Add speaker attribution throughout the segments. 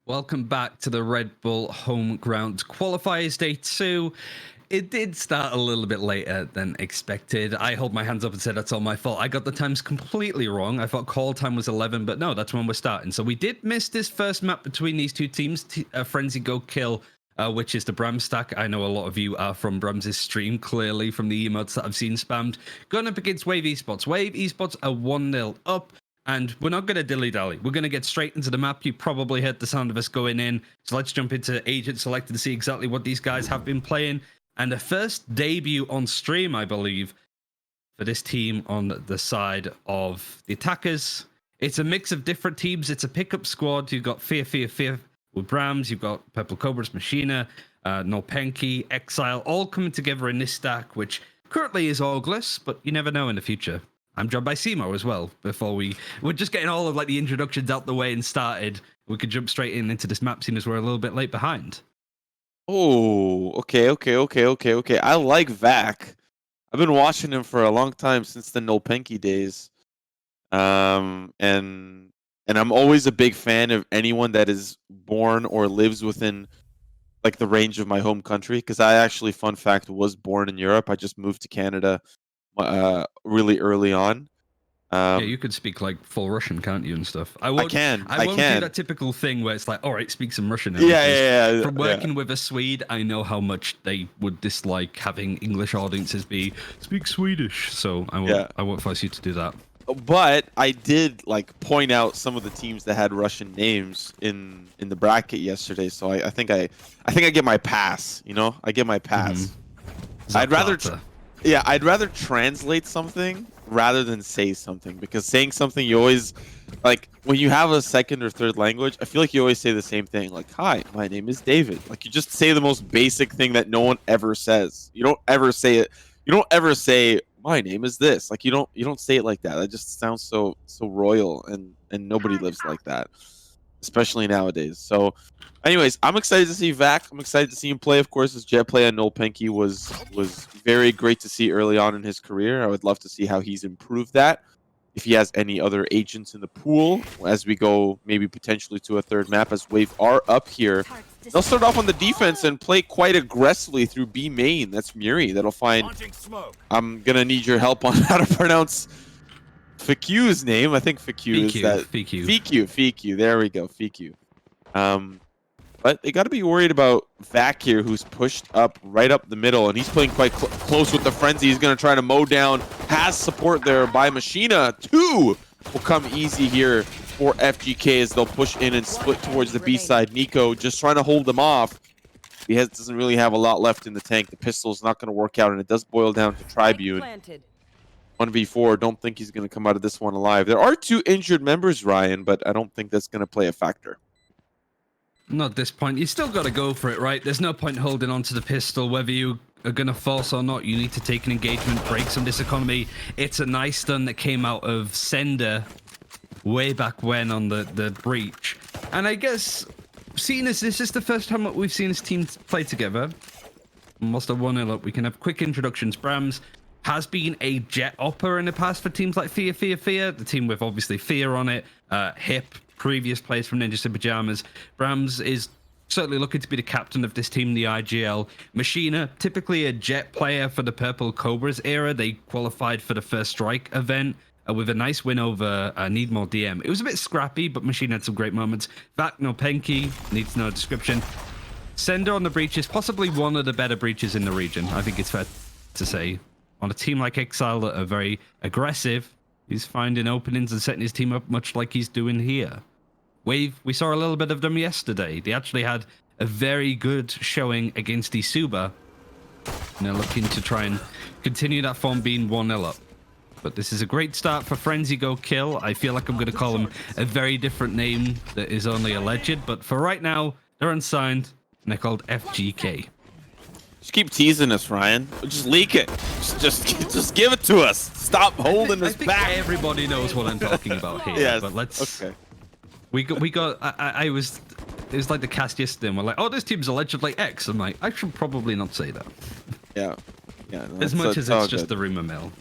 Speaker 1: Welcome back to the Red Bull Home Ground Qualifiers Day 2. It did start a little bit later than expected. I hold my hands up and said that's all my fault. I got the times completely wrong. I thought call time was 11, but no, that's when we're starting. So we did miss this first map between these two teams, Frenzy Go Kill, which is the Bram stack. I know a lot of you are from Bram's stream, clearly, from the emotes that I've seen spammed. Going up against Wave Esports. Wave Esports are 1-0 up. And we're not going to dilly-dally. We're going to get straight into the map. You probably heard the sound of us going in. So let's jump into Agent Selected to see exactly what these guys have been playing. And the first debut on stream, I believe, for this team on the side of the attackers. It's a mix of different teams. It's a pickup squad. You've got Fear with Brams. You've got Purple Cobras, Machina, Nolpenki, Exile, all coming together in this stack, which currently is Orgless, but you never know in the future. I'm joined by Simo as well. Before we're just getting all of like the introductions out the way and started. We could jump straight into this map scene as we're a little bit late behind.
Speaker 2: Oh, okay. I like Vac. I've been watching him for a long time since the Nolpenki days. And I'm always a big fan of anyone that is born or lives within like the range of my home country. Because I actually, fun fact, was born in Europe. I just moved to Canada really early on.
Speaker 1: Yeah, you could speak like full Russian, can't you, and stuff? I
Speaker 2: can.
Speaker 1: I won't do that typical thing where it's like, all right, speak some Russian.
Speaker 2: Yeah.
Speaker 1: From working with a Swede, I know how much they would dislike having English audiences speak Swedish. So I won't force you to do that.
Speaker 2: But I did like point out some of the teams that had Russian names in the bracket yesterday. So I think I get my pass. You know, I get my pass. I'd rather translate something rather than say something, because saying something, you always, like, when you have a second or third language, I feel like you always say the same thing, like, hi, my name is David. Like, you just say the most basic thing that no one ever says. You don't ever say it. You don't ever say, my name is this. Like, you don't say it like that. That just sounds so royal, and nobody lives like that, especially nowadays. So anyways, I'm excited to see Vac. I'm excited to see him play. Of course, his jet play on Nolpenki was very great to see early on in his career. I would love to see how he's improved that. If he has any other agents in the pool as we go maybe potentially to a third map, as Wave are up here. They'll start off on the defense and play quite aggressively through B main. That's Muri. That'll find... I'm going to need your help on how to pronounce Fiku's name. I think Fiku is that... Fiku. There we go. Fiku. But they got to be worried about Vac here, who's pushed up right up the middle, and he's playing quite close with the Frenzy. He's going to try to mow down. Has support there by Machina. 2 will come easy here for FGK as they'll push in and split towards the B side. Nico just trying to hold them off. He doesn't really have a lot left in the tank. The pistol's not going to work out, and it does boil down to Tribune. 1v4. Don't think he's going to come out of this one alive. There are 2 injured members, Ryan, but I don't think that's going to play a factor.
Speaker 1: Not at this point. You still got to go for it, right? There's no point holding on to the pistol, whether you are going to force or not. You need to take an engagement, break some diseconomy. It's a nice stun that came out of Sender way back when on the breach. And I guess, seeing as this is the first time that we've seen this team play together, almost a 1-0 up, we can have quick introductions. Brams has been a jet opera in the past for teams like Fear. The team with obviously Fear on it, Hip, previous players from Ninjas in Pajamas. Brams is certainly looking to be the captain of this team, the IGL. Machina, typically a jet player for the Purple Cobras era. They qualified for the First Strike event with a nice win over Need More DM. It was a bit scrappy, but Machina had some great moments. Vac Nolpenki needs no description. Sender on the breaches, possibly one of the better breaches in the region. I think it's fair to say. On a team like Exile that are very aggressive, he's finding openings and setting his team up much like he's doing here. We saw a little bit of them yesterday. They actually had a very good showing against Isuba. And they're looking to try and continue that form, being 1-0 up. But this is a great start for Frenzy Go Kill. I feel like I'm going to call them a very different name that is only alleged. But for right now, they're unsigned, and they're called FGK.
Speaker 2: Just keep teasing us, Ryan. Just leak it. Just give it to us. Stop holding us back.
Speaker 1: I think everybody knows what I'm talking about here.
Speaker 2: Yes.
Speaker 1: But let's...
Speaker 2: Okay.
Speaker 1: We got. It was like the cast yesterday, and we're like, oh, this team's allegedly X. I'm like, I should probably not say that.
Speaker 2: Yeah.
Speaker 1: As much as it's just the rumor mill.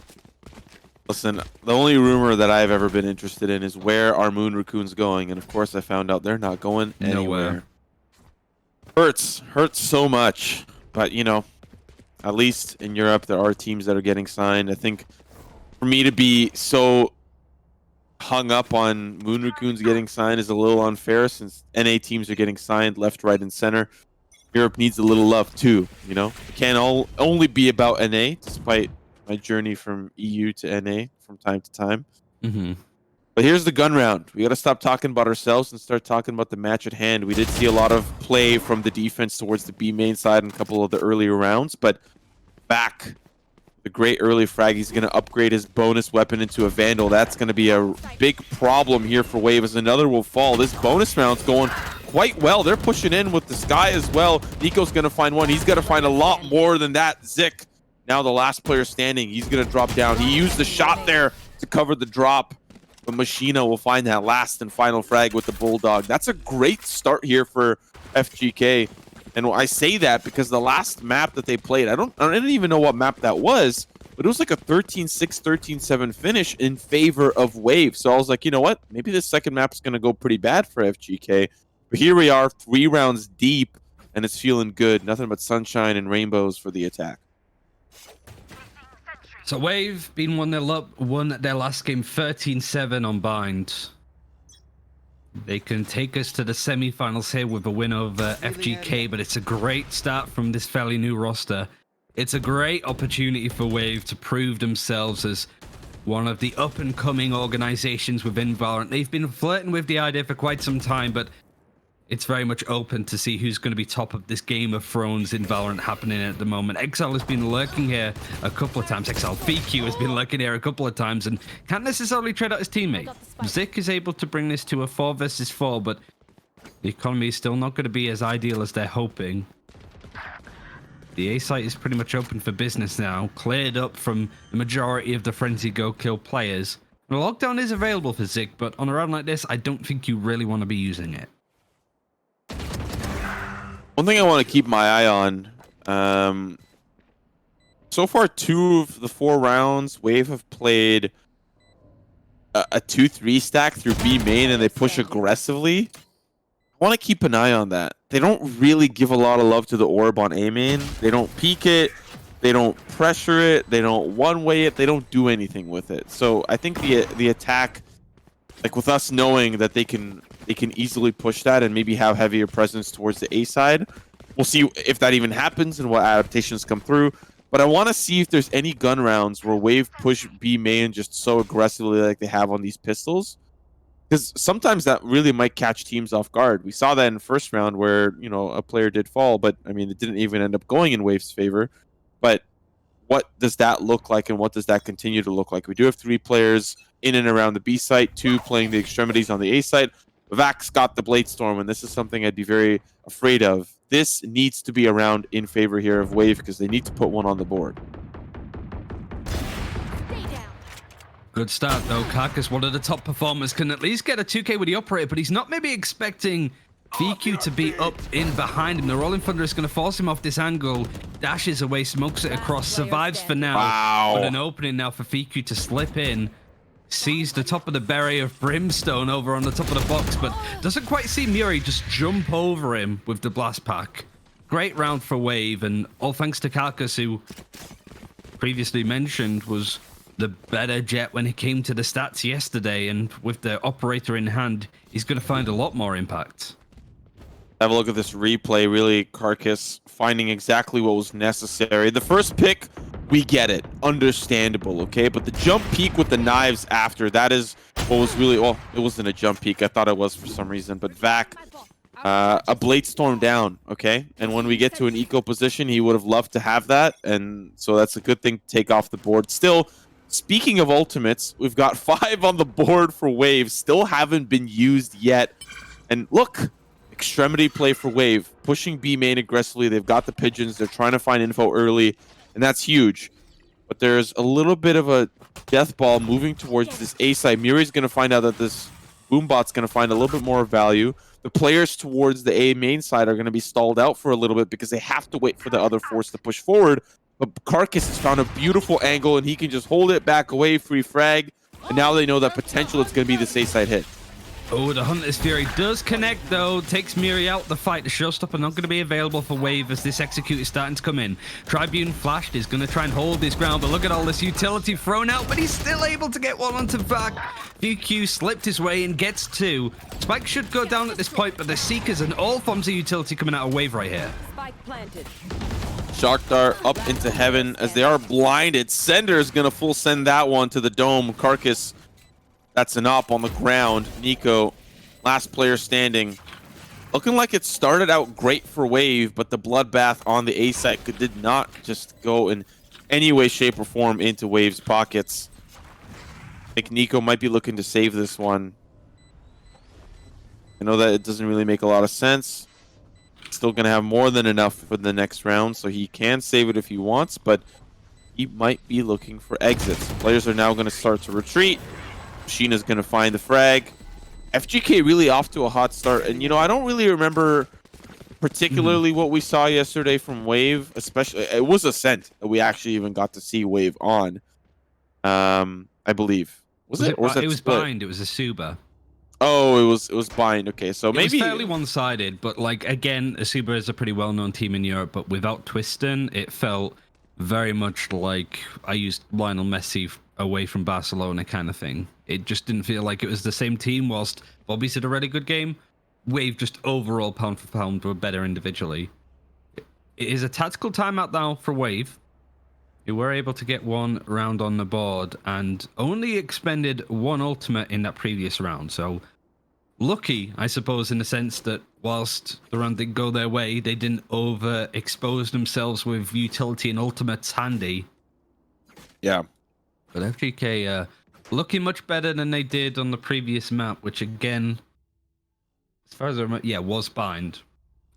Speaker 2: Listen, the only rumor that I've ever been interested in is where are Moon Raccoons going, and of course I found out they're not going anywhere. Hurts so much, but you know, at least in Europe there are teams that are getting signed. I think for me to be so hung up on Moon Raccoons getting signed is a little unfair, since NA teams are getting signed left, right, and center. Europe needs a little love too, you know? It can't only be about NA, despite my journey from EU to NA from time to time. But here's the gun round. We got to stop talking about ourselves and start talking about the match at hand. We did see a lot of play from the defense towards the B main side in a couple of the earlier rounds, but back, the great early frag, he's going to upgrade his bonus weapon into a Vandal. That's going to be a big problem here for Wave, as another will fall. This bonus round's going quite well. They're pushing in with the Sky as well. Nico's going to find one. He's got to find a lot more than that. Zik, now the last player standing. He's going to drop down. He used the shot there to cover the drop. But Machina will find that last and final frag with the Bulldog. That's a great start here for FGK. And I say that because the last map that they played, I didn't even know what map that was, but it was like a 13-6, 13-7 finish in favor of Wave. So I was like, you know what? Maybe this second map is going to go pretty bad for FGK. But here we are, 3 rounds deep, and it's feeling good. Nothing but sunshine and rainbows for the attack.
Speaker 1: So Wave been 1-0 up, won their last game 13-7 on Bind. They can take us to the semi-finals here with a win over FGK, but it's a great start from this fairly new roster. It's a great opportunity for Wave to prove themselves as one of the up-and-coming organizations within Valorant. They've been flirting with the idea for quite some time, but it's very much open to see who's going to be top of this Game of Thrones in Valorant happening at the moment. Exile has been lurking here a couple of times. Exile VQ has been lurking here a couple of times and can't necessarily trade out his teammate. Zik is able to bring this to a 4 versus 4, but the economy is still not going to be as ideal as they're hoping. The A site is pretty much open for business now, cleared up from the majority of the Frenzy Go Kill players. The lockdown is available for Zik, but on a round like this, I don't think you really want to be using it.
Speaker 2: One thing I want to keep my eye on, so far 2 of the 4 rounds, Wave have played a 2-3 stack through B main, and they push aggressively. I want to keep an eye on that. They don't really give a lot of love to the orb on A main. They don't peek it, they don't pressure it, they don't one-way it, they don't do anything with it. So I think the attack, like with us knowing that they can easily push that and maybe have heavier presence towards the A side. We'll see if that even happens and what adaptations come through. But I want to see if there's any gun rounds where Wave push B main just so aggressively like they have on these pistols. Because sometimes that really might catch teams off guard. We saw that in the first round where, you know, a player did fall, but I mean, it didn't even end up going in Wave's favor. But what does that look like, and what does that continue to look like? We do have 3 players in and around the B site, 2 playing the extremities on the A site. Vac's got the Blade Storm, and this is something I'd be very afraid of. This needs to be around in favor here of Wave because they need to put one on the board.
Speaker 1: Good start though. Karkas, one of the top performers, can at least get a 2K with the operator, but he's not maybe expecting VQ to be up in behind him. The Rolling Thunder is going to force him off this angle. Dashes away, smokes it across, survives for now.
Speaker 2: Wow.
Speaker 1: But an opening now for VQ to slip in. Sees the top of the berry of Brimstone over on the top of the box, but doesn't quite see Muri just jump over him with the blast pack. Great round for Wave, and all thanks to Karkas, who previously mentioned was the better jet when it came to the stats yesterday, and with the operator in hand, he's going to find a lot more impact.
Speaker 2: Have a look at this replay. Really, Karkas finding exactly what was necessary. The first pick, we get it. Understandable, okay? But the jump peek with the knives after, that is what was really... Well, it wasn't a jump peek. I thought it was for some reason. But Vac, a Blade Storm down, okay? And when we get to an eco position, he would have loved to have that. And so that's a good thing to take off the board. Still, speaking of ultimates, we've got 5 on the board for Wave. Still haven't been used yet. And look... Extremity play for Wave, pushing B main aggressively. They've got the pigeons. They're trying to find info early, and that's huge. But there's a little bit of a death ball moving towards this A side. Muri's going to find out that this Boombot's going to find a little bit more value. The players towards the A main side are going to be stalled out for a little bit because they have to wait for the other force to push forward. But Carcass has found a beautiful angle, and he can just hold it back away, free frag. And now they know that potential it's going to be the A-side hit.
Speaker 1: Oh, the Hunter's Fury does connect, though. Takes Miri out the fight. The showstopper not going to be available for Wave as this Execute is starting to come in. Tribune flashed is going to try and hold his ground, but look at all this utility thrown out, but he's still able to get one onto back. VQ slipped his way and gets two. Spike should go down at this point, but the Seekers and all forms of utility coming out of Wave right here.
Speaker 3: Spike planted.
Speaker 2: Shark Dart up into heaven as they are blinded. Sender is going to full send that one to the dome. Carcass, that's an op on the ground. Nico, last player standing. Looking like it started out great for Wave, but the bloodbath on the A site did not just go in any way, shape, or form into Wave's pockets. I think Nico might be looking to save this one. I know that it doesn't really make a lot of sense. Still going to have more than enough for the next round, so he can save it if he wants, but he might be looking for exits. Players are now going to start to retreat. Sheena's going to find the frag. FGK really off to a hot start, and I don't really remember particularly what we saw yesterday from Wave, especially it was Ascent that we actually even got to see Wave on. I believe. Was it? Or was
Speaker 1: it was
Speaker 2: split?
Speaker 1: Bind, it was a Asuba.
Speaker 2: Oh, it was Bind. Okay, so maybe
Speaker 1: it was fairly one-sided, but like again, Asuba is a pretty well-known team in Europe, but without Twiston, it felt very much like I used Lionel Messi away from Barcelona kind of thing. It just didn't feel like it was the same team. Whilst Bobby's had a really good game, Wave just overall pound for pound were better individually. It is a tactical timeout now for Wave, who were able to get one round on the board and only expended one ultimate in that previous round. So lucky, I suppose, in the sense that whilst the round didn't go their way, they didn't overexpose themselves with utility and ultimates handy.
Speaker 2: Yeah.
Speaker 1: But FGK looking much better than they did on the previous map, which again, as far as I remember, was Bind.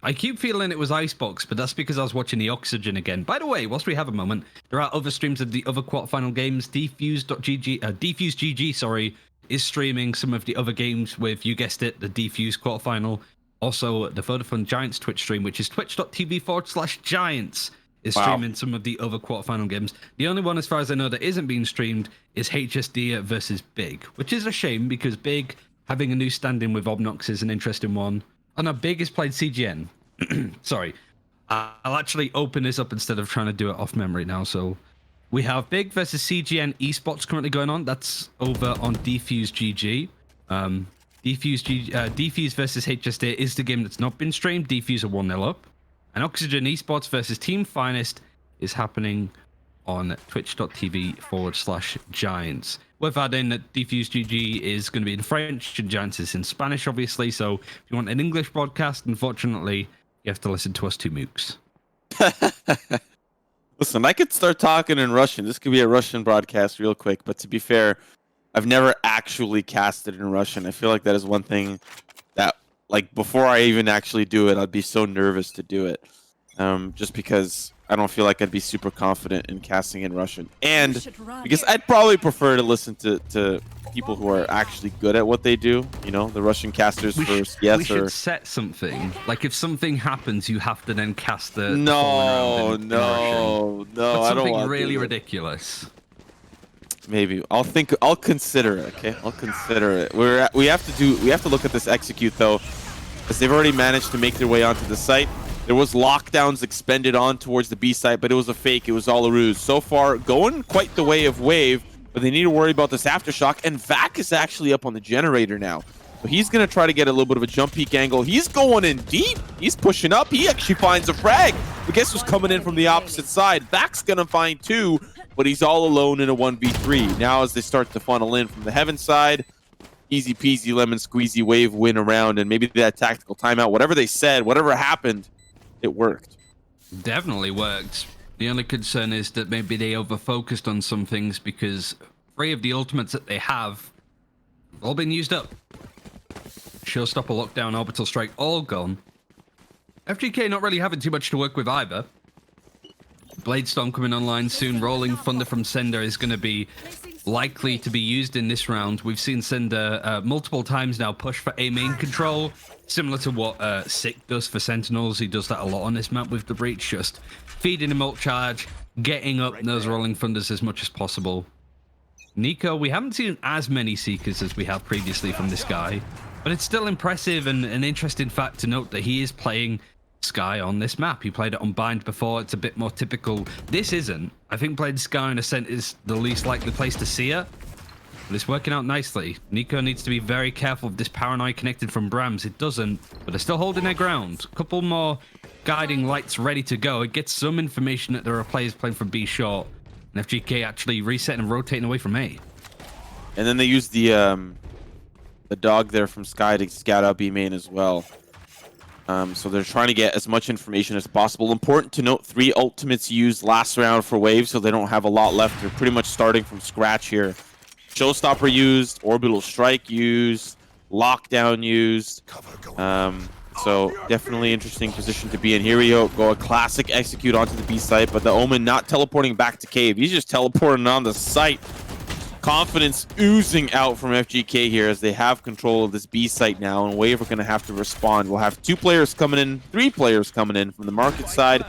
Speaker 1: I keep feeling it was Icebox, but that's because I was watching the Oxygen again. By the way, whilst we have a moment, there are other streams of the other quarterfinal games. Defuse.gg, sorry, is streaming some of the other games with, you guessed it, the Defuse quarterfinal. Also, the Vodafone Giants Twitch stream, which is twitch.tv/Giants, is streaming some of the other quarterfinal games. The only one, as far as I know, that isn't being streamed is HSD versus Big, which is a shame because Big, having a new stand-in with Obnox, is an interesting one. Oh no, Big has played CGN. Sorry. I'll actually open this up instead of trying to do it off memory now. So we have Big versus CGN Esports currently going on. That's over on Defuse GG. Defuse versus HSD is the game that's not been streamed. Defuse are 1-0 up. And Oxygen Esports versus Team Finest is happening on twitch.tv/Giants. Worth adding that Defuse GG is going to be in French and Giants is in Spanish, obviously. So if you want an English broadcast, unfortunately, you have to listen to us two mooks.
Speaker 2: Listen, I could start talking in Russian. This could be a Russian broadcast real quick. But to be fair, I've never actually casted in Russian. I feel like that is one thing that, like, before I even actually do it, I'd be so nervous to do it. Just because I don't feel like I'd be super confident in casting in Russian. And because I'd probably prefer to listen to people who are actually good at what they do. The Russian casters first.
Speaker 1: We should set something. Like, if something happens, you have to then cast the
Speaker 2: No,
Speaker 1: I don't want something really
Speaker 2: to.
Speaker 1: ridiculous.
Speaker 2: Maybe I'll consider it. Okay, I'll consider it. We have to look at this execute though, because they've already managed to make their way onto the site. There was lockdowns expended on towards the B site, but it was a fake. It was all a ruse. So far, going quite the way of Wave, but they need to worry about this aftershock. And Vac is actually up on the generator now. So he's going to try to get a little bit of a jump peek angle. He's going in deep. He's pushing up. He actually finds a frag. But guess who's coming in from the opposite side? Vac's going to find two, but he's all alone in a 1v3. Now as they start to funnel in from the Heaven side, easy peasy lemon squeezy Wave win around, and maybe that tactical timeout, whatever they said, whatever happened, it worked.
Speaker 1: Definitely worked. The only concern is that maybe they over-focused on some things because 3 of the ultimates that they have all been used up. Showstopper, Lockdown, Orbital Strike, all gone. FGK not really having too much to work with either. Bladestorm coming online soon. Rolling Thunder from Sender is going to be likely to be used in this round. We've seen Sender multiple times now push for A main control, similar to what Sick does for Sentinels. He does that a lot on this map with the Breach, just feeding him ult charge, getting up those rolling thunders as much as possible. Nico, we haven't seen as many Seekers as we have previously from this guy, but it's still impressive and an interesting fact to note that he is playing Sky on this map. He played it on Bind before. It's a bit more typical. This isn't. I think playing Sky on Ascent is the least likely place to see it, but it's working out nicely. Nico needs to be very careful of this paranoid connected from Brams. It doesn't, but they're still holding their ground. A couple more guiding lights ready to go. It gets some information that there are players playing from B short, and FGK actually resetting and rotating away from A.
Speaker 2: And then they use the dog there from Sky to scout out B main as well. So they're trying to get as much information as possible. Important to note, 3 ultimates used last round for Wave, so they don't have a lot left. They're pretty much starting from scratch here. Showstopper used, Orbital Strike used, Lockdown used. So definitely interesting position to be in. Here we go a classic execute onto the B site, but the Omen not teleporting back to cave. He's just teleporting on the site. Confidence oozing out from FGK here as they have control of this B site now, and Wave are going to have to respond. We'll have 2 players coming in, 3 players coming in from the market side,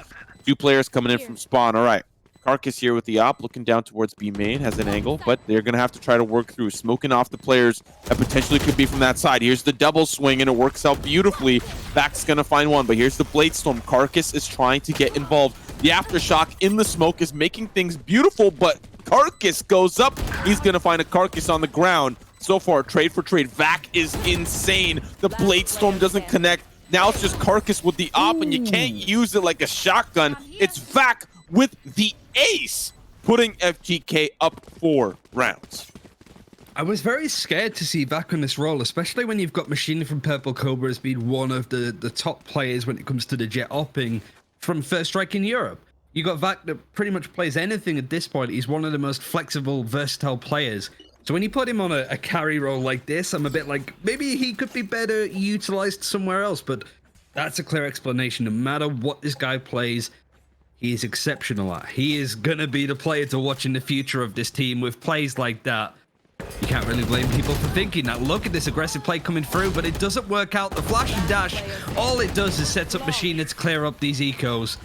Speaker 2: 2 players coming in from spawn. All right, Carcass here with the op, looking down towards B main, has an angle, but they're going to have to try to work through, smoking off the players that potentially could be from that side. Here's the double swing, and it works out beautifully. Back's going to find one, but here's the Blade Storm. Carcass is trying to get involved. The Aftershock in the smoke is making things beautiful, but Carcass goes up. He's going to find a Carcass on the ground. So far, trade for trade. Vac is insane. The Blade Storm doesn't connect. Now it's just Carcass with the op, and you can't use it like a shotgun. It's Vac with the ace, putting FGK up 4 rounds.
Speaker 1: I was very scared to see Vac on this role, especially when you've got Machine from Purple Cobra as being one of the top players when it comes to the jet opping from First Strike in Europe. You got Vac that pretty much plays anything at this point. He's one of the most flexible, versatile players. So when you put him on a carry role like this, I'm a bit like, maybe he could be better utilized somewhere else, but that's a clear explanation. No matter what this guy plays, he is exceptional at. He is going to be the player to watch in the future of this team with plays like that. You can't really blame people for thinking that. Look at this aggressive play coming through, but it doesn't work out. The flash and dash, all it does is sets up Machine to clear up these ecos.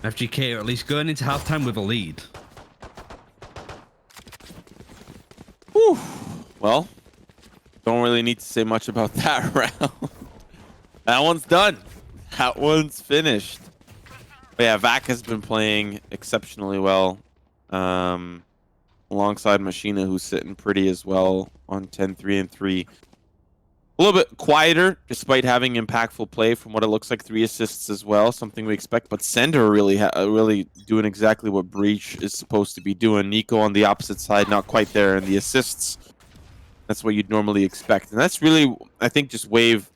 Speaker 1: FGK are at least going into halftime with a lead.
Speaker 2: Whew. Well, don't really need to say much about that round. That one's done. That one's finished. But yeah, Vac has been playing exceptionally well. Alongside Machina, who's sitting pretty as well on 10-3-3. A little bit quieter, despite having impactful play from what it looks like. 3 assists as well, something we expect. But Sender really doing exactly what Breach is supposed to be doing. Nico on the opposite side, not quite there. And the assists, that's what you'd normally expect. And that's really, I think, just Wave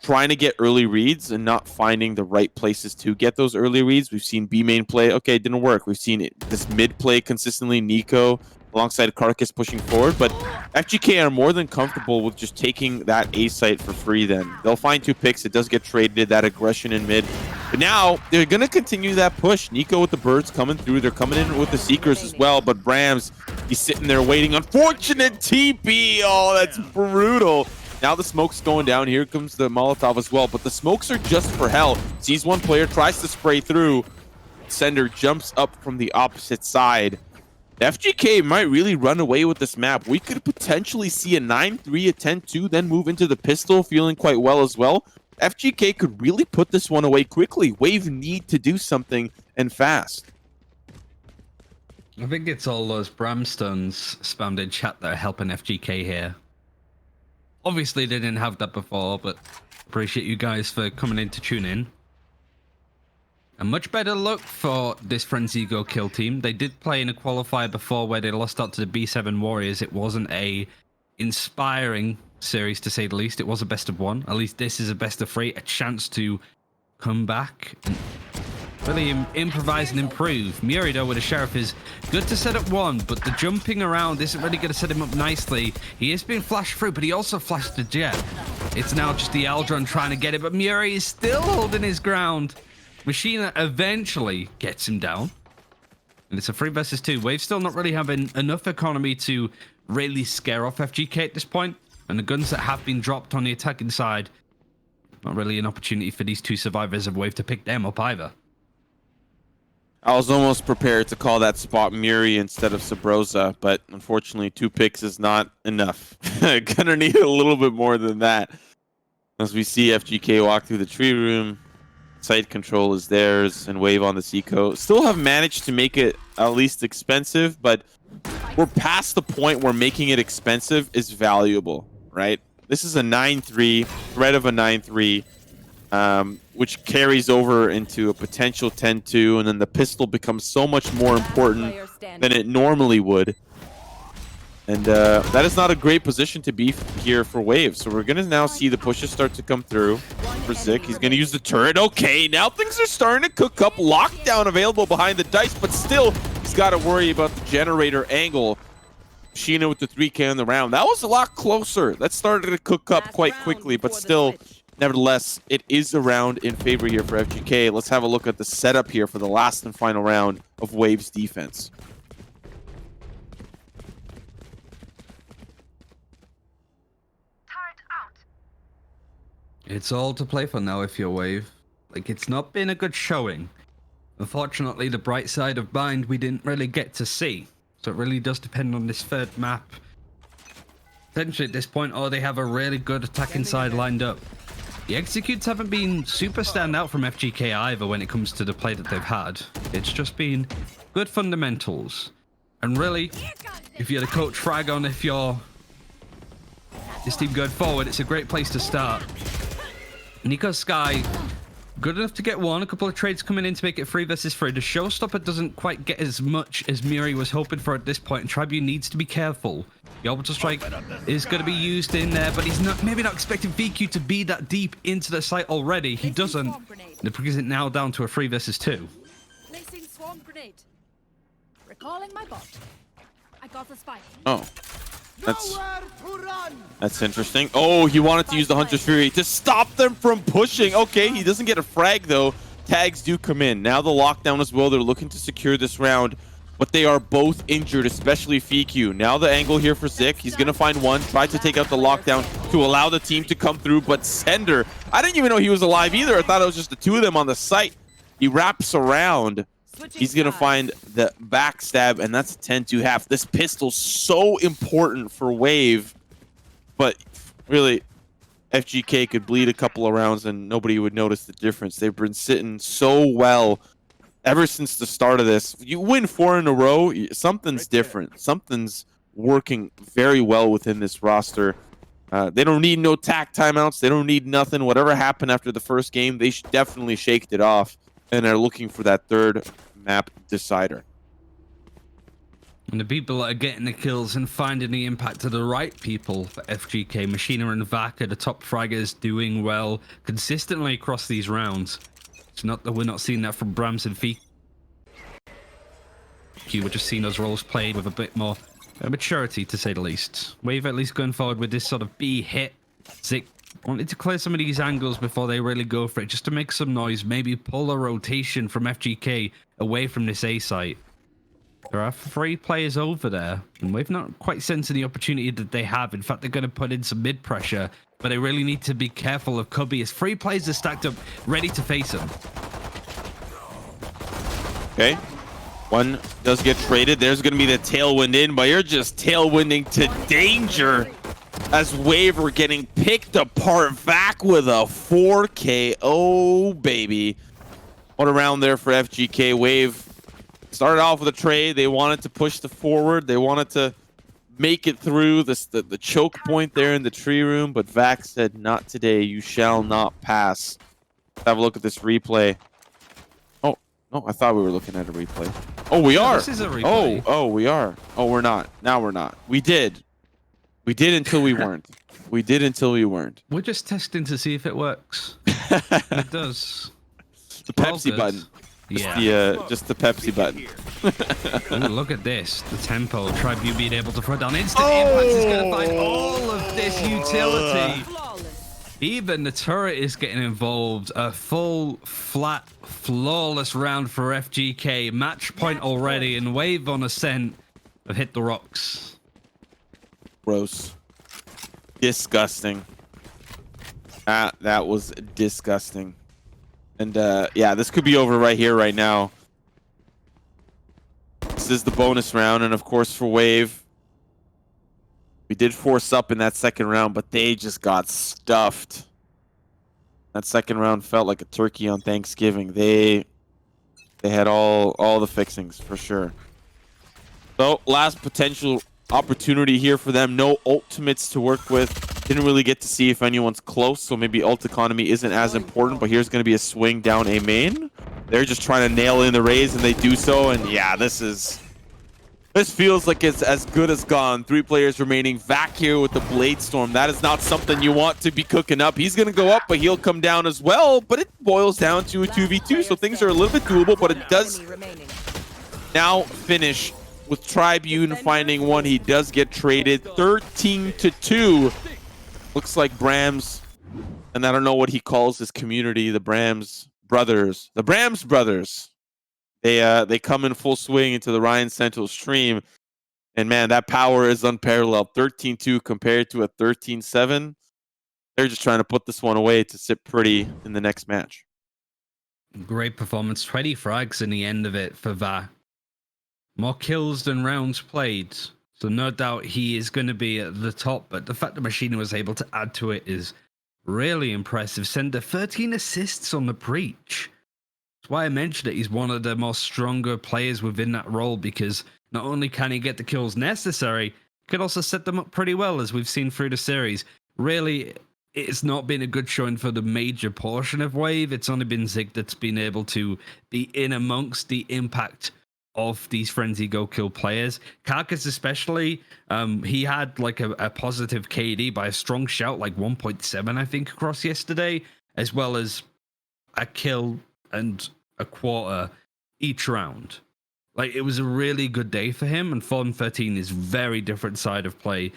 Speaker 2: trying to get early reads and not finding the right places to get those early reads. We've seen B main play. Okay, it didn't work. We've seen this mid play consistently. Nico alongside Carcass pushing forward, but FGK are more than comfortable with just taking that A site for free then. They'll find 2 picks. It does get traded, that aggression in mid. But now, they're going to continue that push. Nico with the birds coming through. They're coming in with the Seekers as well, but Brams, he's sitting there waiting. Unfortunate TP! Oh, that's brutal. Now the smoke's going down. Here comes the Molotov as well, but the smokes are just for hell. Sees one player, tries to spray through. Sender jumps up from the opposite side. FGK might really run away with this map. We could potentially see a 9-3, a 10-2, then move into the pistol, feeling quite well as well. FGK could really put this one away quickly. Wave need to do something, and fast.
Speaker 1: I think it's all those Bramstones spammed in chat that are helping FGK here. Obviously, they didn't have that before, but appreciate you guys for coming in to tune in. A much better look for this Frenzy Go Kill team. They did play in a qualifier before where they lost out to the B7 Warriors. It wasn't a inspiring series, to say the least. It was a best of 1. At least this is a best of 3. A chance to come back and really improvise and improve. Muri, though, with a Sheriff is good to set up 1, but the jumping around isn't really going to set him up nicely. He is being flashed through, but he also flashed the Jet. It's now just the Aldron trying to get it, but Muri is still holding his ground. Machina eventually gets him down. And it's a 3 versus 2. Wave still not really having enough economy to really scare off FGK at this point. And the guns that have been dropped on the attacking side, not really an opportunity for these 2 survivors of Wave to pick them up either.
Speaker 2: I was almost prepared to call that spot Muri instead of Sabrosa, but unfortunately 2 picks is not enough. Gonna need a little bit more than that. As we see FGK walk through the tree room, site control is theirs, and Wave on the Seco. Still have managed to make it at least expensive, but we're past the point where making it expensive is valuable, right? This is a 9-3, threat of a 9-3. Which carries over into a potential 10-2, and then the pistol becomes so much more important than it normally would. And that is not a great position to be here for Wave. So we're going to now see the pushes start to come through for Zik. He's going to use the turret. Okay, now things are starting to cook up. Lockdown available behind the dice, but still he's got to worry about the generator angle. Sheena with the 3K on the round. That was a lot closer. That started to cook up quite quickly, but still... Nevertheless, it is a round in favor here for FGK. Let's have a look at the setup here for the last and final round of Wave's defense.
Speaker 1: It's all to play for now if you're Wave. Like, it's not been a good showing. Unfortunately, the bright side of Bind we didn't really get to see. So it really does depend on this third map. Essentially at this point, they have a really good attacking side lined up. The executes haven't been super standout from FGK either when it comes to the play that they've had. It's just been good fundamentals. And really, if you're the coach Fragon, if you're this team going forward, it's a great place to start. Nico Sky, good enough to get one. A couple of trades coming in to make it 3 versus 3. The showstopper doesn't quite get as much as Muri was hoping for at this point, and Tribune needs to be careful. The orbital strike is going to be used in there, but he's maybe not expecting VQ to be that deep into the site already. He doesn't. It brings it now down to a 3 versus 2.
Speaker 3: Placing swarm grenade. Recalling my bot. I got the spike.
Speaker 2: Oh, that's interesting. Oh, he wanted to use the Hunter's Fury to stop them from pushing. Okay, he doesn't get a frag though. Tags do come in. Now the lockdown as well. They're looking to secure this round. But they are both injured, especially FQ. Now the angle here for Zik. He's going to find one. Try to take out the lockdown to allow the team to come through. But Sender, I didn't even know he was alive either. I thought it was just the 2 of them on the site. He wraps around. He's going to find the backstab, and that's a 10-2 half. This pistol's so important for Wave. But really, FGK could bleed a couple of rounds and nobody would notice the difference. They've been sitting so well ever since the start of this. You win 4 in a row, something's different. Something's working very well within this roster. They don't need no tack timeouts. They don't need nothing. Whatever happened after the first game, they definitely shaked it off and are looking for that third map decider.
Speaker 1: And the people that are getting the kills and finding the impact are the right people for FGK. Machina and Vaka, the top fraggers, doing well consistently across these rounds. It's not that we're not seeing that from Brams and Feek. We're just seeing those roles played with a bit more maturity, to say the least. Wave at least going forward with this sort of B hit. Zik wanted to clear some of these angles before they really go for it, just to make some noise, maybe pull a rotation from FGK away from this A site. There are 3 players over there, and we've not quite sensing the opportunity that they have. In fact, they're going to put in some mid pressure, but they really need to be careful of Cubby as 3 players are stacked up, ready to face him.
Speaker 2: Okay. One does get traded. There's going to be the tailwind in, but you're just tailwinding to danger as Wave are getting picked apart. Vac with a 4K. Oh, baby. What a round there for FGK. Wave started off with a trade. They wanted to push the forward. They wanted to make it through the choke point there in the tree room, but Vac said, not today. You shall not pass. Let's have a look at this replay. Oh, no, I thought we were looking at a replay. Oh, we are.
Speaker 1: This is a replay.
Speaker 2: Oh, we are. Oh, we're not. Now we're not. We did. We did until we weren't. We did until we weren't.
Speaker 1: We're just testing to see if it works. It does.
Speaker 2: The Pepsi button.
Speaker 1: Yeah.
Speaker 2: Just the Pepsi button.
Speaker 1: Ooh, look at this. The tempo. Tribune being able to throw down instant impact is going to find all of this utility. Even the turret is getting involved. A full, flat, flawless round for FGK. Match point already, and Wave on ascent have hit the rocks.
Speaker 2: Gross. Disgusting. That was disgusting. And yeah, this could be over right here, right now. is the bonus round, and of course for Wave, we did force up in that second round, but they just got stuffed. That second round felt like a turkey on Thanksgiving. They had all the fixings for sure. So last potential opportunity here for them. No ultimates to work with. Didn't really get to see if anyone's close, so maybe ult economy isn't as important, but here's going to be a swing down A main. They're just trying to nail in the raise, and they do so, and yeah, this feels like it's as good as gone. 3 players remaining. Vac here with the Blade Storm. That is not something you want to be cooking up. He's going to go up, but he'll come down as well, but it boils down to a 2v2, so things are a little bit doable, but it does now finish with Tribune finding one. He does get traded 13-2. Looks like Brams, and I don't know what he calls his community, the Brams brothers. The Brams brothers. They come in full swing into the RyanCentral stream, and man, that power is unparalleled. 13-2 compared to a 13-7. They're just trying to put this one away to sit pretty in the next match.
Speaker 1: Great performance. 20 frags in the end of it for Va. More kills than rounds played. So no doubt he is going to be at the top, but the fact that Machina was able to add to it is really impressive. Sender 13 assists on the breach. That's why I mentioned it. He's one of the most stronger players within that role, because not only can he get the kills necessary, he can also set them up pretty well, as we've seen through the series. Really, it's not been a good showing for the major portion of Wave. It's only been Zig that's been able to be in amongst the impact of these Frenzy Go Kill players. Carcass especially, he had like a positive KD by a strong shout, like 1.7 I think across yesterday, as well as a kill and a quarter each round. Like, it was a really good day for him, and Fallen 13 is very different side of play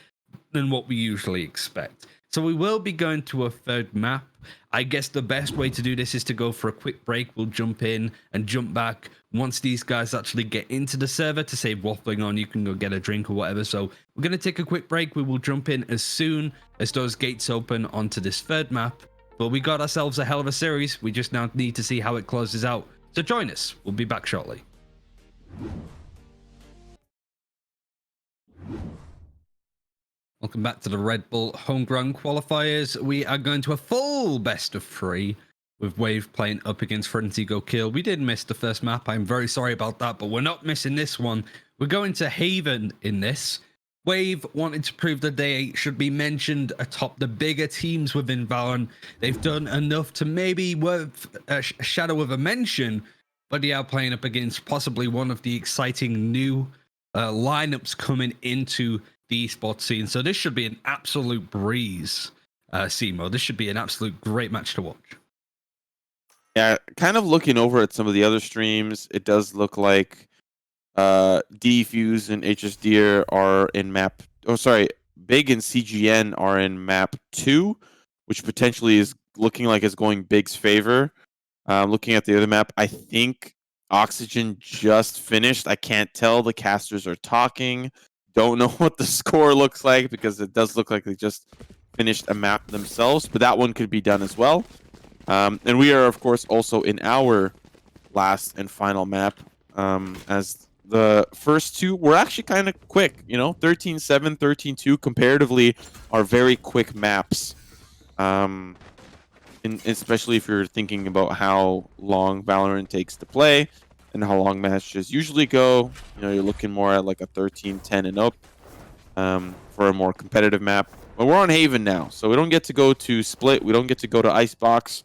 Speaker 1: than what we usually expect. So we will be going to a third map. I guess the best way to do this is to go for a quick break. We'll jump in and jump back once these guys actually get into the server. To save waffling on, you can go get a drink or whatever. So we're going to take a quick break. We will jump in as soon as those gates open onto this third map. But we got ourselves a hell of a series. We just now need to see how it closes out. So join us. We'll be back shortly. Welcome back to the Red Bull Homegrown Qualifiers. We are going to a full best of 3 with Wave playing up against Frenzy Go Kill. We did miss the first map. I'm very sorry about that, but we're not missing this one. We're going to Haven in this. Wave wanted to prove that they should be mentioned atop the bigger teams within Valorant. They've done enough to maybe worth a shadow of a mention, but they are playing up against possibly one of the exciting new lineups coming into the esports scene. So this should be an absolute breeze, Simo. This should be an absolute great match to watch.
Speaker 2: Yeah, kind of looking over at some of the other streams, it does look like Defuse and HSD are in map. Oh, sorry, Big and CGN are in map 2, which potentially is looking like it's going Big's favor. Looking at the other map, I think Oxygen just finished. I can't tell. The casters are talking. Don't know what the score looks like, because it does look like they just finished a map themselves, but that one could be done as well. And we are, of course, also in our last and final map, as the first 2 were actually kind of quick. 13-7, 13-2 comparatively are very quick maps. Especially if you're thinking about how long Valorant takes to play and how long matches usually go. You're looking more at like a 13-10 and up for a more competitive map. But we're on Haven now, so we don't get to go to Split. We don't get to go to Icebox.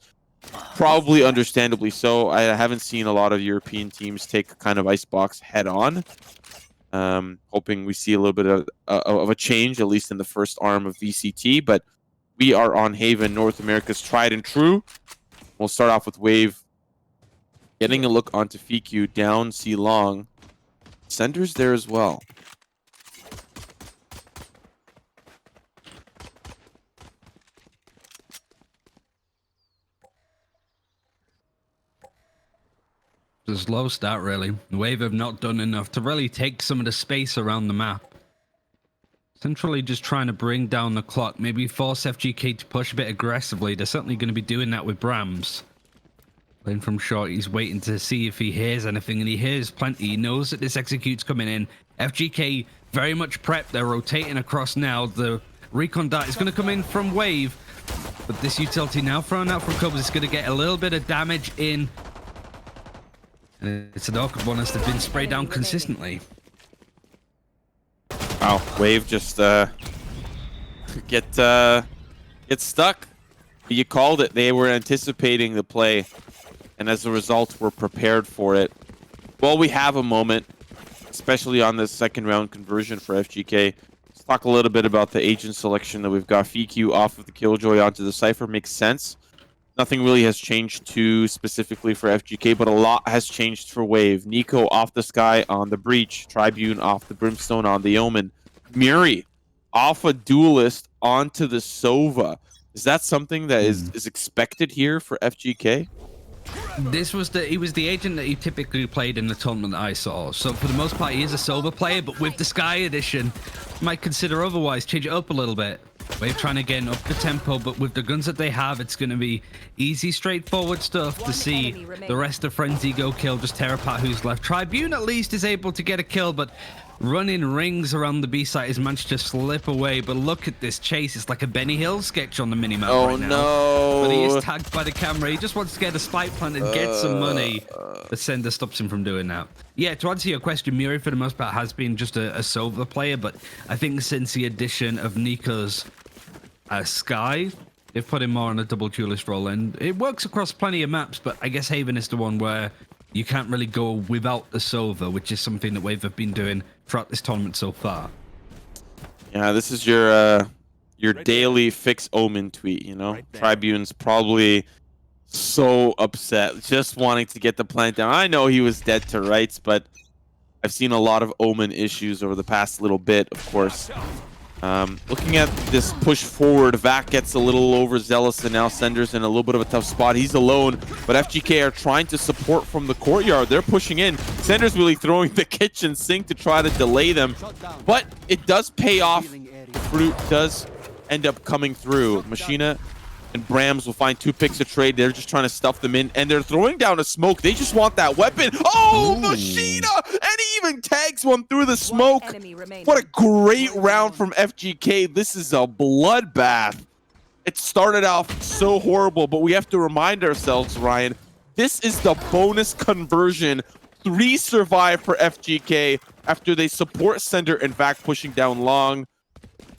Speaker 2: Probably understandably so. I haven't seen a lot of European teams take kind of Icebox head on. Hoping we see a little bit of a change, at least in the first arm of VCT. But we are on Haven, North America's tried and true. We'll start off with Wave. Getting a look onto FIQ, down C long. Sender's there as well.
Speaker 1: It's a slow start, really. Wave have not done enough to really take some of the space around the map. Centrally just trying to bring down the clock, maybe force FGK to push a bit aggressively. They're certainly going to be doing that with Brams. Playing from short, he's waiting to see if he hears anything, and he hears plenty. He knows that this execute's coming in. FGK very much prepped. They're rotating across now. The recon dart is going to come in from Wave, but this utility now thrown out from Cobras is going to get a little bit of damage in. And it's an awkward one as they've been sprayed down consistently.
Speaker 2: Wow, Wave just get stuck. You called it. They were anticipating the play, and as a result, were prepared for it. Well, we have a moment, especially on this second round conversion for FGK. Let's talk a little bit about the agent selection that we've got. FQ off of the Killjoy onto the Cypher makes sense. Nothing really has changed too specifically for FGK, but a lot has changed for Wave. Nico off the Sky on the Breach. Tribune off the Brimstone on the Omen. Muri off a Duelist onto the Sova. Is that something that is expected here for FGK?
Speaker 1: He was the agent that he typically played in the tournament that I saw. So for the most part, he is a Sova player, but with the Sky Edition, might consider otherwise, change it up a little bit. Wave trying to get up the tempo, but with the guns that they have, it's going to be easy, straightforward stuff to see the rest of Frenzy go kill, just tear apart who's left. Tribune at least is able to get a kill, but running rings around the B site has managed to slip away. But look at this chase. It's like a Benny Hill sketch on the minimap right now.
Speaker 2: No.
Speaker 1: But he is tagged by the camera. He just wants to get a spike plant and get some money. The sender stops him from doing that. Yeah, to answer your question, Muri for the most part has been just a Sova player, but I think since the addition of Nico's Sky, they've put him more on a double duelist role, and it works across plenty of maps, but I guess Haven is the one where you can't really go without the Sova, which is something that Wave have been doing throughout this tournament so far.
Speaker 2: Yeah, this is your daily fix Omen tweet, you know? Tribune's probably so upset, just wanting to get the plant down. I know he was dead to rights, but I've seen a lot of Omen issues over the past little bit, of course. Looking at this push forward, Vac gets a little overzealous, and now Sender's in a little bit of a tough spot. He's alone, but FGK are trying to support from the courtyard. They're pushing in. Sender's really throwing the kitchen sink to try to delay them, but it does pay off. The fruit does end up coming through. Machina and Brams will find 2 picks to trade. They're just trying to stuff them in, and they're throwing down a smoke. They just want that weapon. Oh, Machina! And he even tags one through the smoke. What a great round from FGK. This is a bloodbath. It started off so horrible, but we have to remind ourselves, Ryan, this is the bonus conversion. 3 survive for FGK after they support Sender and Vac pushing down long.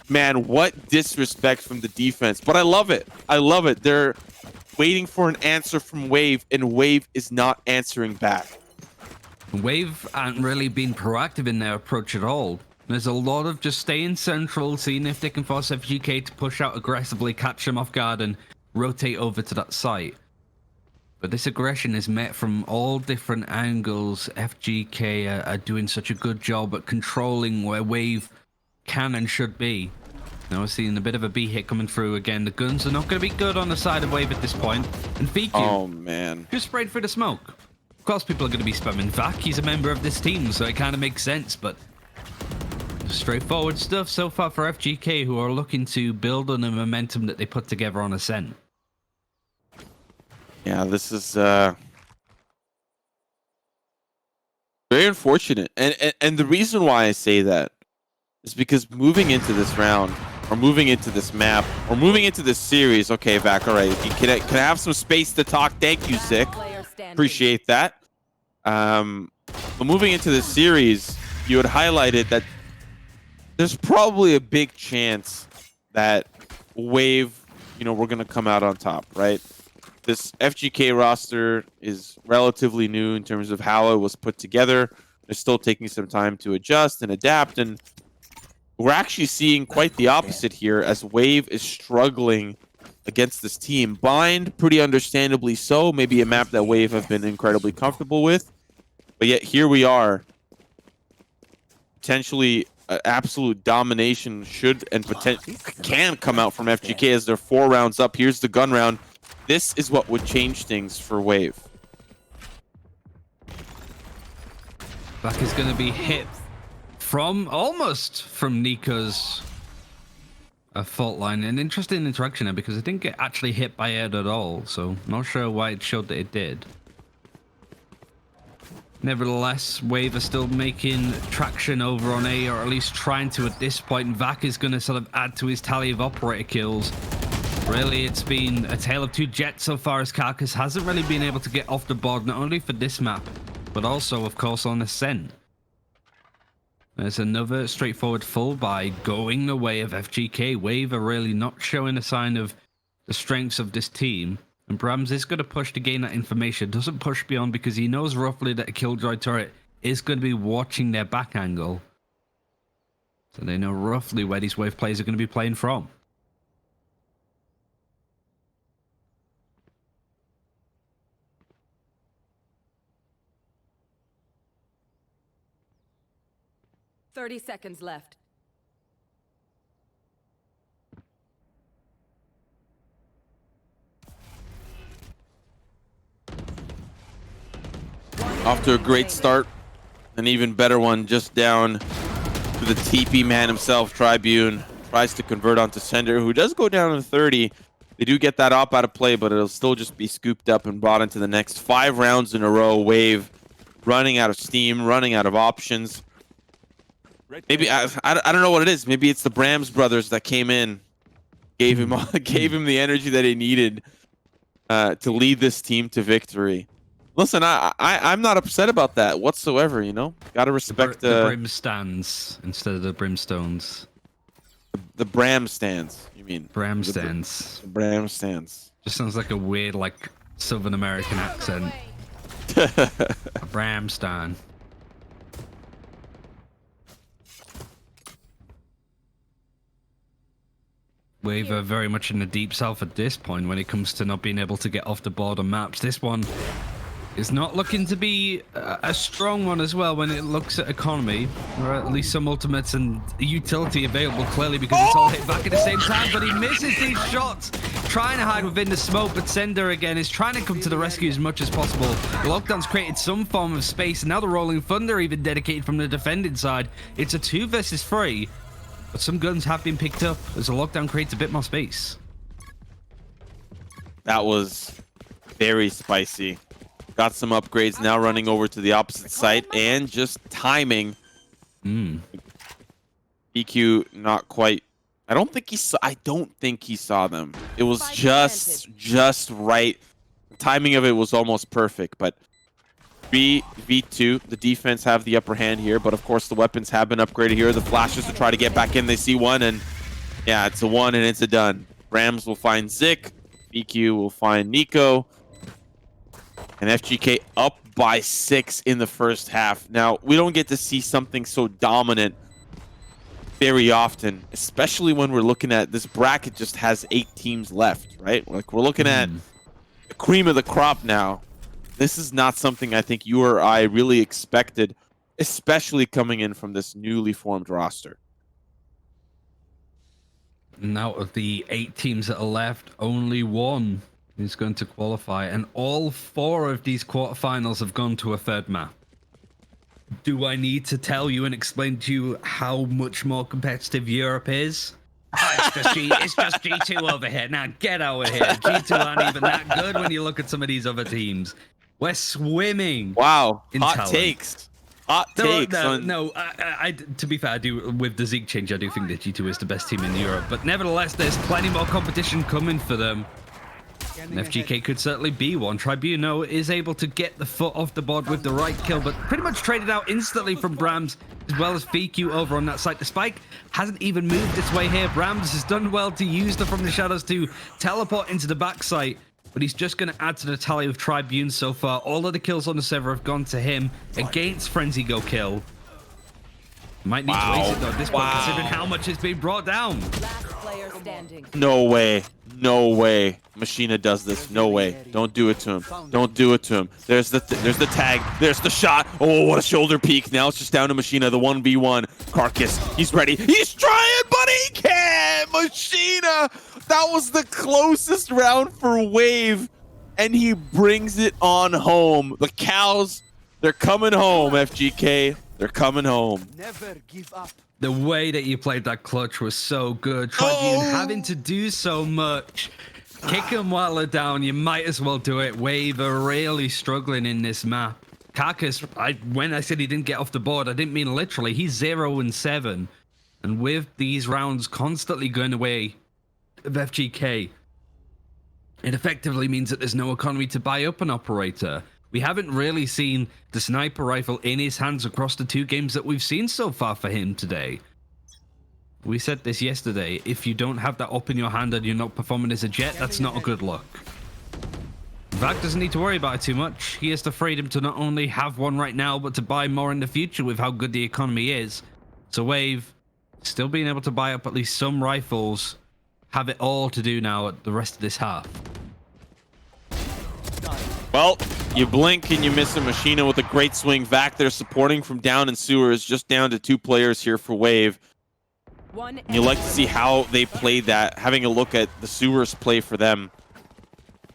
Speaker 2: Man, what disrespect from the defense. But I love it. I love it. They're waiting for an answer from Wave, and Wave is not answering back.
Speaker 1: Wave aren't really been proactive in their approach at all. There's a lot of just staying central, seeing if they can force FGK to push out aggressively, catch them off guard, and rotate over to that site. But this aggression is met from all different angles. FGK are doing such a good job at controlling where Wave can and should be. Now we're seeing a bit of a B hit coming through again. The guns are not going to be good on the side of Wave at this point. And FQ,
Speaker 2: oh man,
Speaker 1: just sprayed through the smoke. Of course, people are going to be spamming Vac. He's a member of this team, so it kind of makes sense. But straightforward stuff so far for FGK, who are looking to build on the momentum that they put together on Ascent.
Speaker 2: Yeah, this is very unfortunate, and the reason why I say that is because moving into this round, or moving into this map, or moving into this series, okay, Vac, all right, can I have some space to talk? Thank you, Zick. Appreciate that. But moving into this series, you had highlighted that there's probably a big chance that Wave, you know, we're going to come out on top, right? This FGK roster is relatively new in terms of how it was put together. They're still taking some time to adjust and adapt, and we're actually seeing quite the opposite here as Wave is struggling against this team. Bind, pretty understandably so, maybe a map that Wave have been incredibly comfortable with, but yet here we are. Potentially absolute domination should and potentially can come out from FGK as they're 4 rounds up. Here's the gun round. This is what would change things for Wave.
Speaker 1: Vac is going to be hit almost from Nico's fault line. An interesting interaction there because it didn't get actually hit by Ed at all, so not sure why it showed that it did. Nevertheless, Wave are still making traction over on A, or at least trying to at this point. Vac is going to sort of add to his tally of operator kills. Really, it's been a tale of two jets so far, as Carcass hasn't really been able to get off the board, not only for this map, but also, of course, on Ascent. There's another straightforward full buy going the way of FGK. Wave are really not showing a sign of the strengths of this team. And Brams is going to push to gain that information. Doesn't push beyond because he knows roughly that a Killjoy turret is going to be watching their back angle. So they know roughly where these Wave players are going to be playing from.
Speaker 3: "30 seconds left.
Speaker 2: Off to a great start. An even better one just down to the TP man himself. Tribune tries to convert onto Sender, who does go down to 30. They do get that op out of play, but it'll still just be scooped up and brought into the next 5 rounds in a row. Wave running out of steam, running out of options. Maybe I don't know what it is. Maybe it's the Brams brothers that came in, gave him the energy that he needed to lead this team to victory. Listen, I'm not upset about that whatsoever. You know, gotta respect
Speaker 1: the Brim stands instead of the Brimstones.
Speaker 2: The Bram stands. You mean
Speaker 1: Bram stands?
Speaker 2: The Bram stands.
Speaker 1: Just sounds like a weird, like Southern American accent. Bram stan. Wave are very much in the deep south at this point when it comes to not being able to get off the board on maps. This one is not looking to be a strong one as well when it looks at economy, or at least some ultimates and utility available clearly because it's all hit back at the same time, but he misses these shots, trying to hide within the smoke, but Sender again is trying to come to the rescue as much as possible. The lockdown's created some form of space, and now the Rolling Thunder even dedicated from the defending side. It's a 2 versus 3. But some guns have been picked up as the lockdown creates a bit more space. That
Speaker 2: was very spicy. Got some upgrades, now running over to the opposite site and just timing. EQ not quite. I don't think he saw them. It was just right. The timing of it was almost perfect, but V2, the defense have the upper hand here, but of course the weapons have been upgraded here. The flashes to try to get back in, they see one, and yeah, it's a 1 and it's a done. Rams will find Zik, VQ will find Nico, and FGK up by 6 in the first half. Now, we don't get to see something so dominant very often, especially when we're looking at this bracket just has 8 teams left, right? Like, we're looking at the cream of the crop now. This is not something I think you or I really expected, especially coming in from this newly formed roster.
Speaker 1: And out of the 8 teams that are left, only 1 is going to qualify, and all 4 of these quarterfinals have gone to a 3rd map. Do I need to tell you and explain to you how much more competitive Europe is? Oh, it's just G2 over here. Now get over here. G2 aren't even that good when you look at some of these other teams. We're swimming.
Speaker 2: Wow.
Speaker 1: In
Speaker 2: Hot
Speaker 1: talent.
Speaker 2: Takes. Hot takes.
Speaker 1: No, to be fair, I do, with the Zeke change, I do think that G2 is the best team in Europe. But nevertheless, there's plenty more competition coming for them. And FGK could certainly be one. Tribuno is able to get the foot off the board with the right kill, but pretty much traded out instantly from Brams, as well as VQ over on that side. The spike hasn't even moved its way here. Brams has done well to use the From the Shadows to teleport into the back site, but he's just going to add to the tally of Tribune so far. All of the kills on the server have gone to him against Frenzy Go Kill. Might need to waste it though at this point, considering how much it's been brought down.
Speaker 3: Last player standing.
Speaker 2: No way. No way. Machina does this. No way. Don't do it to him. Don't do it to him. There's the tag. There's the shot. Oh, what a shoulder peek. Now it's just down to Machina, the 1v1. Carcass. He's ready. He's trying, but he can't. Machina. That was the closest round for Wave, and he brings it on home. The cows, they're coming home, FGK. They're coming home.
Speaker 4: Never give up.
Speaker 1: The way that you played that clutch was so good. Tribune having to do so much. Kick him while they're down. You might as well do it. Wave are really struggling in this map. Carcass, when I said he didn't get off the board, I didn't mean literally. He's 0-7. And with these rounds constantly going away of FGK, it effectively means that there's no economy to buy up an operator. We haven't really seen the sniper rifle in his hands across the 2 games that we've seen so far for him today. We said this yesterday. If you don't have that up in your hand and you're not performing as a jet, that's not a good look. Vac doesn't need to worry about it too much. He has the freedom to not only have one right now, but to buy more in the future with how good the economy is. So Wave, still being able to buy up at least some rifles, have it all to do now at the rest of this half.
Speaker 2: Well, you blink and you miss a Machina with a great swing. Vac there supporting from down in sewers, just down to 2 players here for Wave. You like to see how they played that, having a look at the sewers play for them.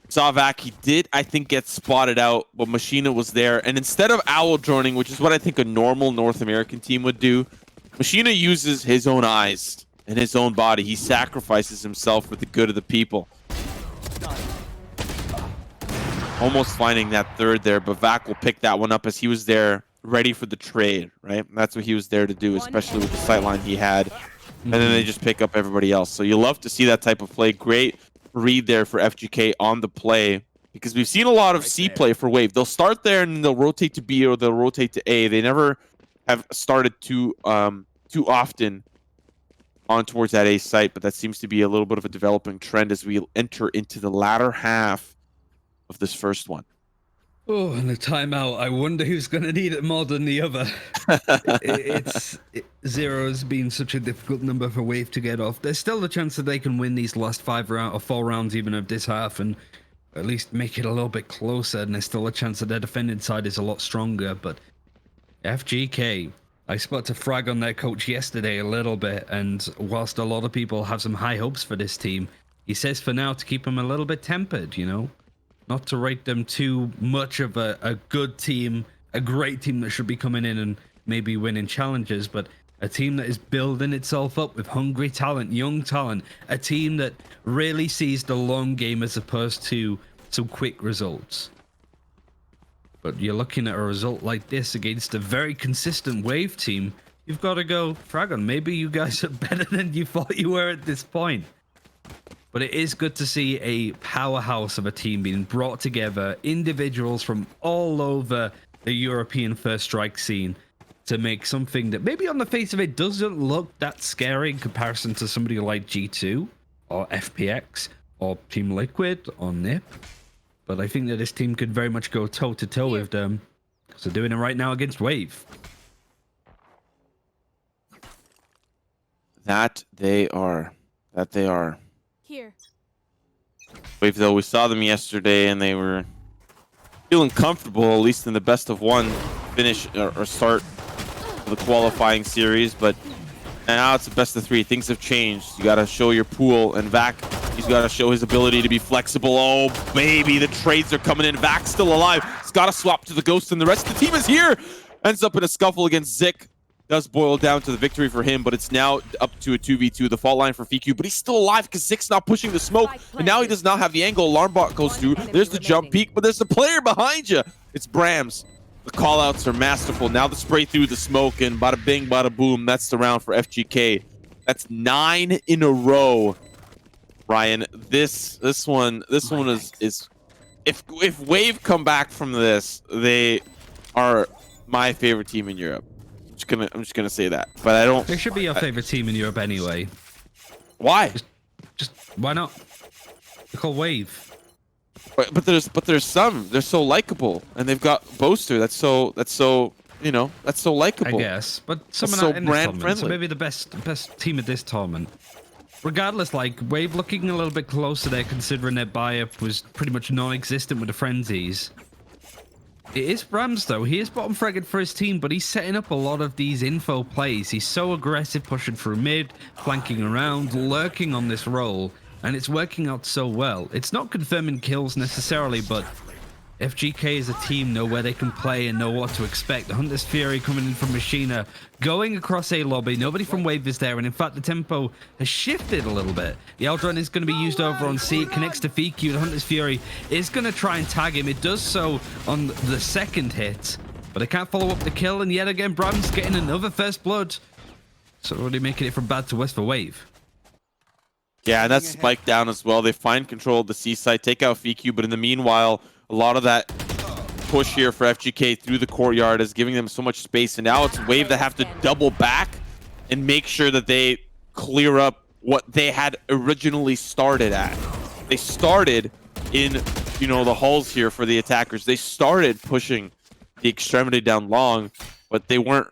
Speaker 2: Saw Vac, he did, I think, get spotted out, but Machina was there. And instead of owl droning, which is what I think a normal North American team would do, Machina uses his own eyes and his own body. He sacrifices himself for the good of the people. Almost finding that third there, but Vac will pick that one up as he was there ready for the trade, right? And that's what he was there to do, especially with the sightline he had. And then they just pick up everybody else. So you love to see that type of play. Great read there for FGK on the play, because we've seen a lot of C play for Wave. They'll start there and they'll rotate to B or they'll rotate to A. They never have started too often on towards that A site, but that seems to be a little bit of a developing trend as we enter into the latter half of this first one.
Speaker 1: Oh, and a timeout. I wonder who's going to need it more than the other. Zero has been such a difficult number for Wave to get off. There's still a chance that they can win these last 5 rounds or 4 rounds even of this half and at least make it a little bit closer. And there's still a chance that their defending side is a lot stronger. But FGK, I spotted a frag on their coach yesterday a little bit. And whilst a lot of people have some high hopes for this team, he says for now to keep them a little bit tempered, you know? Not to rate them too much of a good team, a great team that should be coming in and maybe winning challenges, but a team that is building itself up with hungry talent, young talent, a team that really sees the long game as opposed to some quick results. But you're looking at a result like this against a very consistent Wave team, you've got to go, Fragon, maybe you guys are better than you thought you were at this point. But it is good to see a powerhouse of a team being brought together, individuals from all over the European first strike scene to make something that maybe on the face of it doesn't look that scary in comparison to somebody like G2 or FPX or Team Liquid or NIP. But I think that this team could very much go toe-to-toe with them. So doing it right now against Wave.
Speaker 2: That they are.
Speaker 3: Here.
Speaker 2: Wave, though, we saw them yesterday and they were feeling comfortable, at least in the best of 1 finish or start of the qualifying series. But now it's the best of 3. Things have changed. You got to show your pool, and Vac, he's got to show his ability to be flexible. Oh, baby, the trades are coming in. Vac's still alive. He's got to swap to the Ghost, and the rest of the team is here. Ends up in a scuffle against Zik. Does boil down to the victory for him, but it's now up to a 2v2. The fault line for FIQ, but he's still alive because Zik's not pushing the smoke, and now he does not have the angle. Alarm bot goes through. There's the jump peak, but there's a player behind you. It's Brams. The callouts are masterful. Now the spray through the smoke, and bada bing, bada boom. That's the round for FGK. That's 9 in a row. Ryan, this one is if Wave come back from this, they are my favorite team in Europe. I'm just gonna say that, but I don't.
Speaker 1: They should be your favorite team in Europe anyway.
Speaker 2: Why?
Speaker 1: Just why not? They're called Wave.
Speaker 2: But there's some. They're so likable, and they've got Boaster. That's so likable.
Speaker 1: I guess, but some are
Speaker 2: so
Speaker 1: not in this
Speaker 2: brand
Speaker 1: tournament,
Speaker 2: friendly.
Speaker 1: so maybe the best team of this tournament. Regardless, like Wave looking a little bit closer there, considering their buy-up was pretty much non-existent with the frenzies. It is Brams, though. He is bottom fragged for his team, but he's setting up a lot of these info plays. He's so aggressive, pushing through mid, flanking around, lurking on this role, and it's working out so well. It's not confirming kills necessarily, but FGK as a team know where they can play and know what to expect. The Hunter's Fury coming in from Machina, going across A lobby. Nobody from Wave is there, and in fact, the tempo has shifted a little bit. The outrun is going to be used over on C. It connects to FQ. The Hunter's Fury is going to try and tag him. It does so on the second hit, But they can't follow up the kill, and yet again, Bram's getting another first blood. So already making it from bad to worse for Wave.
Speaker 2: Yeah, and that's spiked down as well. They find control of the C site, take out FQ, but in the meanwhile, a lot of that push here for FGK through the courtyard is giving them so much space, and now it's Wave that have to double back and make sure that they clear up what they had originally started at. They started in, you know, the hulls here for the attackers. They started pushing the extremity down long, but they weren't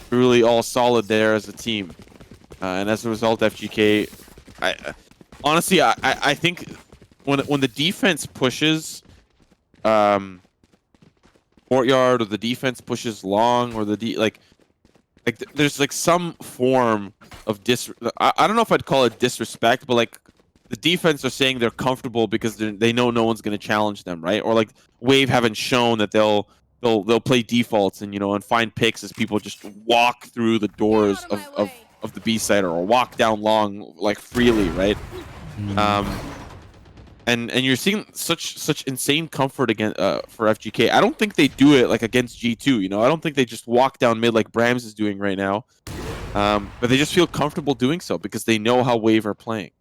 Speaker 2: really all solid there as a team. And as a result, FGK, honestly, I think when the defense pushes courtyard, or the defense pushes long, or there's like some form of I don't know if I'd call it disrespect, but like the defense are saying they're comfortable because they know no one's going to challenge them, right? Or like Wave haven't shown that they'll play defaults and, you know, and find picks as people just walk through the doors of the B side, or walk down long like freely, right? And you're seeing such insane comfort again for FGK. I don't think they do it like against G2. You know, I don't think they just walk down mid like Brams is doing right now. But they just feel comfortable doing so because they know how Wave are playing.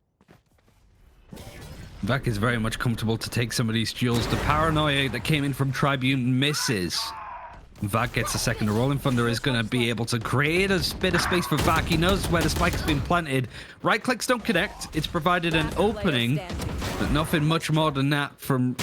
Speaker 1: Vak is very much comfortable to take some of these duels. The paranoia that came in from Tribune misses. Vak gets a second. The Rolling Thunder is going to be able to create a bit of space for Vak. He knows where the spike has been planted. Right clicks don't connect. It's provided an opening, but nothing much more than that from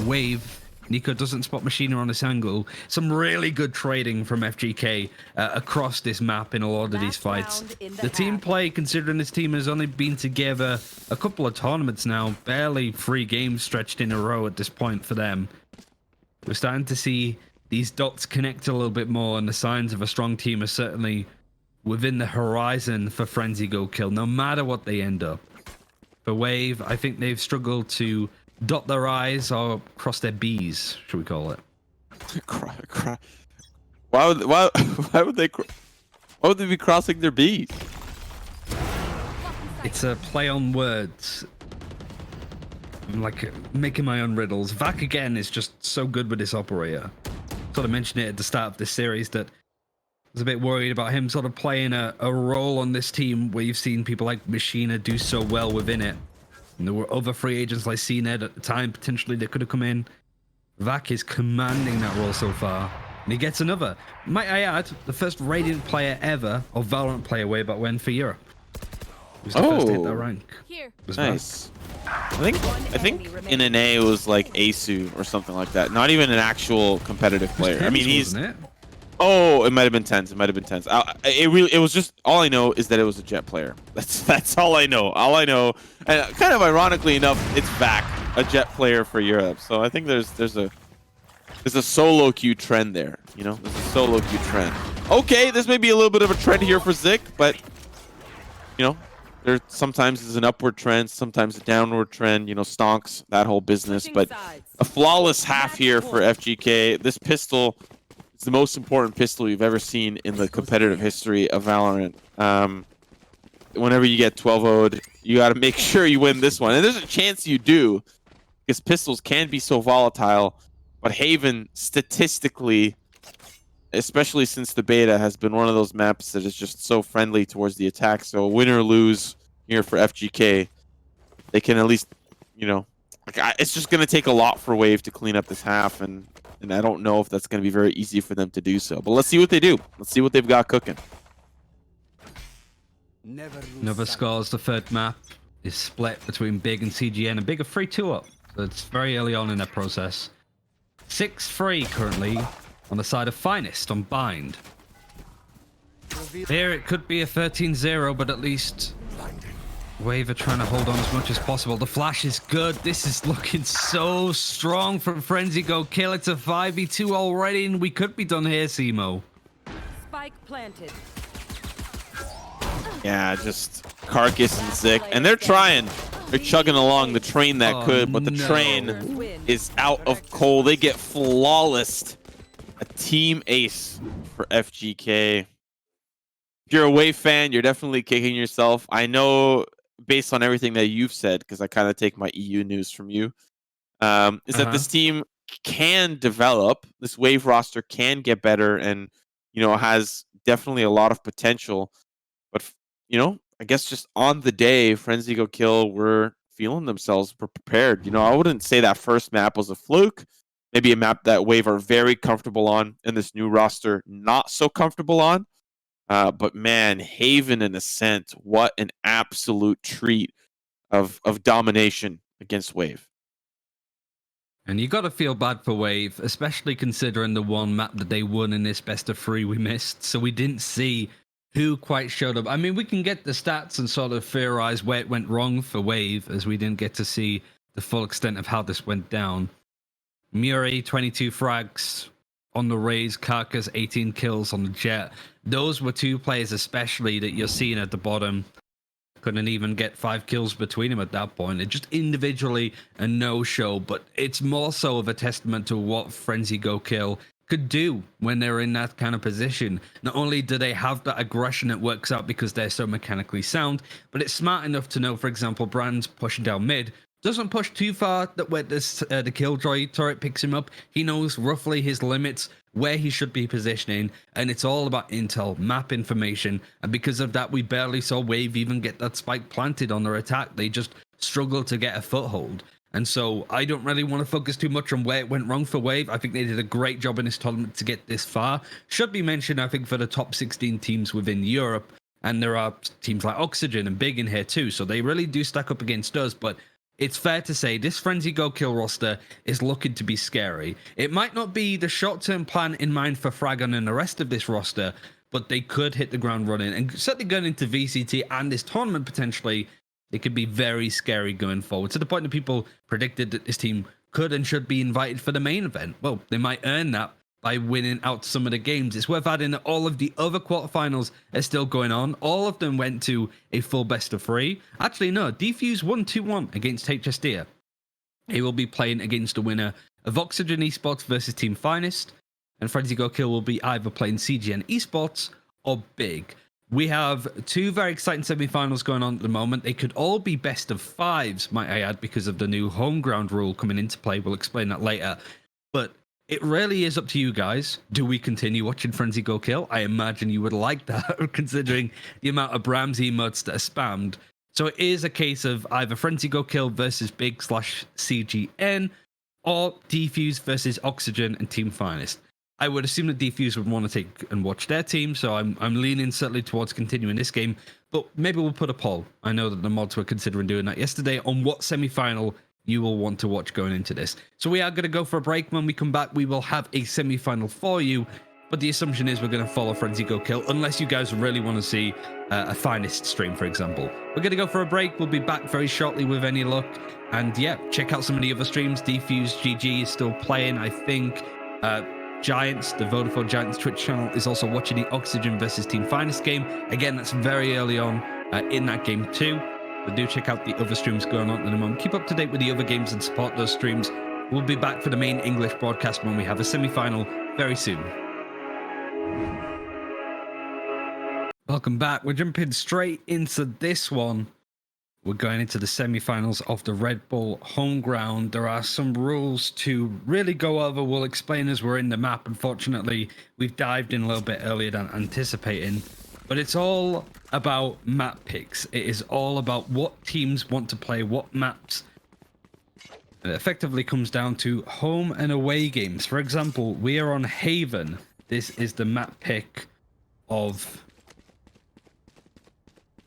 Speaker 1: Wave. Nico doesn't spot Machina on this angle. Some really good trading from FGK across this map in a lot of these fights. The team play, considering this team has only been together a couple of tournaments now, barely 3 games stretched in a row at this point for them. We're starting to see these dots connect a little bit more, and the signs of a strong team are certainly within the horizon for Frenzy Go Kill, no matter what they end up. For Wave, I think they've struggled to dot their I's or cross their B's, should we call it?
Speaker 2: Why would they be crossing their B's?
Speaker 1: It's a play on words. I'm like making my own riddles. Vak again is just so good with this operator. Sort of mentioned it at the start of this series that I was a bit worried about him sort of playing a role on this team where you've seen people like Machina do so well within it. And there were other free agents like CNED at the time, potentially, that could have come in. Vak is commanding that role so far. And he gets another. Might I add, the first Radiant player ever, or Valorant player way back when, for Europe. He was the first to hit that rank.
Speaker 3: Here.
Speaker 2: Nice. I think in NA it was like Asu or something like that. Not even an actual competitive player. I mean, he's... Oh, it might have been Tens. It might have been Tens. It was just, all I know is that it was a Jet player. That's all I know. All I know, and kind of ironically enough, it's Vak, a Jet player for Europe. So I think there's a solo queue trend there. You know, there's a solo queue trend. Okay, this may be a little bit of a trend here for Zik, but you know, there sometimes is an upward trend, sometimes a downward trend. You know, stonks, that whole business. But a flawless half here for FGK. This pistol. It's the most important pistol you've ever seen in the competitive history of Valorant. Whenever you get 12-0'd, you got to make sure you win this one. And there's a chance you do, because pistols can be so volatile. But Haven, statistically, especially since the beta, has been one of those maps that is just so friendly towards the attack. So win or lose here for FGK, they can at least, you know, it's just going to take a lot for Wave to clean up this half, and I don't know if that's going to be very easy for them to do so. But let's see what they do. Let's see what they've got cooking.
Speaker 1: Nova scores the third map is split between Big and CGN, and Big are 3-2 up. So it's very early on in that process. 6-3 currently on the side of Finest on Bind. Here it could be a 13-0, but at least Wave are trying to hold on as much as possible. The flash is good. This is looking so strong from Frenzy Go Kill. It's a 5v2 already, and we could be done here, Simo.
Speaker 3: Spike planted.
Speaker 2: Yeah, just Carcass and Zik. And they're trying. They're chugging along the train that could, but the train is out of coal. They get flawless. A team ace for FGK. If you're a Wave fan, you're definitely kicking yourself. I know, based on everything that you've said, because I kind of take my EU news from you, is that this team can develop. This Wave roster can get better, and has definitely a lot of potential. But I guess just on the day, Frenzy Go Kill were feeling themselves prepared. I wouldn't say that first map was a fluke. Maybe a map that Wave are very comfortable on, and this new roster not so comfortable on. But man, Haven and Ascent, what an absolute treat of domination against Wave.
Speaker 1: And you got to feel bad for Wave, especially considering the one map that they won in this best of 3 we missed. So we didn't see who quite showed up. I mean, we can get the stats and sort of theorize where it went wrong for Wave, as we didn't get to see the full extent of how this went down. Muri, 22 frags on the Raze, Carcass, 18 kills on the Jet. Those were 2 players especially that you're seeing at the bottom. Couldn't even get 5 kills between them at that point. It just individually a no-show, but it's more so of a testament to what Frenzy Go Kill could do when they're in that kind of position. Not only do they have that aggression that works out because they're so mechanically sound, but it's smart enough to know, for example, Brand's pushing down mid, doesn't push too far that where the Killjoy turret picks him up. He knows roughly his limits, where he should be positioning, and it's all about intel, map information, and because of that, we barely saw Wave even get that spike planted on their attack. They just struggled to get a foothold. And so I don't really want to focus too much on where it went wrong for Wave. I think they did a great job in this tournament to get this far. Should be mentioned, I think, for the top 16 teams within Europe, and there are teams like Oxygen and Big in here too, so they really do stack up against us, but it's fair to say this Frenzy Go Kill roster is looking to be scary. It might not be the short-term plan in mind for Fragon and the rest of this roster, but they could hit the ground running. And certainly going into VCT and this tournament potentially, it could be very scary going forward. To the point that people predicted that this team could and should be invited for the main event. Well, they might earn that by winning out some of the games. It's worth adding that all of the other quarterfinals are still going on. All of them went to a full best of 3. Actually, no, Defuse won 2-1 against HSD. He will be playing against the winner of Oxygen Esports versus Team Finest, and Frenzy Go Kill will be either playing CGN Esports or Big. We have 2 very exciting semi-finals going on at the moment. They could all be best of 5s, might I add, because of the new home ground rule coming into play. We'll explain that later. But it really is up to you guys. Do we continue watching Frenzy Go Kill? I imagine you would like that, considering the amount of Brams emotes that are spammed. So it is a case of either Frenzy Go Kill versus Big/CGN, or Defuse versus Oxygen and Team Finest. I would assume that Defuse would want to take and watch their team, so I'm leaning certainly towards continuing this game, but maybe we'll put a poll. I know that the mods were considering doing that yesterday on what semi-final you will want to watch going into this. So we are going to go for a break. When we come back, we will have a semi-final for you, but the assumption is we're going to follow Frenzy Go Kill, unless you guys really want to see a Finest stream, for example. We're going to go for a break. We'll be back very shortly with any luck, and yeah, check out some of the other streams. Defuse GG is still playing, I think. Giants, the Vodafone Giants Twitch channel, is also watching the Oxygen versus Team Finest game. Again, that's very early on in that game too. But do check out the other streams going on at the moment. Keep up to date with the other games and support those streams. We'll be back for the main English broadcast when we have a semi-final very soon. Welcome back. We're jumping straight into this one. We're going into the semi-finals of the Red Bull home ground. There are some rules to really go over. We'll explain as we're in the map. Unfortunately, we've dived in a little bit earlier than anticipating. But it's all about map picks. It is all about what teams want to play, what maps. It effectively comes down to home and away games. For example, we are on Haven. This is the map pick of...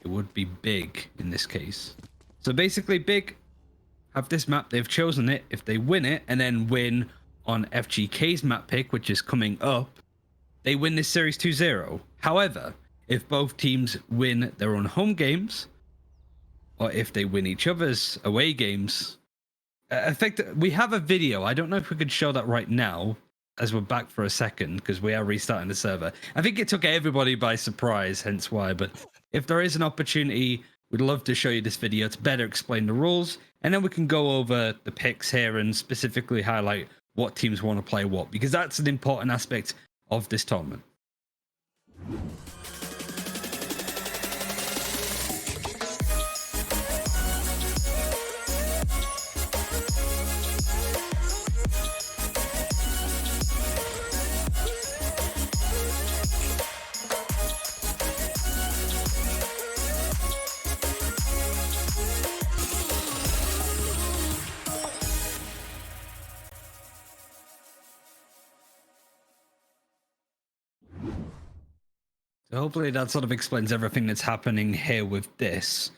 Speaker 1: it would be Big in this case. So basically, Big have this map. They've chosen it. If they win it and then win on FGK's map pick, which is coming up, they win this series 2-0. However, if both teams win their own home games, or if they win each other's away games, we have a video. I don't know if we could show that right now, as we're back for a second, because we are restarting the server. I think it took everybody by surprise, hence why. But if there is an opportunity, we'd love to show you this video to better explain the rules, and then we can go over the picks here and specifically highlight what teams want to play what, because that's an important aspect of this tournament. Hopefully that sort of explains everything that's happening here with this.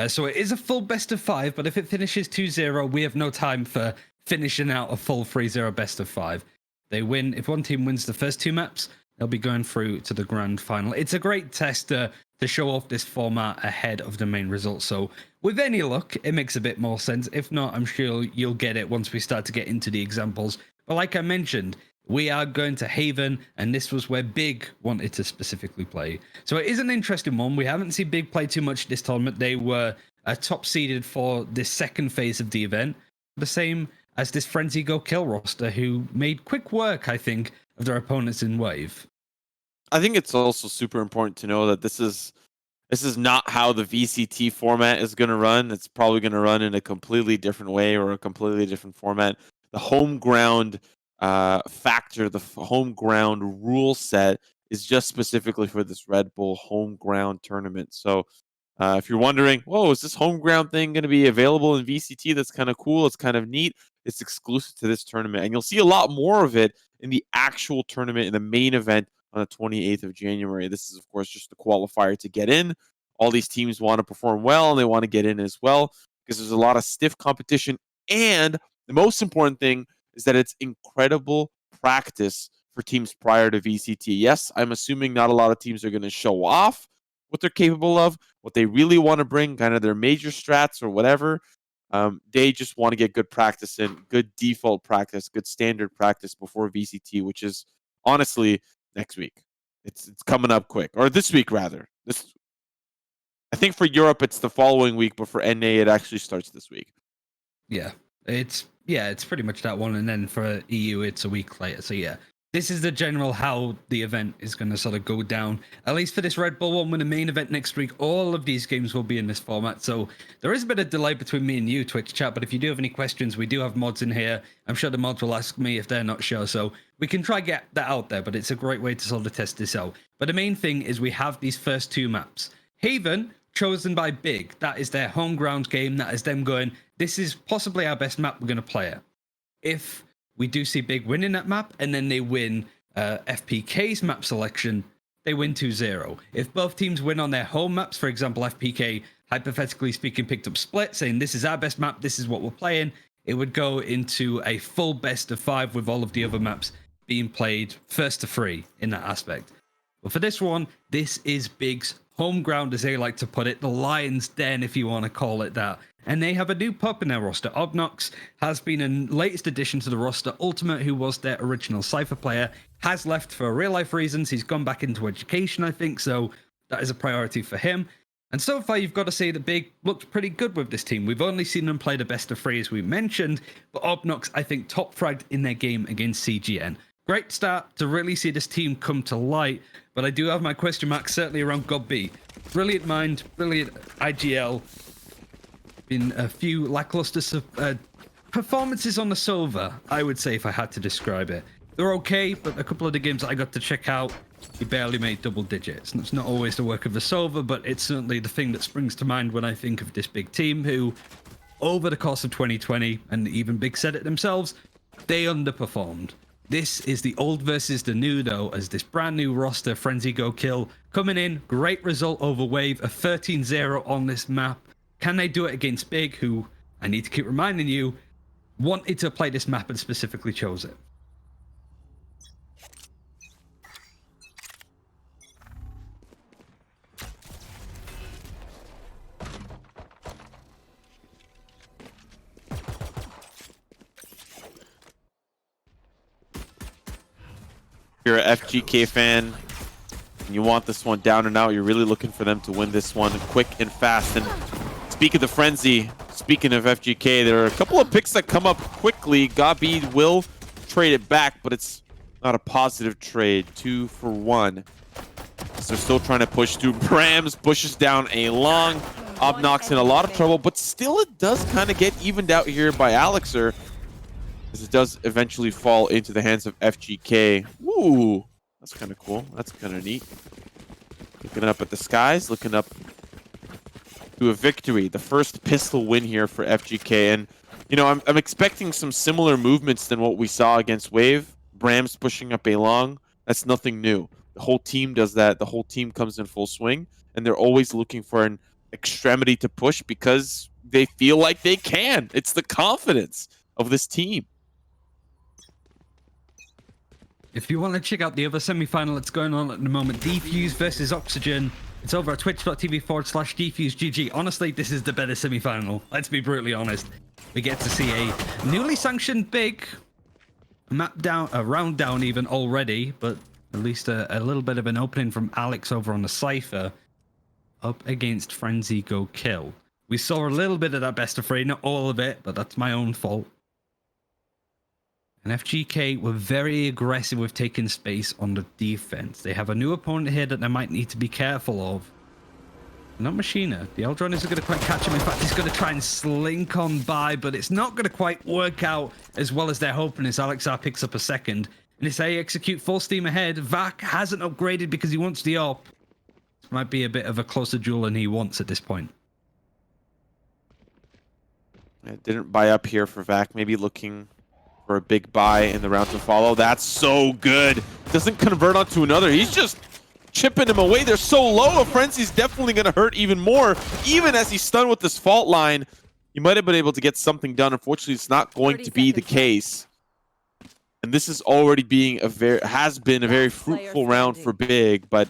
Speaker 1: So it is a full best of 5, but if it finishes 2-0, we have no time for finishing out a full 3-0 best of 5. They win. If one team wins the first 2 maps, they'll be going through to the grand final. It's a great test to show off this format ahead of the main results. So with any luck, it makes a bit more sense. If not, I'm sure you'll get it once we start to get into the examples. But like I mentioned, we are going to Haven, and this was where Big wanted to specifically play. So it is an interesting one. We haven't seen Big play too much this tournament. They were top seeded for this second phase of the event, the same as this Frenzy Go Kill roster, who made quick work, I think, of their opponents in Wave.
Speaker 2: I think it's also super important to know that this is not how the VCT format is going to run. It's probably going to run in a completely different way or a completely different format. The home ground factor, the home ground rule set is just specifically for this Red Bull home ground tournament. So if you're wondering, whoa, is this home ground thing going to be available in VCT? That's kind of cool. It's kind of neat. It's exclusive to this tournament. And you'll see a lot more of it in the actual tournament, in the main event on the 28th of January. This is, of course, just the qualifier to get in. All these teams want to perform well, and they want to get in as well because there's a lot of stiff competition. And the most important thing is that it's incredible practice for teams prior to VCT. Yes, I'm assuming not a lot of teams are going to show off what they're capable of, what they really want to bring, kind of their major strats or whatever. They just want to get good practice in, good default practice, good standard practice before VCT, which is honestly next week. It's coming up quick, or this week rather. I think for Europe it's the following week, but for NA it actually starts this week.
Speaker 1: Yeah, it's pretty much that one, and then for EU it's a week later. So yeah, this is the general how the event is going to sort of go down. At least for this Red Bull one, with the main event next week, all of these games will be in this format. So there is a bit of delay between me and you, Twitch chat. But if you do have any questions, we do have mods in here. I'm sure the mods will ask me if they're not sure. So we can try get that out there. But it's a great way to sort of test this out. But the main thing is we have these first 2 maps. Haven, chosen by Big. That is their home ground game. That is them going, this is possibly our best map. We're going to play it. If we do see Big winning that map, and then they win FPK's map selection, they win 2-0. If both teams win on their home maps, for example, FPK, hypothetically speaking, picked up Split, saying this is our best map, this is what we're playing, it would go into a full best of 5 with all of the other maps being played first to 3 in that aspect. But for this one, this is Big's home ground, as they like to put it, the Lion's Den, if you want to call it that. And they have a new pup in their roster. Obnox has been a latest addition to the roster. Ultimate, who was their original Cypher player, has left for real-life reasons. He's gone back into education, I think, so that is a priority for him. And so far, you've got to say that Big looked pretty good with this team. We've only seen them play the best of 3, as we mentioned, but Obnox, I think, top fragged in their game against CGN. Great start to really see this team come to light, but I do have my question marks certainly around God B. Brilliant mind, brilliant IGL. Been a few lackluster performances on the Silver, I would say, if I had to describe it. They're okay, but a couple of the games that I got to check out, he barely made double digits. And it's not always the work of the Silver, but it's certainly the thing that springs to mind when I think of this Big team who, over the course of 2020, and even Big said it themselves, they underperformed. This is the old versus the new, though, as this brand new roster, Frenzy Go Kill, coming in, great result over Wave, a 13-0 on this map. Can they do it against Big, who, I need to keep reminding you, wanted to play this map and specifically chose it?
Speaker 2: If you're an FGK fan and you want this one down and out, you're really looking for them to win this one quick and fast. And speaking of the Frenzy, speaking of FGK, there are a couple of picks that come up quickly. Gabi will trade it back, but it's not a positive trade. 2 for 1. So they're still trying to push through. Brams pushes down a long. Obnox in a lot of trouble, but still it does kind of get evened out here by Alexer, as it does eventually fall into the hands of FGK. Ooh, that's kind of cool. That's kind of neat. Looking up at the skies, looking up to a victory. The first pistol win here for FGK. And, you know, I'm expecting some similar movements than what we saw against Wave. Brams pushing up a long. That's nothing new. The whole team does that. The whole team comes in full swing, and they're always looking for an extremity to push because they feel like they can. It's the confidence of this team.
Speaker 1: If you want to check out the other semi-final that's going on at the moment, Defuse versus Oxygen, it's over at twitch.tv/DefuseGG. Honestly, this is the better semi-final. Let's be brutally honest. We get to see a newly sanctioned big map down, a round down even already, but at least a little bit of an opening from Alex over on the Cypher up against Frenzy Go Kill. We saw a little bit of that best of 3, not all of it, but that's my own fault. And FGK were very aggressive with taking space on the defense. They have a new opponent here that they might need to be careful of. Not Machina. The Eldron isn't going to quite catch him. In fact, he's going to try and slink on by, but it's not going to quite work out as well as they're hoping as Alexar picks up a second. And as they execute full steam ahead, Vac hasn't upgraded because he wants the op. This might be a bit of a closer duel than he wants at this point.
Speaker 2: It didn't buy up here for Vac. Maybe looking for a big buy in the round to follow. That's so good. Doesn't convert onto another. He's just chipping him away. They're so low. A Frenzy's definitely going to hurt even more. Even as he's stunned with this fault line, he might have been able to get something done. Unfortunately, it's not going to be the case. And this is already being has been a very fruitful round for Big, but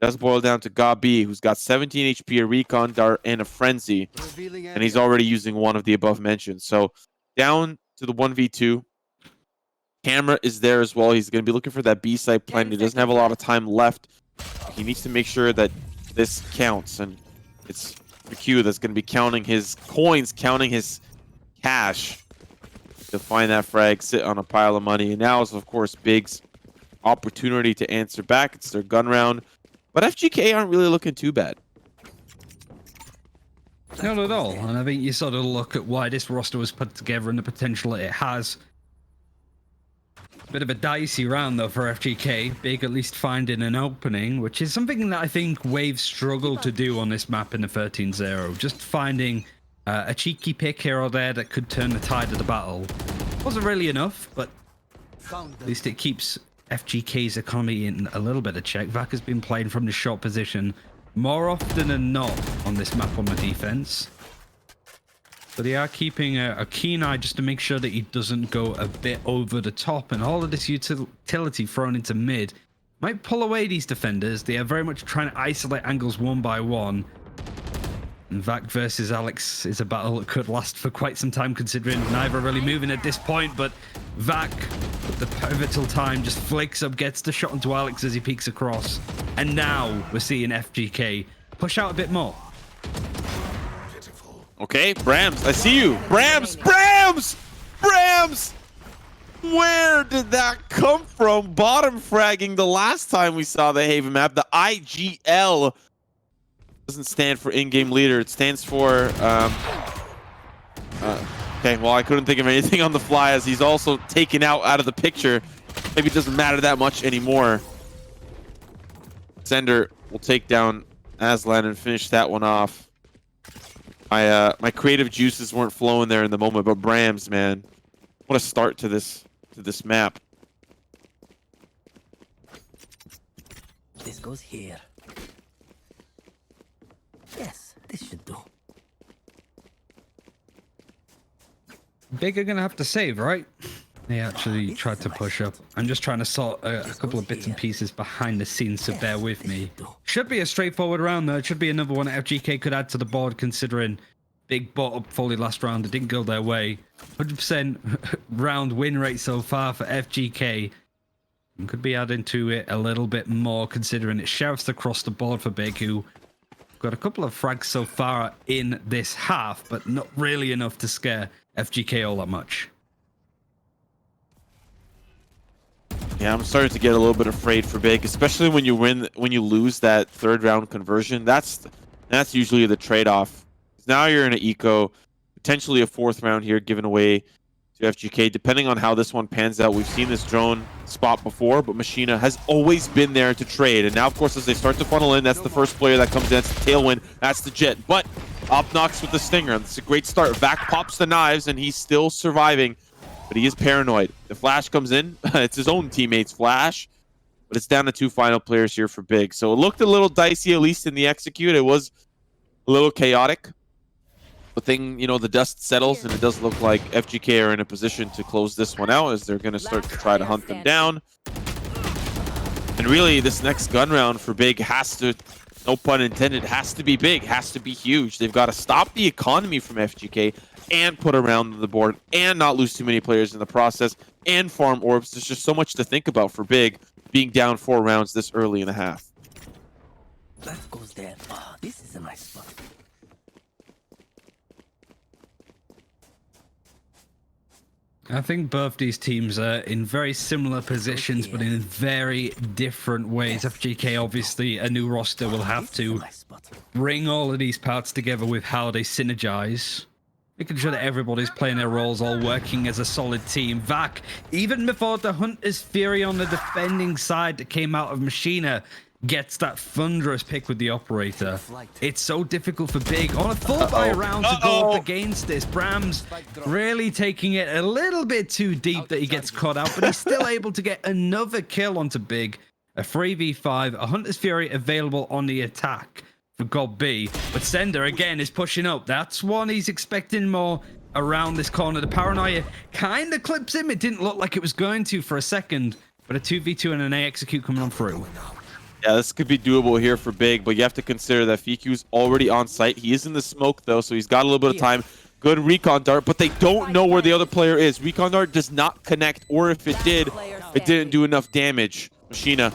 Speaker 2: does boil down to Gabi, who's got 17 HP, a recon dart, and a frenzy. And he's already using one of the above mentioned. So down to the 1v2. Camera is there as well. He's going to be looking for that B side plan. He doesn't have a lot of time left. He needs to make sure that this counts. And it's the Q that's going to be counting his coins, counting his cash to find that frag, sit on a pile of money. And now is, of course, Big's opportunity to answer back. It's their gun round. But FGK aren't really looking too bad.
Speaker 1: Not at all. And I think you sort of look at why this roster was put together and the potential that it has. Bit of a dicey round, though, for FGK. Big at least finding an opening, which is something that I think Wave struggled to do on this map in the 13-0. Just finding a cheeky pick here or there that could turn the tide of the battle. Wasn't really enough, but at least it keeps FGK's economy in a little bit of check. Vac has been playing from the short position more often than not on this map on the defense. But they are keeping a keen eye just to make sure that he doesn't go a bit over the top. And all of this utility thrown into mid might pull away these defenders. They are very much trying to isolate angles one by one. And Vac versus Alex is a battle that could last for quite some time, considering neither are really moving at this point. But Vac, at the pivotal time, just flicks up, gets the shot onto Alex as he peeks across. And now we're seeing FGK push out a bit more.
Speaker 2: Okay, Brams, I see you. Brams! Brams! Brams! Where did that come from? Bottom fragging the last time we saw the Haven map. The IGL doesn't stand for in-game leader. It stands for... okay, well, I couldn't think of anything on the fly as he's also taken out of the picture. Maybe it doesn't matter that much anymore. Sender will take down Aslan and finish that one off. My creative juices weren't flowing there in the moment, but Brams, man, what a start to this map.
Speaker 4: This goes here. Yes, this should do.
Speaker 1: Big are gonna have to save, right? They actually tried to push up. I'm just trying to sort a couple of bits and pieces behind the scenes, so bear with me. Should be a straightforward round, though. It should be another one that FGK could add to the board, considering Big bought up fully last round. It didn't go their way. 100% round win rate so far for FGK. And could be adding to it a little bit more, considering it shouts across the board for Big, who got a couple of frags so far in this half, but not really enough to scare FGK all that much.
Speaker 2: Yeah, I'm starting to get a little bit afraid for Big, especially when you lose that third round conversion. That's usually the trade-off. Now you're in an eco, potentially a fourth round here given away to FGK, depending on how this one pans out. We've seen this drone spot before, but Machina has always been there to trade. And now, of course, as they start to funnel in, that's the first player that comes in. That's the Tailwind. That's the Jet. But Opnox with the Stinger. It's a great start. Vac pops the knives, and he's still surviving. But he is paranoid. The flash comes in. It's his own teammate's flash. but it's down to 2 final players here for Big. So it looked a little dicey, at least in the execute. It was a little chaotic. But then, you know, the dust settles, and it does look like FGK are in a position to close this one out as they're going to start to try to hunt them down. And really, this next gun round for Big has to, no pun intended, has to be big, has to be huge. They've got to stop the economy from FGK and put around the board and not lose too many players in the process and farm orbs. There's just so much to think about for Big being down 4 rounds this early in the half.
Speaker 4: That goes there. Oh, this is a nice spot.
Speaker 1: I think both these teams are in very similar positions, but in very different ways. FGK, obviously, a new roster will have to bring all of these parts together with how they synergize. Making sure that everybody's playing their roles, all working as a solid team. Vac, even before the Hunter's Fury on the defending side that came out of Machina, gets that thunderous pick with the operator. It's so difficult for Big on a full buy round to go up against this. Brams really taking it a little bit too deep that he gets caught out, but he's still able to get another kill onto Big. A 3v5, a Hunter's Fury available on the attack for God B. But Sender again is pushing up. That's one he's expecting more around this corner. The paranoia kind of clips him. It didn't look like it was going to for a second, but a 2v2 and an A execute coming on through.
Speaker 2: Yeah, this could be doable here for Big, but you have to consider that Fiku's already on site. He is in the smoke, though, so he's got a little bit of time. Good recon dart, but they don't know where the other player is. Recon dart does not connect, or if it did, it didn't do enough damage. Machina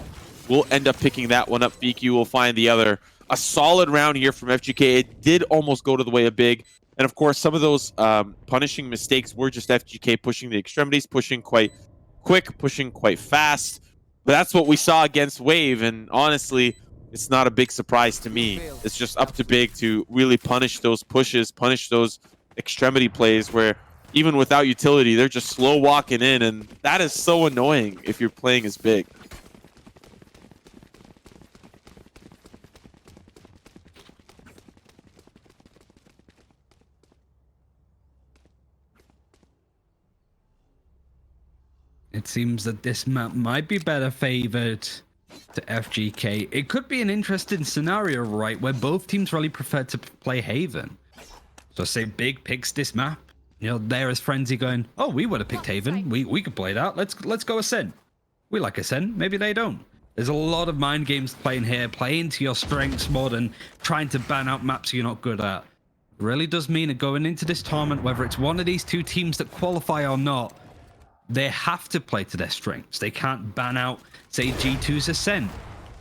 Speaker 2: will end up picking that one up. Fiku will find the other. A solid round here from FGK. It did almost go to the way of Big. And, of course, some of those punishing mistakes were just FGK pushing the extremities, pushing quite quick, pushing quite fast. But that's what we saw against Wave, and honestly, it's not a big surprise to me. It's just up to Big to really punish those pushes, punish those extremity plays where even without utility, they're just slow walking in, and that is so annoying if you're playing as Big.
Speaker 1: It seems that this map might be better favored to FGK. It could be an interesting scenario, right, where both teams really prefer to play Haven. So say Big picks this map. You know, there is Frenzy going, oh, we would have picked Haven. We could play that. Let's go Ascend. We like Ascend. Maybe they don't. There's a lot of mind games playing here. Playing to your strengths more than trying to ban out maps you're not good at. It really does mean that going into this tournament, whether it's one of these two teams that qualify or not, they have to play to their strengths. They can't ban out, say, G2's Ascent.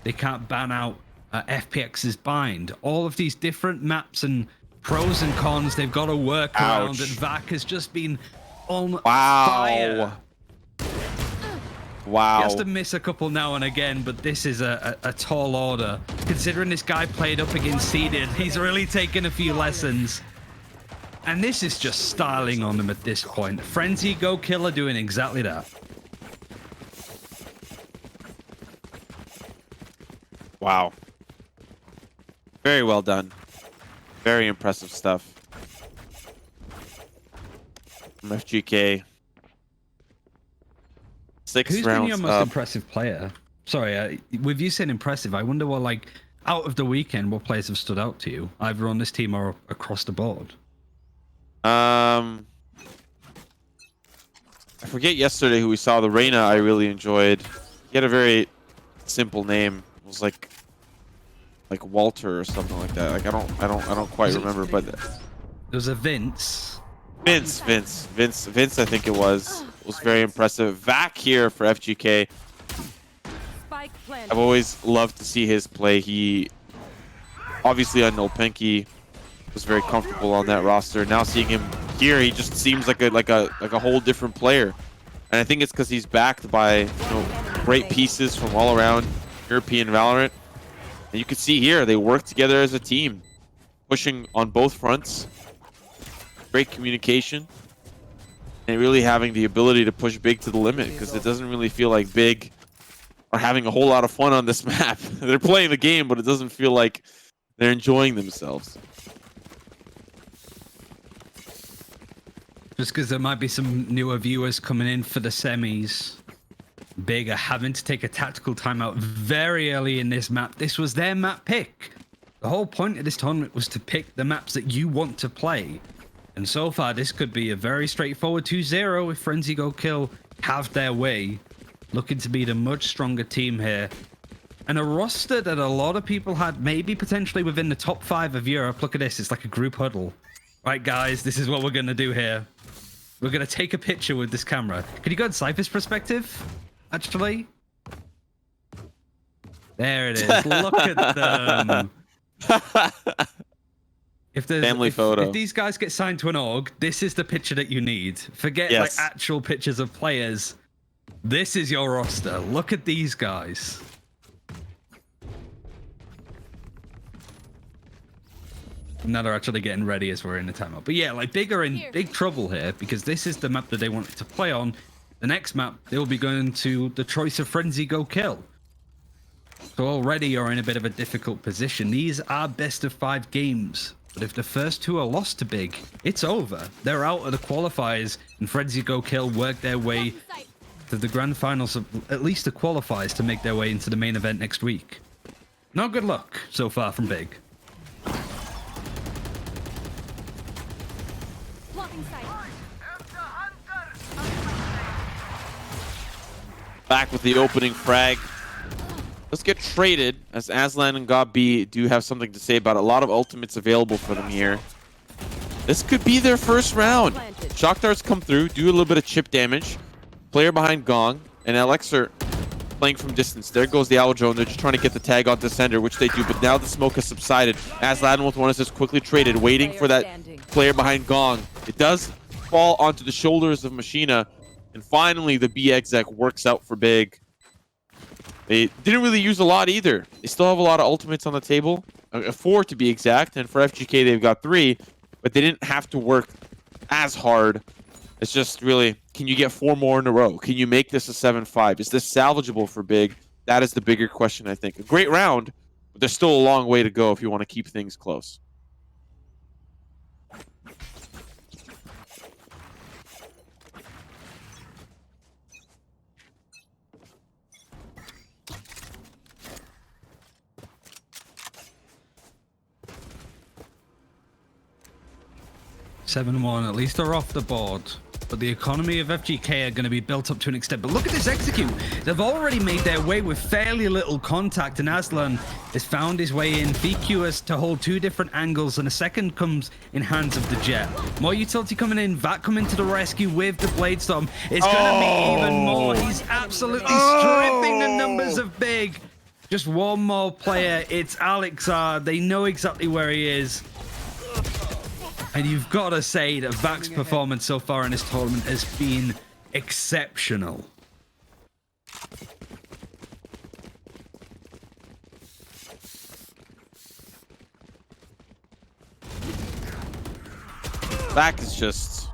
Speaker 1: They can't ban out FPX's Bind. All of these different maps and pros and cons they've got to work around, and Vac has just been on fire.
Speaker 2: Wow.
Speaker 1: He has to miss a couple now and again, but this is a tall order. Considering this guy played up against Seeded, he's really taken a few lessons. And this is just styling on them at this point. Frenzy Go Killer doing exactly that.
Speaker 2: Wow. Very well done. Very impressive stuff from FGK. 6
Speaker 1: Who's
Speaker 2: rounds
Speaker 1: been your most
Speaker 2: up.
Speaker 1: impressive player? Sorry, with you saying impressive, I wonder what, like, out of the weekend, what players have stood out to you, either on this team or across the board?
Speaker 2: I forget yesterday who we saw. The Reyna I really enjoyed. He had a very simple name. It was like Walter or something like that. Like I don't quite remember, but
Speaker 1: There's a Vince.
Speaker 2: Vince, I think it was very impressive. Vac here for FGK. I've always loved to see his play. He obviously on No Pinky was very comfortable on that roster. Now seeing him here, he just seems like a whole different player. And I think it's because he's backed by, you know, great pieces from all around European Valorant. And you can see here they work together as a team, pushing on both fronts. Great communication, and really having the ability to push Big to the limit, because it doesn't really feel like Big are having a whole lot of fun on this map. They're playing the game, but it doesn't feel like they're enjoying themselves.
Speaker 1: Just because there might be some newer viewers coming in for the semis. Big are having to take a tactical timeout very early in this map. This was their map pick. The whole point of this tournament was to pick the maps that you want to play. And so far, this could be a very straightforward 2-0 if Frenzy Go Kill have their way. Looking to be the much stronger team here. And a roster that a lot of people had maybe potentially within the top 5 of Europe. Look at this. It's like a group huddle. Right, guys, this is what we're going to do here. We're going to take a picture with this camera. Can you go in Cypher's perspective, actually? There it is. Look at them. If these guys get signed to an org, this is the picture that you need. Forget like actual pictures of players. This is your roster. Look at these guys. Now they're actually getting ready as we're in the timeout. But yeah, like Big are in big trouble here because this is the map that they wanted to play on. The next map, they will be going to the choice of Frenzy Go Kill. So already you're in a bit of a difficult position. These are best of 5 games. But if the first 2 are lost to Big, it's over. They're out of the qualifiers and Frenzy Go Kill work their way to the grand finals of at least the qualifiers to make their way into the main event next week. Not good luck so far from Big.
Speaker 2: Back with the opening frag. Let's get traded, as Aslan and God B do have something to say about it. A lot of ultimates available for them here. This could be their first round. Shock darts come through, do a little bit of chip damage. Player behind Gong, and Elixir playing from distance. There goes the Owl Drone. They're just trying to get the tag on Descender, which they do, but now the smoke has subsided. Aslan with one is just quickly traded, waiting for that player behind Gong. It does fall onto the shoulders of Machina, and finally the B exec works out for Big. They didn't really use a lot either. They still have a lot of ultimates on the table, 4 to be exact, and for FGK they've got 3, but they didn't have to work as hard. It's just really, can you get 4 more in a row? Can you make this a 7-5? Is this salvageable for Big? That is the bigger question, I think. A great round, but there's still a long way to go if you want to keep things close.
Speaker 1: At least they're off the board. But the economy of FGK are going to be built up to an extent. But look at this execute. They've already made their way with fairly little contact. And Aslan has found his way in. VQ has to hold 2 different angles. And a second comes in hands of the Jet. More utility coming in. Vat coming to the rescue with the Bladestorm. It's going to be even more. He's absolutely stripping the numbers of Big. Just one more player. It's Alexar. They know exactly where he is. And you've got to say that Vak's performance so far in this tournament has been exceptional.
Speaker 2: Vak is just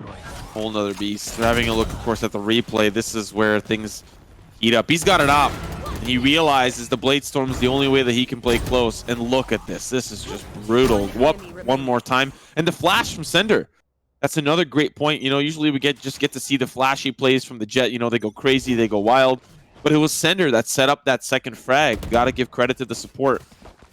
Speaker 2: a whole nother beast. We're having a look, of course, at the replay. This is where things heat up. He's got it up. He realizes the Bladestorm is the only way that he can play close. And look at this. This is just brutal. Whoop, one more time. And the flash from Sender. That's another great point. You know, usually we just get to see the flashy plays from the Jet. You know, they go crazy, they go wild. But it was Sender that set up that second frag. Got to give credit to the support.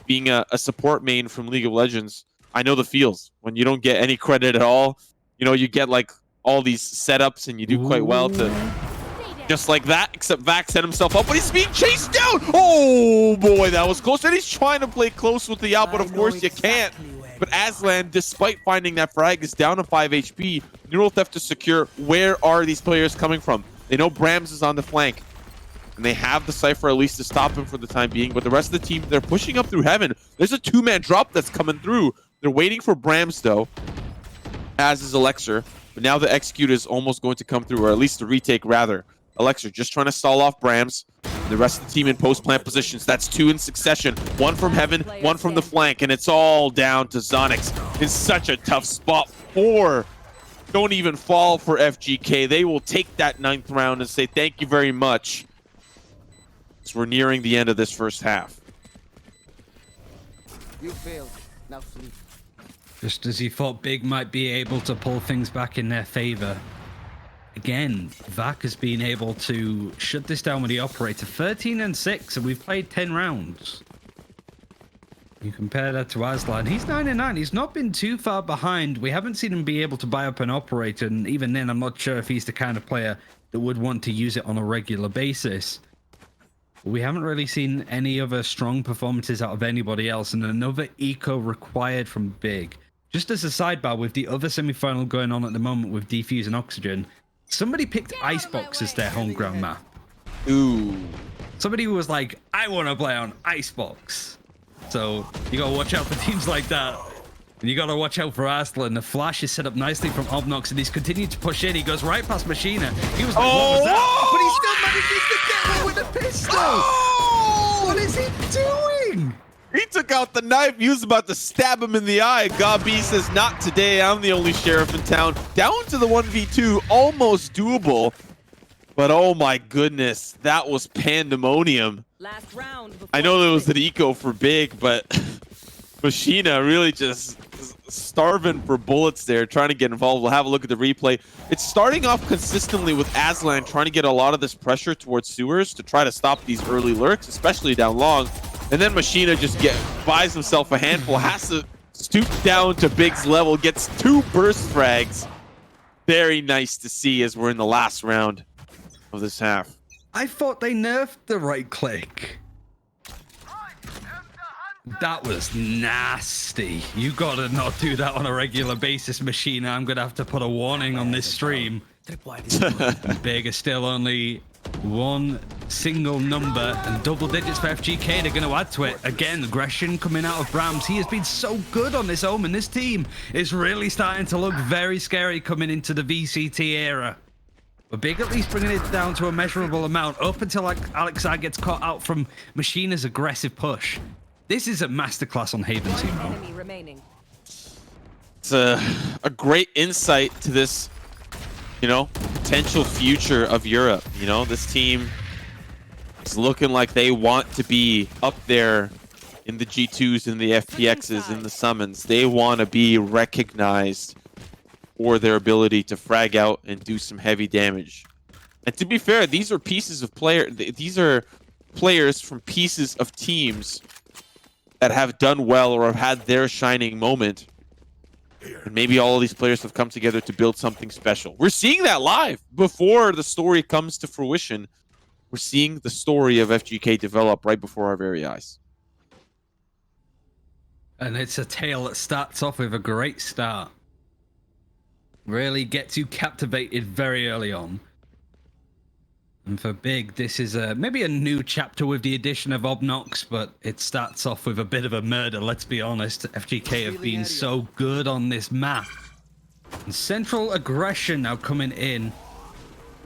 Speaker 2: Being a support main from League of Legends, I know the feels. When you don't get any credit at all, you know, you get like all these setups and you do quite well to... Just like that, except Vak set himself up, but he's being chased down! Oh boy, that was close. And he's trying to play close with the out, but of course you can't. But Aslan, despite finding that frag, is down to 5 HP. Neural Theft to secure. Where are these players coming from? They know Brams is on the flank. And they have the Cypher at least to stop him for the time being. But the rest of the team, they're pushing up through heaven. There's a 2-man drop that's coming through. They're waiting for Brams, though, as is Elixir. But now the execute is almost going to come through, or at least the retake, rather. Elixir just trying to stall off Brams. The rest of the team in post-plant positions. That's 2 in succession. 1 from heaven, 1 from the flank, and it's all down to Zonix. In such a tough spot. 4 don't even fall for FGK. They will take that 9th round and say thank you very much. So we're nearing the end of this first half.
Speaker 4: You failed. Now sleep.
Speaker 1: Just as he thought Big might be able to pull things back in their favor. again, Vac has been able to shut this down with the operator. 13-6, and we've played 10 rounds. You compare that to Aslan. He's 9-9. He's not been too far behind. We haven't seen him be able to buy up an operator, and even then, I'm not sure if he's the kind of player that would want to use it on a regular basis. We haven't really seen any other strong performances out of anybody else, and another eco required from Big. Just as a sidebar, with the other semi-final going on at the moment with Defuse and Oxygen, somebody picked Icebox as their home ground map.
Speaker 2: Ooh.
Speaker 1: Somebody who was like, I want to play on Icebox. So you gotta watch out for teams like that. And you gotta watch out for Aslan. The flash is set up nicely from Obnox, and he's continued to push in. He goes right past Machina. He was like, what was that? But he still manages to get away with a pistol. Oh! What is he doing?
Speaker 2: He took out the knife. He was about to stab him in the eye. Gabi says, not today. I'm the only sheriff in town. Down to the 1v2. Almost doable. But oh my goodness, that was pandemonium.
Speaker 3: Last round.
Speaker 2: I know there was an eco for Big, but Machina really just starving for bullets there, trying to get involved. We'll have a look at the replay. It's starting off consistently with Aslan trying to get a lot of this pressure towards sewers to try to stop these early lurks, especially down long. And then Machina just buys himself a handful, has to stoop down to Big's level, gets 2 burst frags. Very nice to see as we're in the last round of this half.
Speaker 1: I thought they nerfed the right click. That was nasty. You gotta not do that on a regular basis, Machina. I'm gonna have to put a warning on this stream. Big is still only one single number and double digits for FGK. They're gonna add to it. Again, aggression coming out of Brams. He has been so good on this Omen. This team is really starting to look very scary coming into the VCT era. But Big at least bringing it down to a measurable amount up until Alexar gets caught out from Machina's aggressive push. This is a masterclass on Haven, Simo.
Speaker 2: It's a great insight to this, you know, potential future of Europe. You know, this team is looking like they want to be up there in the G2s and the FPXs and the summons. They want to be recognized for their ability to frag out and do some heavy damage. And to be fair, these are pieces of these are players from pieces of teams that have done well or have had their shining moment. And maybe all of these players have come together to build something special. We're seeing that live before the story comes to fruition. We're seeing the story of FGK develop right before our very eyes.
Speaker 1: And it's a tale that starts off with a great start. Really gets you captivated very early on. And for Big, this is maybe a new chapter with the addition of Obnox, but it starts off with a bit of a murder, let's be honest. FGK have been so good on this map. And central aggression now coming in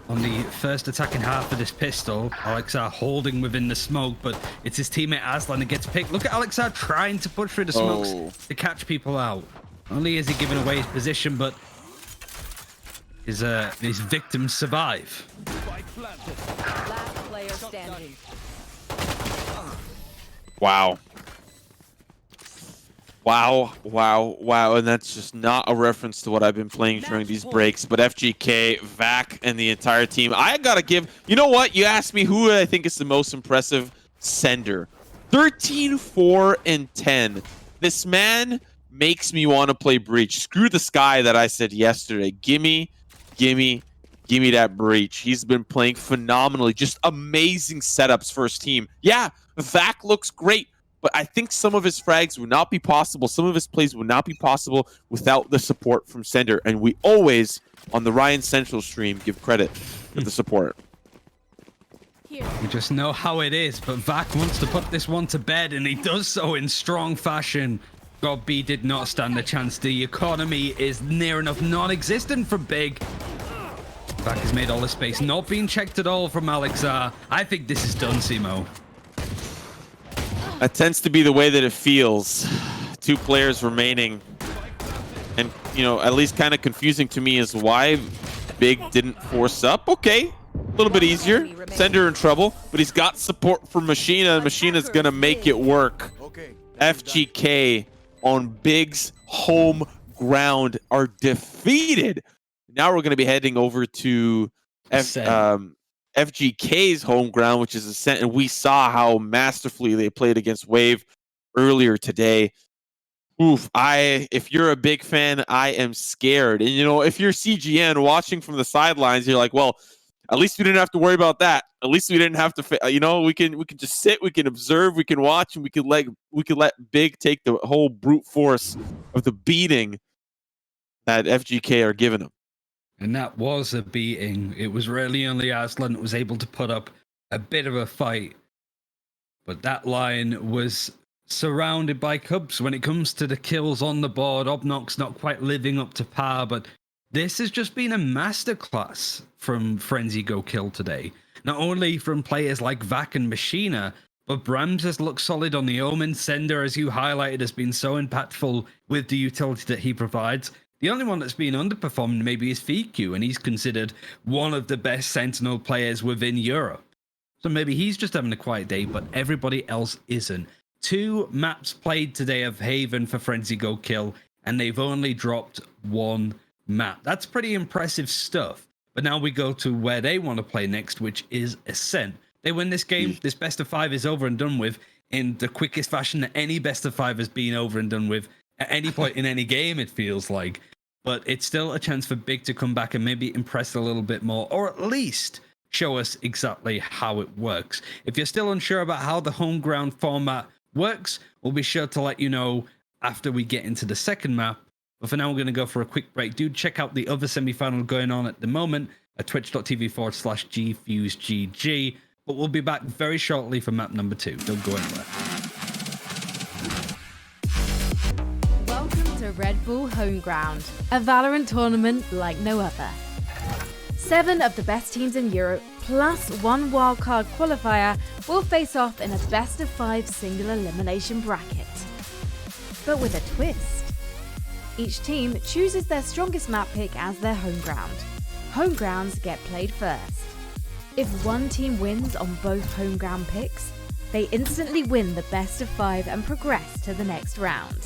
Speaker 1: on the first attacking half of this pistol. Alexar holding within the smoke, but it's his teammate Aslan that gets picked. Look at Alexar trying to push through the smokes to catch people out. Not only is he giving away his position, but his victims survive.
Speaker 3: Last player standing.
Speaker 2: Wow. Wow, wow, wow. And that's just not a reference to what I've been playing during these breaks. But FGK, Vac, and the entire team. I gotta give... You know what? You asked me who I think is the most impressive. Sender. 13, 4, and 10. This man makes me want to play Breach. Screw the Sky that I said yesterday. Gimme that Breach. He's been playing phenomenally. Just amazing setups for his team. Yeah, Vac looks great, but I think some of his frags would not be possible. Some of his plays would not be possible without the support from Sender. And we always, on the RyanCentral stream, give credit for the support.
Speaker 1: We just know how it is, but Vac wants to put this one to bed, and he does so in strong fashion. God B did not stand a chance. The economy is near enough non-existent for Big. Vac has made all the space, not being checked at all from Alexar. I think this is done, Simo.
Speaker 2: That tends to be the way that it feels. 2 players remaining. And, you know, at least kind of confusing to me is why Big didn't force up. Okay, a little bit easier. Sender in trouble, but he's got support from Machina, and Machina's going to make it work. FGK on Big's home ground are defeated Now we're going to be heading over to FGK's home ground, which is Ascent, and we saw how masterfully they played against Wave earlier today. Oof, if you're a big fan, I am scared. And if you're CGN watching from the sidelines, you're like, well, at least we didn't have to worry about that. At least we didn't have to, we can just sit, we can observe, we can watch, and we could let Big take the whole brute force of the beating that FGK are giving them.
Speaker 1: And that was a beating. It was really only Aslan that was able to put up a bit of a fight. But that line was surrounded by Cubs when it comes to the kills on the board. Obnox not quite living up to par, but this has just been a masterclass from Frenzy Go Kill today. Not only from players like Vac and Machina, but Brams has looked solid on the Omen. Sender, as you highlighted, has been so impactful with the utility that he provides. The only one that's been underperformed maybe is FQ, and he's considered one of the best Sentinel players within Europe. So maybe he's just having a quiet day, but everybody else isn't. 2 maps played today of Haven for Frenzy Go Kill, and they've only dropped 1 map. That's pretty impressive stuff. But now we go to where they want to play next, which is Ascent. They win this game, this best of 5 is over and done with in the quickest fashion that any best of 5 has been over and done with at any point in any game, it feels like. But it's still a chance for Big to come back and maybe impress a little bit more, or at least show us exactly how it works. If you're still unsure about how the home ground format works, we'll be sure to let you know after we get into the second map. But for now, we're going to go for a quick break. Do check out the other semi-final going on at the moment at twitch.tv/GFuseGG. But we'll be back very shortly for map number 2. Don't go anywhere.
Speaker 3: Welcome to Red Bull Home Ground, a Valorant tournament like no other. 7 of the best teams in Europe, plus 1 wildcard qualifier, will face off in a best of 5 single elimination bracket. But with a twist. Each team chooses their strongest map pick as their home ground. Home grounds get played first. If one team wins on both home ground picks, they instantly win the best of 5 and progress to the next round.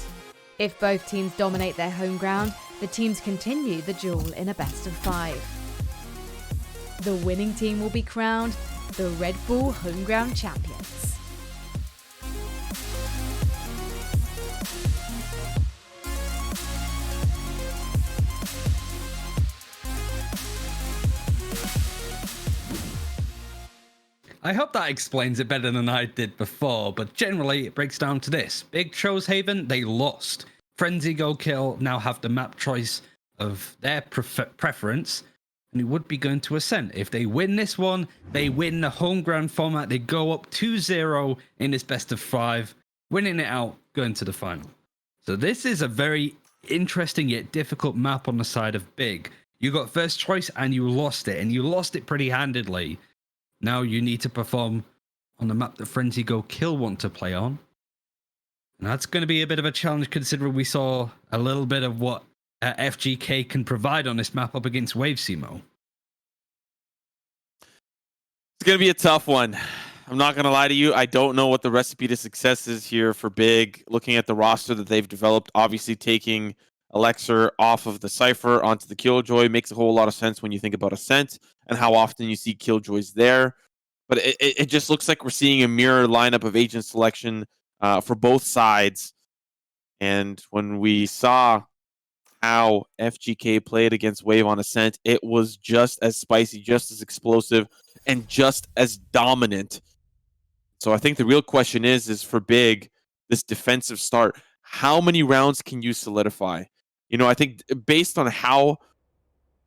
Speaker 3: If both teams dominate their home ground, the teams continue the duel in a best of 5. The winning team will be crowned the Red Bull Home Ground Champions.
Speaker 1: I hope that explains it better than I did before, but generally it breaks down to this. Big chose Haven, they lost. Frenzy Go Kill now have the map choice of their preference, and it would be going to Ascent. If they win this one, they win the home ground format. They go up 2-0 in this best of 5, winning it out, going to the final. So this is a very interesting yet difficult map on the side of Big. You got first choice and you lost it, and you lost it pretty handedly. Now you need to perform on the map that Frenzy Go Kill want to play on. And that's going to be a bit of a challenge, considering we saw a little bit of what FGK can provide on this map up against Wave, Simo.
Speaker 2: It's going to be a tough one. I'm not going to lie to you. I don't know what the recipe to success is here for Big. Looking at the roster that they've developed, obviously taking Elixir off of the Cypher onto the Killjoy makes a whole lot of sense when you think about Ascent and how often you see Killjoys there. But it just looks like we're seeing a mirror lineup of agent selection for both sides. And when we saw how FGK played against Wave on Ascent, it was just as spicy, just as explosive, and just as dominant. So I think the real question is for Big, this defensive start, how many rounds can you solidify? I think based on how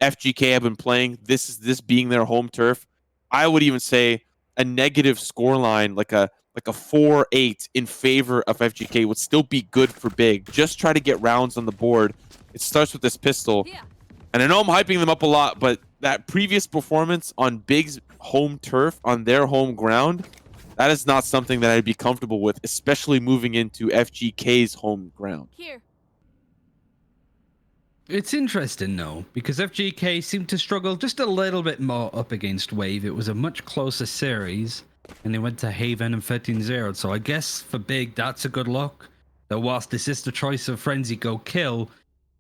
Speaker 2: FGK have been playing, this being their home turf, I would even say a negative scoreline, like a 4-8 in favor of FGK would still be good for Big. Just try to get rounds on the board. It starts with this pistol. Yeah. And I know I'm hyping them up a lot, but that previous performance on Big's home turf, on their home ground, that is not something that I'd be comfortable with, especially moving into FGK's home ground.
Speaker 3: Here.
Speaker 1: It's interesting, though, because FGK seemed to struggle just a little bit more up against Wave. It was a much closer series, and they went to Haven and 13-0. So I guess for Big, that's a good look. Though whilst this is the choice of Frenzy Go Kill,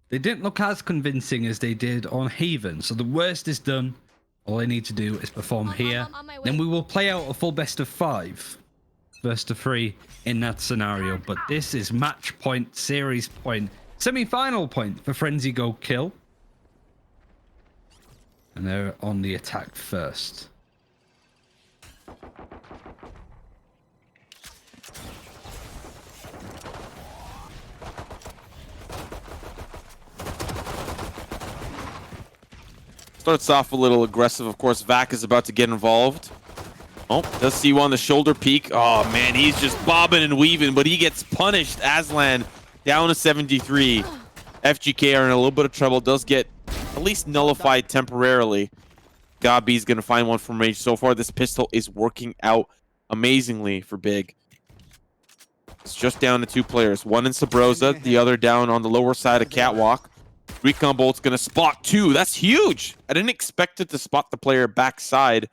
Speaker 1: they didn't look as convincing as they did on Haven. So the worst is done. All I need to do is perform here. Then we will play out a full best of 5. Best of 3 in that scenario. But this is match point, series point, semi-final point for Frenzy Go Kill. And they're on the attack first.
Speaker 2: Starts off a little aggressive. Of course, Vac is about to get involved. Oh, does see one on the shoulder peek. Oh, man, he's just bobbing and weaving, but he gets punished. Aslan down to 73. FGK are in a little bit of trouble. Does get at least nullified temporarily. Gabi's going to find one from range. So far, this pistol is working out amazingly for Big. It's just down to 2 players. One in Sabrosa, the other down on the lower side of Catwalk. Recon Bolt's going to spot 2. That's huge. I didn't expect it to spot the player backside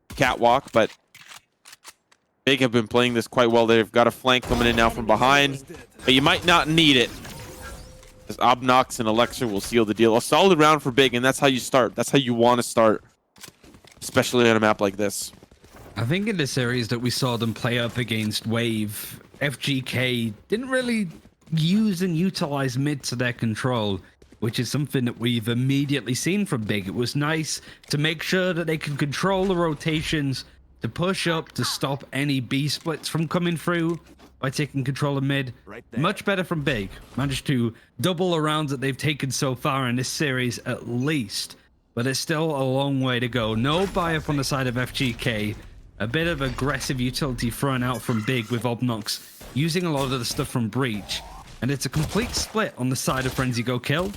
Speaker 2: Catwalk, but Big have been playing this quite well. They've got a flank coming in now from behind, but you might not need it. As Obnox and Elixir will seal the deal. A solid round for Big, and that's how you start. That's how you want to start, especially on a map like this.
Speaker 1: I think in the series that we saw them play up against Wave, FGK didn't really use and utilize mid to their control, which is something that we've immediately seen from Big. It was nice to make sure that they can control the rotations, to push up, to stop any B splits from coming through by taking control of mid. Much better from Big. Managed to double the rounds that they've taken so far in this series at least, but there's still a long way to go. No buy up on the side of FGK. A bit of aggressive utility thrown out from Big with Obnox using a lot of the stuff from Breach. And it's a complete split on the side of Frenzy Go Kill.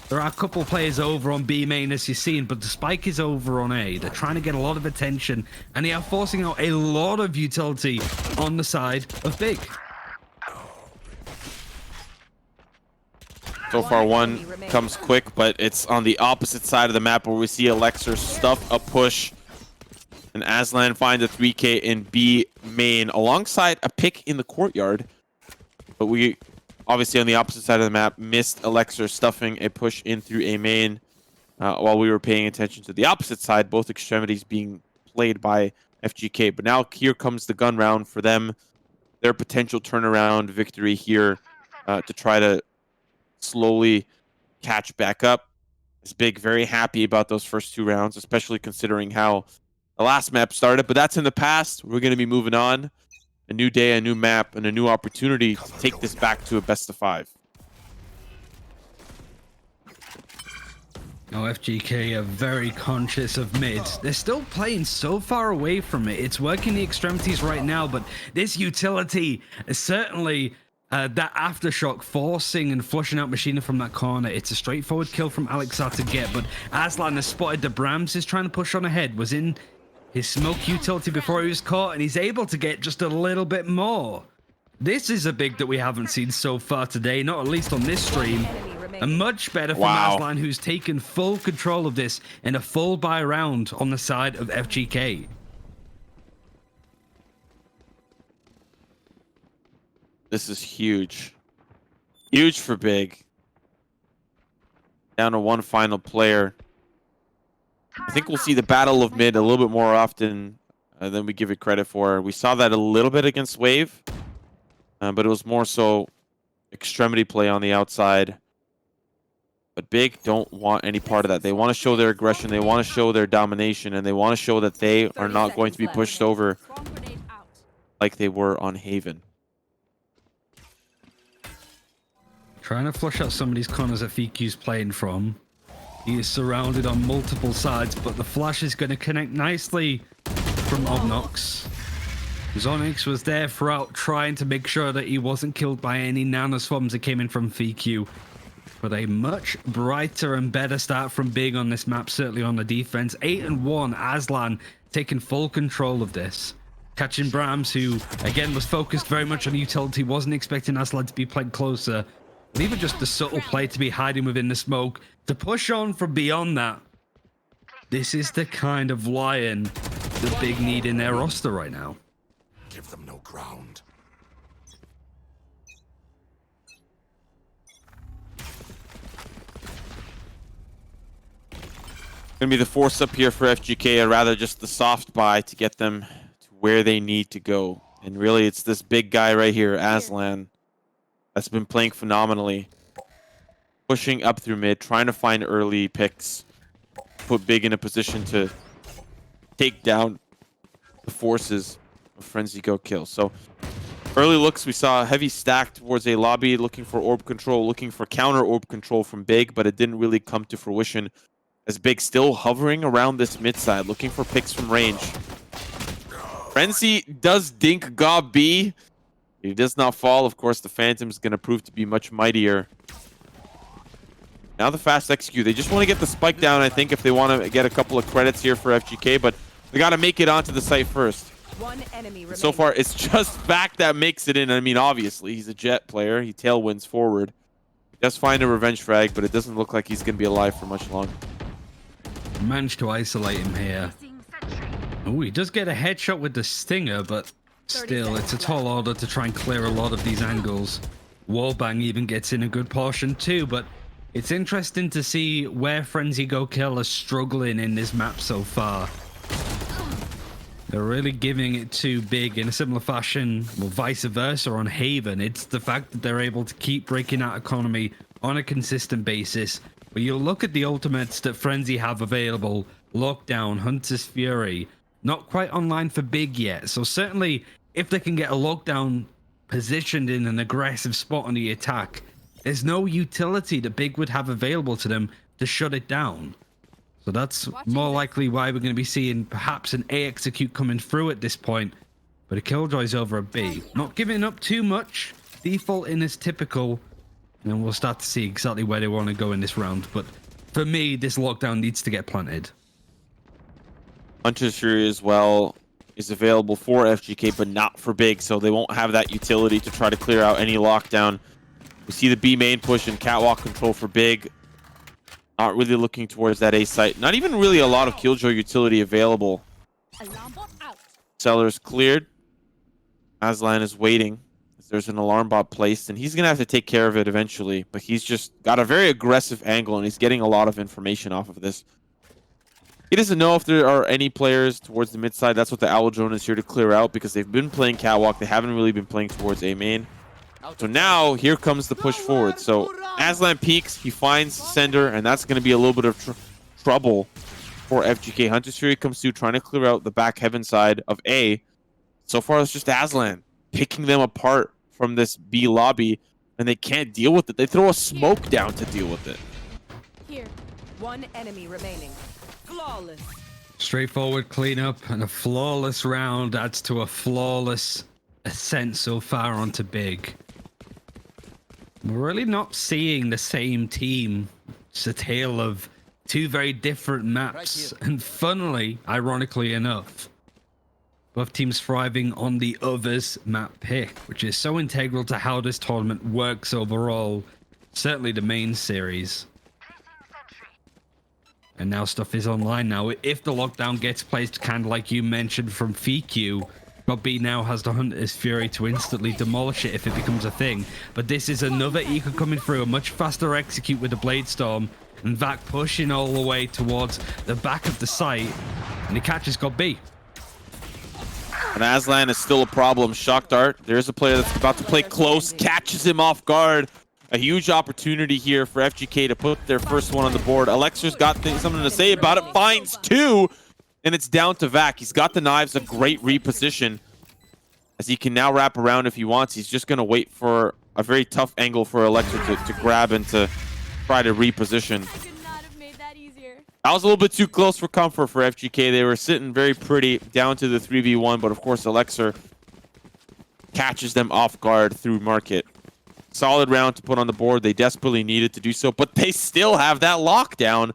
Speaker 1: There are a couple players over on B main as you've seen, but the spike is over on A. They're trying to get a lot of attention, and they are forcing out a lot of utility on the side of Big.
Speaker 2: So far, one comes quick, but it's on the opposite side of the map where we see Elixir stuff a push. And Aslan finds a 3K in B main alongside a pick in the courtyard. But we obviously on the opposite side of the map missed Elixir stuffing a push in through A main while we were paying attention to the opposite side, both extremities being played by FGK. But now here comes the gun round for them. Their potential turnaround victory here to try to slowly catch back up. Is Big very happy about those first 2 rounds, especially considering how the last map started, but that's in the past. We're going to be moving on. A new day, a new map, and a new opportunity to take this back to a best of 5.
Speaker 1: Now FGK are very conscious of mid. They're still playing so far away from it. It's working the extremities right now, but this utility is certainly that aftershock forcing and flushing out Machina from that corner. It's a straightforward kill from Alexar to get, but Aslan has spotted the Brahms is trying to push on ahead, was in his smoke utility before he was caught, and he's able to get just a little bit more. This is a Big that we haven't seen so far today, not at least on this stream. And much better from Aslan, who's taken full control of this in a full buy round on the side of FGK.
Speaker 2: This is huge. Huge for Big. Down to 1 final player. I think we'll see the battle of mid a little bit more often than we give it credit for. We saw that a little bit against Wave, but it was more so extremity play on the outside. But Big don't want any part of that. They want to show their aggression, they want to show their domination, and they want to show that they are not going to be pushed over like they were on Haven.
Speaker 1: Trying to flush out some of these corners that FQ's playing from. He is surrounded on multiple sides, but the flash is going to connect nicely from Obnox. Zonix was there throughout, trying to make sure that he wasn't killed by any nanoswarms that came in from FQ. But a much brighter and better start from Big on this map, certainly on the defense. 8-1, Aslan taking full control of this. Catching Brahms, who again was focused very much on utility, wasn't expecting Aslan to be played closer. And even just the subtle play to be hiding within the smoke, to push on from beyond that. This is the kind of lion that Big need in their roster right now.
Speaker 5: Give them no ground.
Speaker 2: Gonna be the force up here for FGK, or rather just the soft buy to get them to where they need to go. And really, it's this big guy right here, Aslan, that's been playing phenomenally. Pushing up through mid, trying to find early picks. Put Big in a position to take down the forces of Frenzy Go Kill. So early looks, we saw a heavy stack towards a lobby, looking for orb control, looking for counter orb control from Big, but it didn't really come to fruition. As Big still hovering around this mid side, looking for picks from range. Frenzy does dink Gob B. He does not fall. Of course, the Phantom's going to prove to be much mightier. Now the fast execute. They just want to get the spike down, I think, if they want to get a couple of credits here for FGK, but they got to make it onto the site first.
Speaker 6: One enemy remaining.
Speaker 2: So far, it's just Vac that makes it in. I mean, obviously, he's a jet player. He tailwinds forward. He does find a revenge frag, but it doesn't look like he's going to be alive for much longer.
Speaker 1: Managed to isolate him here. Oh, he does get a headshot with the stinger, but still, it's a tall order to try and clear a lot of these angles. Wallbang even gets in a good portion too, but it's interesting to see where Frenzy Go Kill are struggling in this map so far. They're really giving it to Big in a similar fashion, or vice versa on Haven. It's the fact that they're able to keep breaking out economy on a consistent basis. But you look at the ultimates that Frenzy have available, Lockdown, Hunter's Fury, not quite online for Big yet. So certainly, if they can get a Lockdown positioned in an aggressive spot on the attack, there's no utility that Big would have available to them to shut it down. So that's more likely why we're going to be seeing perhaps an A execute coming through at this point. But a Killjoy's over a B. Not giving up too much, defaulting as typical. And then we'll start to see exactly where they want to go in this round. But for me, this Lockdown needs to get planted.
Speaker 2: Hunter's Fury as well is available for FGK, but not for Big, so they won't have that utility to try to clear out any lockdown. We see the B main push and catwalk control for Big. Not really looking towards that A site. Not even really a lot of Killjoy utility available. Cellar's cleared. Aslan is waiting. There's an alarm bot placed, and he's going to have to take care of it eventually, but he's just got a very aggressive angle, and he's getting a lot of information off of this. He doesn't know if there are any players towards the mid side. That's what the Owl Drone is here to clear out, because they've been playing catwalk. They haven't really been playing towards A main. So now, here comes the push forward. So Aslan peeks, he finds Sender, and that's going to be a little bit of trouble for FGK. Hunter's Fury comes through, trying to clear out the back heaven side of A. So far, it's just Aslan picking them apart from this B lobby, and they can't deal with it. They throw a smoke down to deal with it.
Speaker 6: Here. One enemy remaining. Flawless.
Speaker 1: Straightforward cleanup and a flawless round adds to a flawless ascent so far onto Big. We're really not seeing the same team. It's a tale of two very different maps, and funnily, ironically enough, both teams thriving on the other's map pick, which is so integral to how this tournament works overall. Certainly the main series. And now stuff is online now. If the lockdown gets placed, kind of like you mentioned from FQ, Rob B now has the Hunter's Fury to instantly demolish it if it becomes a thing. But this is another eco coming through, a much faster execute with the Blade Storm, and Vac pushing all the way towards the back of the site, and he catches Gob B.
Speaker 2: And Aslan is still a problem. Shock Dart. There's a player that's about to play close, catches him off guard. A huge opportunity here for FGK to put their first one on the board. Alexer's got something to say about it. Finds two, and it's down to Vac. He's got the knives, a great reposition, as he can now wrap around if he wants. He's just going to wait for a very tough angle for Alexer to grab and to try to reposition. That was a little bit too close for comfort for FGK. They were sitting very pretty down to the 3v1, but of course Alexer catches them off guard through market. Solid round to put on the board. They desperately needed to do so, but they still have that lockdown.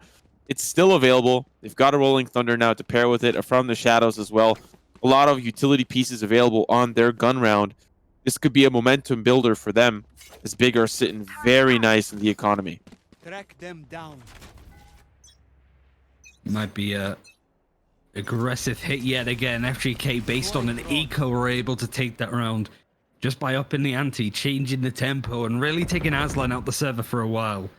Speaker 2: It's still available. They've got a Rolling Thunder now to pair with it from the shadows as well. A lot of utility pieces available on their gun round. This could be a momentum builder for them, as Big are sitting very nice in the economy.
Speaker 7: Track them down.
Speaker 1: Might be a aggressive hit yet again. FGK, based on an eco, were able to take that round just by upping the ante, changing the tempo, and really taking Aslan out the server for a while.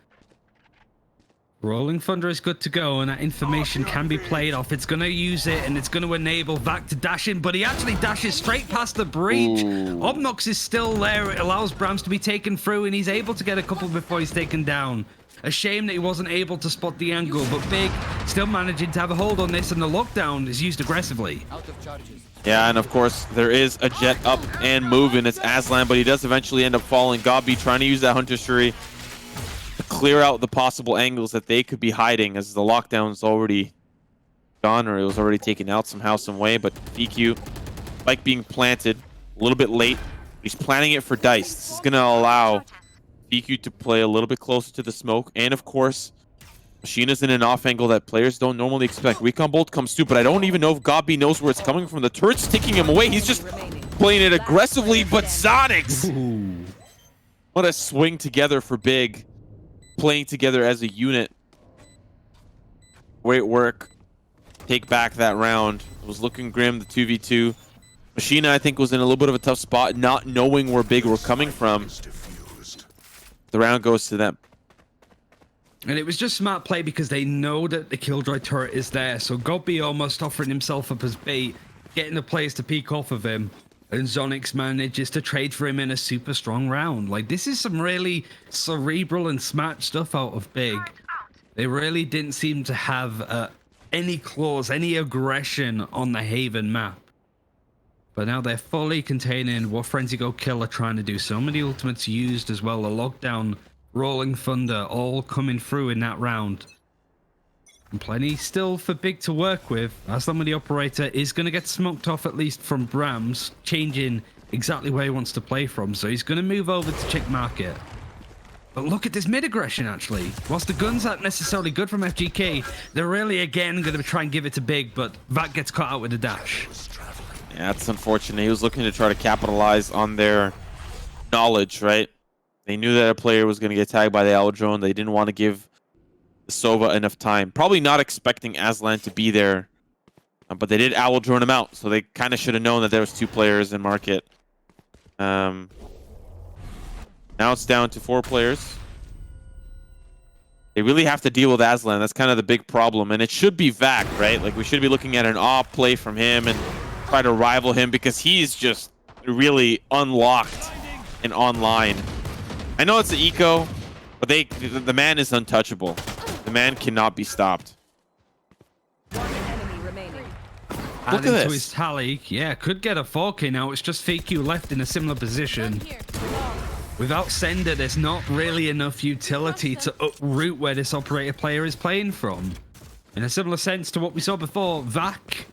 Speaker 1: Rolling Thunder is good to go, and that information can be played off. It's going to use it, and it's going to enable Vac to dash in, but he actually dashes straight past the breach. Obnox is still there. It allows Brams to be taken through, and he's able to get a couple before he's taken down. A shame that he wasn't able to spot the angle, but Big still managing to have a hold on this, and the lockdown is used aggressively.
Speaker 2: Yeah, and of course, there is a jet up and moving. It's Aslan, but he does eventually end up falling. Gobby trying to use that Hunter's Fury to clear out the possible angles that they could be hiding, as the lockdown's already gone, or it was already taken out somehow, some way. But DQ, like being planted a little bit late. He's planning it for Dice. This is going to allow DQ to play a little bit closer to the smoke. And of course, Machina's in an off angle that players don't normally expect. Recon Bolt comes through, but I don't even know if Gobby knows where it's coming from. The turret's taking him away. He's just playing it aggressively, but Sonics! What a swing together for Big. Playing together as a unit. Great work. Take back that round. It was looking grim, the 2v2. Machina, I think, was in a little bit of a tough spot, not knowing where Big were coming from. The round goes to them.
Speaker 1: And it was just smart play because they know that the Killjoy turret is there. So Gobby almost offering himself up as bait, getting the players to peek off of him. And Zonix manages to trade for him in a super strong round. Like, this is some really cerebral and smart stuff out of Big. They really didn't seem to have any claws, any aggression on the Haven map. But now they're fully containing what Frenzy Go Kill are trying to do. So many ultimates used as well. The lockdown, Rolling Thunder, all coming through in that round. And plenty still for Big to work with. Aslan with the operator is going to get smoked off, at least from Brams, changing exactly where he wants to play from. So he's going to move over to check market. But look at this mid aggression, actually. Whilst the guns aren't necessarily good from FGK, they're really, again, going to try and give it to Big, but Vat gets caught out with a dash.
Speaker 2: Yeah, that's unfortunate. He was looking to try to capitalize on their knowledge, right? They knew that a player was going to get tagged by the Owl Drone. They didn't want to give the Sova enough time. Probably not expecting Aslan to be there. But they did Owl Drone him out, so they kind of should have known that there was 2 players in market. Now it's down to 4 players. They really have to deal with Aslan. That's kind of the big problem. And it should be Vac, right? Like, we should be looking at an off play from him and try to rival him, because he's just really unlocked and online. I know it's the eco, but the man is untouchable. The man cannot be stopped.
Speaker 6: One enemy remaining.
Speaker 2: Look at
Speaker 1: Adding
Speaker 2: this.
Speaker 1: to his tally, yeah, could get a 4K now. It's just FQ left in a similar position. Without Sender, there's not really enough utility to uproot where this operator player is playing from. In a similar sense to what we saw before, Vac,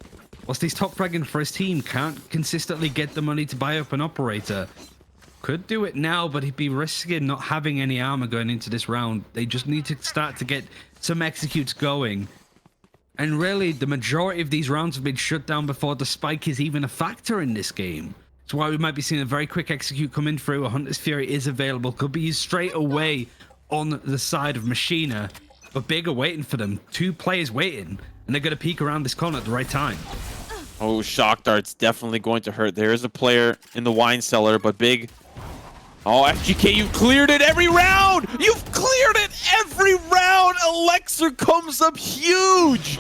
Speaker 1: whilst he's top fragging for his team, can't consistently get the money to buy up an operator. Could do it now, but he'd be risking not having any armor going into this round. They just need to start to get some executes going. And really, the majority of these rounds have been shut down before the spike is even a factor in this game. That's why we might be seeing a very quick execute coming through. A Hunter's Fury is available. Could be used straight away on the side of Machina. But Big are waiting for them. 2 players waiting. And they're going to peek around this corner at the right time.
Speaker 2: Oh, Shock Dart's definitely going to hurt. There is a player in the wine cellar, but Big... Oh, FGK, you've cleared it every round! You've cleared it every round! Elixir comes up huge!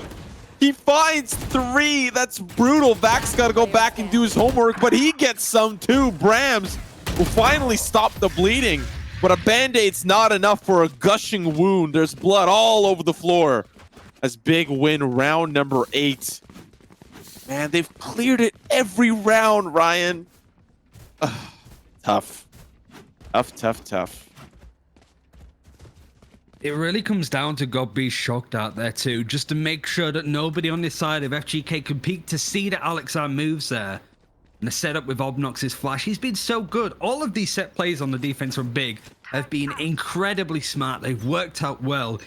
Speaker 2: He finds 3. That's brutal. Vac's got to go back and do his homework, but he gets some too. Brams will finally stop the bleeding, but a Band-Aid's not enough for a gushing wound. There's blood all over the floor. As Big win round number 8. Man, they've cleared it every round, Ryan. Tough. Tough.
Speaker 1: It really comes down to God being shocked out there too, just to make sure that nobody on this side of FGK can peek to see that Alexar moves there. And the setup with Obnox's flash, he's been so good. All of these set plays on the defense from Big have been incredibly smart. They've worked out well.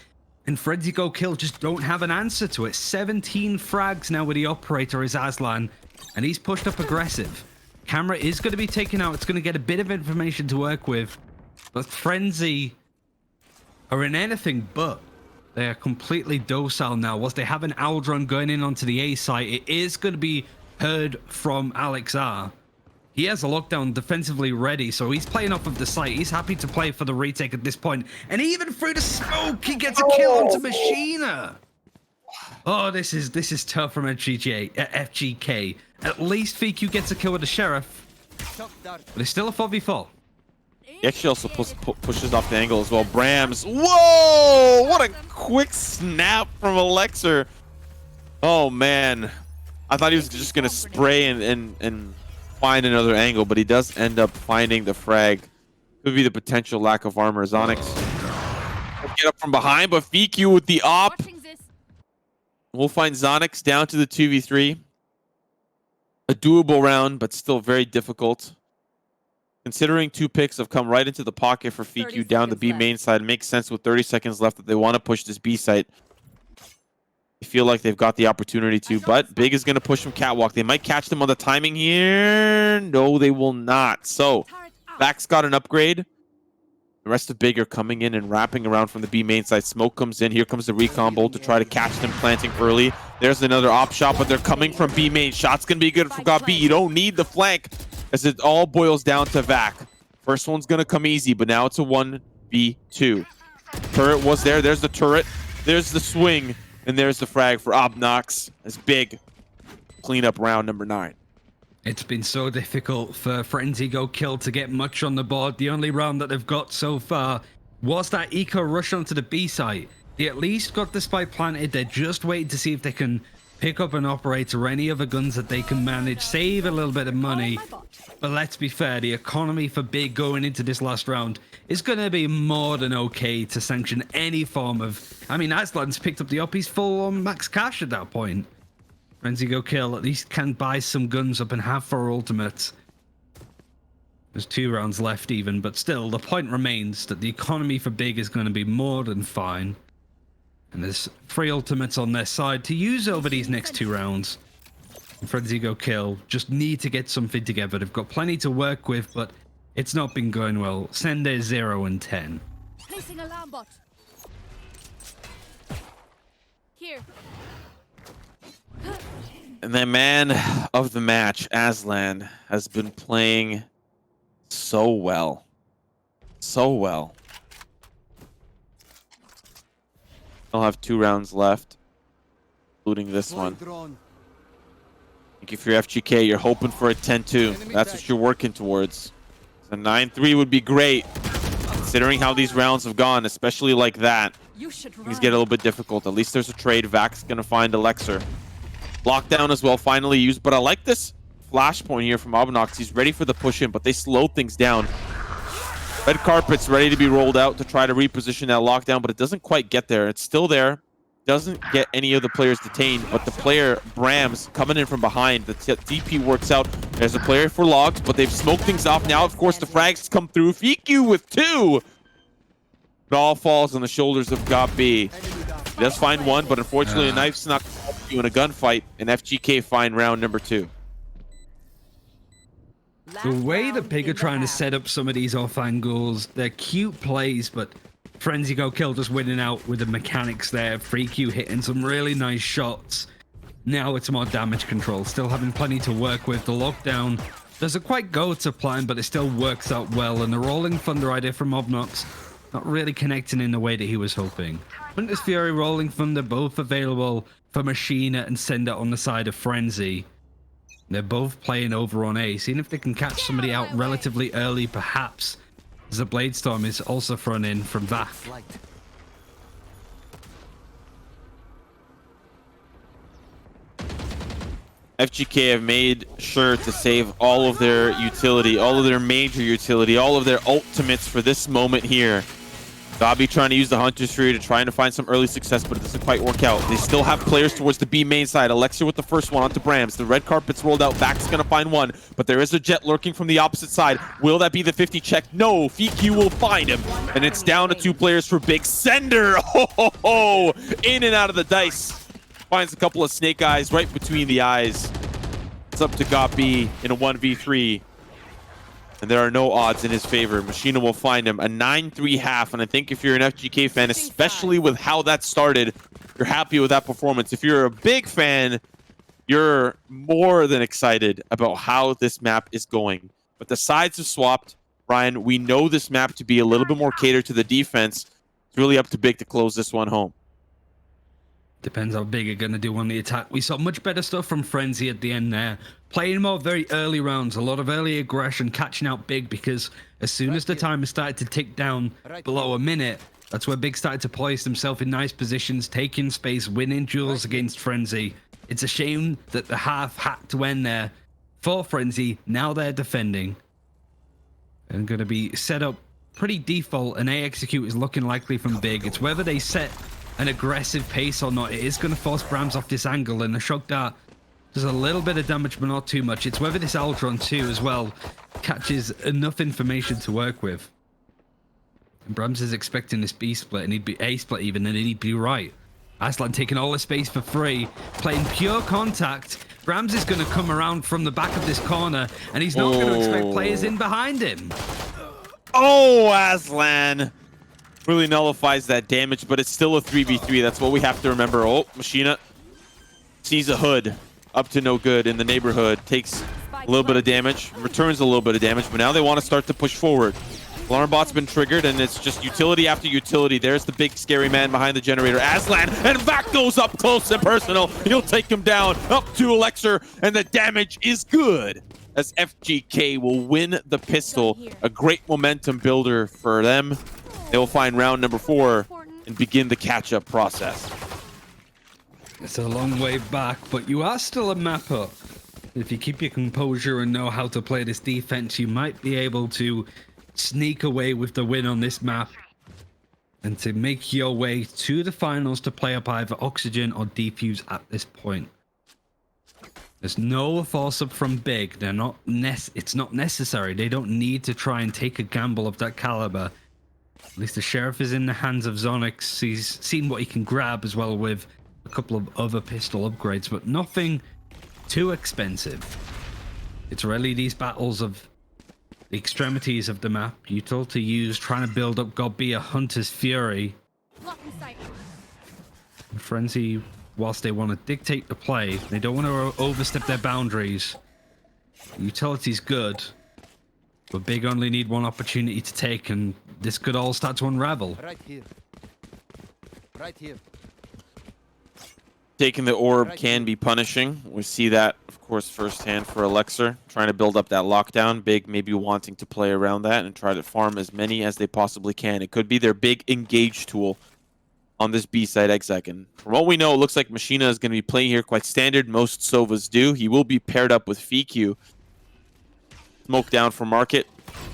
Speaker 1: And Frenzy Go Kill just don't have an answer to it. 17 frags now with the operator is Aslan, and he's pushed up aggressive. Camera is going to be taken out. It's going to get a bit of information to work with. But Frenzy are in anything but. They are completely docile now. Whilst they have an Aldron going in onto the A site, it is going to be heard from Alex R. He has a lockdown defensively ready, so he's playing off of the site. He's happy to play for the retake at this point. And even through the smoke, he gets a kill onto Machina. Oh, this is tough from FGK. At least FQ gets a kill with the Sheriff. But it's still a 4v4.
Speaker 2: He actually also pushes off the angle as well. Brams. Whoa! What a quick snap from Elixir. Oh, man. I thought he was just going to spray and find another angle, but he does end up finding the frag. Could be the potential lack of armor. Zonix get up from behind, but FQ with the op. We'll find Zonix down to the 2v3. A doable round, but still very difficult. Considering 2 picks have come right into the pocket for FQ down the B main side, it makes sense with 30 seconds left that they want to push this B site. I feel like they've got the opportunity to, but Big is going to push from catwalk. They might catch them on the timing here. No, they will not. So, Vax got an upgrade. The rest of Big are coming in and wrapping around from the B main side. Smoke comes in. Here comes the recon bolt to try to catch them planting early. There's another op shot, but they're coming from B main. Shot's going to be good for God B. You don't need the flank as it all boils down to Vac. First one's going to come easy, but now it's a 1v2. Turret was there. There's the turret. There's the swing. And there's the frag for Obnox. As Big clean up round number 9.
Speaker 1: It's been so difficult for Frenzy Go Kill to get much on the board. The only round that they've got so far was that eco rush onto the B site. They at least got the spike planted. They're just waiting to see if they can pick up an operator or any other guns that they can manage, save a little bit of money. But let's be fair, the economy for Big going into this last round is going to be more than okay to sanction any form of... I mean, Aslan's picked up the up. He's full on max cash at that point. Frenzy Go Kill at least can buy some guns up and have 4 ultimates. There's 2 rounds left even, but still, the point remains that the economy for Big is going to be more than fine. And there's 3 ultimates on their side to use over these next 2 rounds. Frenzy Go Kill just need to get something together. They've got plenty to work with, but it's not been going well. Sender 0 and 10.
Speaker 6: Placing alarm bot. Here.
Speaker 2: And the man of the match, Aslan, has been playing so well. So well. They'll have 2 rounds left, including this one. I think if you're FGK, you're hoping for a 10-2. That's what you're working towards. So 9-3 would be great, considering how these rounds have gone, especially like that. Things get a little bit difficult. At least there's a trade. Vac's going to find Elixir. Lockdown as well, finally used. But I like this flashpoint here from Obnox. He's ready for the push-in, but they slow things down. Red carpet's ready to be rolled out to try to reposition that lockdown, but it doesn't quite get there. It's still there. Doesn't get any of the players detained, but the player, Brams, coming in from behind. The DP works out. There's a player for logs, but they've smoked things off. Now, of course, the frags come through. FQ with 2. It all falls on the shoulders of God B. He does find 1, but unfortunately, a knife's not going to help you in a gunfight. And FGK find round number 2.
Speaker 1: The way that Pig are trying to set up some of these off angles, they're cute plays, but Frenzy Go Kill just winning out with the mechanics there. FreeQ hitting some really nice shots. Now it's more damage control, still having plenty to work with. The lockdown doesn't quite go to plan, but it still works out well. And the Rolling Thunder idea from Obnox not really connecting in the way that he was hoping. Hunter's Fury, Rolling Thunder, both available for Machina and Sender on the side of Frenzy. They're both playing over on A, seeing if they can catch somebody out relatively early, perhaps. As the Bladestorm is also thrown in from that.
Speaker 2: FGK have made sure to save all of their utility, all of their major utility, all of their ultimates for this moment here. Gabi trying to use the Hunter's Fury to trying to find some early success, but it doesn't quite work out. They still have players towards the B main side. Elixir with the first one onto Brams. The red carpet's rolled out. Vac's going to find 1, but there is a Jet lurking from the opposite side. Will that be the 50 check? No, FQ will find him, and it's down to 2 players for Big. Sender, in and out of the dice. Finds a couple of snake eyes right between the eyes. It's up to Gabi in a 1v3. And there are no odds in his favor. Machina will find him. A 9-3 half. And I think if you're an FGK fan, especially with how that started, you're happy with that performance. If you're a big fan, you're more than excited about how this map is going. But the sides have swapped. Ryan, we know this map to be a little bit more catered to the defense. It's really up to Big to close this one home.
Speaker 1: Depends how Big are going to do on the attack. We saw much better stuff from Frenzy at the end there. Playing more very early rounds, a lot of early aggression, catching out Big, because as soon as the timer started to tick down below a minute, that's where Big started to place himself in nice positions, taking space, winning duels against Frenzy. It's a shame that the half had to end there for Frenzy. Now they're defending. And going to be set up pretty default, and A execute is looking likely from Big. It's whether they set an aggressive pace or not. It is going to force Brams off this angle, and the shock dart does a little bit of damage, but not too much. It's whether this Ultron too as well catches enough information to work with. And Brams is expecting this B split, and he'd be A split even, and he'd be right. Aslan taking all the space for free, playing pure contact. Brams is going to come around from the back of this corner, and he's not going to expect players in behind him.
Speaker 2: Oh, Aslan really nullifies that damage, but it's still a 3v3. That's what we have to remember. Oh, Machina sees a hood up to no good in the neighborhood, takes a little bit of damage, returns a little bit of damage, but now they want to start to push forward. Alarm bot's been triggered, and it's just utility after utility. There's the big scary man behind the generator, Aslan, and Vac goes up close and personal. He'll take him down up to Elixir, and the damage is good as FGK will win the pistol. A great momentum builder for them. They will find round number 4 and begin the catch-up process.
Speaker 1: It's a long way back, but you are still a map up. If you keep your composure and know how to play this defense, you might be able to sneak away with the win on this map and to make your way to the finals to play up either Oxygen or Defuse at this point. There's no force up from Big. They're not it's not necessary. They don't need to try and take a gamble of that caliber. At least the Sheriff is in the hands of Zonix. He's seen what he can grab as well with a couple of other pistol upgrades, but nothing too expensive. It's really these battles of the extremities of the map. Utility use, trying to build up God be a Hunter's Fury. Frenzy, whilst they want to dictate the play, they don't want to overstep their boundaries. Utility's good, but Big only need one opportunity to take, and this could all start to unravel.
Speaker 4: Right here. Right here.
Speaker 2: Taking the orb can be punishing. We see that, of course, firsthand for Elixir, trying to build up that lockdown. Big maybe wanting to play around that and try to farm as many as they possibly can. It could be their big engage tool on this B side exec. And from what we know, it looks like Machina is going to be playing here quite standard. Most Sovas do. He will be paired up with FQ. Smoke down for Market.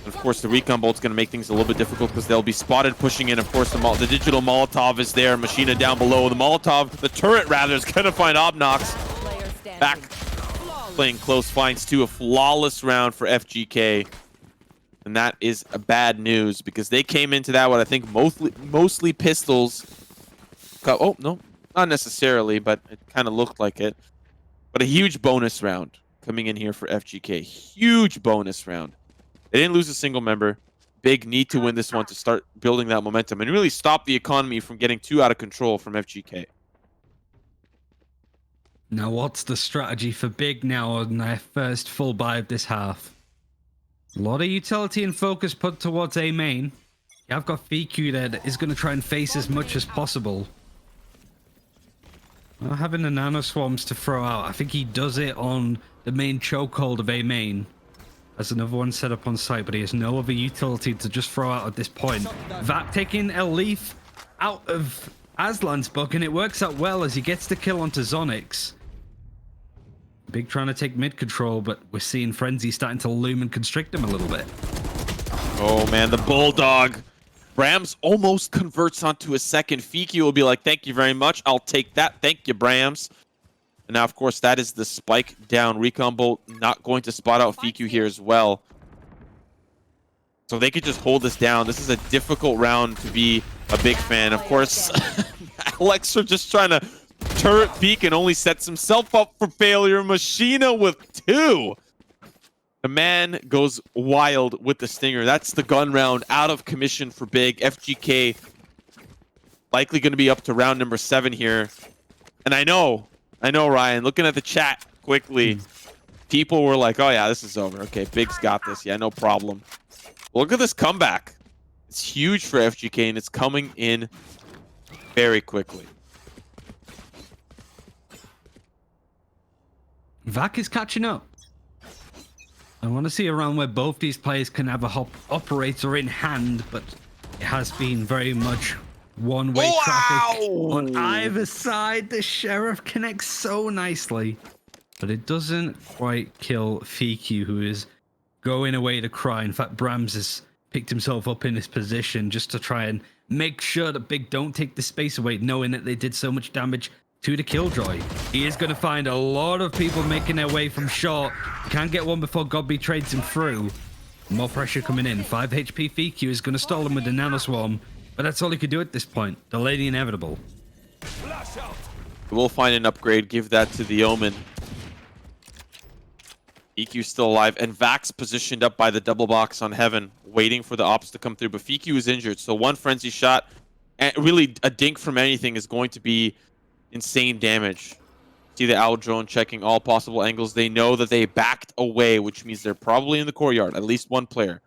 Speaker 2: And of course, the recon bolt's going to make things a little bit difficult because they'll be spotted pushing in. Of course, the digital Molotov is there. Machina down below. The Molotov, the turret rather, is going to find Obnox. Back playing close, finds 2. A flawless round for FGK. And that is a bad news because they came into that what I think mostly pistols. Oh, no, not necessarily, but it kind of looked like it. But a huge bonus round coming in here for FGK. Huge bonus round. They didn't lose a single member. Big need to win this one to start building that momentum and really stop the economy from getting too out of control from FGK.
Speaker 1: Now, what's the strategy for Big now on their first full buy of this half? A lot of utility and focus put towards A main. Yeah, I've got FQ there that is going to try and face as much as possible. Not having the nano swarms to throw out. I think he does it on the main chokehold of A main. Has another one set up on site, but he has no other utility to just throw out at this point. Vac taking a leaf out of Aslan's book, and it works out well as he gets the kill onto Zonix. Big trying to take mid control, but we're seeing Frenzy starting to loom and constrict him a little bit.
Speaker 2: Oh man, the Bulldog. Brams almost converts onto a second. Fiki will be like, thank you very much. I'll take that. Thank you, Brams. And now, of course, that is the spike down. Recon Bolt not going to spot out Fiku here as well. So they could just hold this down. This is a difficult round to be a Big fan. Of course, Elixir just trying to turret peek and only sets himself up for failure. Machina with 2. The man goes wild with the Stinger. That's the gun round out of commission for Big. FGK likely going to be up to round number 7 here. And I know I know, Ryan. Looking at the chat quickly, people were like, "Oh yeah, this is over. Okay, Big's got this. Yeah, no problem." Look at this comeback. It's huge for FGK, and it's coming in very quickly.
Speaker 1: Vac is catching up. I want to see a round where both these players can have a operator in hand, but it has been very much one-way traffic on either side. The Sheriff connects so nicely, but it doesn't quite kill Fiku, who is going away to cry. In fact, Brams has picked himself up in this position just to try and make sure that Big don't take the space away, knowing that they did so much damage to the Killjoy. He is going to find a lot of people making their way from short. Can't get one before Godby trades him through. More pressure coming in. 5 HP Fiku is going to stall him with the Nano Swarm, but that's all he could do at this point. Delay the inevitable.
Speaker 2: We'll find an upgrade. Give that to the Omen. Fiku's still alive, and Vax positioned up by the double box on Heaven, waiting for the ops to come through, but Fiku is injured, so one frenzy shot, and really a dink from anything is going to be insane damage. See the owl drone checking all possible angles. They know that they backed away, which means they're probably in the courtyard, at least one player.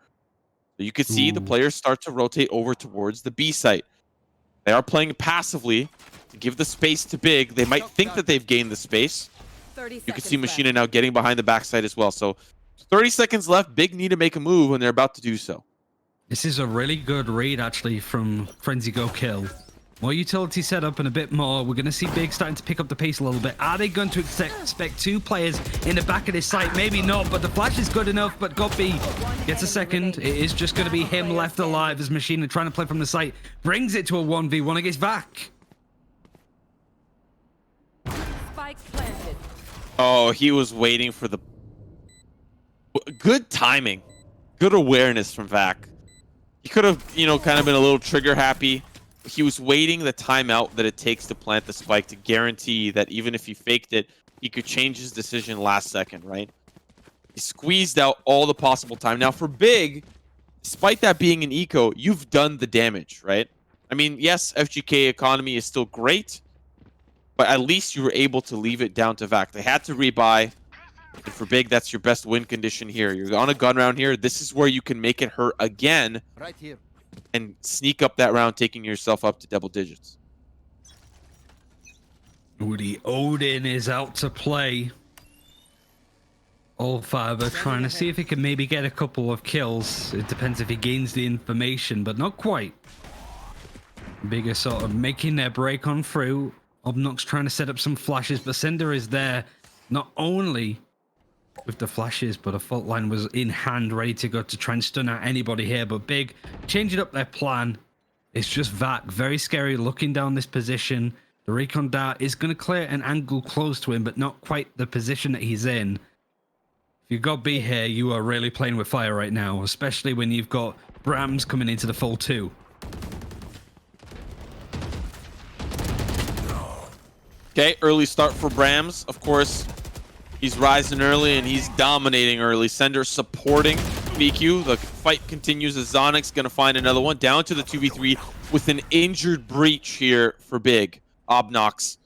Speaker 2: So you could see the players start to rotate over towards the B site. They are playing passively to give the space to Big. They might think that they've gained the space. You can see Machina now getting behind the backside as well. So 30 seconds left. Big need to make a move, and they're about to do so.
Speaker 1: This is a really good read, actually, from Frenzy Go Kill. More utility setup and a bit more. We're going to see Big starting to pick up the pace a little bit. Are they going to expect two players in the back of this site? Maybe not, but the flash is good enough. But Godby gets a second. It is just going to be him left alive as Machina trying to play from the site. Brings it to a 1v1 against Vac.
Speaker 6: Spikes planted.
Speaker 2: Oh, he was waiting for the... Good timing. Good awareness from Vac. He could have, you know, kind of been a little trigger happy. He was waiting the timeout that it takes to plant the spike to guarantee that even if he faked it, he could change his decision last second, right? He squeezed out all the possible time. Now for Big, despite that being an eco, you've done the damage, right? I mean, yes, FGK economy is still great, but at least you were able to leave it down to Vac. They had to rebuy. And for Big, that's your best win condition here. You're on a gun round here. This is where you can make it hurt again.
Speaker 4: Right here.
Speaker 2: And sneak up that round, taking yourself up to double digits.
Speaker 1: The Odin is out to play. All Fiber trying to see if he can maybe get a couple of kills. It depends if he gains the information, but not quite. Bigger sort of making their break on through. Obnox trying to set up some flashes, but Cinder is there not only with the flashes, but a fault line was in hand, ready to go to try and stun out anybody here. But Big changing up their plan. It's just Vac, very scary, looking down this position. The recon dart is going to clear an angle close to him, but not quite the position that he's in. If you've got B here, you are really playing with fire right now, especially when you've got Brams coming into the full 2.
Speaker 2: Okay, early start for Brams. Of course, he's rising early and he's dominating early. Sender supporting BQ. The fight continues as Zonix going to find another one. Down to the 2v3 with an injured breach here for Big. Obnox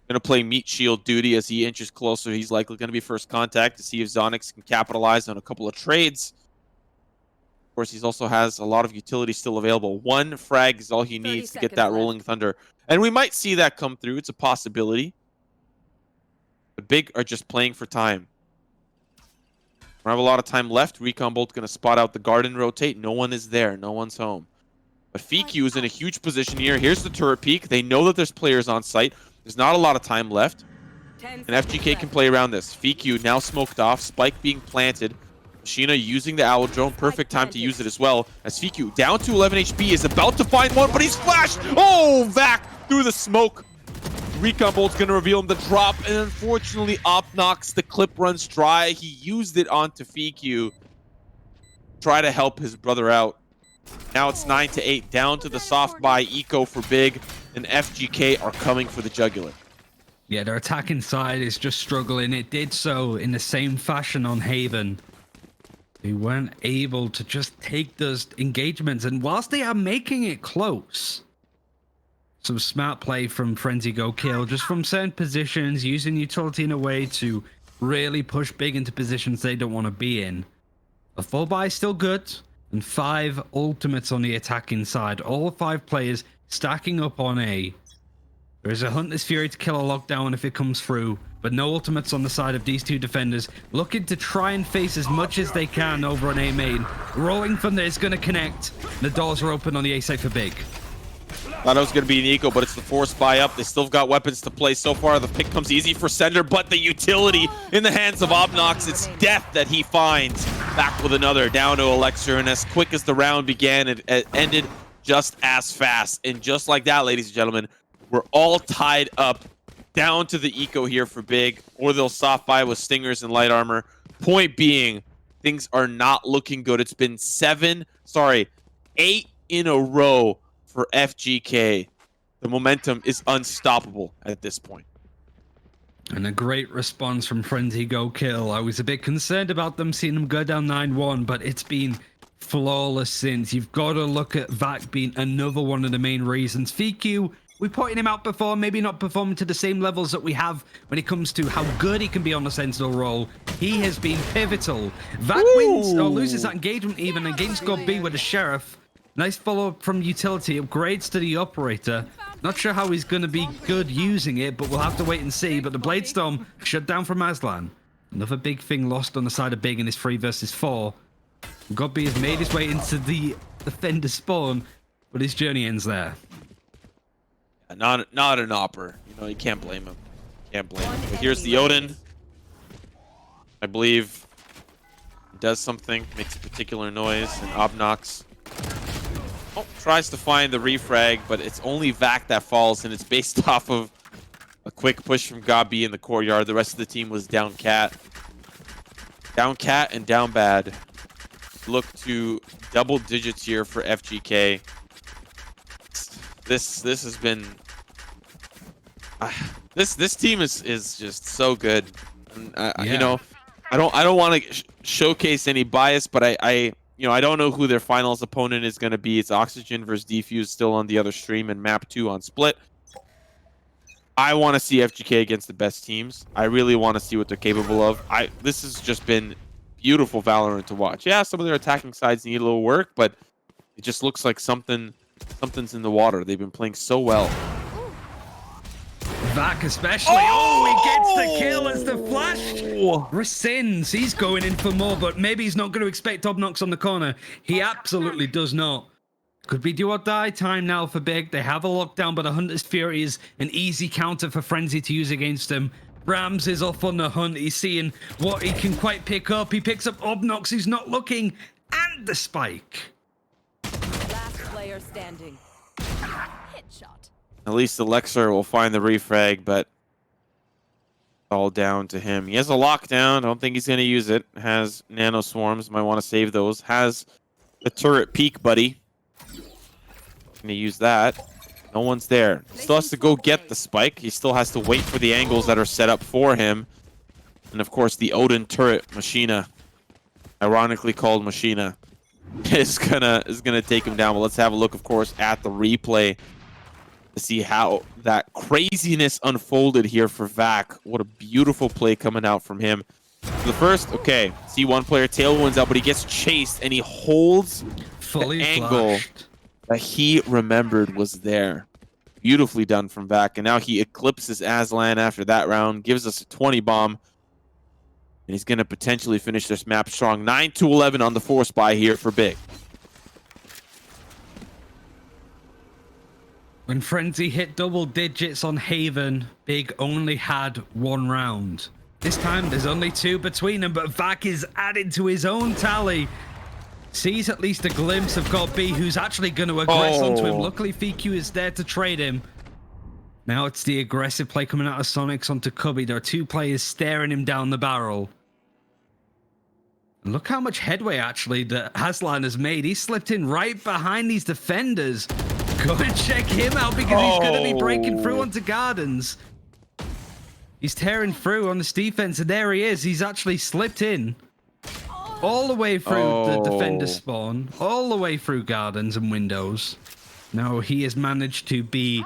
Speaker 2: going to play meat shield duty as he inches closer. He's likely going to be first contact to see if Zonix can capitalize on a couple of trades. Of course, he also has a lot of utility still available. One frag is all he needs to get that Rolling Thunder. And we might see that come through. It's a possibility. But Big are just playing for time. We have a lot of time left. Recon Bolt going to spot out the garden rotate. No one is there. No one's home. But Fiku is in a huge position here. Here's the turret peak. They know that there's players on site. There's not a lot of time left. And FGK can play around this. Fiku now smoked off. Spike being planted. Machina using the owl drone. Perfect time to use it as well. As Fiku down to 11 HP is about to find one, but he's flashed. Oh, Vac through the smoke. Recon Bolt's going to reveal him the drop, and unfortunately, Obnox, the clip runs dry. He used it onto Fiku. Try to help his brother out. Now it's 9-8, down to the soft buy eco for Big, and FGK are coming for the jugular.
Speaker 1: Yeah, their attacking side is just struggling. It did so in the same fashion on Haven. They weren't able to just take those engagements, and whilst they are making it close, Some smart play from Frenzy Go Kill, just from certain positions, using utility in a way to really push big into positions they don't want to be in. A full buy is still good, and 5 ultimates on the attacking side. All 5 players stacking up on A. There is a Hunter's Fury to kill a lockdown if it comes through, but no ultimates on the side of these 2 defenders, looking to try and face as much as they can over on A main. Rolling Thunder is going to connect. The doors are open on the A side for big.
Speaker 2: Thought it was going to be an eco, but it's the force buy up. They still got weapons to play so far. The pick comes easy for Sender, but the utility in the hands of Obnox, it's death that he finds. Back with another, down to Elixir, and as quick as the round began, it ended just as fast. And just like that, ladies and gentlemen, we're all tied up down to the eco here for big, or they'll soft buy with stingers and light armor. Point being, things are not looking good. It's been 8 in a row for FGK. The momentum is unstoppable at this point.
Speaker 1: And a great response from Frenzy Go Kill. I was a bit concerned about them seeing them go down 9-1, but it's been flawless since. You've got to look at VAC being another one of the main reasons. VQ, we pointed him out before, maybe not performing to the same levels that we have when it comes to how good he can be on the Sentinel role. He has been pivotal. VAC wins or loses that engagement even against God B with the Sheriff. Nice follow-up from utility, upgrades to the operator. Not sure how he's going to be good using it, but we'll have to wait and see. But the Blade Storm shut down from Aslan. Another big thing lost on the side of Big in his 3 versus 4. Godby has made his way into the defender spawn, but his journey ends there.
Speaker 2: Not an opper. You know, you can't blame him. Can't blame him. But here's the Odin. I believe does something, makes a particular noise, and Obnox tries to find the refrag, but it's only Vac that falls, and it's based off of a quick push from Gabi in the courtyard. The rest of the team was down cat. Down cat and down bad. Look to double digits here for FGK. This has been this team is just so good. And you know, I don't want to showcase any bias, but I you know, I don't know who their finals opponent is going to be. It's Oxygen versus Defuse still on the other stream, and Map 2 on Split. I want to see FGK against the best teams. I really want to see what they're capable of. This has just been beautiful Valorant to watch. Yeah, some of their attacking sides need a little work, but it just looks like something's in the water. They've been playing so well.
Speaker 1: Vac especially. Oh, he gets the kill as the flash rescinds. He's going in for more, but maybe he's not going to expect Obnox on the corner. He absolutely does not. Could be do or die time now for Big. They have a lockdown, but a Hunter's Fury is an easy counter for Frenzy to use against him. Rams is off on the hunt. He's seeing what he can quite pick up. He picks up Obnox, who's not looking, and the spike.
Speaker 6: Last player standing. Headshot.
Speaker 2: At least Elixir will find the refrag, but all down to him. He has a lockdown. I don't think he's going to use it. Has nano swarms. Might want to save those. Has the turret peek, buddy. Going to use that. No one's there. He still has to go get the spike. He still has to wait for the angles that are set up for him. And of course, the Odin turret, Machina, ironically called Machina, is gonna take him down. But let's have a look, of course, at the replay to see how that craziness unfolded here for Vac. What a beautiful play coming out from him. The first, okay, see one player tailwinds out, but he gets chased and he holds
Speaker 1: Fully
Speaker 2: the angle that he remembered was there. Beautifully done from Vac, and now he eclipses Aslan after that round, gives us a 20 bomb, and he's going to potentially finish this map strong. 9-11 on the force buy here for Big.
Speaker 1: When Frenzy hit double digits on Haven, Big only had 1 round. This time, there's only 2 between them, but Vac is added to his own tally. Sees at least a glimpse of God B, who's actually going to aggress onto him. Luckily, FQ is there to trade him. Now it's the aggressive play coming out of Sonics onto Cubby. There are 2 players staring him down the barrel. And look how much headway, actually, that Aslan has made. He slipped in right behind these defenders. Go and check him out, because he's going to be breaking through onto Gardens. He's tearing through on this defense, and there he is. He's actually slipped in. All the way through the defender spawn, all the way through Gardens and windows. Now he has managed to be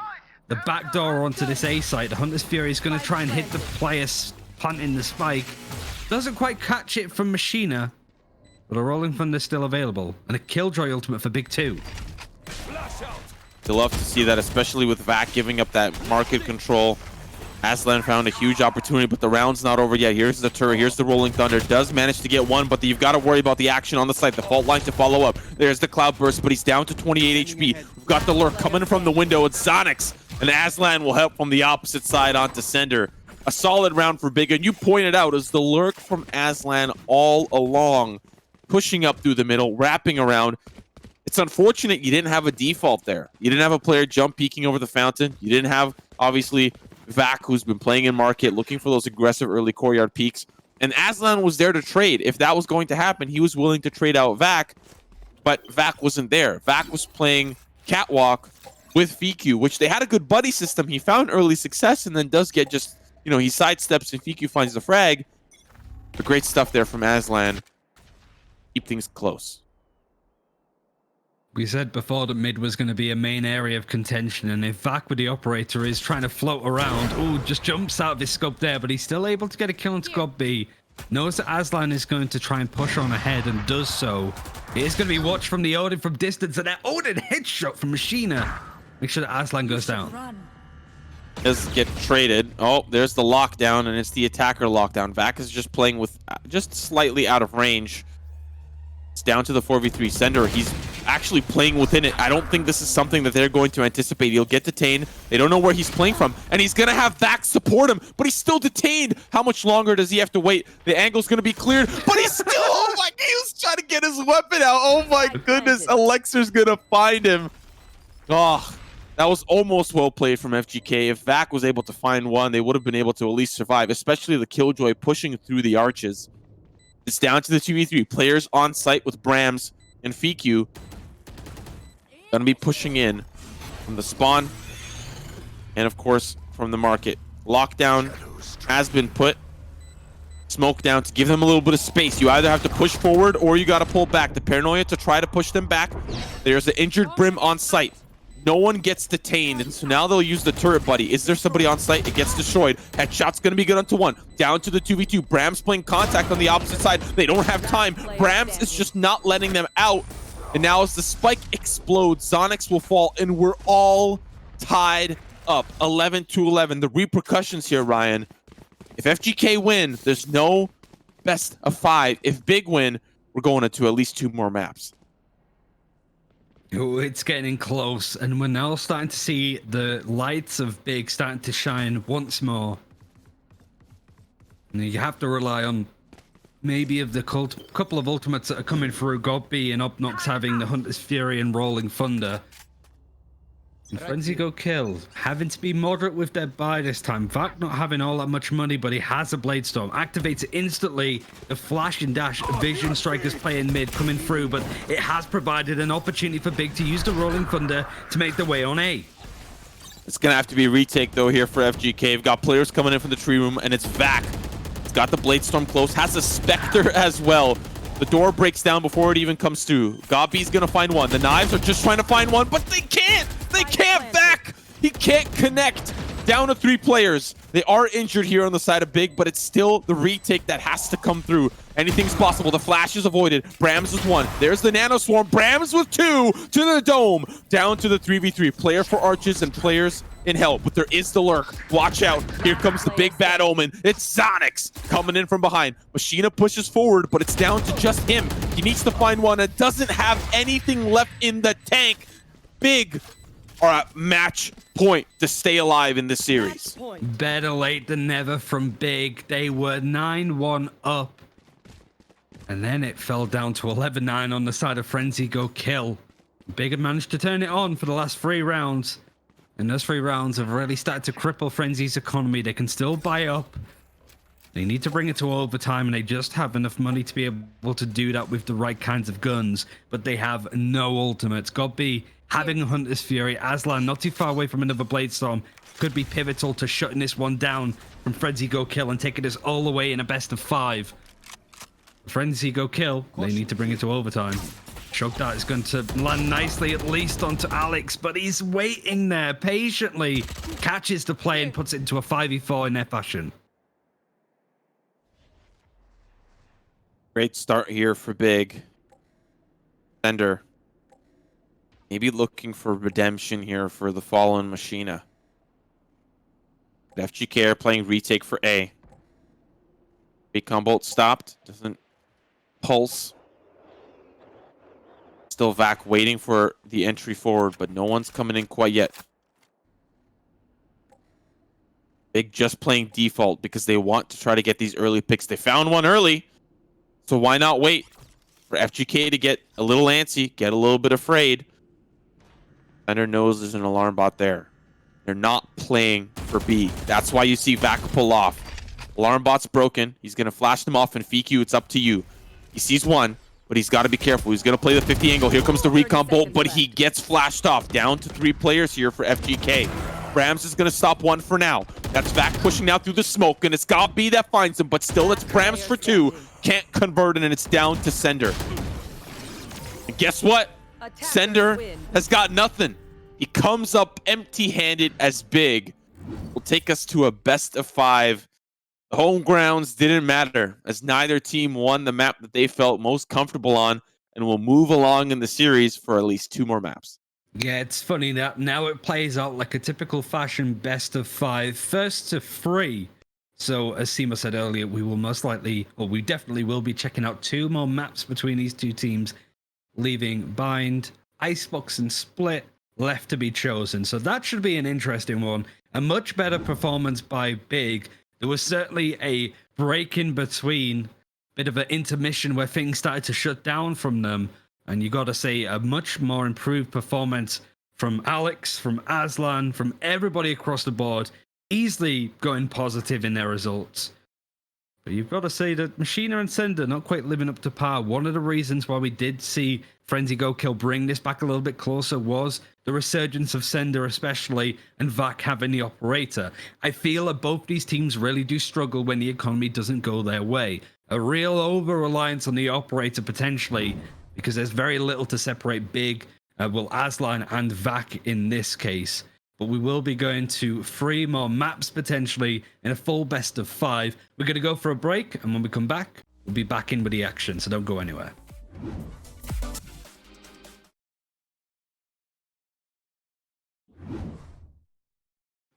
Speaker 1: the back door onto this A site. The Hunter's Fury is going to try and hit the player planting the spike. Doesn't quite catch it from Machina, but a Rolling Thunder is still available. And a Killjoy ultimate for Big 2.
Speaker 2: You'll love to see that, especially with Vac giving up that market control. Aslan found a huge opportunity, but the round's not over yet. Here's the turret. Here's the Rolling Thunder. Does manage to get one, but you've got to worry about the action on the site. The fault line to follow up. There's the Cloudburst, but he's down to 28 HP. We've got the lurk coming from the window. It's Zonix, and Aslan will help from the opposite side onto Sender. A solid round for Big, and you pointed out as the lurk from Aslan all along, pushing up through the middle, wrapping around. It's unfortunate you didn't have a default there. You didn't have a player jump peeking over the fountain. You didn't have, obviously, Vac, who's been playing in market, looking for those aggressive early courtyard peaks. And Aslan was there to trade. If that was going to happen, he was willing to trade out Vac, but Vac wasn't there. Vac was playing Catwalk with FQ, which they had a good buddy system. He found early success and then does get just, you know, he sidesteps and FQ finds the frag. But great stuff there from Aslan. Keep things close.
Speaker 1: We said before that mid was going to be a main area of contention, and if Vac with the operator is trying to float around, just jumps out of his scope there, but he's still able to get a kill on scope B. Knows that Aslan is going to try and push on ahead and does so. It is going to be watched from the Odin from distance, and that Odin headshot from Machina. Make sure that Aslan goes down.
Speaker 2: Does get traded. Oh, there's the lockdown, and it's the attacker lockdown. Vac is just playing with just slightly out of range. It's down to the 4v3 Sender. He's actually playing within it. I don't think this is something that they're going to anticipate. He'll get detained. They don't know where he's playing from, and he's going to have Vac support him, but he's still detained. How much longer does he have to wait? The angle's going to be cleared, but he's still, oh my, he was trying to get his weapon out. Oh my goodness, Elixir's going to find him. Oh, that was almost well played from FGK. If Vac was able to find one, they would have been able to at least survive, especially the Killjoy pushing through the arches. It's down to the 2v3. Players on site with Brams and FQ. Gonna be pushing in from the spawn and, of course, from the market. Lockdown has been put. Smoke down to give them a little bit of space. You either have to push forward or you got to pull back. The Paranoia to try to push them back. There's an injured Brim on site. No one gets detained, and so now they'll use the turret buddy. Is there somebody on site? It gets destroyed. Headshot's going to be good onto one. Down to the 2v2. Brams playing contact on the opposite side. They don't have time. Brams is just not letting them out. And now as the spike explodes, Zonix will fall, and we're all tied up. 11-11. The repercussions here, Ryan. If FGK win, there's no best of 5. If Big win, we're going into at least 2 more maps.
Speaker 1: Oh, it's getting close, and we're now starting to see the lights of Big starting to shine once more. And you have to rely on maybe of the couple of ultimates that are coming through, Godby and Obnox having the Hunter's Fury and Rolling Thunder. And Frenzy Go Kill, having to be moderate with their buy this time. Vac not having all that much money, but he has a Blade Storm. Activates it instantly. The flash and dash Vision Strikers playing mid coming through, but it has provided an opportunity for Big to use the Rolling Thunder to make their way on A.
Speaker 2: It's going to have to be a retake, though, here for FGK. We've got players coming in from the tree room, and it's Vac. It's got the Blade Storm close. Has a Spectre as well. The door breaks down before it even comes through. Godby's going to find one. The Knives are just trying to find one, but they can't. They can't back. He can't connect. Down to 3 players. They are injured here on the side of Big, but it's still the retake that has to come through. Anything's possible. The flash is avoided. Brams with 1. There's the Nano Swarm. Brams with 2 to the dome. Down to the 3v3. Player for Arches and players in hell, but there is the lurk. Watch out. Here comes the big bad omen. It's Zonix coming in from behind. Machina pushes forward, but it's down to just him. He needs to find one that doesn't have anything left in the tank. Big are at match point to stay alive in this series.
Speaker 1: Better late than never from Big. They were 9-1 up. And then it fell down to 11-9 on the side of Frenzy Go Kill. Big had managed to turn it on for the last 3 rounds. And those 3 rounds have really started to cripple Frenzy's economy. They can still buy up. They need to bring it to overtime, and they just have enough money to be able to do that with the right kinds of guns. But they have no ultimates. Godby having a Hunter's Fury. Aslan not too far away from another Blade Storm could be pivotal to shutting this one down from Frenzy Go Kill and taking this all the way in a best of 5. Frenzy Go Kill, they need to bring it to overtime. Choke dart is going to land nicely, at least onto Alex, but he's waiting there patiently. Catches the play and puts it into a 5v4 in their fashion.
Speaker 2: Great start here for Big. Sender. Maybe looking for redemption here for the fallen Machina. FGK are playing retake for A. Recon bolt stopped. Doesn't pulse. Still Vac waiting for the entry forward, but no one's coming in quite yet. Big just playing default because they want to try to get these early picks. They found one early, so why not wait for FGK to get a little antsy, get a little bit afraid. Fender knows there's an alarm bot there. They're not playing for B. That's why you see Vac pull off. Alarm bot's broken. He's going to flash them off, and FQ, it's up to you. He sees one, but he's got to be careful. He's going to play the 50 angle. Here comes the recon bolt, but he gets flashed off. Down to 3 players here for FGK. Brams is going to stop one for now. That's Vac pushing out through the smoke, and it's got B that finds him, but still it's Brams for 2. Can't convert it, and it's down to Sender. And guess what? Sender has got nothing. He comes up empty-handed as Big. Will take us to a best of 5. The home grounds didn't matter, as neither team won the map that they felt most comfortable on, and will move along in the series for at least 2 more maps.
Speaker 1: Yeah, it's funny that now it plays out like a typical fashion best of 5, first to 3. So as Simo said earlier, we will most likely, or we definitely will be checking out 2 more maps between these 2 teams, leaving Bind, Icebox, and Split left to be chosen. So that should be an interesting one. A much better performance by Big. There was certainly a break in between, bit of an intermission where things started to shut down from them. And you got to say a much more improved performance from Alex, from Aslan, from everybody across the board, easily going positive in their results. But you've got to say that Machina and Sender not quite living up to par. One of the reasons why we did see Frenzy Go Kill bring this back a little bit closer was the resurgence of Sender especially, and Vac having the operator. I feel that both these teams really do struggle when the economy doesn't go their way. A real over-reliance on the operator potentially, because there's very little to separate Big, Aslan and Vac in this case. But we will be going to 3 more maps potentially in a full best of 5. We're going to go for a break, and when we come back, we'll be back in with the action, so don't go anywhere.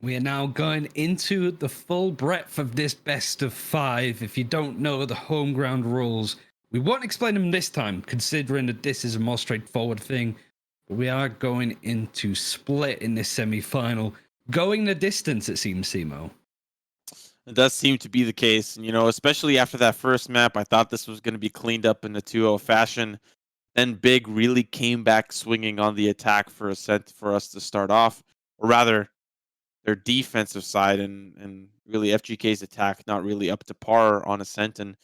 Speaker 1: We are now going into the full breadth of this best of 5. If you don't know the home ground rules, we won't explain them this time, considering that this is a more straightforward thing. But we are going into Split in this semi-final, going the distance, it seems, Simo.
Speaker 2: It does seem to be the case. And, you know, especially after that first map, I thought this was going to be cleaned up in a 2-0 fashion. Then Big really came back swinging on the attack for us to start off. Or rather, their defensive side, and really FGK's attack not really up to par on Ascent. And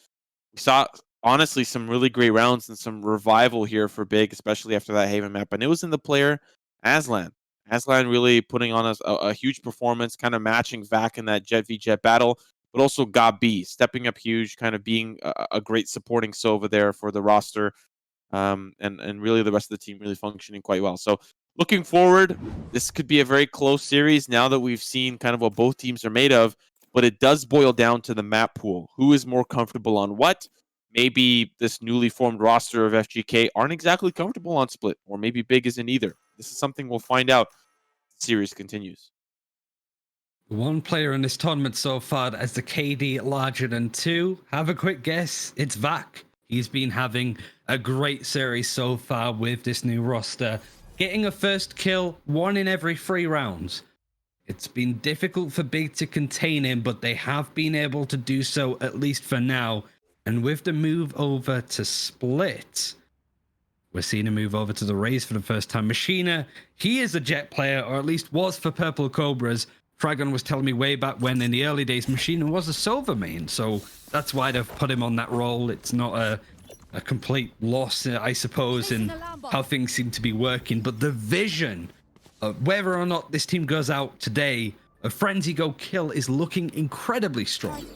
Speaker 2: we saw, honestly, some really great rounds and some revival here for Big, especially after that Haven map. And it was in the player Aslan. Aslan really putting on a huge performance, kind of matching Vac in that Jet v Jet battle, but also got B, stepping up huge, kind of being a great supporting Sova there for the roster. And really the rest of the team really functioning quite well. So looking forward, this could be a very close series now that we've seen kind of what both teams are made of, but it does boil down to the map pool. Who is more comfortable on what? Maybe this newly formed roster of FGK aren't exactly comfortable on Split, or maybe Big isn't either. This is something we'll find out as the series continues.
Speaker 1: One player in this tournament so far that has the KD larger than 2. Have a quick guess. It's Vac. He's been having a great series so far with this new roster, getting a first kill 1 in every 3 rounds. It's been difficult for Big to contain him, but they have been able to do so, at least for now. And with the move over to Split, we're seeing him move over to the Raze for the first time. Machina, he is a Jet player, or at least was for Purple Cobras. Fragon was telling me way back when in the early days, Machina was a Silver main, so that's why they've put him on that role. It's not a complete loss, I suppose, in how things seem to be working. But the vision of whether or not this team goes out today, a Frenzy Go Kill is looking incredibly strong.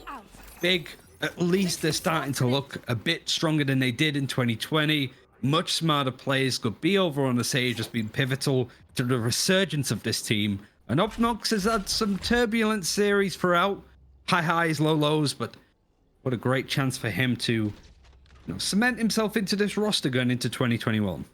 Speaker 1: Big, at least they're starting to look a bit stronger than they did in 2020. much smarter plays could be over on the Sage has been pivotal to the resurgence of this team. And Obnox has had some turbulent series throughout, high highs, low lows, but what a great chance for him to cement himself into this roster going into 2021.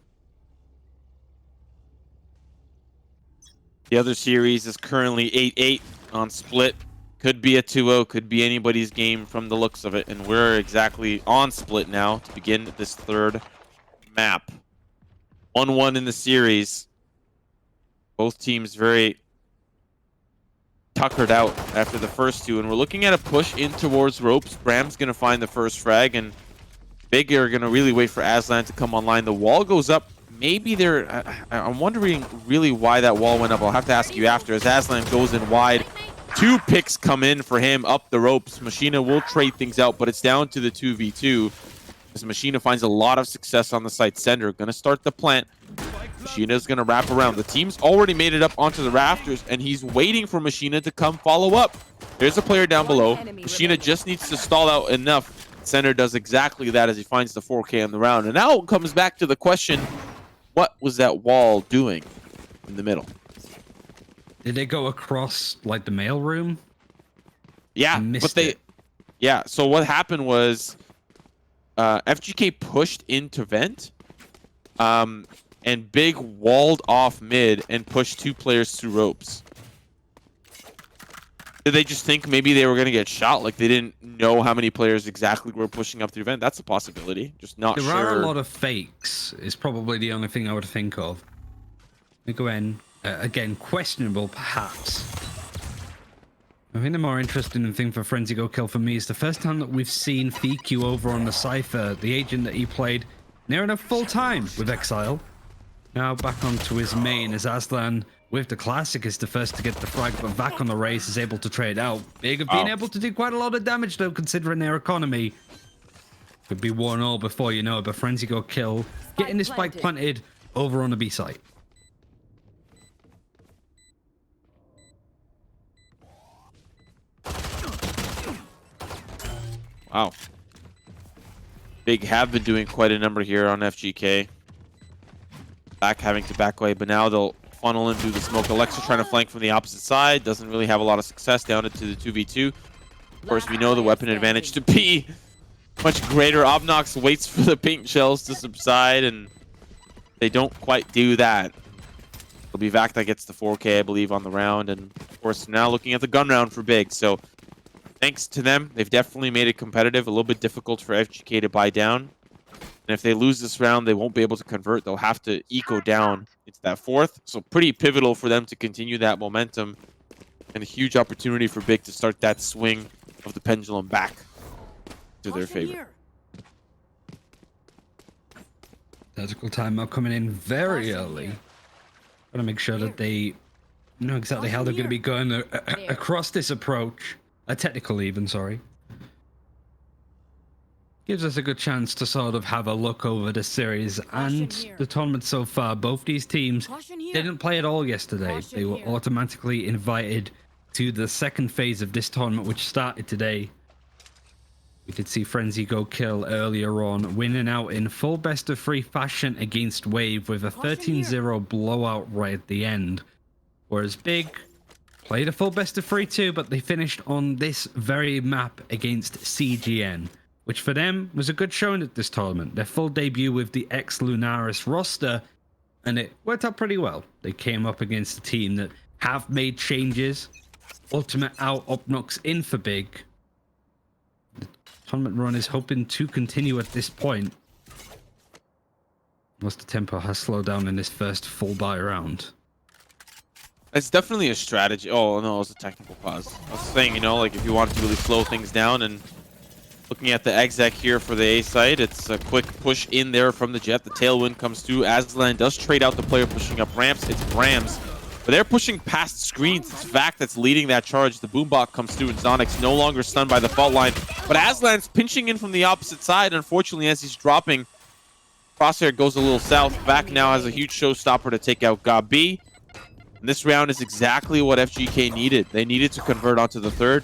Speaker 2: The other series is currently 8-8 on split. Could be a 2-0, could be anybody's game from the looks of it. And we're exactly on split now to begin this third map. 1-1 in the series. Both teams very tuckered out after the first two. And we're looking at a push in towards ropes. Bram's going to find the first frag. And Big are going to really wait for Aslan to come online. The wall goes up. Maybe they're... I'm wondering really why that wall went up. I'll have to ask you after. As Aslan goes in wide, 2 picks come in for him up the ropes. Machina will trade things out, but it's down to the 2v2. As Machina finds a lot of success on the site center. Going to start the plant. Machina's going to wrap around. The team's already made it up onto the rafters, and he's waiting for Machina to come follow up. There's a player down below. Machina just needs to stall out enough. Center does exactly that as he finds the 4K on the round. And now it comes back to the question, what was that wall doing in the middle?
Speaker 1: Did they go across like the mail room?
Speaker 2: Yeah, but they... Yeah, so what happened was FGK pushed into vent, and Big walled off mid and pushed 2 players through ropes. Did they just think maybe they were going to get shot? Like they didn't know how many players exactly were pushing up through vent? That's a possibility. Just not sure.
Speaker 1: There are a lot of fakes is probably the only thing I would think of. Let me go in. Again, questionable perhaps. I think the more interesting thing for Frenzy Go Kill for me is the first time that we've seen FQ over on the Cypher, the agent that he played near enough full time with Exile. Now back onto his main as Aslan with the Classic is the first to get the frag, but Vac on the race is able to trade out. Big have been able to do quite a lot of damage though, considering their economy. Could be 1-0 before you know it, but Frenzy Go Kill getting this spike planted over on the B site.
Speaker 2: Wow. Big have been doing quite a number here on FGK. Back having to back away, but now they'll funnel in through the smoke. Alexa trying to flank from the opposite side. Doesn't really have a lot of success down into the 2v2. Of course, we know the weapon advantage to be much greater. Obnox waits for the paint shells to subside, and they don't quite do that. It'll be Vac that gets the 4K, I believe, on the round. And, of course, now looking at the gun round for Big. So, thanks to them, they've definitely made it competitive. A little bit difficult for FGK to buy down. And if they lose this round, they won't be able to convert. They'll have to eco down into that 4th. So pretty pivotal for them to continue that momentum. And a huge opportunity for Big to start that swing of the pendulum back to their favor.
Speaker 1: Tactical timeout coming in very early. Got to make sure that they know exactly how they're going to be going across this approach. Technical even, sorry. Gives us a good chance to sort of have a look over the series and the tournament so far. Both these teams didn't play at all yesterday. They were automatically invited to the second phase of this tournament, which started today. We did see Frenzy Go Kill earlier on, winning out in full best-of-3 fashion against Wave with a 13-0 blowout right at the end. Whereas Big played a full best-of-3 too, but they finished on this very map against CGN, which for them was a good showing at this tournament. Their full debut with the ex-Lunaris roster, and it worked out pretty well. They came up against a team that have made changes. Ultimate out, Obnox in for Big. The tournament run is hoping to continue at this point. Most the tempo has slowed down in this first full buy round.
Speaker 2: It's definitely a strategy. Oh, no, it was a technical pause. I was saying, you know, like if you want to really slow things down, and looking at the exec here for the A side, it's a quick push in there from the Jet. The tailwind comes through. Aslan does trade out the player pushing up ramps. It's Brams. But they're pushing past screens. It's Vac that's leading that charge. The boombot comes through, and Zonix no longer stunned by the fault line. But Aslan's pinching in from the opposite side. Unfortunately, as he's dropping, Crosshair goes a little south. Vac now has a huge showstopper to take out Gabi. And this round is exactly what FGK needed. They needed to convert onto the 3rd.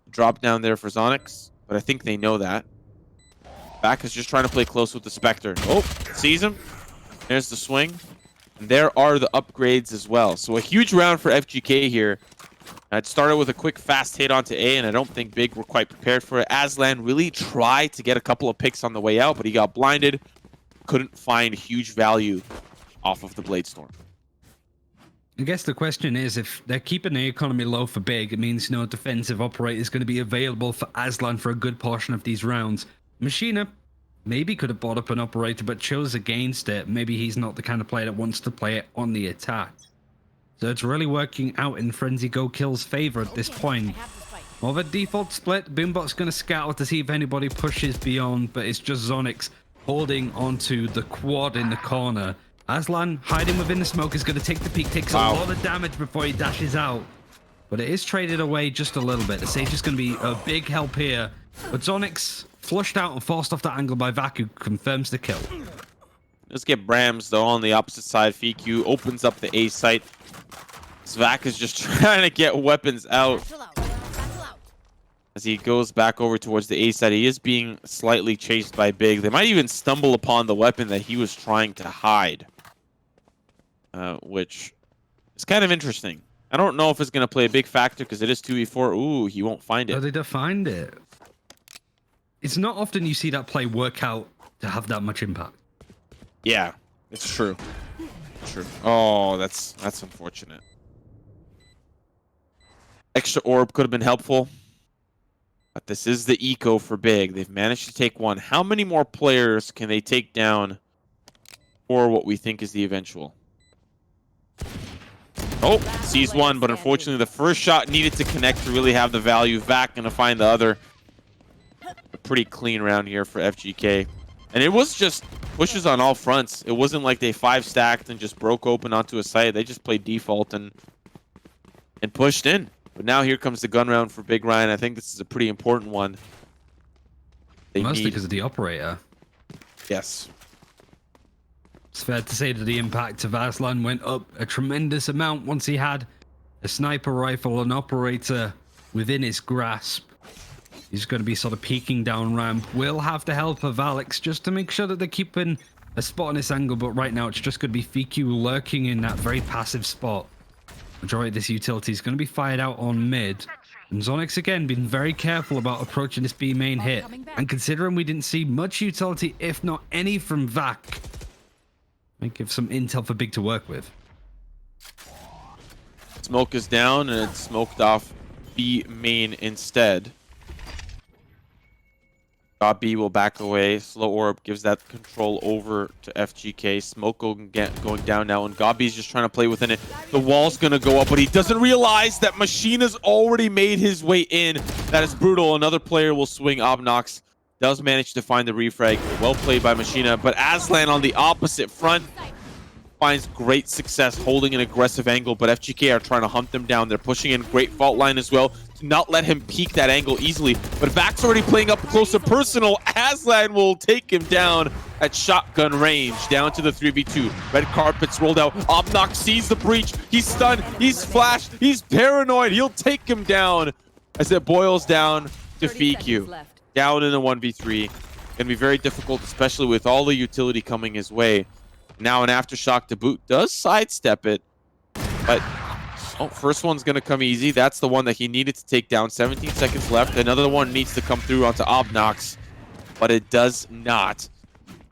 Speaker 2: Drop down there for Zonix, but I think they know that. Vac is just trying to play close with the Spectre. Oh, sees him. There's the swing. And there are the upgrades as well. So a huge round for FGK here. It started with a quick fast hit onto A, and I don't think Big were quite prepared for it. Aslan really tried to get a couple of picks on the way out, but he got blinded. Couldn't find huge value off of the Blade Storm.
Speaker 1: I guess the question is, if they're keeping the economy low for Big, it means no defensive operator is going to be available for Aslan for a good portion of these rounds. Machina maybe could have bought up an operator, but chose against it. Maybe he's not the kind of player that wants to play it on the attack. So it's really working out in Frenzy Go Kill's favor at this point. More of a default split. Boombot's going to scout to see if anybody pushes beyond, but it's just Zonix holding onto the quad in the corner. Aslan, hiding within the smoke, is going to take the peek, takes a lot of damage before he dashes out. But it is traded away just a little bit. The Sage is going to be a big help here. But Zonix flushed out and forced off that angle by Vac, who confirms the kill.
Speaker 2: Let's get Brams, though, on the opposite side. FQ opens up the A site. Vac is just trying to get weapons out. As he goes back over towards the A side, he is being slightly chased by Big. They might even stumble upon the weapon that he was trying to hide. Which is kind of interesting. I don't know if it's going to play a big factor because it is 2v4. Ooh, he won't find it.
Speaker 1: Oh, they don't find it. It's not often you see that play work out to have that much impact.
Speaker 2: Yeah, it's true. True. Oh, that's unfortunate. Extra orb could have been helpful. But this is the eco for Big. They've managed to take one. How many more players can they take down for what we think is the eventual? Oh, sees one, but unfortunately the first shot needed to connect to really have the value. Vac gonna find the other. A pretty clean round here for FGK. And it was just pushes on all fronts. It wasn't like they 5-stacked and just broke open onto a site. They just played default and pushed in. But now here comes the gun round for Big Ryan. I think this is a pretty important one.
Speaker 1: Mostly because of the operator.
Speaker 2: Yes.
Speaker 1: It's fair to say that the impact of Aslan went up a tremendous amount once he had a sniper rifle and operator within his grasp. He's going to be sort of peeking down ramp. We'll have the help of Alex just to make sure that they're keeping a spot on this angle, but right now it's just going to be FQ lurking in that very passive spot. Majority of this utility is going to be fired out on mid. And Zonix again being very careful about approaching this B main hit. And considering we didn't see much utility, if not any, from Vac, might give some intel for Big to work with.
Speaker 2: Smoke is down and it's smoked off B main instead. B will back away. Slow orb gives that control over to FGK. Smoke going down now, and Gabi's just trying to play within it. The wall's gonna go up, but he doesn't realize that Machina's already made his way in. That is brutal. Another player will swing. Obnox does manage to find the refrag. Well played by Machina, but Aslan on the opposite front finds great success holding an aggressive angle, but FGK are trying to hunt them down. They're pushing in. Great fault line as well to not let him peek that angle easily. But Vac's already playing up close and personal. Aslan will take him down at shotgun range, down to the 3v2. Red carpet's rolled out. Obnox sees the breach. He's stunned. He's flashed. He's paranoid. He'll take him down as it boils down to FQ. Down in the 1v3. Gonna be very difficult, especially with all the utility coming his way. Now an aftershock to boot does sidestep it, but first one's gonna come easy. That's the one that he needed to take down. 17 seconds left. Another one needs to come through onto Obnox, but it does not.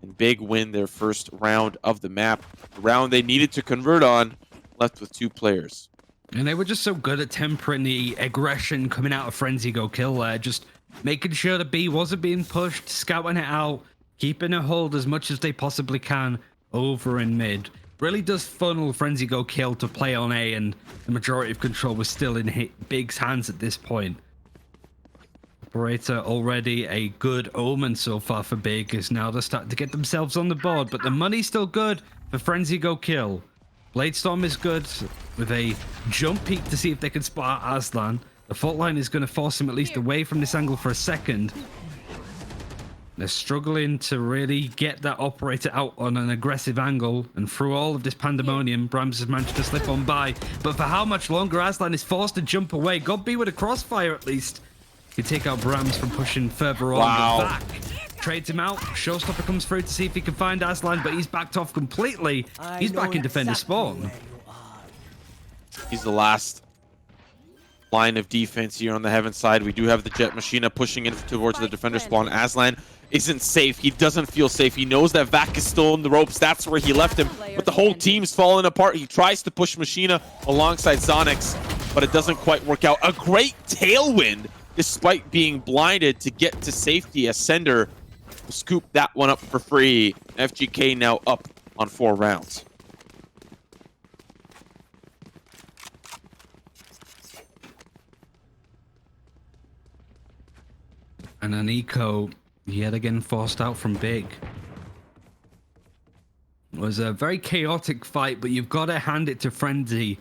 Speaker 2: And Big win their first round of the map. The round they needed to convert on, left with 2 players.
Speaker 1: And they were just so good at tempering the aggression coming out of Frenzy Go Kill there, just making sure the B wasn't being pushed, scouting it out, keeping a hold as much as they possibly can over in mid. Really does funnel Frenzy Go Kill to play on A, and the majority of control was still in Big's hands at this point. Operator already a good omen so far for Big, is now they're starting to get themselves on the board, but the money's still good for Frenzy Go Kill. Bladestorm is good with a jump peek to see if they can spot Aslan. The fault line is going to force him at least away from this angle for a second. They're struggling to really get that operator out on an aggressive angle, and through all of this pandemonium, Brams has managed to slip on by. But for how much longer? Aslan is forced to jump away. God be with a crossfire at least. Can take out Brams from pushing further on.
Speaker 2: Wow.
Speaker 1: Back. trades him out. Showstopper comes through to see if he can find Aslan, but he's backed off completely. He's back in defender spawn.
Speaker 2: He's the last line of defense here on the Heaven side. We do have the Jet Machina pushing in towards the defender spawn. Aslan isn't safe. He doesn't feel safe. He knows that Vac is still in the ropes. That's where he left him. But the whole team's falling apart. He tries to push Machina alongside Zonix, but it doesn't quite work out. A great tailwind despite being blinded to get to safety. Ascender will scoop that one up for free. FGK now up on 4 rounds.
Speaker 1: And an eco yet again forced out from Big. It was a very chaotic fight, but you've got to hand it to Frenzy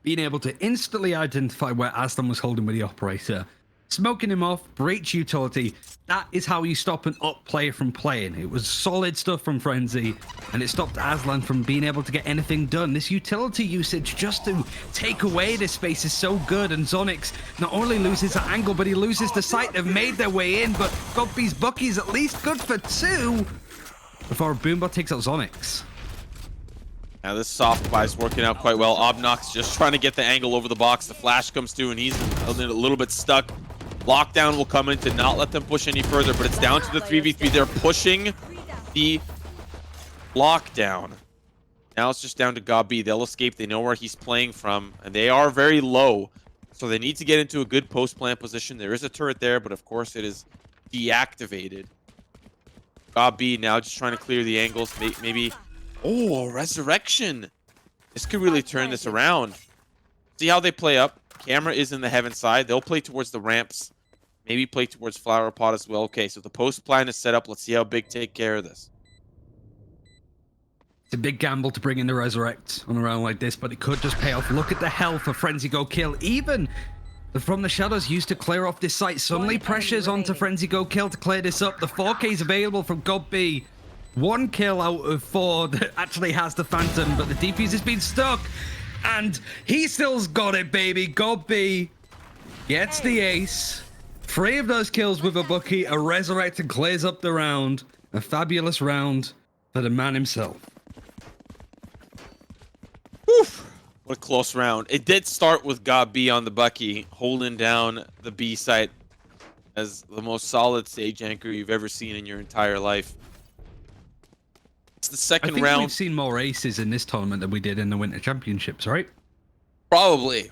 Speaker 1: being able to instantly identify where Aslan was holding with the operator. Smoking him off, breach utility. That is how you stop an up player from playing. It was solid stuff from Frenzy, and it stopped Aslan from being able to get anything done. This utility usage just to take away this space is so good, and Zonix not only loses that angle, but he loses the sight. They've made their way in, but Godby's Bucky's at least good for 2 before Boombot takes out Zonix.
Speaker 2: Now this soft buy is working out quite well. Obnox just trying to get the angle over the box. The flash comes through, and he's a little bit stuck. Lockdown will come in to not let them push any further, but it's down to the 3v3. They're pushing the lockdown. Now it's just down to Gabi. They'll escape. They know where he's playing from, and they are very low, so they need to get into a good post-plant position. There is a turret there, but of course it is deactivated. Gabi now just trying to clear the angles. Maybe... Oh, Resurrection. This could really turn this around. See how they play up. Camera is in the Heaven side. They'll play towards the ramps. Maybe play towards Flower Pot as well. Okay, so the post plan is set up. Let's see how Big take care of this.
Speaker 1: It's a big gamble to bring in the Resurrect on a round like this, but it could just pay off. Look at the health of Frenzy Go Kill. Even From the Shadows used to clear off this site. Suddenly pressures onto Frenzy Go Kill to clear this up. The 4K is available from Godby. 1 kill out of 4 that actually has the Phantom, but the defuse has been stuck. And he still's got it, baby. Godby gets the ace. 3 of those kills with a Bucky. A Resurrect and clears up the round. A fabulous round for the man himself.
Speaker 2: Oof. What a close round. It did start with Godby on the Bucky, holding down the B site as the most solid stage anchor you've ever seen in your entire life. It's the second round.
Speaker 1: We've seen more aces in this tournament than we did in the Winter Championships, right?
Speaker 2: Probably.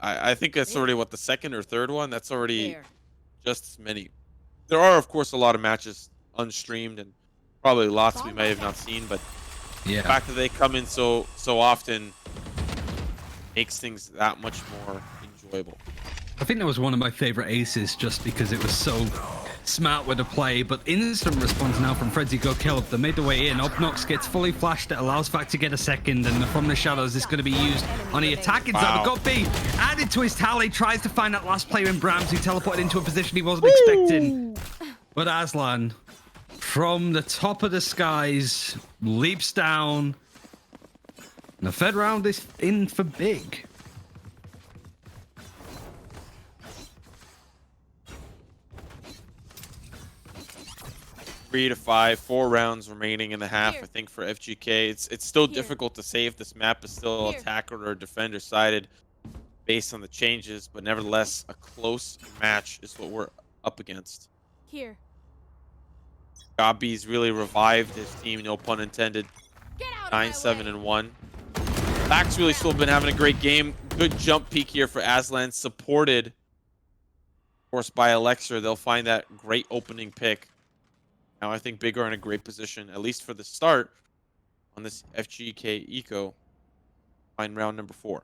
Speaker 2: I think that's already, what, the second or third one? That's already just as many. There are, of course, a lot of matches unstreamed and probably lots we may have not seen, but
Speaker 1: yeah,
Speaker 2: the fact that they come in so often makes things that much more enjoyable.
Speaker 1: I think that was one of my favorite aces just because it was so smart with the play, but instant response now from Frenzy Go Kill. They made the way in. Obnox gets fully flashed. It allows Vac to get a second, and From the Shadows is going to be used on the attacking side. But Godby added to his tally, tries to find that last player in Brams who teleported into a position he wasn't expecting. But Aslan, from the top of the skies, leaps down. And the third round is in for Big.
Speaker 2: 3 to 5, 4 rounds remaining in the half. I think for FGK, it's still difficult to say if this map is still attacker or defender sided based on the changes, but nevertheless, a close match is what we're up against.
Speaker 6: Here.
Speaker 2: Godby's really revived his team, no pun intended. 9-7-1. Vac's really still been having a great game. Good jump peak here for Aslan, supported, of course, by Elixir. They'll find that great opening pick. Now I think Big are in a great position, at least for the start, on this FGK Eco. Find round number 4.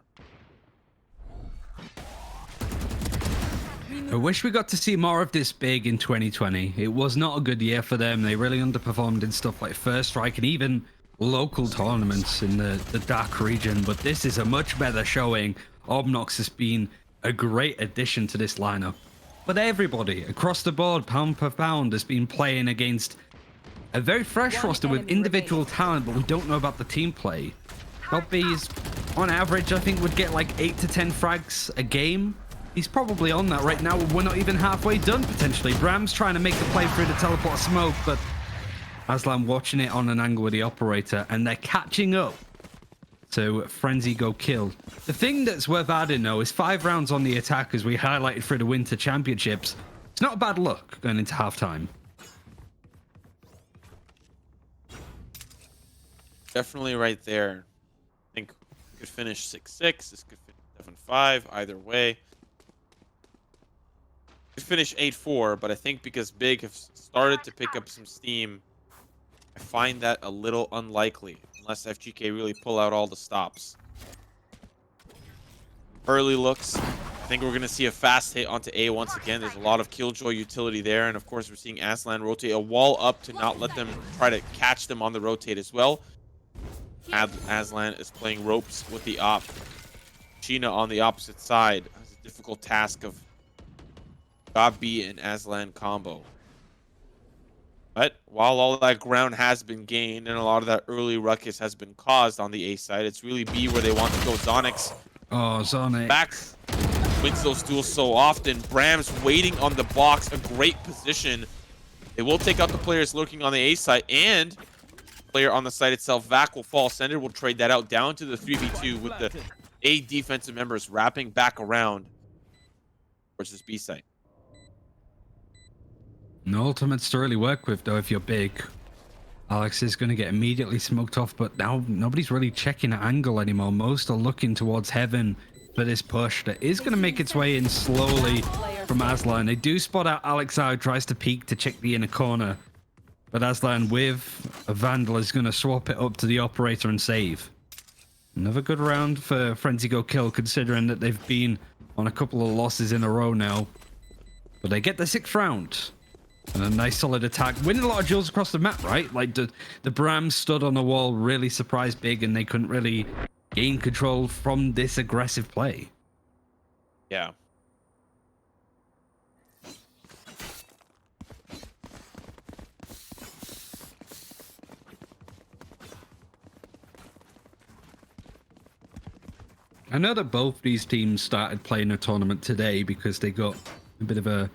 Speaker 1: I wish we got to see more of this Big in 2020. It was not a good year for them. They really underperformed in stuff like First Strike and even local tournaments in the DACH region, but this is a much better showing. Obnox has been a great addition to this lineup. But everybody across the board, pound per pound, has been playing against a very fresh roster with individual talent, but we don't know about the team play. Godby's, on average, I think would get like 8 to 10 frags a game. He's probably on that right now. We're not even halfway done, potentially. Bram's trying to make the play through the teleport smoke, but Aslan watching it on an angle with the operator, and they're catching up to Frenzy go kill. The thing that's worth adding, though, is 5 rounds on the attack, as we highlighted through the Winter Championships. It's not a bad look going into halftime.
Speaker 2: Definitely right there. I think we could finish 6-6. This could finish 7-5. Either way. Could finish 8-4, but I think because Big have started to pick up some steam, I find that a little unlikely unless FGK really pull out all the stops. Early looks. I think we're going to see a fast hit onto A once again. There's a lot of Killjoy utility there, and of course we're seeing Aslan rotate a wall up to not let them try to catch them on the rotate as well. Aslan is playing ropes with the op. Sheena on the opposite side has a difficult task of God-B and Aslan combo. But while all that ground has been gained and a lot of that early ruckus has been caused on the A side, it's really B where they want to go. Zonix.
Speaker 1: Oh, Zonix.
Speaker 2: Back wins those duels so often. Bram's waiting on the box, a great position. They will take out the players lurking on the A side, and player on the site itself, Vac will fall. Sender will trade that out down to the 3v2 with the A defensive members wrapping back around towards this B site.
Speaker 1: No ultimates to really work with, though, if you're Big. Alex is going to get immediately smoked off, but now nobody's really checking at angle anymore. Most are looking towards Heaven for this push that is going to make its way in slowly from Aslan. They do spot out Alex out, tries to peek to check the inner corner. But Aslan with a Vandal is going to swap it up to the operator and save. Another good round for Frenzy Go Kill, considering that they've been on a couple of losses in a row now. But they get the 6th round. And a nice solid attack. Winning a lot of duels across the map, right? Like the Bram stood on the wall, really surprised Big, and they couldn't really gain control from this aggressive play.
Speaker 2: Yeah.
Speaker 1: I know that both these teams started playing a tournament today because they got a bit of a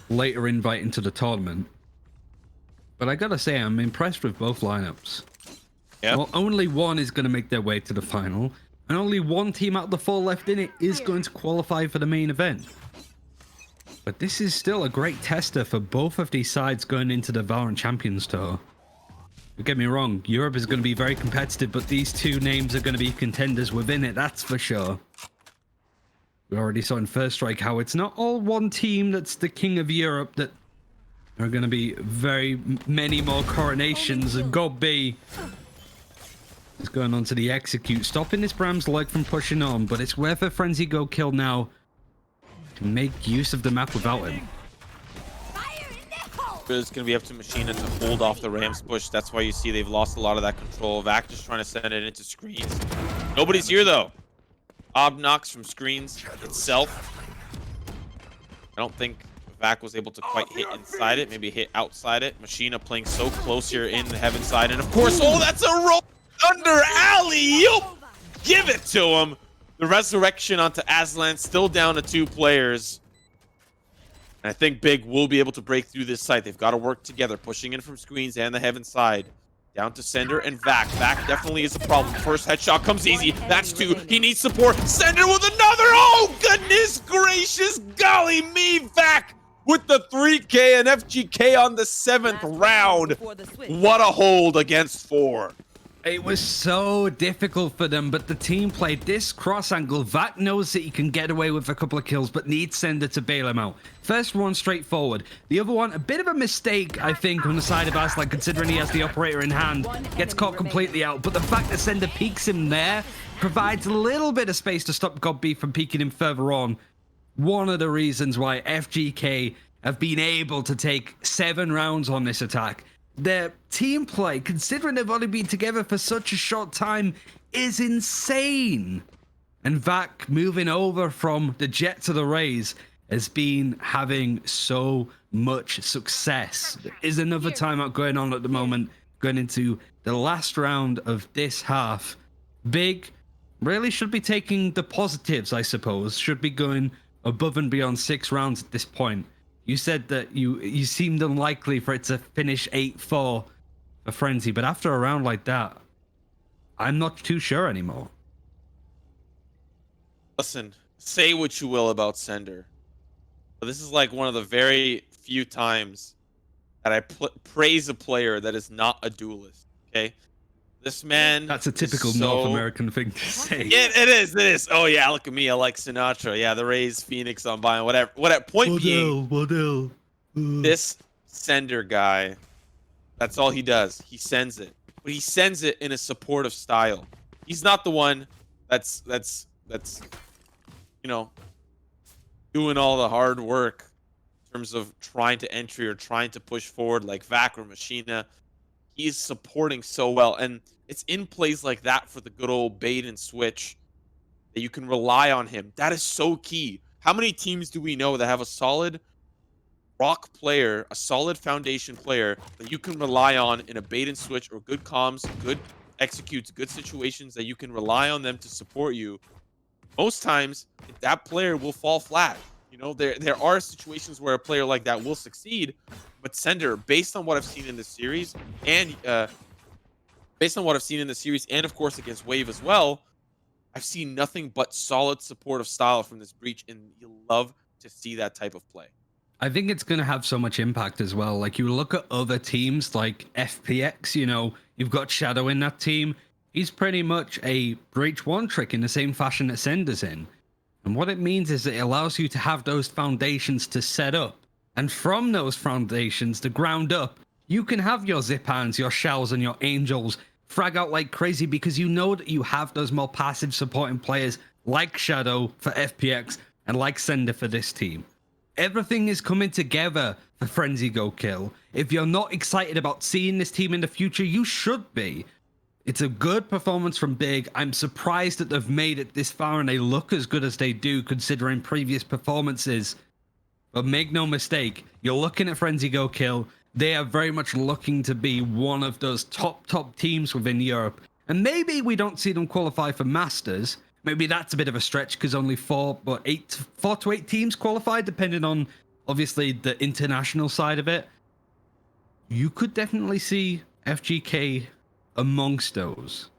Speaker 1: later invite into the tournament. But I gotta say, I'm impressed with both lineups.
Speaker 2: Yep.
Speaker 1: Well, only one is going to make their way to the final, and only one team out of the 4 left in it is going to qualify for the main event. But this is still a great tester for both of these sides going into the Valorant Champions Tour. Don't get me wrong, Europe is going to be very competitive, but these two names are going to be contenders within it, that's for sure. We already saw in First Strike how it's not all one team that's the king of Europe, that there are going to be very many more coronations, and God B is going on to the execute, stopping this Bram's leg from pushing on, but it's worth a Frenzy Go Kill now to make use of the map without him.
Speaker 2: It's going to be up to Machina to hold off the Rams push. That's why you see they've lost a lot of that control. Vac just trying to send it into screens. Nobody's here, though. Obnox from screens itself. I don't think Vac was able to quite hit inside it. Maybe hit outside it. Machina playing so close here in the Heaven side. And, of course, oh, that's a roll under alley-oop. Give it to him. The resurrection onto Aslan, still down to 2 players. And I think Big will be able to break through this site. They've got to work together, pushing in from screens and the Heaven side. Down to Sender and Vac. Vac definitely is a problem. First headshot comes easy. That's 2. He needs support. Sender with another. Oh, goodness gracious. Golly me, Vac with the 3K and FGK on the 7th round. What a hold against 4.
Speaker 1: It was so difficult for them, but the team played this cross angle. Vac knows that he can get away with a couple of kills, but needs Sender to bail him out. First one straightforward. The other one, a bit of a mistake, I think, on the side of Aslan, considering he has the operator in hand. Gets caught completely out, but the fact that Sender peeks him there provides a little bit of space to stop God-B from peeking him further on. One of the reasons why FGK have been able to take 7 rounds on this attack. Their team play, considering they've only been together for such a short time, is insane. And Vac moving over from the Jet to the Rays has been having so much success. There is another timeout going on at the moment, going into the last round of this half. Big really should be taking the positives, I suppose. Should be going above and beyond 6 rounds at this point. You said that you seemed unlikely for it to finish 8-4 for Frenzy, but after a round like that, I'm not too sure anymore.
Speaker 2: Listen, say what you will about Sender, but this is like one of the very few times that I praise a player that is not a duelist. Okay, this man.
Speaker 1: That's a typical
Speaker 2: so...
Speaker 1: North American thing to say.
Speaker 2: It is. Oh yeah, look at me. I like Sinatra. Yeah, the Rays, Phoenix, I'm buying whatever. Point being, this Sender guy, that's all he does. He sends it, but he sends it in a supportive style. He's not the one that's you know, doing all the hard work in terms of trying to entry or trying to push forward like Vac or Machina. He's supporting so well, and it's in plays like that for the good old bait and switch that you can rely on him. That is so key. How many teams do we know that have a solid rock player, a solid foundation player that you can rely on in a bait and switch or good comms, good executes, good situations that you can rely on them to support you? Most times, that player will fall flat. You know, there are situations where a player like that will succeed, but Sender, based on what I've seen in the series, and of course against Wave as well, I've seen nothing but solid supportive style from this Breach, and you love to see that type of play.
Speaker 1: I think it's going to have so much impact as well. Like, you look at other teams like FPX, you know, you've got Shadow in that team. He's pretty much a Breach one trick in the same fashion that Sender's in. And what it means is it allows you to have those foundations to set up. And from those foundations, the ground up, you can have your Zipans, your Shells, and your Angels frag out like crazy because you know that you have those more passive supporting players like Shadow for FPX and like Sender for this team. Everything is coming together for Frenzy Go Kill. If you're not excited about seeing this team in the future, you should be. It's a good performance from Big. I'm surprised that they've made it this far and they look as good as they do considering previous performances. But make no mistake, you're looking at Frenzy Go Kill. They are very much looking to be one of those top teams within Europe. And maybe we don't see them qualify for Masters. Maybe that's a bit of a stretch because only 4 to 8 teams qualified, depending on, obviously, the international side of it. You could definitely see FGK amongst those.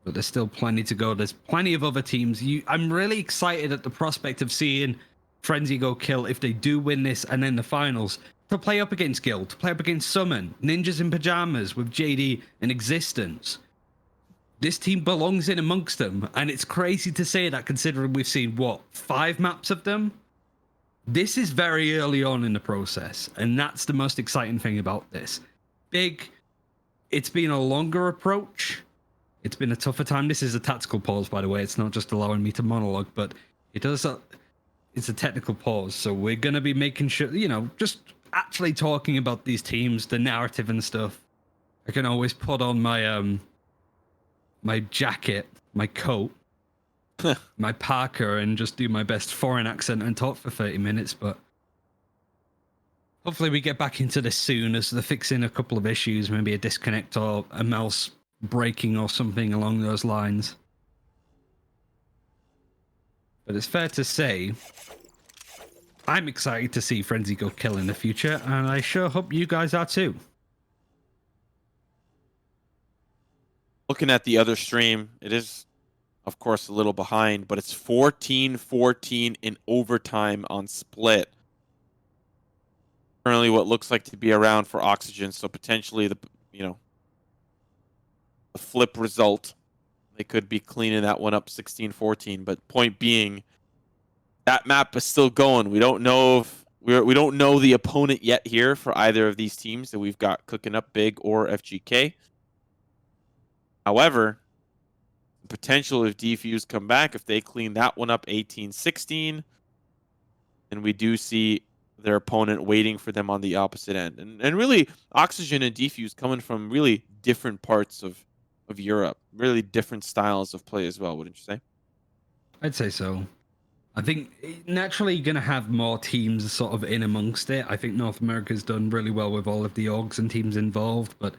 Speaker 1: But there's still plenty to go. There's plenty of other teams. I'm really excited at the prospect of seeing Frenzy Go Kill, if they do win this and then the finals, to play up against Guild, to play up against Summon, Ninjas in Pajamas with JD and Existence. This team belongs in amongst them, and it's crazy to say that considering we've seen, 5 maps of them? This is very early on in the process, and that's the most exciting thing about this. Big, it's been a longer approach. It's been a tougher time. This is a tactical pause, by the way. It's not just allowing me to monologue, but it's a technical pause, so we're going to be making sure, just actually talking about these teams, the narrative and stuff. I can always put on my my jacket, my coat, my parka, and just do my best foreign accent and talk for 30 minutes, but hopefully we get back into this soon as they're fixing a couple of issues, maybe a disconnect or a mouse breaking or something along those lines. But it's fair to say, I'm excited to see Frenzy Go Kill in the future, and I sure hope you guys are too.
Speaker 2: Looking at the other stream, it is, of course, a little behind, but it's 14-14 in overtime on split. Currently what looks like to be around for Oxygen, so potentially the flip result. They could be cleaning that one up 16-14, but point being, that map is still going. We don't know if we don't know the opponent yet here for either of these teams that we've got cooking up, Big or FGK. However, the potential if Defuse come back, if they clean that one up 18-16, and we do see their opponent waiting for them on the opposite end. And really, Oxygen and Defuse coming from really different parts of Europe, really different styles of play as well, wouldn't you say?
Speaker 1: I'd say so. I think naturally you're going to have more teams sort of in amongst it. I think North America's done really well with all of the orgs and teams involved, but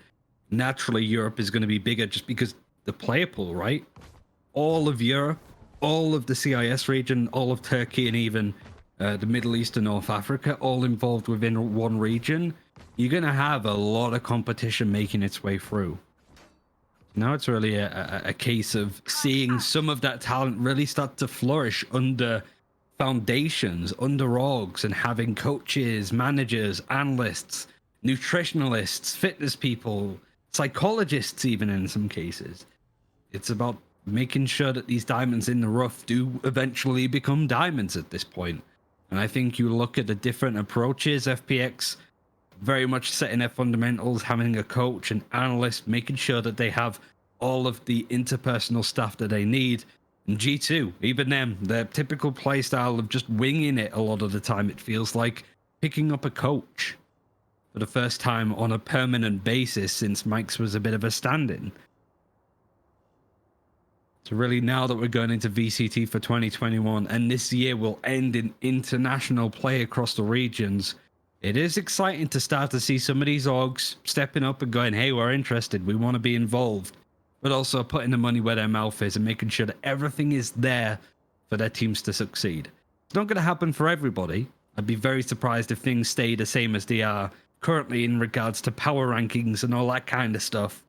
Speaker 1: naturally Europe is going to be bigger just because the player pool, right? All of Europe all of the CIS region, all of Turkey, and even the Middle East and North Africa, all involved within one region, you're going to have a lot of competition making its way through. Now it's really a case of seeing some of that talent really start to flourish under foundations, under orgs, and having coaches, managers, analysts, nutritionalists, fitness people, psychologists, even in some cases. It's about making sure that these diamonds in the rough do eventually become diamonds at this point. And I think you look at the different approaches, FPX very much setting their fundamentals, having a coach and analyst, making sure that they have all of the interpersonal stuff that they need. And G2, even them, their typical play style of just winging it a lot of the time, it feels like picking up a coach for the first time on a permanent basis since Mike's was a bit of a stand-in. So really, now that we're going into VCT for 2021, and this year will end in international play across the regions, it is exciting to start to see some of these orgs stepping up and going, hey, we're interested, we want to be involved, but also putting the money where their mouth is and making sure that everything is there for their teams to succeed. It's not going to happen for everybody. I'd be very surprised if things stay the same as they are currently in regards to power rankings and all that kind of stuff.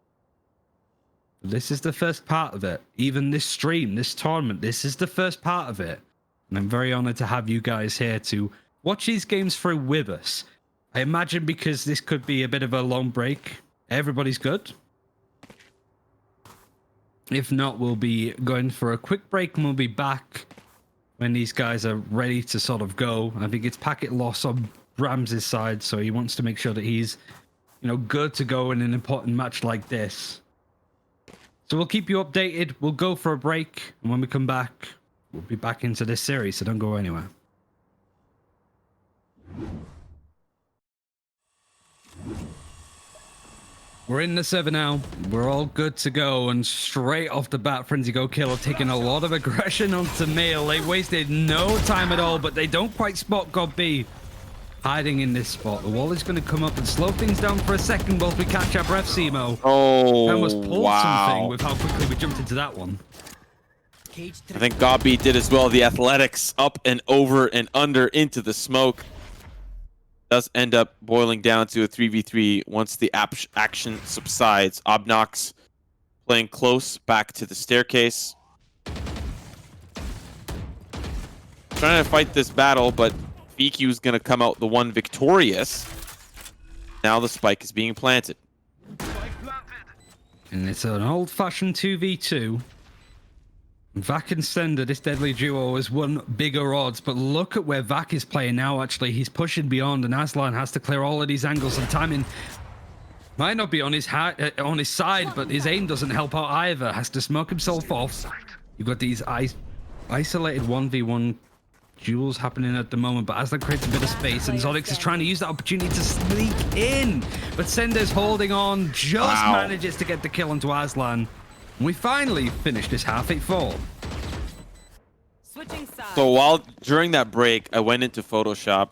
Speaker 1: This is the first part of it. Even this stream, this tournament, this is the first part of it. And I'm very honored to have you guys here to watch these games through with us. I imagine because this could be a bit of a long break, everybody's good. If not, we'll be going for a quick break and we'll be back when these guys are ready to sort of go. I think it's packet loss on Rams's side, so he wants to make sure that he's, good to go in an important match like this. So we'll keep you updated. We'll go for a break, and when we come back, we'll be back into this series, so don't go anywhere. We're in the server now. We're all good to go, and straight off the bat, Frenzy Go Killer taking a lot of aggression onto Mail. They wasted no time at all, but they don't quite spot God B hiding in this spot. The wall is going to come up and slow things down for a second whilst we catch our breath, Simo.
Speaker 2: Oh,
Speaker 1: almost pulled something
Speaker 2: wow.
Speaker 1: with how quickly we jumped into that one.
Speaker 2: I think Gobby did as well. The athletics up and over and under into the smoke. Does end up boiling down to a 3v3 once the action subsides. Obnox playing close back to the staircase. Trying to fight this battle, but BQ is going to come out the one victorious. Now the spike is being planted.
Speaker 1: And it's an old-fashioned 2v2. Vac and Sender, this deadly duo, has won bigger odds, but look at where Vac is playing now. Actually, he's pushing beyond, and Aslan has to clear all of these angles, and timing might not be on his side, but his aim doesn't help out either. Has to smoke himself off. You've got these isolated 1v1 duels happening at the moment, but Aslan creates a bit of space, and Zodix is trying to use that opportunity to sneak in, but Sender's holding on, just manages to get the kill onto Aslan. We finally finished this half 8-4.
Speaker 6: Switching sides.
Speaker 2: So during that break, I went into Photoshop.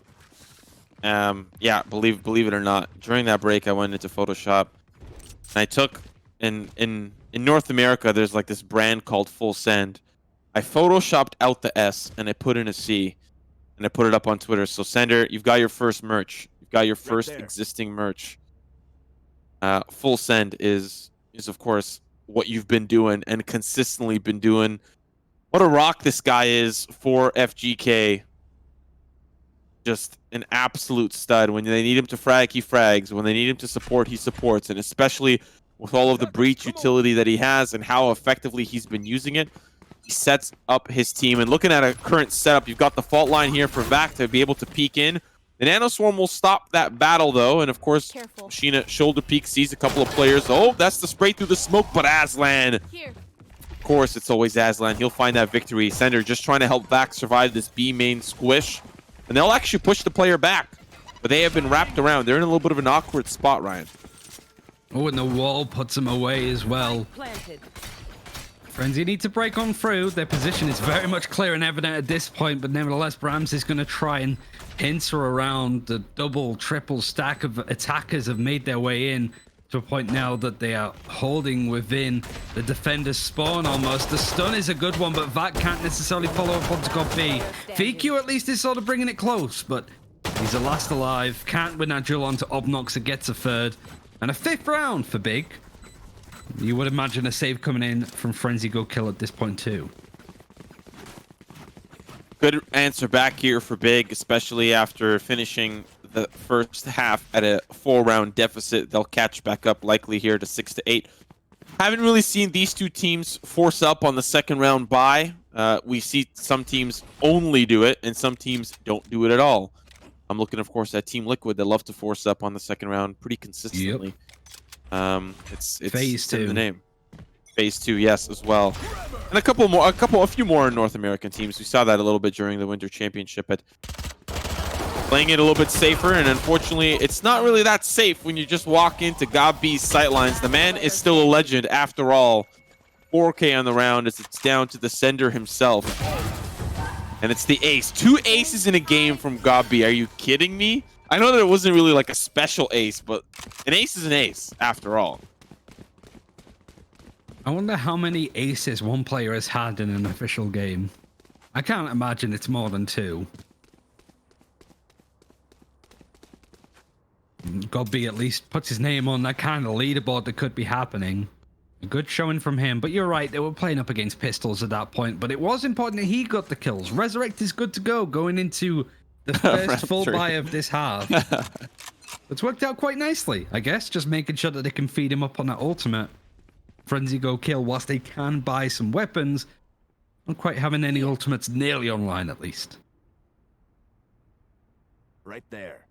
Speaker 2: Yeah, believe it or not, during that break, I went into Photoshop, and I took in North America, there's like this brand called Full Send. I photoshopped out the S and I put in a C, and I put it up on Twitter. So Sender, you've got your first merch. You've got your first existing merch. Full Send is of course what you've been doing and consistently been doing. What a rock this guy is for FGK. Just an absolute stud. When they need him to frag, he frags. When they need him to support, he supports. And especially with all of the breach utility that he has and how effectively he's been using it, he sets up his team. And looking at a current setup, you've got the fault line here for Vac to be able to peek in. The Nanoswarm will stop that battle, though, and of course, Sheena shoulder peek, sees a couple of players. Oh, that's the spray through the smoke, but Aslan.
Speaker 6: Here.
Speaker 2: Of course, it's always Aslan. He'll find that victory. Sender just trying to help Vac survive this B main squish, and they'll actually push the player back, but they have been wrapped around. They're in a little bit of an awkward spot, Ryan.
Speaker 1: Oh, and the wall puts him away as well.
Speaker 6: Planted.
Speaker 1: Frenzy need to break on through. Their position is very much clear and evident at this point, but nevertheless, Brahms is going to try and pincer around. The double, triple stack of attackers have made their way in. to a point now that they are holding within the defender's spawn almost. The stun is a good one, but Vat can't necessarily follow up onto God B. VQ at least is sort of bringing it close, but he's the last alive. Can't win that duel onto Obnox. It gets a third. And a 5th round for Big. You would imagine a save coming in from Frenzy Go Kill at this point too.
Speaker 2: Good answer back here for Big, especially after finishing the first half at a 4-round deficit. They'll catch back up likely here to 6-8. Haven't really seen these two teams force up on the second round bye. We see some teams only do it and some teams don't do it at all. I'm looking, of course, at Team Liquid. They love to force up on the second round pretty consistently.
Speaker 1: Yep.
Speaker 2: It's
Speaker 1: Phase 2
Speaker 2: in the name. Phase 2, yes, as well. And a few more North American teams. We saw that a little bit during the Winter Championship, but playing it a little bit safer. And unfortunately, it's not really that safe when you just walk into Gobby's sightlines. The man is still a legend after all. 4K on the round as it's down to the sender himself. And it's the ace. 2 aces in a game from Gobby. Are you kidding me? I know that it wasn't really like a special ace, but an ace is an ace after all.
Speaker 1: I wonder how many aces one player has had in an official game. I can't imagine it's more than 2. Gobby at least puts his name on that kind of leaderboard that could be happening. A good showing from him, but you're right, they were playing up against pistols at that point, but it was important that he got the kills. Resurrect is good to go going into the first full buy of this half. It's worked out quite nicely, I guess, just making sure that they can feed him up on that ultimate. Frenzy Go Kill, whilst they can buy some weapons, not quite having any ultimates nearly online at least.
Speaker 4: Right there.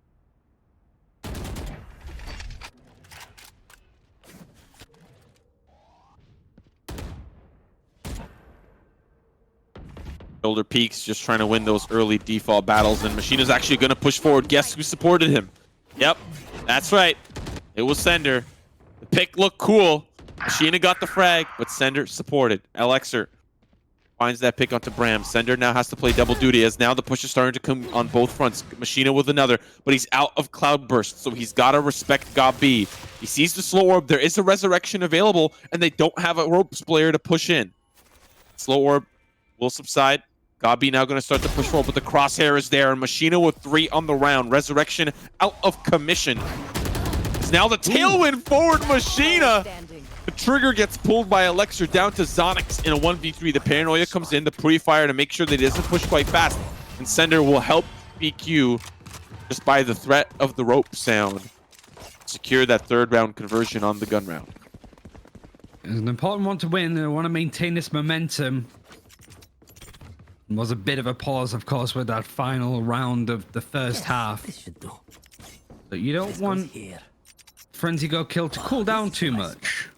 Speaker 2: Shoulder peaks, just trying to win those early default battles, and Machina's actually going to push forward. Guess who supported him? Yep, that's right. It was Sender. The pick looked cool. Machina got the frag, but Sender supported. Alexer finds that pick onto Bram. Sender now has to play double duty as now the push is starting to come on both fronts. Machina with another, but he's out of Cloudburst, so he's got to respect Gob B. He sees the slow orb. There is a resurrection available, and they don't have a ropes player to push in. Slow orb will subside. Gob B now going to start to push forward, but the crosshair is there, and Machina with 3 on the round. Resurrection out of commission. It's now the tailwind forward Machina. The trigger gets pulled by Alexer down to Zonix in a 1v3. The paranoia comes in, the Purifier to make sure that it doesn't push quite fast. And Sender will help BQ just by the threat of the rope sound. Secure that 3rd round conversion on the gun round.
Speaker 1: It's an important one to win. They want to maintain this momentum. It was a bit of a pause, of course, with that final round of the first half.
Speaker 4: This should do.
Speaker 1: But you don't want
Speaker 4: Here.
Speaker 1: Frenzy Go Kill to cool down too much.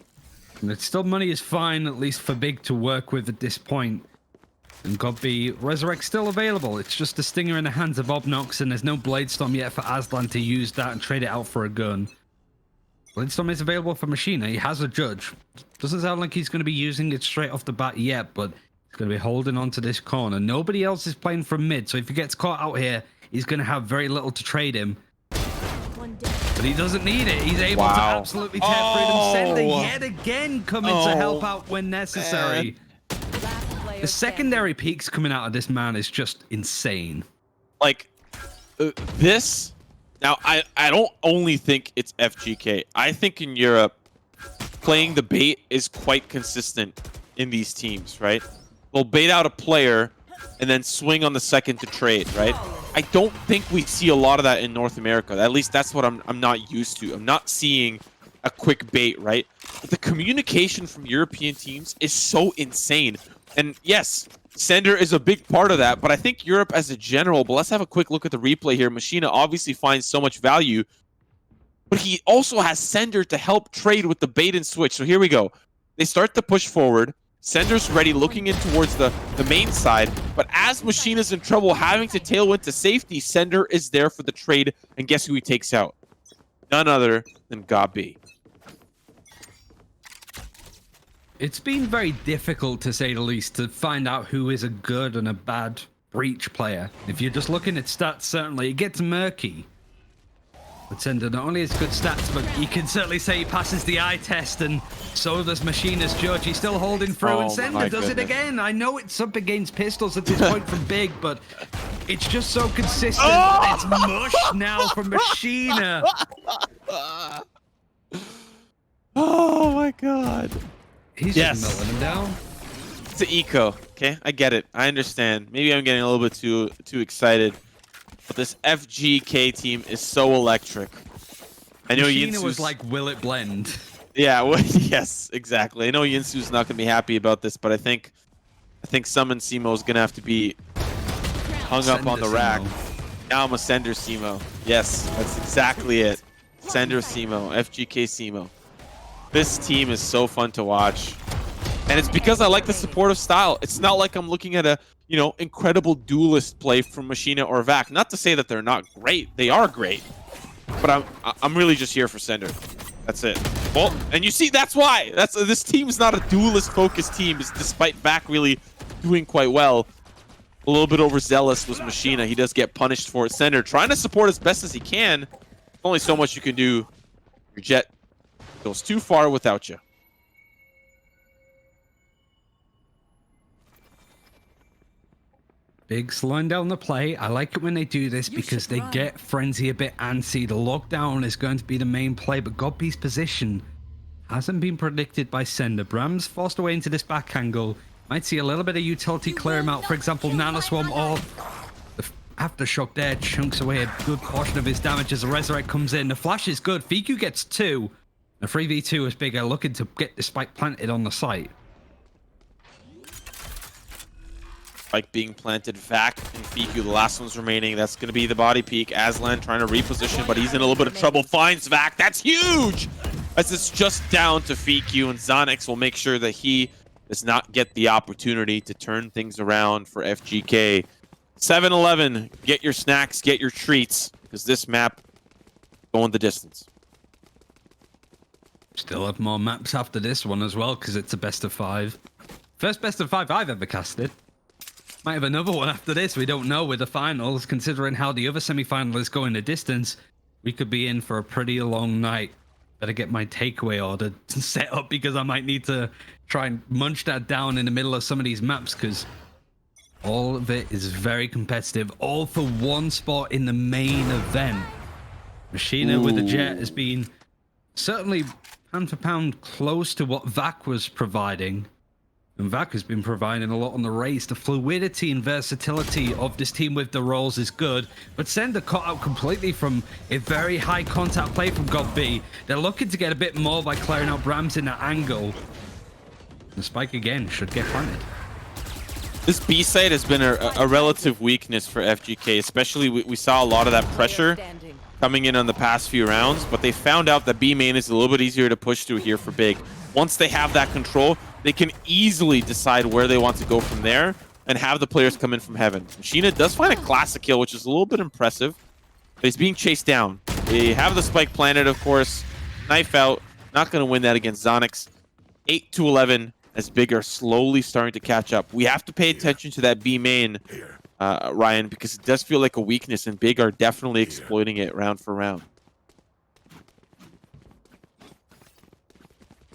Speaker 1: And it's still money is fine, at least for Big to work with at this point. And Gob B, Resurrect still available. It's just a stinger in the hands of Obnox, and there's no Bladestorm yet for Aslan to use that and trade it out for a gun. Bladestorm is available for Machina. He has a Judge. Doesn't sound like he's going to be using it straight off the bat yet, but he's going to be holding on to this corner. Nobody else is playing from mid, so if he gets caught out here, he's going to have very little to trade him. But he doesn't need it. He's able to absolutely tear through them. Sender yet again coming to help out when necessary. The secondary peaks coming out of this man is just insane.
Speaker 2: Like, this... Now, I don't only think it's FGK. I think in Europe, playing the bait is quite consistent in these teams, right? They'll bait out a player and then swing on the second to trade, right? I don't think we see a lot of that in North America. At least that's what I'm not used to. I'm not seeing a quick bait, right? But the communication from European teams is so insane. And yes, Sender is a big part of that, but I think Europe as a general, but let's have a quick look at the replay here. Machina obviously finds so much value, but he also has Sender to help trade with the bait and switch. So here we go. They start to push forward. Sender's ready, looking in towards the main side, but as Machina's in trouble, having to tailwind to safety, Sender is there for the trade, and guess who he takes out? None other than Gob B.
Speaker 1: It's been very difficult, to say the least, to find out who is a good and a bad Breach player. If you're just looking at stats, certainly, it gets murky. But Sender not only has good stats, but you can certainly say he passes the eye test, and so does Machina's judge. He's still holding through,
Speaker 2: Oh,
Speaker 1: and Sender
Speaker 2: my
Speaker 1: does it
Speaker 2: goodness.
Speaker 1: again. I know it's up against pistols at this point from Big, but it's just so consistent.
Speaker 2: Oh!
Speaker 1: It's mush now from Machina.
Speaker 2: Oh my god.
Speaker 1: He's
Speaker 2: Yes.
Speaker 1: just melting him down.
Speaker 2: It's an eco, okay? I get it. I understand. Maybe I'm getting a little bit too excited. But this FGK team is so electric. I know
Speaker 1: Machina
Speaker 2: Yinsu's
Speaker 1: was like, will it blend?
Speaker 2: Yeah, well, yes, exactly. I know Yinsu's not gonna be happy about this, but I think Summon Simo is gonna have to be hung up on the
Speaker 1: Sender
Speaker 2: rack.
Speaker 1: Simo.
Speaker 2: Now I'm a Sender Simo. Yes, that's exactly it. Sender Simo, FGK Simo. This team is so fun to watch. And it's because I like the supportive style. It's not like I'm looking at a, incredible duelist play from Machina or Vac. Not to say that they're not great. They are great. But I'm really just here for Sender. That's it. Well, and you see, that's why. This team's not a duelist-focused team, despite Vac really doing quite well. A little bit overzealous was Machina. He does get punished for it. Sender trying to support as best as he can. Only so much you can do. Your Jet goes too far without you.
Speaker 1: Big slowing down the play. I like it when they do this because they get Frenzy a bit antsy. The lockdown is going to be the main play, but Godby's position hasn't been predicted by Sender. Bram's forced away into this back angle. Might see a little bit of utility clear him out. For example, Nanoswarm or the Aftershock there chunks away a good portion of his damage as the Resurrect comes in. The flash is good. Fiku gets 2. The 3v2 is Bigger looking to get the spike planted on the site.
Speaker 2: Like being planted, Vac and Fiku, the last one's remaining. That's going to be the body peek. Aslan trying to reposition, but he's in a little bit of trouble. Finds Vac. That's huge! As it's just down to Fiku, and Zonix will make sure that he does not get the opportunity to turn things around for FGK. 7-11, get your snacks, get your treats, because this map going the distance.
Speaker 1: Still have more maps after this one as well, because it's a best of 5. First best of 5 I've ever casted. Might have another one after this, we don't know with the finals. Considering how the other semi-final is going the distance, we could be in for a pretty long night. Better get my takeaway order set up because I might need to try and munch that down in the middle of some of these maps because all of it is very competitive. All for one spot in the main event. Machina with the Jet has been certainly pound for pound close to what Vac was providing. And Vac has been providing a lot on the race. The fluidity and versatility of this team with the rolls is good, but Sender caught out completely from a very high contact play from Godby. They're looking to get a bit more by clearing out Brams in that angle. The spike again should get planted.
Speaker 2: This B side has been a relative weakness for FGK, especially we saw a lot of that pressure coming in on the past few rounds, but they found out that B main is a little bit easier to push through here for Big. Once they have that control, they can easily decide where they want to go from there and have the players come in from heaven. Machina does find a classic kill, which is a little bit impressive, but he's being chased down. They have the spike planted, of course. Knife out. Not going to win that against Zonix. 8-11 as Big are slowly starting to catch up. We have to pay attention to that B main, Ryan, because it does feel like a weakness, and Big are definitely exploiting it round for round.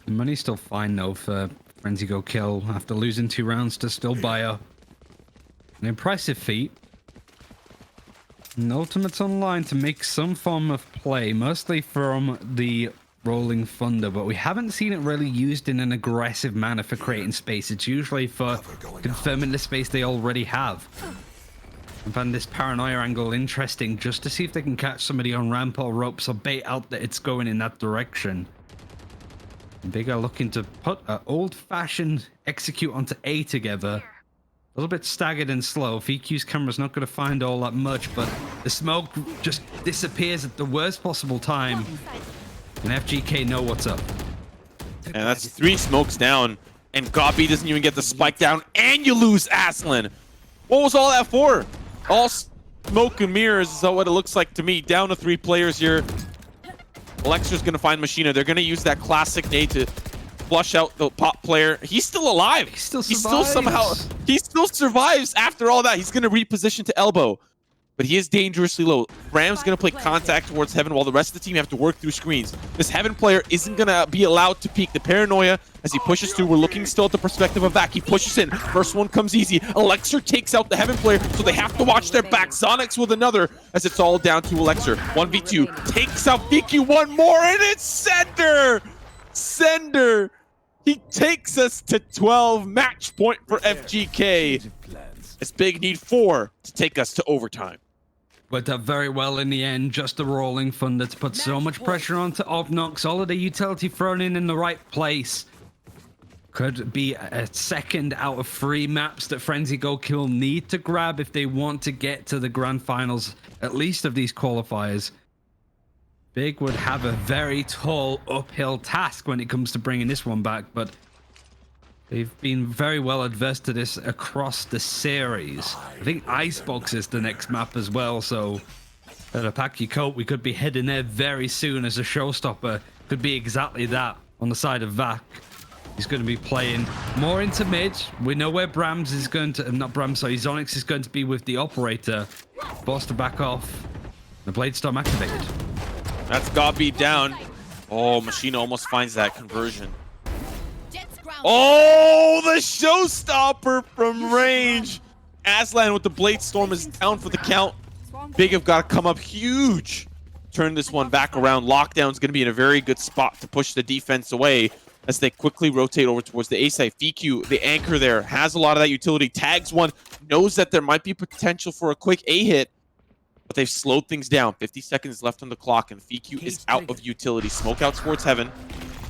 Speaker 1: The money's still fine though for Frenzy go kill after losing 2 rounds to still Buyer. An impressive feat. And Ultimate's online to make some form of play, mostly from the Rolling Thunder, but we haven't seen it really used in an aggressive manner for creating space. It's usually for confirming the space they already have. I found this paranoia angle interesting just to see if they can catch somebody on ramp or ropes or bait out that it's going in that direction. Big are looking to put an old-fashioned execute onto A together. A little bit staggered and slow. VQ's camera's not going to find all that much, but the smoke just disappears at the worst possible time. And FGK know what's up.
Speaker 2: And that's 3 smokes down, and Godby doesn't even get the spike down, and you lose Aslan. What was all that for? All smoke and mirrors is what it looks like to me. Down to 3 players here. Alexa's going to find Machina. They're going to use that classic nade to flush out the pop player. He's still alive.
Speaker 1: He still survives.
Speaker 2: He still survives after all that. He's going to reposition to elbow. but he is dangerously low. Ram's going to play contact towards Heaven while the rest of the team have to work through screens. This Heaven player isn't going to be allowed to peek. The paranoia as he pushes through. We're looking still at the perspective of Vac. He pushes in. First one comes easy. Elixir takes out the Heaven player, so they have to watch their back. Zonix with another as it's all down to Elixir. 1v2 takes out VQ. One more, and it's Sender! Sender! He takes us to 12. Match point for FGK. It's Big need 4 to take us to overtime.
Speaker 1: Worked out very well in the end. Just a rolling thunder to put so much pressure onto Obnox. All of the utility thrown in the right place. Could be a second out of 3 maps that Frenzy Go Kill need to grab if they want to get to the grand finals, at least of these qualifiers. Big would have a very tall uphill task when it comes to bringing this one back, but they've been very well adverse to this across the series. I think Icebox is the next map as well, so at Apache Coat, we could be heading there very soon as a showstopper. Could be exactly that on the side of Vac. He's going to be playing more into mid. We know where Brams is going to, not Brams, sorry, Zonix is going to be with the operator. Forced to back off. The Blade Storm activated.
Speaker 2: That's Gobby down. Oh, Machina almost finds that conversion. Oh, the showstopper from range. Aslan with the Blade Storm is down for the count. Big have got to come up huge. Turn this one back around. Lockdown's going to be in a very good spot to push the defense away as they quickly rotate over towards the A side. VQ, the anchor there, has a lot of that utility. Tags one, knows that there might be potential for a quick A hit, but they've slowed things down. 50 seconds left on the clock, and VQ is out of utility. Smoke out towards Heaven.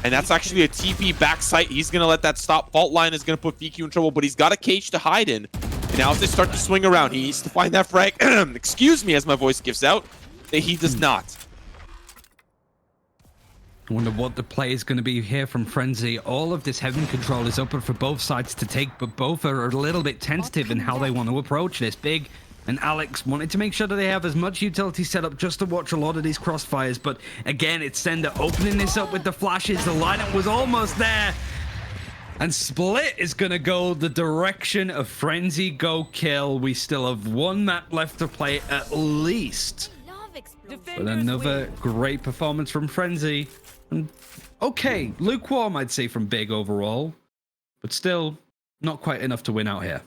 Speaker 2: And that's actually a TP backside. He's going to let that stop. Fault line is going to put VQ in trouble, but he's got a cage to hide in. And now as they start to swing around, he needs to find that frag. Excuse me as my voice gives out. He does not.
Speaker 1: I wonder what the play is going to be here from Frenzy. All of this Heaven control is open for both sides to take, but both are a little bit tentative in how they want to approach this. Big and Alex wanted to make sure that they have as much utility set up just to watch a lot of these crossfires. But again, it's Sender opening this up with the flashes. The lineup was almost there. And Split is going to go the direction of Frenzy Go Kill. We still have 1 map left to play at least. But another great performance from Frenzy. And okay, lukewarm I'd say from Big overall. But still, not quite enough to win out here.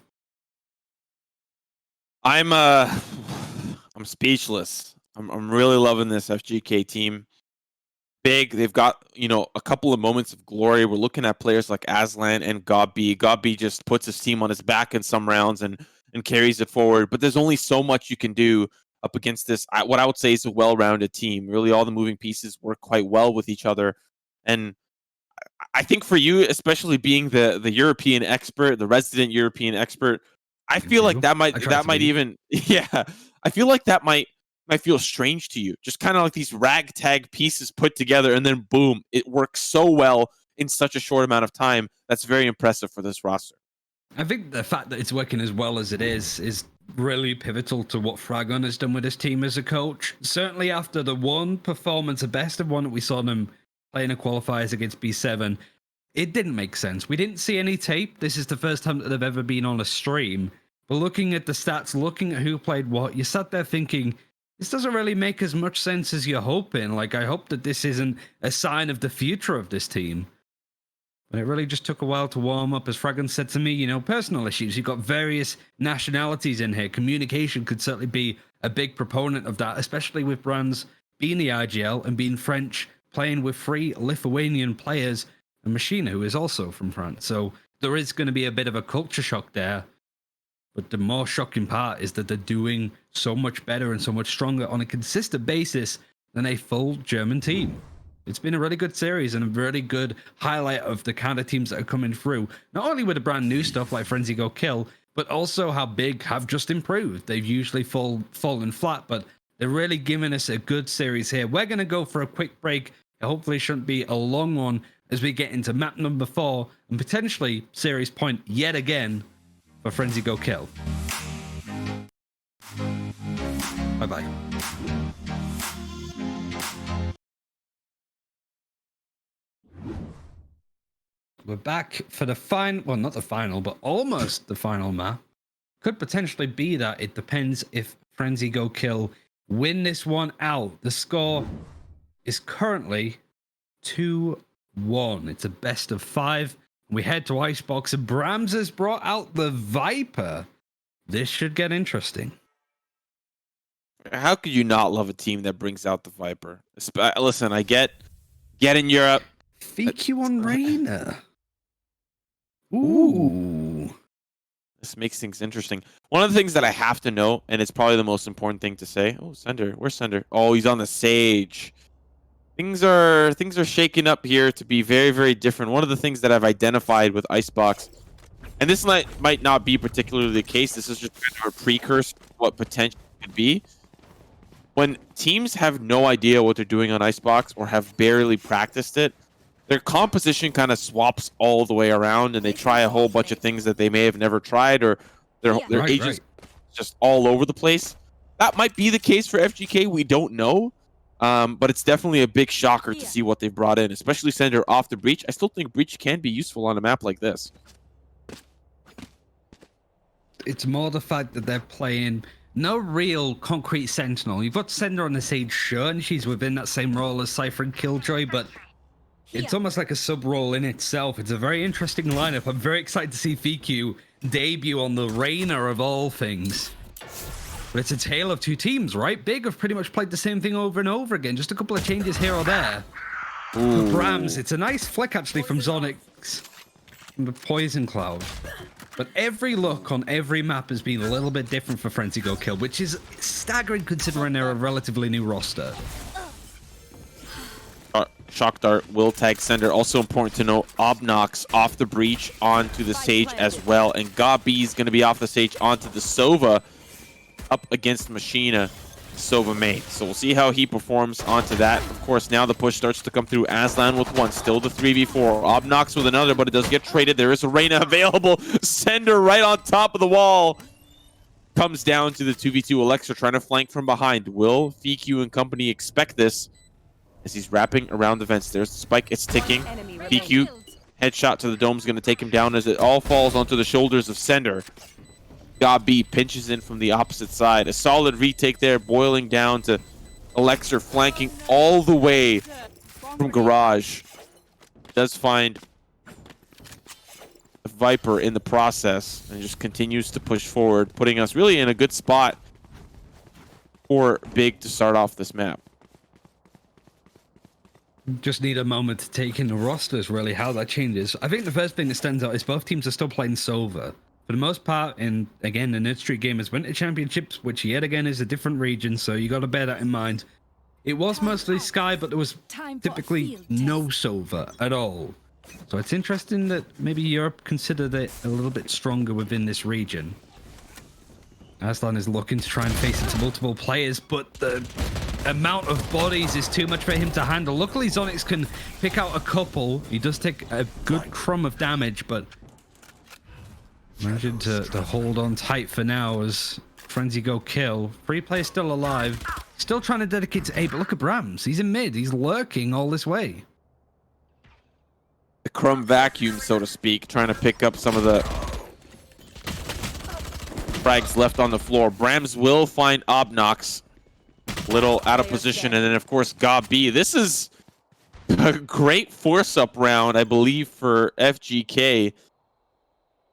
Speaker 2: I'm speechless. I'm really loving this FGK team. Big, they've got, you know, a couple of moments of glory. We're looking at players like Aslan and Gobby. Gobby just puts his team on his back in some rounds and carries it forward. But there's only so much you can do up against this, what I would say is a well-rounded team. Really, all the moving pieces work quite well with each other. And I think for you, especially being the European expert, the resident European expert, I feel like that might even, yeah, I feel like that might feel strange to you. Just kind of like these ragtag pieces put together and then boom, it works so well in such a short amount of time. That's very impressive for this roster.
Speaker 1: I think the fact that it's working as well as it is really pivotal to what Fragon has done with his team as a coach. Certainly after the one performance, the best of one that we saw them playing a qualifiers against B7, it didn't make sense. We didn't see any tape. This is the first time that they've ever been on a stream. But looking at the stats, looking at who played what, you sat there thinking, this doesn't really make as much sense as you're hoping. Like, I hope that this isn't a sign of the future of this team. But it really just took a while to warm up. As Fragon said to me, you know, personal issues. You've got various nationalities in here. Communication could certainly be a big proponent of that, especially with brands being the IGL and being French, playing with 3 Lithuanian players, and Machina, who is also from France. So there is going to be a bit of a culture shock there. But the more shocking part is that they're doing so much better and so much stronger on a consistent basis than a full German team. It's been a really good series and a really good highlight of the kind of teams that are coming through. Not only with the brand new stuff like Frenzy Go Kill, but also how Big have just improved. They've usually fallen flat, but they're really giving us a good series here. We're going to go for a quick break. It hopefully shouldn't be a long one as we get into map number 4 and potentially series point yet again for Frenzy Go Kill. Bye-bye. We're back for the final, well, not the final, but almost the final map. Could potentially be that. It depends if Frenzy go kill, win this one out. The score is currently 2-1. It's a best of 5. We head to Icebox, and Brams has brought out the Viper. This should get interesting.
Speaker 2: How could you not love a team that brings out the Viper? Listen, I get in Europe.
Speaker 1: FQ on Reyna. Ooh.
Speaker 2: This makes things interesting. One of the things that I have to know, and it's probably the most important thing to say. Oh, Sender. Where's Sender? Oh, he's on the Sage. Things are shaking up here to be very, very different. One of the things that I've identified with Icebox, and this might not be particularly the case. This is just kind of a precursor to what potential could be. When teams have no idea what they're doing on Icebox or have barely practiced it, their composition kind of swaps all the way around, and they try a whole bunch of things that they may have never tried, or their agents just all over the place. That might be the case for FGK. We don't know. But it's definitely a big shocker to see what they've brought in, especially Sender off the Breach. I still think Breach can be useful on a map like this.
Speaker 1: It's more the fact that they're playing no real concrete Sentinel. You've got Sender on the Sage, sure, and she's within that same role as Cypher and Killjoy, but it's almost like a sub-role in itself. It's a very interesting lineup. I'm very excited to see FQ debut on the Reyna of all things. But it's a tale of two teams, right? Big have pretty much played the same thing over and over again. Just a couple of changes here or there. For Brams, it's a nice flick actually from Zonix from the Poison Cloud. But every look on every map has been a little bit different for Frenzy Go Kill, which is staggering considering they're a relatively new roster.
Speaker 2: Shock Dart will tag Sender. Also important to note, Obnox off the Breach onto the Sage as well. And Gabi is going to be off the Sage onto the Sova. Up against Machina, Sova main. So we'll see how he performs onto that. Of course, now the push starts to come through. Aslan with one, still the 3v4. Obnox with another, but it does get traded. There is a Reyna available. Sender right on top of the wall. Comes down to the 2v2. Alexa trying to flank from behind. Will FQ and company expect this as he's wrapping around the vents? There's the spike. It's ticking. FQ headshot to the dome is going to take him down as it all falls onto the shoulders of Sender. Gabi pinches in from the opposite side. A solid retake there, boiling down to Alexa flanking all the way from Garage. Does find the Viper in the process and just continues to push forward, putting us really in a good spot for Big to start off this map.
Speaker 1: Just need a moment to take in the rosters, really, how that changes. I think the first thing that stands out is both teams are still playing Sova. For the most part, and again, the Nerd Street Gamers Winter Championships, which yet again is a different region, so you got to bear that in mind. It was mostly Sky, but there was typically no Sova at all. So it's interesting that maybe Europe considered it a little bit stronger within this region. Aslan is looking to try and face into multiple players, but the amount of bodies is too much for him to handle. Luckily, Zonix can pick out a couple. He does take a good crumb of damage, but managing to hold on tight for now as Frenzy Go Kill. Free play still alive. Still trying to dedicate to A, but look at Brams. He's in mid. He's lurking all this way.
Speaker 2: The crumb vacuum, so to speak, trying to pick up some of the frags left on the floor. Brams will find Obnox. Little out of position, and then of course Gabi. This is a great force-up round, I believe, for FGK.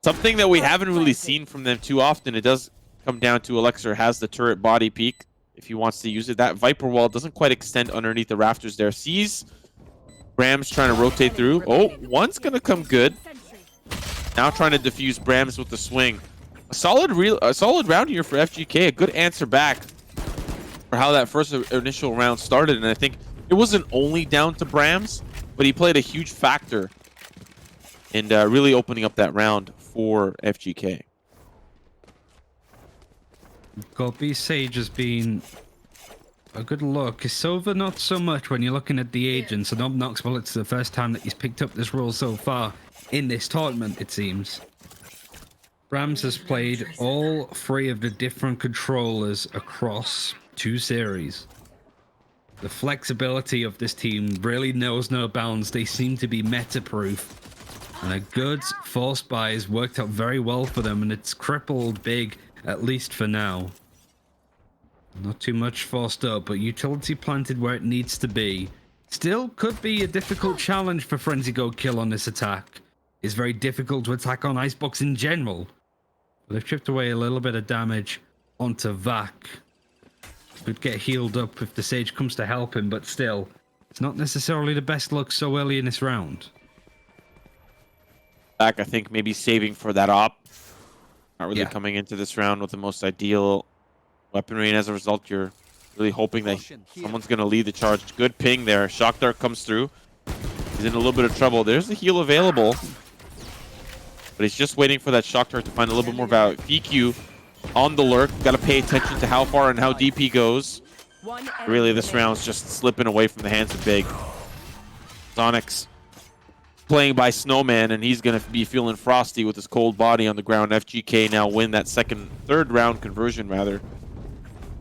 Speaker 2: Something that we haven't really seen from them too often. It does come down to Alexa has the turret body peek if he wants to use it. That Viper wall doesn't quite extend underneath the rafters there. Sees Brams trying to rotate through. Oh, one's going to come good. Now trying to defuse Brams with the swing. A solid round here for FGK. A good answer back for how that first initial round started. And I think it wasn't only down to Brams, but he played a huge factor in really opening up that round for FGK.
Speaker 1: Gabi Sage has been a good look. Sova not so much when you're looking at the agents, and Obnox, well, it's the first time that he's picked up this role so far in this tournament, it seems. Brams has played all 3 of the different controllers across 2 series. The flexibility of this team really knows no bounds. They seem to be meta-proof. And a good force buy has worked out very well for them, and it's crippled Big, at least for now. Not too much forced up, but utility planted where it needs to be. Still could be a difficult challenge for Frenzy Go Kill on this attack. It's very difficult to attack on Icebox in general. But they've chipped away a little bit of damage onto Vac. Could get healed up if the Sage comes to help him, but still, it's not necessarily the best luck so early in this round.
Speaker 2: Back, I think maybe saving for that op. Not really coming into this round with the most ideal weaponry, and as a result, you're really hoping that someone's going to lead the charge. Good ping there. Shock Dart comes through. He's in a little bit of trouble. There's the heal available, but he's just waiting for that Shock Dart to find a little bit more value. PQ on the lurk. Got to pay attention to how far and how deep he goes. Really, this round's just slipping away from the hands of Big. Sonic's playing by Snowman, and he's going to be feeling frosty with his cold body on the ground. FGK now win that third round conversion, rather.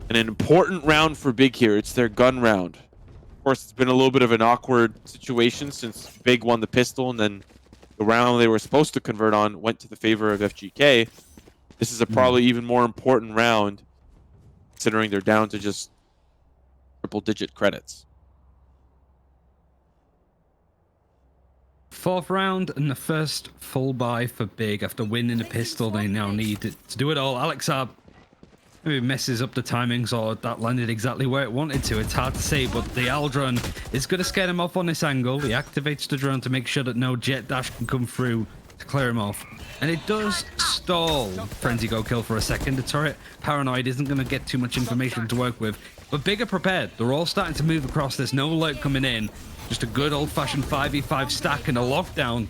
Speaker 2: And an important round for Big here. It's their gun round. Of course, it's been a little bit of an awkward situation since Big won the pistol, and then the round they were supposed to convert on went to the favor of FGK. This is a probably even more important round, considering they're down to just triple-digit credits.
Speaker 1: Fourth round and the first full buy for Big. After winning the pistol, they now need to do it all. Alexab maybe messes up the timings, or that landed exactly where it wanted to. It's hard to say, but the Aldrun is going to scare him off on this angle. He activates the drone to make sure that no jet dash can come through to clear him off. And it does stall Frenzy Go Kill for a second. The turret Paranoid isn't going to get too much information to work with. But Big are prepared. They're all starting to move across. There's no alert coming in. Just a good old-fashioned 5v5 stack and a lockdown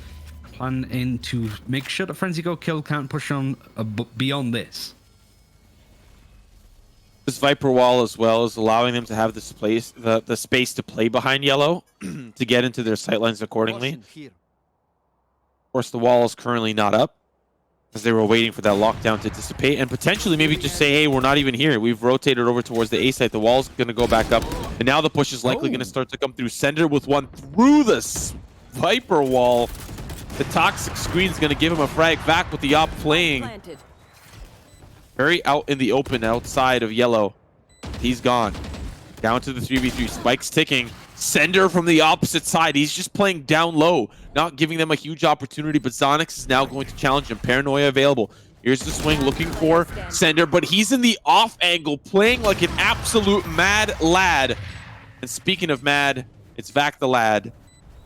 Speaker 1: plan in to make sure that Frenzy Go Kill can't push on beyond this.
Speaker 2: This Viper wall as well is allowing them to have the space to play behind yellow to get into their sightlines accordingly. Of course, the wall is currently not up as they were waiting for that lockdown to dissipate and potentially maybe just say, hey, we're not even here. We've rotated over towards the A site. The wall's going to go back up. And now the push is likely going to start to come through. Sender with one through the Viper wall. The toxic screen's going to give him a frag back with the op playing. Very out in the open outside of yellow. He's gone. Down to the 3v3. Spike's ticking. Sender from the opposite side. He's just playing down low, not giving them a huge opportunity, but Zonix is now going to challenge him. Paranoia available. Here's the swing looking for Sender, but he's in the off angle, playing like an absolute mad lad. And speaking of mad, it's Vac the lad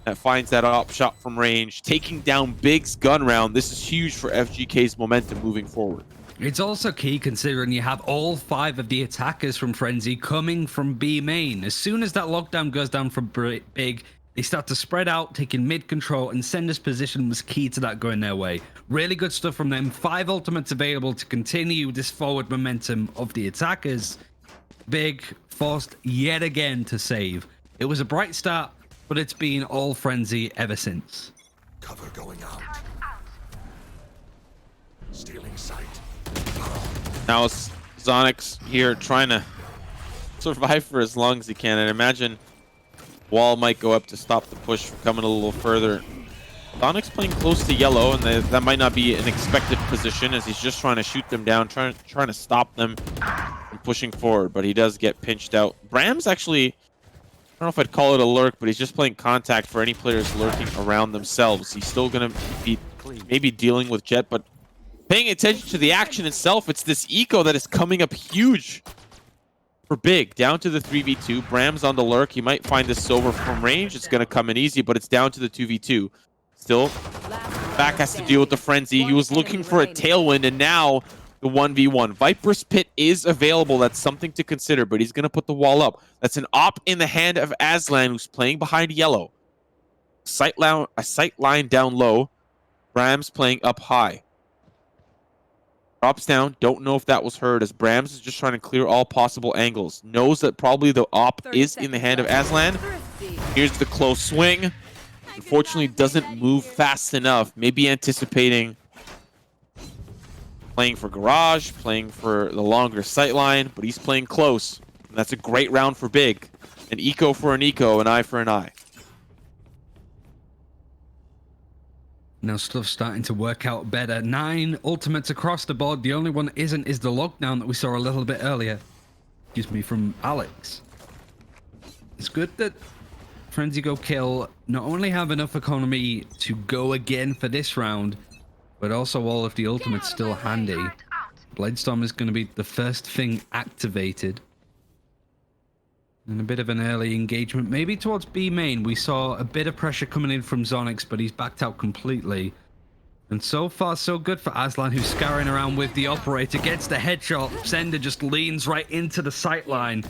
Speaker 2: that finds that op shot from range, taking down Big's gun round. This is huge for FGK's momentum moving forward.
Speaker 1: It's also key considering you have all 5 of the attackers from Frenzy coming from B main. As soon as that lockdown goes down from Big, they start to spread out, taking mid control, and Sender's position was key to that going their way. Really good stuff from them. 5 ultimates available to continue this forward momentum of the attackers. Big forced yet again to save. It was a bright start, but it's been all Frenzy ever since.
Speaker 5: Cover going out. Stealing sight.
Speaker 2: Now Zonix here trying to survive for as long as he can, and imagine wall might go up to stop the push from coming a little further. Zonix playing close to yellow, and that might not be an expected position as he's just trying to shoot them down, trying to stop them from pushing forward, but he does get pinched out. Bram's actually, I don't know if I'd call it a lurk, but he's just playing contact for any players lurking around themselves. He's still going to be maybe dealing with Jet, but paying attention to the action itself. It's this eco that is coming up huge for Big. Down to the 3v2. Bram's on the lurk. He might find this silver from range. It's going to come in easy, but it's down to the 2v2. Still, Vac has to deal with the frenzy. He was looking for a tailwind, and now the 1v1. Viper's Pit is available. That's something to consider, but he's going to put the wall up. That's an op in the hand of Aslan, who's playing behind yellow. A sight line down low. Bram's playing up high. Drops down. Don't know if that was heard, as Brams is just trying to clear all possible angles. Knows that probably the op is in the hand of Aslan. Here's the close swing. Unfortunately, doesn't move fast enough. Maybe anticipating playing for Garage, playing for the longer sightline, but he's playing close. And that's a great round for Big. An eco for an eco, an eye for an eye.
Speaker 1: Now stuff's starting to work out better. 9 ultimates across the board. The only one that isn't is the lockdown that we saw a little bit earlier. excuse me, from Alex. It's good that Frenzy Go Kill not only have enough economy to go again for this round, but also all of the ultimates still handy. Bladestorm is going to be the first thing activated. And a bit of an early engagement, maybe towards B main. We saw a bit of pressure coming in from Zonix, but he's backed out completely. And so far, so good for Aslan, who's scurrying around with the operator. Gets the headshot. Sender just leans right into the sight line.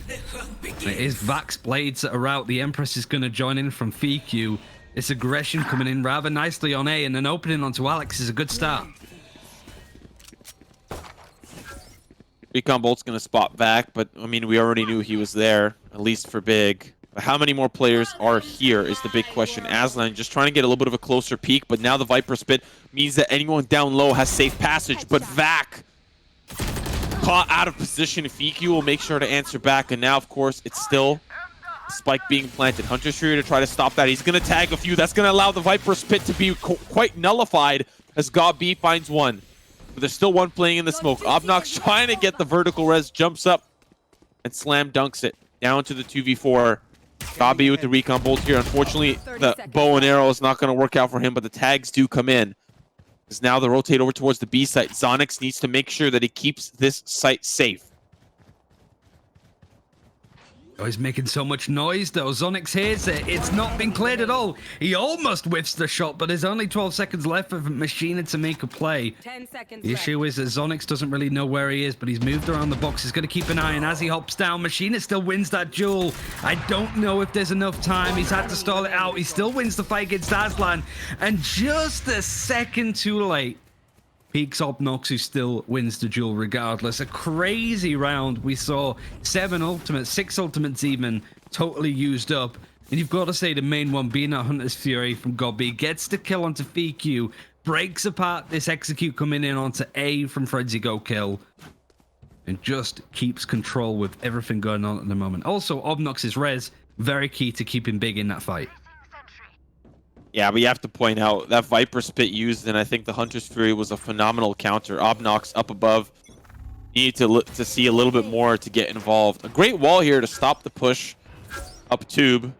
Speaker 1: It is Vax Blades that are out. The Empress is going to join in from FQ. This aggression coming in rather nicely on A, and then opening onto Alex is a good start.
Speaker 2: Recon Bolt's going to spot back, but I mean, we already knew he was there, at least for big. But how many more players are here is the big question. Aslan just trying to get a little bit of a closer peek, but now the Viper Spit means that anyone down low has safe passage. But Vac caught out of position. FQ will make sure to answer back, and now, of course, it's still Spike being planted. Hunter's Fury to try to stop that. He's going to tag a few. That's going to allow the Viper Spit to be quite nullified as God B finds one. But there's still one playing in the smoke. Obnox trying to get the vertical res, jumps up and slam dunks it down to the 2v4. Gabi with the recon bolt here. Unfortunately, the bow and arrow is not going to work out for him, but the tags do come in. Because now they rotate over towards the B site. Zonix needs to make sure that he keeps this site safe.
Speaker 1: Oh, he's making so much noise though. Zonix hears it. It's not been cleared at all. He almost whiffs the shot, but there's only 12 seconds left for Machina to make a play.
Speaker 6: 10 seconds
Speaker 1: The issue is that Zonix doesn't really know where he is, but he's moved around the box. He's going to keep an eye, and as he hops down, Machina still wins that duel. I don't know if there's enough time. He's had to stall it out. He still wins the fight against Aslan, and just a second too late, peaks Obnox, who still wins the duel regardless. A crazy round. We saw 7 ultimates, 6 ultimates even, totally used up. And you've got to say the main one being that Hunter's Fury from Gobby gets the kill onto FQ, breaks apart this execute coming in onto A from Frenzy Go Kill, and just keeps control with everything going on at the moment. Also, Obnox's res, very key to keeping big in that fight.
Speaker 2: Yeah, but you have to point out that Viper Spit used, and I think the Hunter's Fury was a phenomenal counter. Obnox up above. Need to see a little bit more to get involved. A great wall here to stop the push up tube.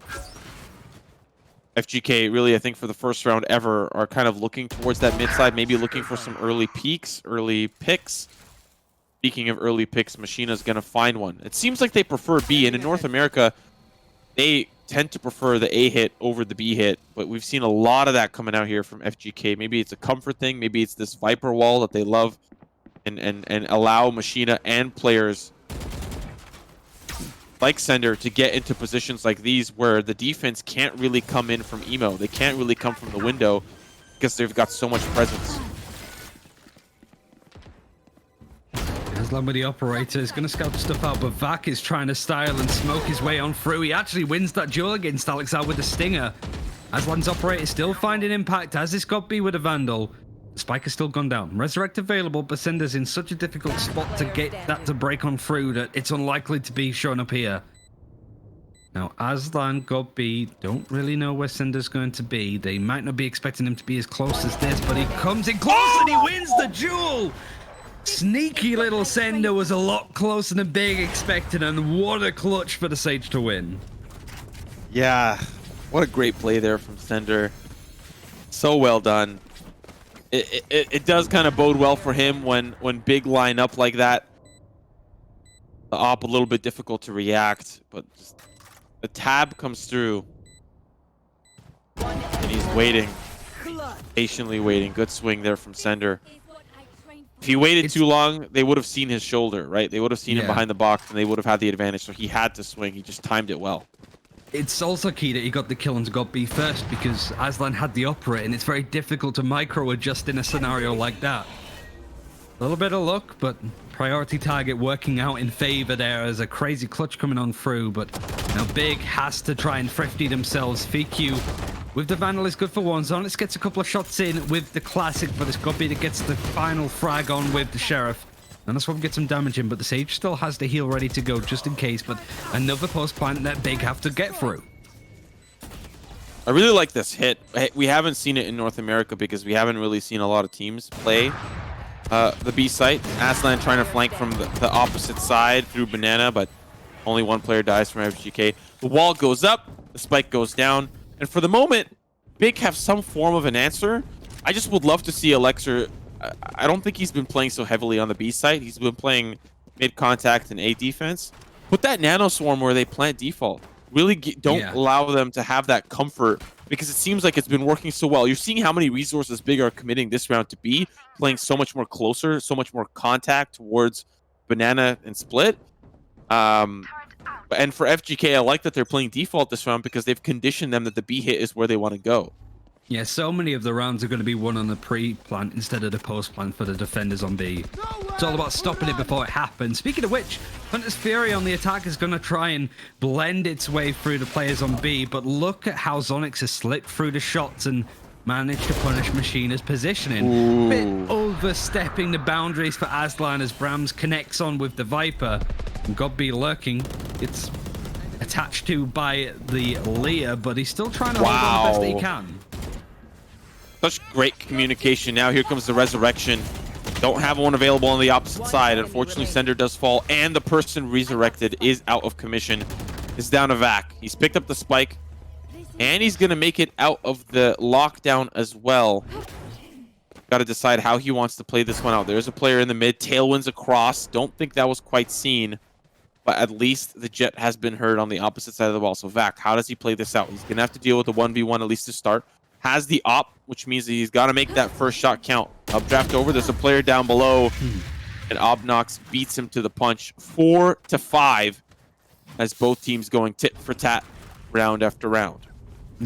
Speaker 2: FGK really, I think, for the first round ever, are kind of looking towards that mid side, maybe looking for some early peaks, early picks. Speaking of early picks, Machina's going to find one. It seems like they prefer B, and in North America, they tend to prefer the A hit over the B hit, but we've seen a lot of that coming out here from FGK. Maybe it's a comfort thing, maybe it's this Viper wall that they love and allow Machina and players like Sender to get into positions like these where the defense can't really come in from emo. They can't really come from the window because they've got so much presence.
Speaker 1: Aslan with the operator is going to scout stuff out, but Vac is trying to style and smoke his way on through. He actually wins that duel against Alexar with the stinger. Aslan's operator is still finding impact, as is Gobby with a Vandal. The spike has still gone down. Resurrect available, but Sender's in such a difficult spot to get that to break on through that it's unlikely to be shown up here. Now, Aslan, Gobby don't really know where Sender's going to be. They might not be expecting him to be as close as this, but he comes in close and he wins the duel! Sneaky little Sender was a lot closer than Big expected, and what a clutch for the Sage to win.
Speaker 2: Yeah, what a great play there from Sender. So well done. It does kind of bode well for him when Big line up like that. The op a little bit difficult to react, but just the tab comes through. And he's waiting. Patiently waiting. Good swing there from Sender. If he waited too long, they would have seen his shoulder, right? They would have seen him behind the box, and they would have had the advantage. So he had to swing. He just timed it well.
Speaker 1: It's also key that he got the kill onto Gobby first, because Aslan had the operator, and it's very difficult to micro-adjust in a scenario like that. A little bit of luck, but priority target working out in favor there as a crazy clutch coming on through. But now Big has to try and thrifty themselves. FQ with the Vandal is good for one. Zonix gets a couple of shots in with the classic, but it's Gobby that gets the final frag on with the Sheriff. And that's what we get some damage in, but the Sage still has the heal ready to go just in case. But another post plant that Big have to get through.
Speaker 2: I really like this hit. We haven't seen it in North America because we haven't really seen a lot of teams play the B site. Aslan trying to flank from the opposite side through Banana, but Only one player dies from FGK. The wall goes up, the spike goes down, and for the moment, Big have some form of an answer. I just would love to see Elixir. I don't think he's been playing so heavily on the B side. He's been playing mid-contact and A defense. Put that Nano Swarm where they plant default. Really don't allow them to have that comfort, because it seems like it's been working so well. You're seeing how many resources Big are committing this round to B, playing so much more closer, so much more contact towards Banana and Split. And for FGK, I like that they're playing default this round because they've conditioned them that the B hit is where they want to go.
Speaker 1: Yeah, so many of the rounds are going to be won on the pre-plant instead of the post-plant for the defenders on B. It's all about stopping it before it happens. Speaking of which, Hunter's Fury on the attack is going to try and blend its way through the players on B, but look at how Zonix has slipped through the shots and managed to punish Machina's positioning.
Speaker 2: Ooh.
Speaker 1: Bit overstepping the boundaries for Aslan as Brams connects on with the Viper. And God-B lurking. It's attached to by the Leah, but he's still trying to hold on the best that he can.
Speaker 2: Such great communication. Now here comes the resurrection. Don't have one available on the opposite side. Unfortunately, Sender does fall, and the person resurrected is out of commission. It's down to Vac. He's picked up the spike, and he's going to make it out of the lockdown as well. Got to decide how he wants to play this one out. There's a player in the mid. Tailwinds across. Don't think that was quite seen, but at least the Jet has been heard on the opposite side of the wall. So Vac, how does he play this out? He's going to have to deal with the 1v1 at least to start. Has the op, which means that he's got to make that first shot count. Updraft over. There's a player down below, and Obnox beats him to the punch. 4-5 as both teams going tit for tat round after round.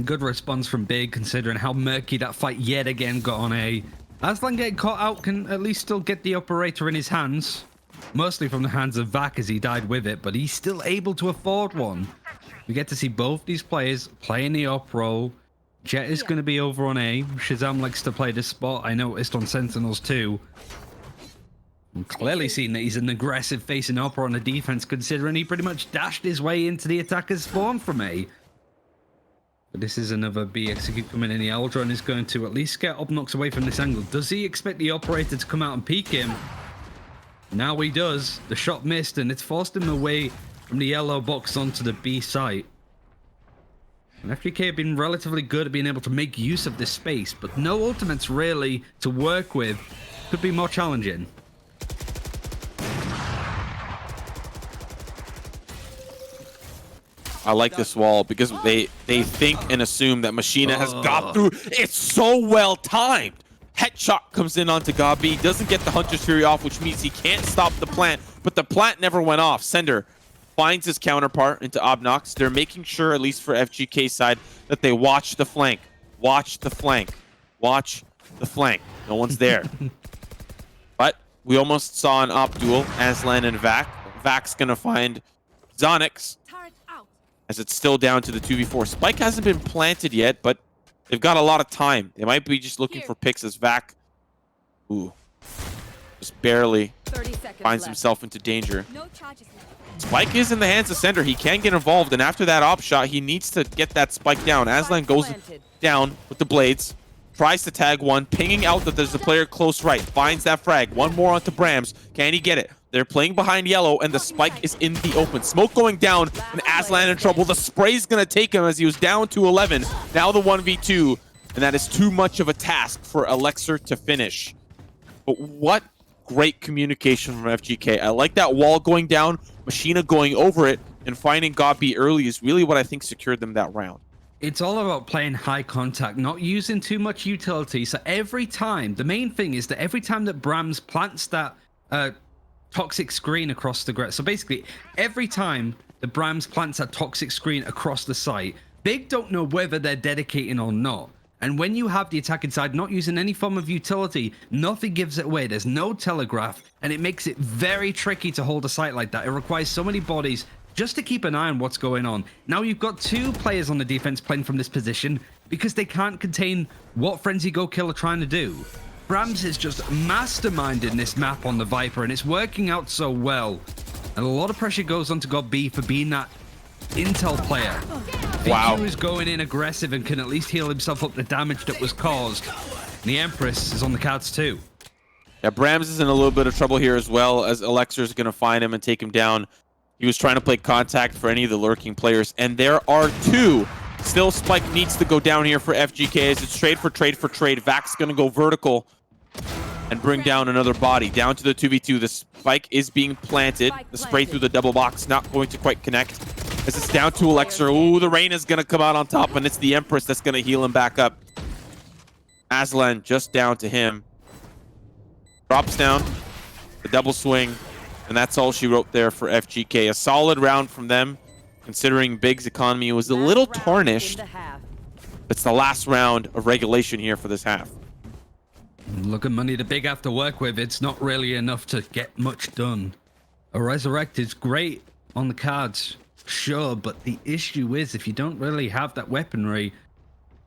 Speaker 1: Good response from Big, considering how murky that fight yet again got on A. Aslan getting caught out can at least still get the operator in his hands. Mostly from the hands of Vac as he died with it, but he's still able to afford one. We get to see both these players playing the op role. Jet is going to be over on A. Shazam likes to play this spot. I noticed on Sentinels too. I'm clearly seeing that he's an aggressive facing Opera on the defense, considering he pretty much dashed his way into the attacker's spawn from A. But this is another B execute coming in. The Eldron is going to at least get Obnox away from this angle. Does he expect the operator to come out and peek him? Now he does. The shot missed, and it's forced him away from the yellow box onto the B site. And FGK have been relatively good at being able to make use of this space, but no ultimates really to work with. Could be more challenging.
Speaker 2: I like this wall because they think and assume that Machina has got through. It's so well timed. Headshot comes in onto God-B, doesn't get the Hunter's Fury off, which means he can't stop the plant, but the plant never went off. Sender finds his counterpart into Obnox. They're making sure, at least for FGK side, that they watch the flank. Watch the flank. Watch the flank. No one's there. But we almost saw an op duel, Aslan and Vac. Vac's gonna find Zonix, as it's still down to the 2v4. Spike hasn't been planted yet, but they've got a lot of time. They might be just looking for picks as Vac, just barely finds himself into danger. Spike is in the hands of Sender. He can get involved, and after that op shot, he needs to get that spike down. Aslan goes down with the blades, tries to tag one, pinging out that there's a player close right, finds that frag. One more onto Brams. Can he get it? They're playing behind yellow, and the spike is in the open. Smoke going down, and Aslan in trouble. The spray's going to take him as he was down to 11. Now the 1v2, and that is too much of a task for Elixir to finish. But what great communication from FGK. I like that wall going down, Machina going over it, and finding God-B early is really what I think secured them that round.
Speaker 1: It's all about playing high contact, not using too much utility. So every time, the main thing is that every time that Brams plants that toxic screen across the grid. So basically, every time the Brams plants that toxic screen across the site, Big don't know whether they're dedicating or not. And when you have the attack inside not using any form of utility, nothing gives it away. There's no telegraph, and it makes it very tricky to hold a site like that. It requires so many bodies just to keep an eye on what's going on. Now you've got two players on the defense playing from this position because they can't contain what Frenzy Go Kill are trying to do. Brams is just masterminding this map on the Viper, and it's working out so well. And a lot of pressure goes on to God-B for being that intel player.
Speaker 2: Wow.
Speaker 1: VQ is going in aggressive and can at least heal himself up the damage that was caused. And the Empress is on the cards too.
Speaker 2: Yeah, Brams is in a little bit of trouble here as well, as Elixir is going to find him and take him down. He was trying to play contact for any of the lurking players, and there are two. Still, Spike needs to go down here for FGK as it's trade for trade for trade. Vac's going to go vertical and bring down another body. Down to the 2v2. The Spike is being planted. The spray through the double box not going to quite connect. As it's down to Elixir. Ooh, the rain is going to come out on top, and it's the Empress that's going to heal him back up. Aslan just down to him. Drops down. The double swing. And that's all she wrote there for FGK. A solid round from them, considering Big's economy was a little tarnished. It's the last round of regulation here for this half.
Speaker 1: Look at money the Big have to work with. It's not really enough to get much done. A Resurrect is great on the cards, sure, but the issue is if you don't really have that weaponry,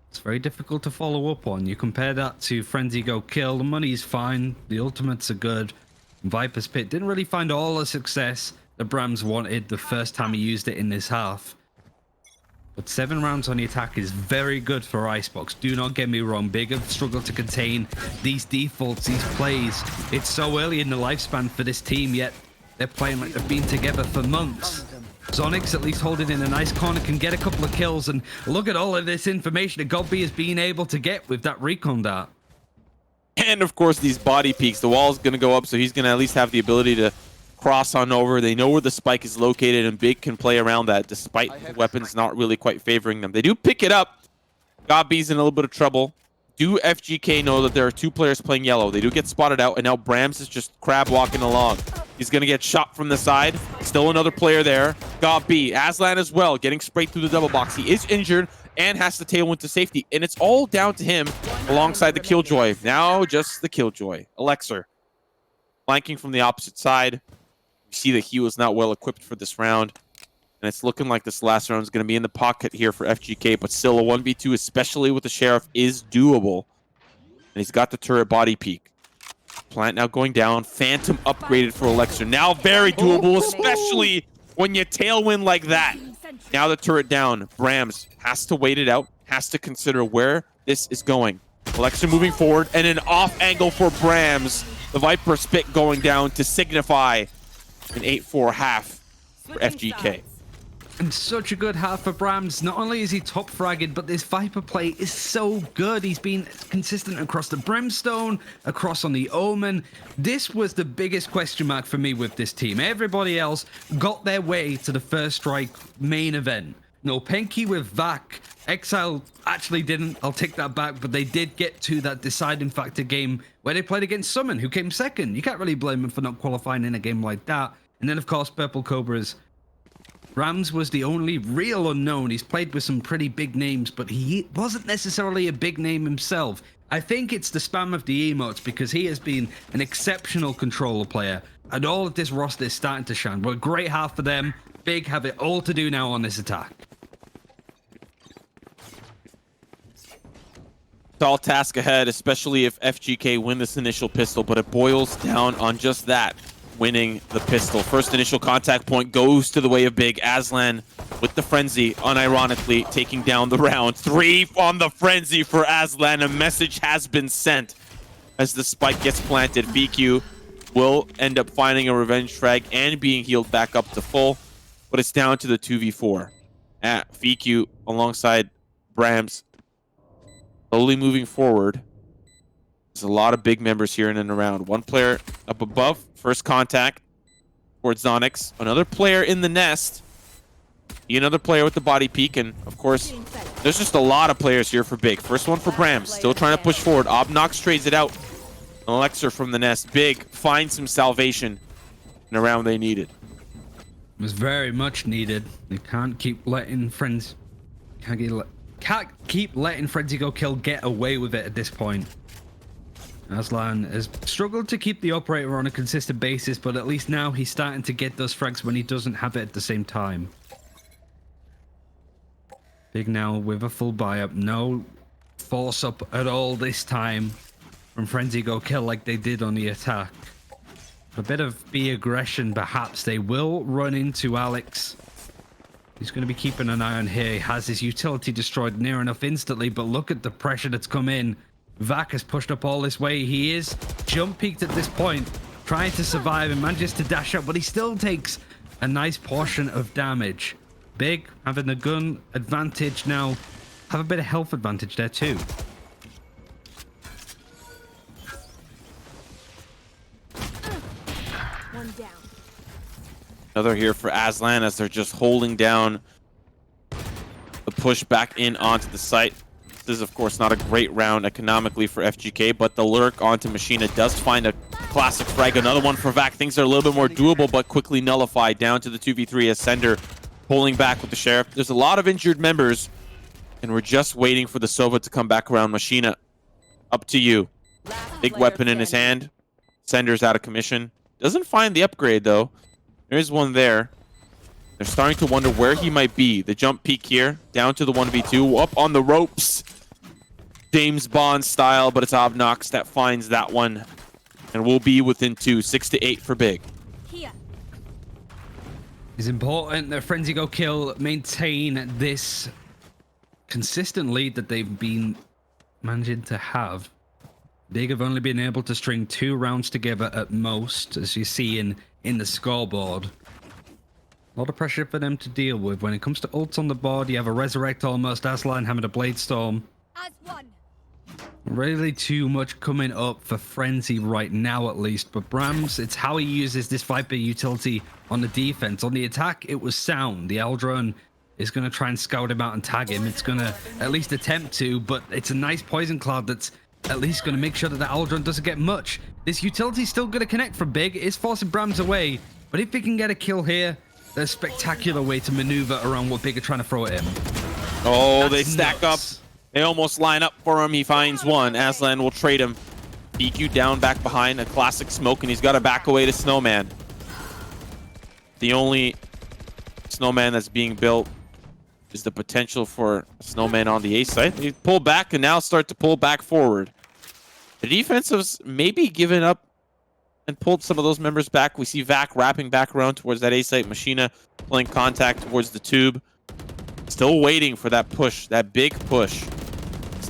Speaker 1: it's very difficult to follow up on. You compare that to Frenzy Go Kill, the money's fine, the ultimates are good. Viper's Pit didn't really find all the success that Brams wanted the first time he used it in this half. But 7 rounds on the attack is very good for Icebox. Do not get me wrong. Big have struggled to contain these defaults, these plays. It's so early in the lifespan for this team, yet they're playing like they've been together for months. Zonix, at least holding in a nice corner, can get a couple of kills. And look at all of this information that Godby is being able to get with that recon dart.
Speaker 2: And of course, these body peaks. The wall is going to go up, so he's going to at least have the ability to cross on over. They know where the spike is located, and Big can play around that despite the weapons not really quite favoring them. They do pick it up. Godby's in a little bit of trouble. Do FGK know that there are 2 players playing yellow? They do get spotted out, and now Brams is just crab walking along. He's going to get shot from the side. Still another player there. Godby, Aslan as well, getting sprayed through the double box. He is injured and has to tailwind to safety, and it's all down to him alongside the Killjoy. Now just the Killjoy. Elixir flanking from the opposite side. You see that he was not well equipped for this round, and it's looking like this last round is going to be in the pocket here for FGK, but still a 1v2, especially with the Sheriff, is doable. And he's got the turret body peak. Plant now going down. Phantom upgraded for Elixir. Now very doable, especially when you tailwind like that. Now the turret down. Brams has to wait it out, has to consider where this is going. Elixir moving forward, and an off angle for Brams. The Viper Spit going down to signify an 8-4 half for FGK.
Speaker 1: And such a good half for Brams. Not only is he top fragged, but this Viper play is so good. He's been consistent across the Brimstone, across on the Omen. This was the biggest question mark for me with this team. Everybody else got their way to the first strike main event. No Penky with Vac. Exile actually didn't. I'll take that back, but they did get to that deciding factor game where they played against Summon, who came second. You can't really blame them for not qualifying in a game like that. And then, of course, Purple Cobras. Rams was the only real unknown. He's played with some pretty big names, but he wasn't necessarily a big name himself. I think it's the spam of the emotes because he has been an exceptional controller player, and all of this roster is starting to shine. But a great half for them. Big have it all to do now on this attack.
Speaker 2: Tall task ahead, especially if FGK win this initial pistol, but it boils down on just that. Winning the pistol. First initial contact point goes to the way of Big. Aslan with the frenzy, unironically taking down the round. 3 on the frenzy for Aslan. A message has been sent as the spike gets planted. VQ will end up finding a revenge frag and being healed back up to full, but it's down to the 2v4. VQ alongside Brams slowly moving forward. There's a lot of big members here in and around. One player up above, first contact towards Zonix. Another player in the nest. Another player with the body peek, and of course, there's just a lot of players here for Big. First one for Brams, still trying to push forward. Obnox trades it out. Elixir from the nest. Big finds some salvation in a round they needed.
Speaker 1: It was very much needed. They can't keep letting friends... Can't keep letting Frenzy Go Kill get away with it at this point. Aslan has struggled to keep the operator on a consistent basis, but at least now he's starting to get those frags when he doesn't have it at the same time. Big now with a full buy up. No force up at all this time from Frenzy Go Kill like they did on the attack. A bit of B aggression perhaps. They will run into Alex. He's going to be keeping an eye on here. He has his utility destroyed near enough instantly, but look at the pressure that's come in. Vac has pushed up all this way. He is jump peaked at this point, trying to survive and manages to dash up, but he still takes a nice portion of damage. Big having the gun advantage now. Have a bit of health advantage there too.
Speaker 6: One down.
Speaker 2: Another here for Aslan as they're just holding down the push back in onto the site. This is, of course, not a great round economically for FGK, but the lurk onto Machina does find a classic frag. Another one for Vac. Things are a little bit more doable, but quickly nullified down to the 2v3 as Sender pulling back with the Sheriff. There's a lot of injured members, and we're just waiting for the Sova to come back around. Machina, up to you. Big weapon in his hand. Sender's out of commission. Doesn't find the upgrade, though. There's one there. They're starting to wonder where he might be. The jump peak here, down to the 1v2, up on the ropes. James Bond style, but it's Obnox that finds that one. And we'll be within 2, 6 to 8 for Big.
Speaker 6: Here.
Speaker 1: It's important that Frenzy Go Kill maintain this consistent lead that they've been managing to have. Big have only been able to string 2 rounds together at most, as you see in the scoreboard. A lot of pressure for them to deal with. When it comes to ults on the board, you have a Resurrect almost, Aslan having a Blade Storm.
Speaker 6: As one.
Speaker 1: Really too much coming up for Frenzy right now, at least. But Brams, it's how he uses this Viper utility on the defense. On the attack, it was sound. The Eldron is going to try and scout him out and tag him. It's going to at least attempt to, but it's a nice Poison Cloud that's at least going to make sure that the Eldron doesn't get much. This utility's still going to connect from Big. It's forcing Brams away. But if he can get a kill here, there's a spectacular way to maneuver around what Big are trying to throw at him.
Speaker 2: Oh,
Speaker 1: That's
Speaker 2: they stack
Speaker 1: nuts.
Speaker 2: up. They almost line up for him. He finds one. Aslan will trade him. EQ down back behind. A classic smoke, and he's got to back away to Snowman. The only Snowman that's being built is the potential for Snowman on the A site. He pull back and now start to pull back forward. The defense has maybe given up and pulled some of those members back. We see Vac wrapping back around towards that A site. Machina playing contact towards the tube. Still waiting for that push, that big push.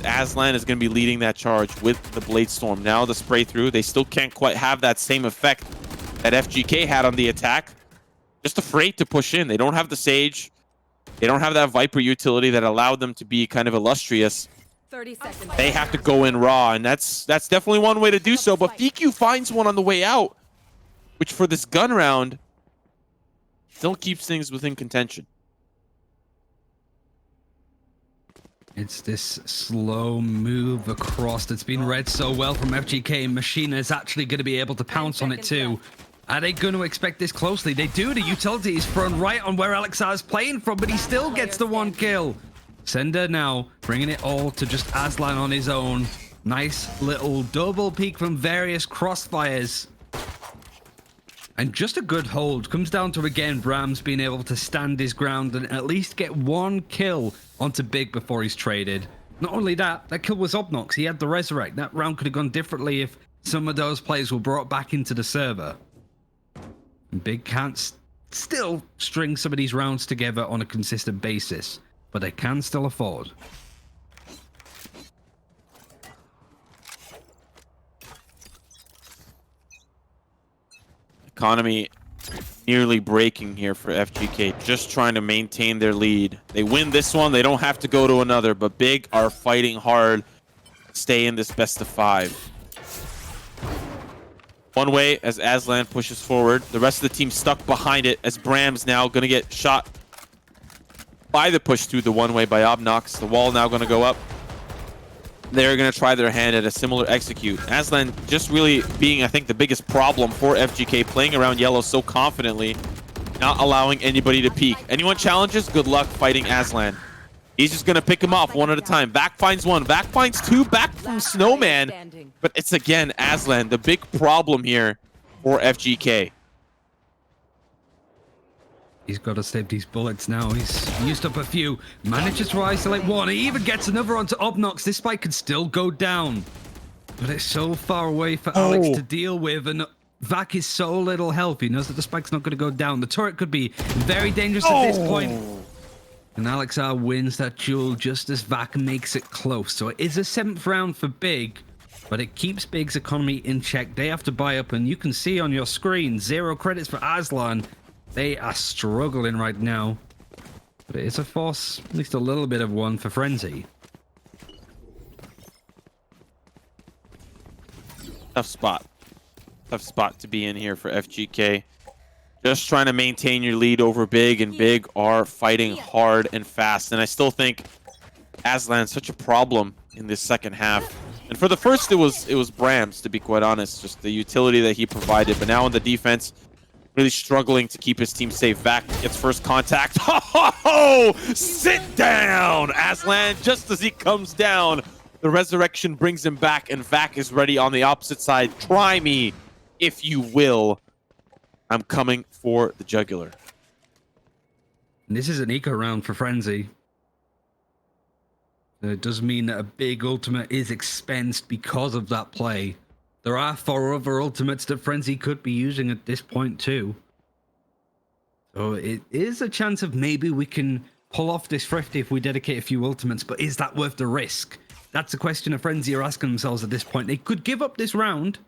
Speaker 2: Aslan is going to be leading that charge with the Blade Storm. Now the spray through. They still can't quite have that same effect that FGK had on the attack. Just afraid to push in. They don't have the Sage. They don't have that Viper utility that allowed them to be kind of illustrious.
Speaker 6: 30 seconds.
Speaker 2: They have to go in raw, and that's definitely one way to do so. But FQ finds one on the way out, which for this gun round still keeps things within contention.
Speaker 1: It's this slow move across that's been read so well from FGK. Machina is actually going to be able to pounce on it too. Are they going to expect this closely? They do. The utility is thrown right on where Alexar is playing from, but he still gets the 1 kill. Sender now bringing it all to just Aslan on his own. Nice little double peek from various crossfires. And just a good hold. Comes down to, again, Brams being able to stand his ground and at least get 1 kill onto Big before he's traded. Not only that, that kill was Obnox. He had the Resurrect. That round could have gone differently if some of those players were brought back into the server. And Big can't still string some of these rounds together on a consistent basis, but they can still afford.
Speaker 2: Economy nearly breaking here for FGK, just trying to maintain their lead. They win this one, they don't have to go to another, but Big are fighting hard to stay in this best of 5. One way as Aslan pushes forward. The rest of the team stuck behind it as Bram's now going to get shot by the push through the one way by Obnox. The wall now going to go up. They're going to try their hand at a similar execute. Aslan just really being, I think, the biggest problem for FGK, playing around yellow so confidently, not allowing anybody to peek. Anyone challenges, good luck fighting Aslan. He's just going to pick him off one at a time. Vac finds 1. Vac finds 2 back from Snowman. But it's, again, Aslan, the big problem here for FGK.
Speaker 1: He's got to save these bullets now. He's used up a few. Manages to isolate 1. He even gets another onto Obnox. This spike could still go down. But it's so far away for Alex to deal with. And Vac is so little health. He knows that the spike's not going to go down. The turret could be very dangerous at this point. And Alexar wins that duel just as Vac makes it close. So it is a 7th round for Big. But it keeps Big's economy in check. They have to buy up. And you can see on your screen, 0 credits for Aslan. They are struggling right now. But it is a force, at least a little bit of one for Frenzy.
Speaker 2: Tough spot. Tough spot to be in here for FGK. Just trying to maintain your lead over Big, and Big are fighting hard and fast. And I still think Aslan's such a problem in this second half. And for the first, it was Brams, to be quite honest, just the utility that he provided. But now on the defense, really struggling to keep his team safe. Vac gets first contact. Ho, ho, ho! Sit down! Aslan, just as he comes down, the resurrection brings him back, and Vac is ready on the opposite side. Try me, if you will. I'm coming for the jugular.
Speaker 1: And this is an eco round for Frenzy. It does mean that a big ultimate is expensed because of that play. There are 4 other ultimates that Frenzy could be using at this point too. So it is a chance of maybe we can pull off this thrifty if we dedicate a few ultimates, but is that worth the risk? That's a question of Frenzy are asking themselves at this point. They could give up this round,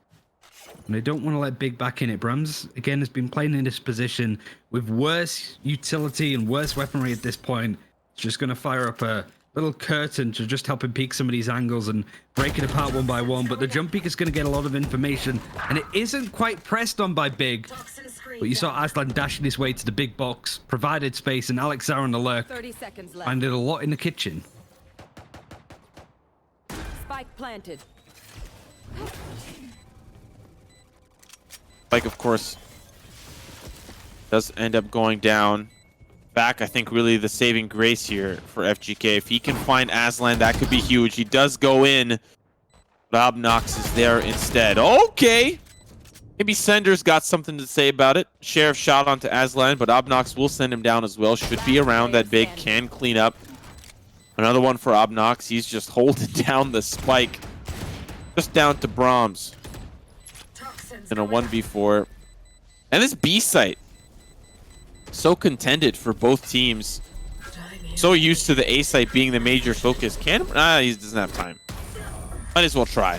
Speaker 1: and they don't want to let Big back in it. Brams, again, has been playing in this position with worse utility and worse weaponry at this point. It's just going to fire up a little curtain to just help him peek some of these angles and break it apart one by one. But the jump peek is going to get a lot of information, and it isn't quite pressed on by Big. But you saw Aslan dashing his way to the big box, provided space, and Alex Zara on the lurk
Speaker 6: 30 seconds left.
Speaker 1: finding a lot in the kitchen.
Speaker 6: Spike planted.
Speaker 2: Spike, of course, does end up going down. Back, I think, really the saving grace here for FGK. If he can find Aslan, that could be huge. He does go in, but Obnox is there instead. Okay! Maybe Sender's got something to say about it. Sheriff shot onto Aslan, but Obnox will send him down as well. Should be around that Big, can clean up. Another one for Obnox. He's just holding down the spike. Just down to Brahms. In a 1v4. And this B site. So contended for both teams. So used to the A site being the major focus. He doesn't have time. Might as well try.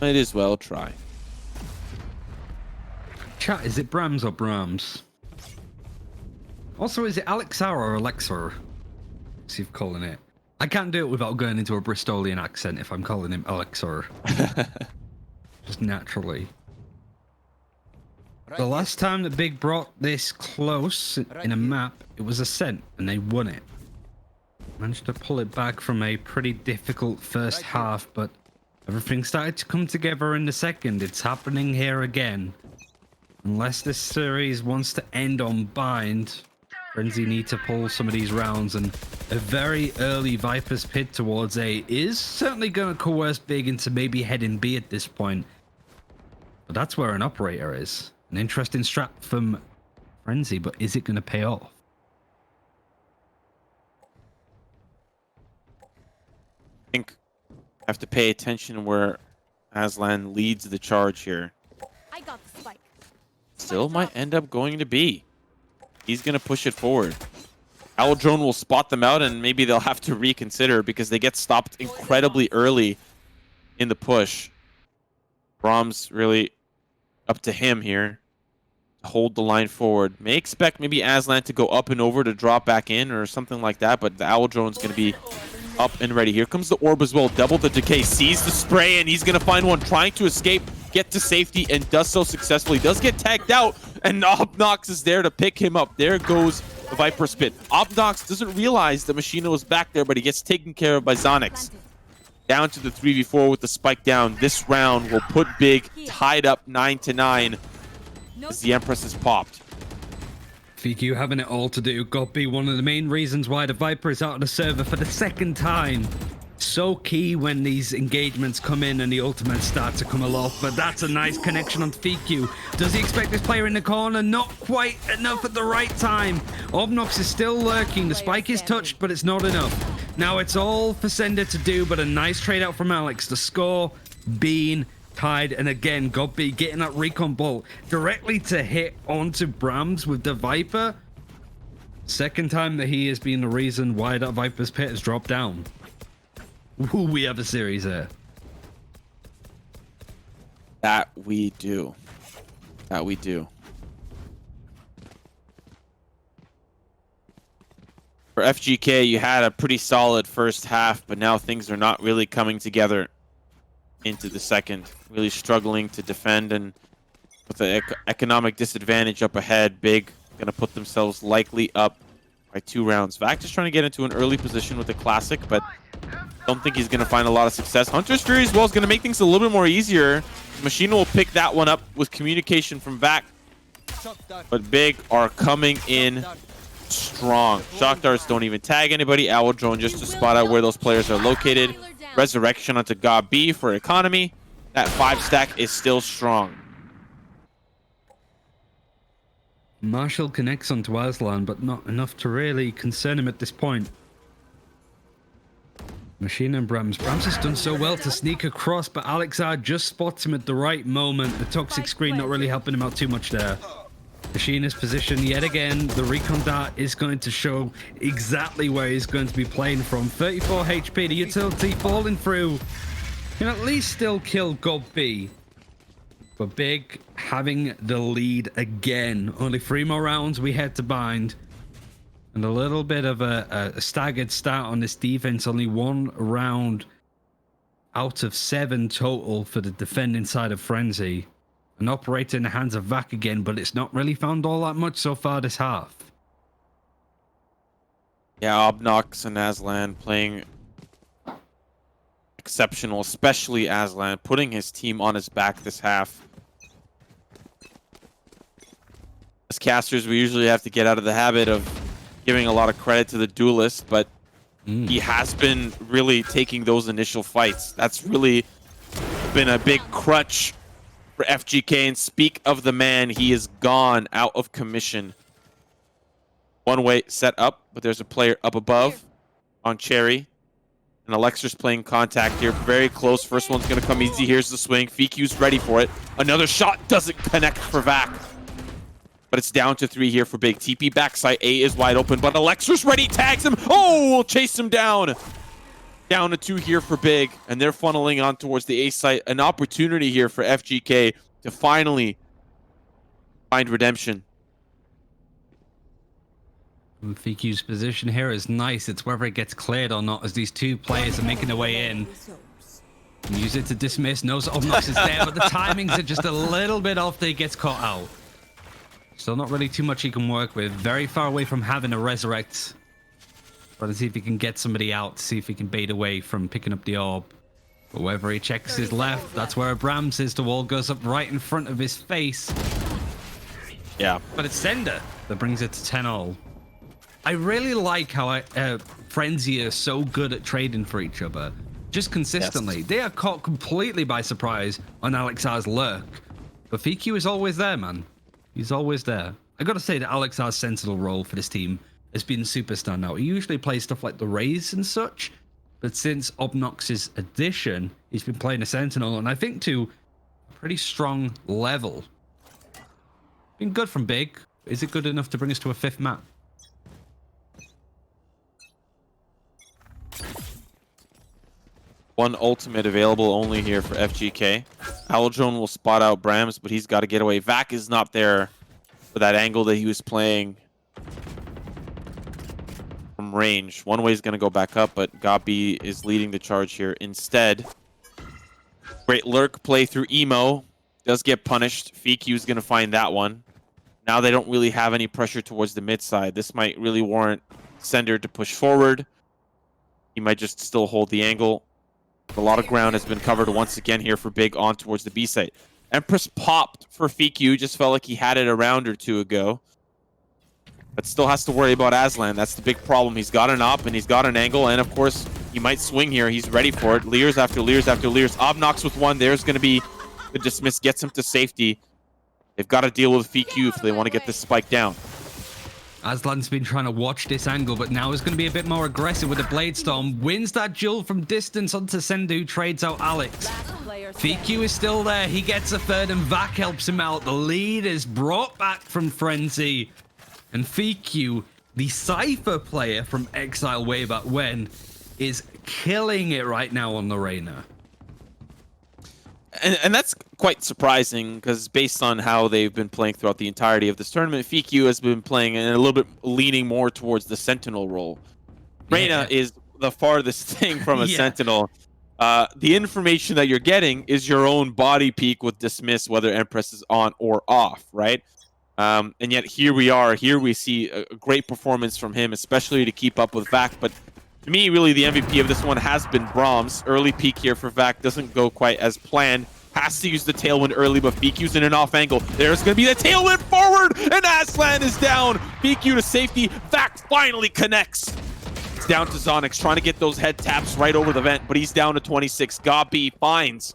Speaker 2: Might as well try.
Speaker 1: Chat, is it Brams or Brahms? Also, is it Alexara or Alexor? See if I'm calling it. I can't do it without going into a Bristolian accent if I'm calling him Alexor. Just naturally. The last time that Big brought this close in a map, it was Ascent, and they won it. Managed to pull it back from a pretty difficult first half, but everything started to come together in the second. It's happening here again. Unless this series wants to end on bind, Frenzy need to pull some of these rounds, and a very early Viper's Pit towards A is certainly going to coerce Big into maybe heading B at this point. But that's where an operator is. An interesting strat from Frenzy, but is it going to pay off?
Speaker 2: I think I have to pay attention where Aslan leads the charge here.
Speaker 6: I got the spike.
Speaker 2: Still might end up going to B. He's going to push it forward. Owl Drone will spot them out, and maybe they'll have to reconsider because they get stopped incredibly early in the push. Brahms really up to him here to hold the line forward. May expect maybe Aslan to go up and over to drop back in or something like that, but the Owl Drone's going to be up and ready. Here comes the orb as well. Double the decay. Sees the spray, and he's going to find one trying to escape, get to safety, and does so successfully. Does get tagged out, and Obnox is there to pick him up. There goes the Viper Spit. Obnox doesn't realize the Machina was back there, but he gets taken care of by Zonix. Down to the 3v4 with the spike down. This round will put Big tied up 9-9 as the Empress is popped.
Speaker 1: FQ having it all to do. Got be one of the main reasons why the Viper is out of the server for the second time. So key when these engagements come in and the ultimates start to come aloft, but that's a nice connection on FQ. Does he expect this player in the corner? Not quite enough at the right time. Obnox is still lurking. The spike is touched, but it's not enough. Now it's all for Sender to do, but a nice trade out from Alex. The score being tied, and again, Godby getting that recon bolt directly to hit onto Brahms with the Viper. Second time that he has been the reason why that Viper's Pit has dropped down. Ooh, we have a series there.
Speaker 2: That we do. That we do. For FGK, you had a pretty solid first half, but now things are not really coming together into the second. Really struggling to defend, and with the economic disadvantage up ahead, Big going to put themselves likely up by 2 rounds. Vac just trying to get into an early position with the Classic, but don't think he's going to find a lot of success. Hunter's Fury as well is going to make things a little bit more easier. Machina will pick that one up with communication from Vac, but Big are coming in strong. Shock darts don't even tag anybody. Owl drone just to spot out where those players are located. Resurrection onto God B for economy. That 5 stack is still strong.
Speaker 1: Marshall connects onto Aslan, but not enough to really concern him at this point. Machine and Brams. Brams has done so well to sneak across, but Alexar just spots him at the right moment. The toxic screen not really helping him out too much there. Machina's position yet again. The recon dart is going to show exactly where he's going to be playing from. 34 HP. The utility falling through. Can at least still kill God B. But Big having the lead again. Only 3 more rounds we had to bind. And a little bit of a staggered start on this defense. Only 1 round out of 7 total for the defending side of Frenzy. An operator in the hands of Vac again, but it's not really found all that much so far this half.
Speaker 2: Yeah, Obnox and Aslan playing exceptional, especially Aslan, putting his team on his back this half. As casters, we usually have to get out of the habit of giving a lot of credit to the duelist, but he has been really taking those initial fights. That's really been a big crutch for FGK, and speak of the man, he is gone out of commission. One way set up, but there's a player up above on Cherry. And Alexa's playing contact here. Very close. First one's going to come easy. Here's the swing. FQ's ready for it. Another shot doesn't connect for Vac. But it's down to 3 here for Big. TP backside A is wide open, but Alexa's ready. Tags him. Oh, we'll chase him down. Down to 2 here for Big. And they're funneling on towards the A site. An opportunity here for FGK to finally find redemption.
Speaker 1: FQ's position here is nice. It's whether it gets cleared or not as these 2 players are making their way in. Use it to dismiss. Knows Obnox is there, but the timings are just a little bit off. That he gets caught out. Still not really too much he can work with. Very far away from having a resurrect. Trying to see if he can get somebody out. See if he can bait away from picking up the orb. But wherever he checks his left, that's where Brams is. The wall goes up right in front of his face.
Speaker 2: Yeah.
Speaker 1: But it's Sender that brings it to 10-all. I really like how Frenzy are so good at trading for each other. Just consistently. Yes. They are caught completely by surprise on Alexar's lurk. But FQ is always there, man. He's always there. I gotta say that Alexar's Sentinel role for this team has been super standout. He usually plays stuff like the Rays and such. But since Obnox's addition, he's been playing a Sentinel. And I think to a pretty strong level. Been good from Big. Is it good enough to bring us to a 5th map?
Speaker 2: One ultimate available only here for FGK. Owldrone will spot out Brams, but he's got to get away. Vac is not there for that angle that he was playing from range. One way is going to go back up, but Gabi is leading the charge here instead. Great lurk play through Emo. Does get punished. FQ is going to find that one. Now they don't really have any pressure towards the mid side. This might really warrant Sender to push forward. He might just still hold the angle. A lot of ground has been covered once again here for Big on towards the B site. Empress popped for FQ. Just felt like he had it a round or 2 ago. But still has to worry about Aslan. That's the big problem. He's got an op and he's got an angle. And of course, he might swing here. He's ready for it. Leers after Leers after Leers. Obnox with 1. There's going to be the dismiss. Gets him to safety. They've got to deal with FQ if they want to get this spike down.
Speaker 1: Aslan's been trying to watch this angle, but now is going to be a bit more aggressive with the Blade Storm. Wins that duel from distance onto Sendu, trades out Alex. FQ is still there. He gets a 3rd, and Vac helps him out. The lead is brought back from Frenzy. And FQ, the Cypher player from Exile way back when, is killing it right now on the Reyna.
Speaker 2: and that's quite surprising because based on how they've been playing throughout the entirety of this tournament, FIQ has been playing and a little bit leaning more towards the Sentinel role. Reyna is the farthest thing from a Sentinel. The information that you're getting is your own body peak with Dismiss, whether Empress is on or off, right? And yet here we are. Here we see a great performance from him, especially to keep up with Vac. But to me, really, the MVP of this one has been Brahms. Early peak here for Vac doesn't go quite as planned. Has to use the tailwind early, but FIQ's in an off angle. There's going to be the tailwind forward, and Aslan is down. FIQ to safety. Vac finally connects. It's down to Zonix, trying to get those head taps right over the vent, but he's down to 26. Gabi finds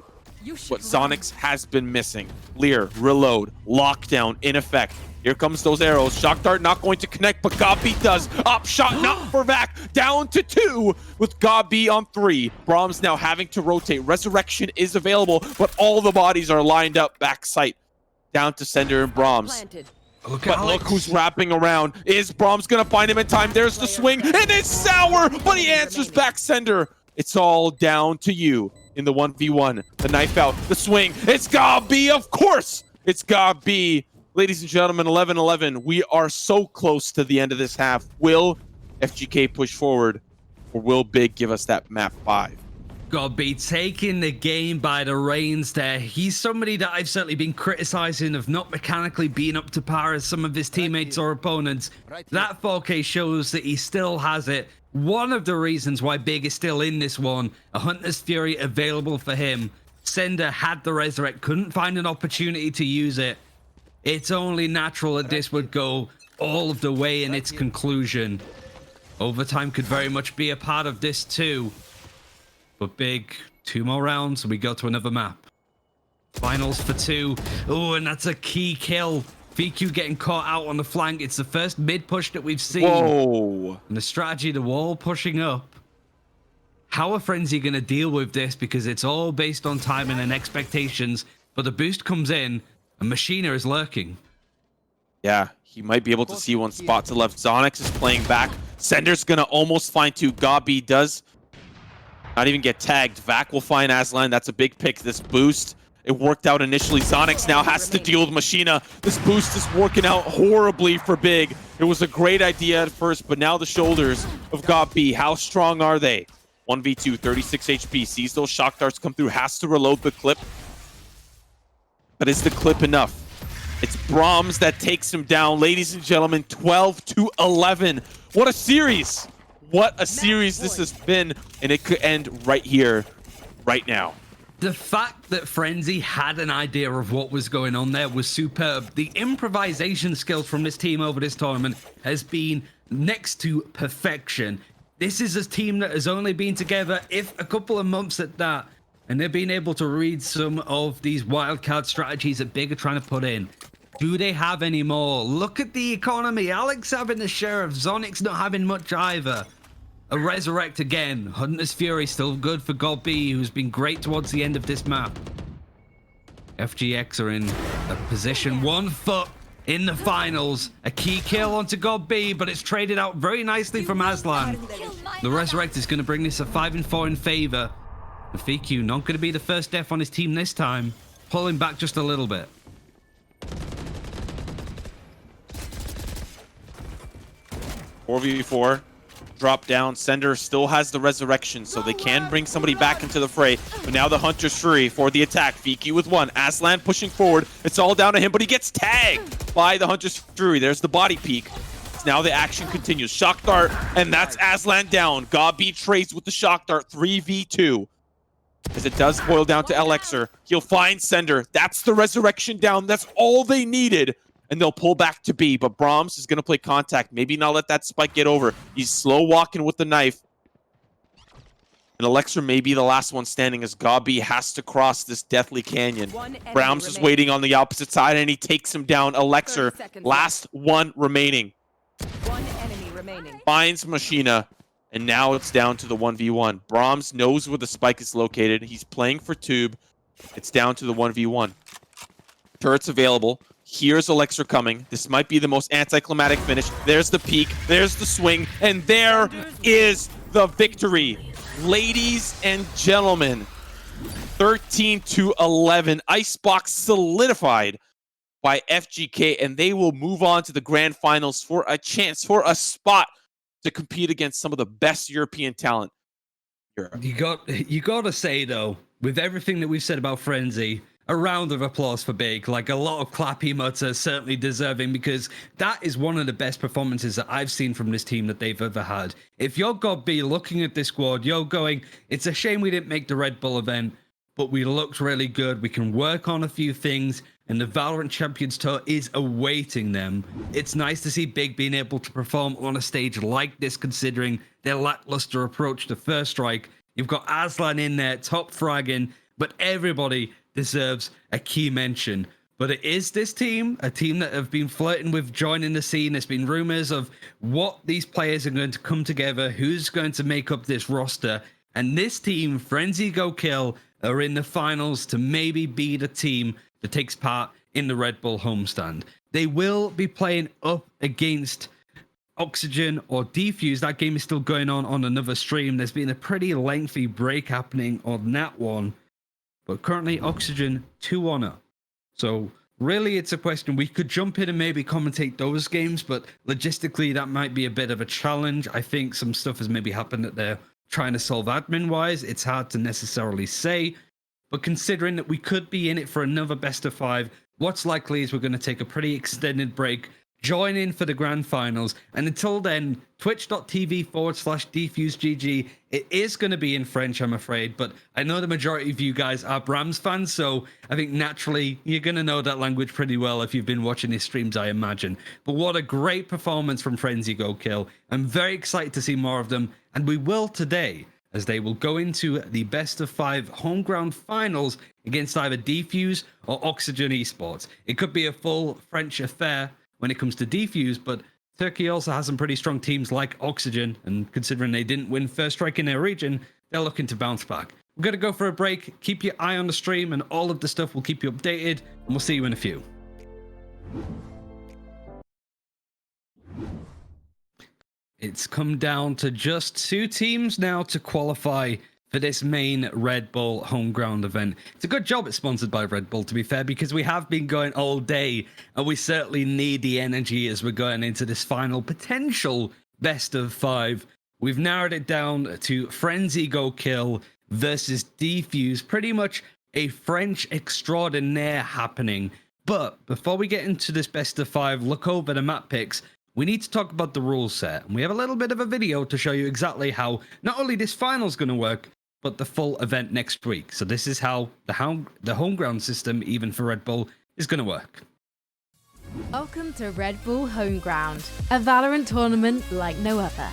Speaker 2: what Zonix has been missing. Lear, reload, lockdown in effect. Here comes those arrows. Shock Dart not going to connect, but Gabi does. Up shot, not for Vac. Down to 2 with Gabi on 3. Brahms now having to rotate. Resurrection is available, but all the bodies are lined up back sight. Down to Sender and Brahms. But look who's wrapping around. Is Brahms going to find him in time? There's the swing, and it's Sour, but he answers back Sender. It's all down to you in the 1v1. The knife out, the swing. It's Gabi, of course. It's Gabi. Ladies and gentlemen, 11-11. We are so close to the end of this half. Will FGK push forward, or will Big give us that map 5?
Speaker 1: Gabi taking the game by the reins there. He's somebody that I've certainly been criticizing of not mechanically being up to par as some of his teammates or opponents. That 4K shows that he still has it. One of the reasons why Big is still in this one, a Hunter's Fury available for him. Sender had the Resurrect, couldn't find an opportunity to use it. It's only natural that this would go all of the way in its conclusion. Overtime could very much be a part of this too. But Big, 2 more rounds and we go to another map. Finals for 2. Oh, and that's a key kill. FIQ getting caught out on the flank. It's the first mid push that we've seen.
Speaker 2: Whoa.
Speaker 1: And the strategy, the wall pushing up. How are Frenzy going to deal with this? Because it's all based on timing and expectations. But the boost comes in and Machina is lurking.
Speaker 2: Yeah, he might be able to see one spot to left. Zonix is playing back. Sender's going to almost find 2. Gabi does not even get tagged. Vac will find Aslan. That's a big pick. This boost, it worked out initially. Zonix now has to deal with Machina. This boost is working out horribly for Big. It was a great idea at first, but now the shoulders of Gabi, how strong are they? 1v2, 36 HP. Sees those shock darts come through. Has to reload the clip. But is the clip enough? It's Brahms that takes him down. Ladies and gentlemen, 12-11. What a series. What a series this has been. And it could end right here, right now.
Speaker 1: The fact that Frenzy had an idea of what was going on there was superb. The improvisation skills from this team over this tournament has been next to perfection. This is a team that has only been together, if a couple of months at that, and they've been able to read some of these wildcard strategies that Big are trying to put in. Do they have any more? Look at the economy. Alex having the sheriff. Zonix not having much either. A Resurrect again. Hunter's Fury still good for Gabi, who's been great towards the end of this map. FGX are in a position 1 foot in the finals. A key kill onto Gabi, but it's traded out very nicely from Aslan. The Resurrect is going to bring this a 5-4 in favor. The FIQ not going to be the first death on his team this time. Pulling back just a little bit.
Speaker 2: .4v4. Drop down. Sender still has the resurrection, so they can bring somebody back into the fray. But now the Hunter's Fury for the attack. FIQ with 1. Aslan pushing forward. It's all down to him, but he gets tagged by the Hunter's Fury. There's the body peek. Now the action continues. Shock Dart, and that's Aslan down. Gabi trades with the Shock Dart. 3v2. As it does boil down to Elixir. He'll find Sender. That's the resurrection down. That's all they needed. And they'll pull back to B, but Brahms is going to play contact. Maybe not let that spike get over. He's slow walking with the knife. And Elixir may be the last one standing as Gabi has to cross this deathly canyon. Brahms is waiting on the opposite side, and he takes him down. Elixir, last one remaining.
Speaker 6: 1 enemy remaining.
Speaker 2: Finds Machina, and now it's down to the 1v1. Brahms knows where the spike is located. He's playing for Tube. It's down to the 1v1. Turret's available. Here's Elixir coming. This might be the most anticlimactic finish. There's the peak. There's the swing. And there is the victory. Ladies and gentlemen, 13-11. Icebox solidified by FGK, and they will move on to the grand finals for a chance, for a spot to compete against some of the best European talent.
Speaker 1: You got to say though, with everything that we've said about Frenzy, a round of applause for Big. Like a lot of clap emotes are certainly deserving, because that is one of the best performances that I've seen from this team that they've ever had. If you're God B looking at this squad, you're going, it's a shame we didn't make the Red Bull event, but we looked really good. We can work on a few things, and the Valorant Champions Tour is awaiting them. It's nice to see Big being able to perform on a stage like this, considering their lackluster approach to First Strike. You've got Aslan in there, top fragging, but everybody deserves a key mention. But it is this team, a team that have been flirting with joining the scene. There's been rumors of what these players are going to come together, who's going to make up this roster. And this team, Frenzy Go Kill, are in the finals to maybe be the team that takes part in the Red Bull homestand. They will be playing up against Oxygen or Defuse. That game is still going on another stream. There's been a pretty lengthy break happening on that one. But currently, Oxygen 2-1 up. So really, it's a question. We could jump in and maybe commentate those games, but logistically, that might be a bit of a challenge. I think some stuff has maybe happened that they're trying to solve admin-wise. It's hard to necessarily say. But considering that we could be in it for another best of 5, what's likely is we're going to take a pretty extended break, join in for the grand finals, and until then, twitch.tv/DefuseGG. It is going to be in French, I'm afraid, but I know the majority of you guys are Brams fans, so I think naturally you're going to know that language pretty well if you've been watching his streams, I imagine. But what a great performance from Frenzy Go Kill. I'm very excited to see more of them, and we will today, as they will go into the best of 5 home ground finals against either Defuse or Oxygen Esports. It could be a full French affair when it comes to Defuse, but Turkey also has some pretty strong teams like Oxygen, and considering they didn't win First Strike in their region, they're looking to bounce back. We're going to go for a break. Keep your eye on the stream, and all of the stuff will keep you updated, and we'll see you in a few. It's come down to just 2 teams now to qualify for this main Red Bull home ground event. It's a good job it's sponsored by Red Bull, to be fair, because we have been going all day, and we certainly need the energy as we're going into this final potential best of 5. We've narrowed it down to Frenzy Go Kill versus Defuse, pretty much a French extraordinaire happening. But before we get into this best of 5, look over the map picks, we need to talk about the rule set. And we have a little bit of a video to show you exactly how not only this final is going to work, but the full event next week. So this is how the home ground system, even for Red Bull, is going to work.
Speaker 3: Welcome to Red Bull Homeground, a Valorant tournament like no other.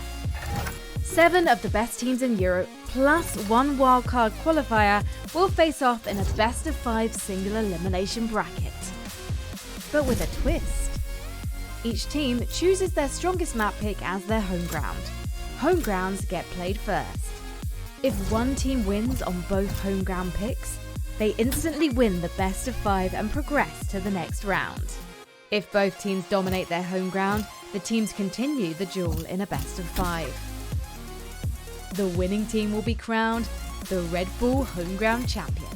Speaker 3: 7 of the best teams in Europe, plus 1 wildcard qualifier, will face off in a best of 5 single elimination bracket. But with a twist. Each team chooses their strongest map pick as their home ground. Home grounds get played first. If one team wins on both home ground picks, they instantly win the best of 5 and progress to the next round. If both teams dominate their home ground, the teams continue the duel in a best of 5. The winning team will be crowned the Red Bull home ground champions.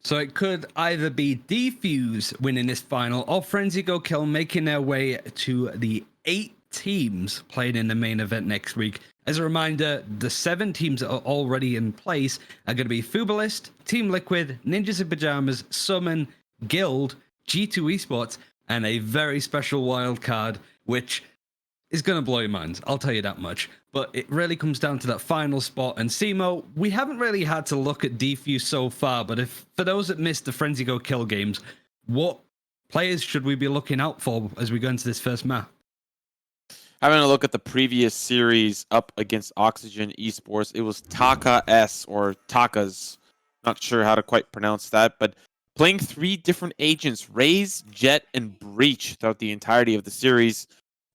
Speaker 1: So it could either be Defuse winning this final or Frenzy Go Kill making their way to the 8 teams playing in the main event next week. As a reminder, the 7 teams that are already in place are going to be Fubalist, Team Liquid, Ninjas in Pajamas, Summon, Guild, G2 Esports, and a very special wild card, which is going to blow your minds. I'll tell you that much. But it really comes down to that final spot. And Simo, we haven't really had to look at Defuse so far, but if for those that missed the Frenzy Go Kill games, what players should we be looking out for as we go into this first map?
Speaker 2: Having a look at the previous series up against Oxygen Esports, it was Taka S or Takas. Not sure how to quite pronounce that, but playing 3 different agents, Raze, Jet, and Breach throughout the entirety of the series.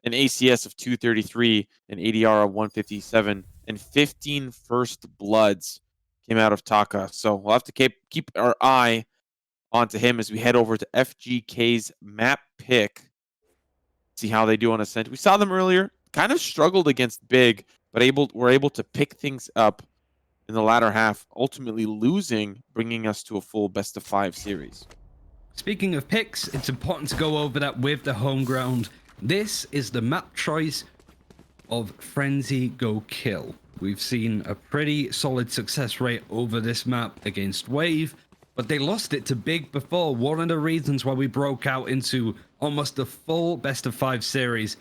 Speaker 2: An ACS of 233, an ADR of 157, and 15 first bloods. came out of Taka. So we'll have to keep our eye onto him as we head over to FGK's map pick. See how they do on Ascent. We saw them earlier, kind of struggled against Big, but were able to pick things up in the latter half, ultimately losing, bringing us to a full best-of-5 series.
Speaker 1: Speaking of picks, it's important to go over that with the home ground. This is the map choice of Frenzy Go Kill. We've seen a pretty solid success rate over this map against Wave, but they lost it to Big before. One of the reasons why we broke out into almost a full best-of-5 series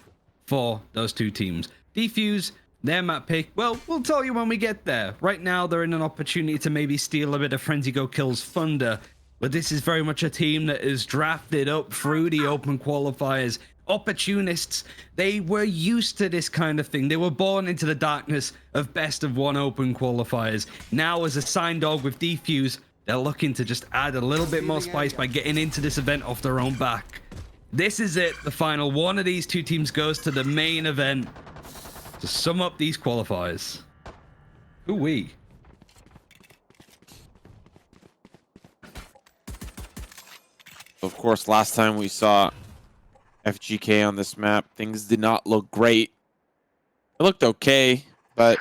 Speaker 1: for those two teams. Defuse, their map pick, well, we'll tell you when we get there. Right now, they're in an opportunity to maybe steal a bit of Frenzy Go Kill's thunder, but this is very much a team that is drafted up through the open qualifiers. Opportunists, they were used to this kind of thing. They were born into the darkness of best-of-1 open qualifiers. Now, as a sign dog with Defuse, they're looking to just add a little bit more spice by getting into this event off their own back. This is it, the final. One of these two teams goes to the main event to sum up these qualifiers. Ooh-wee.
Speaker 2: Of course, last time we saw FGK on this map, things did not look great. It looked okay, but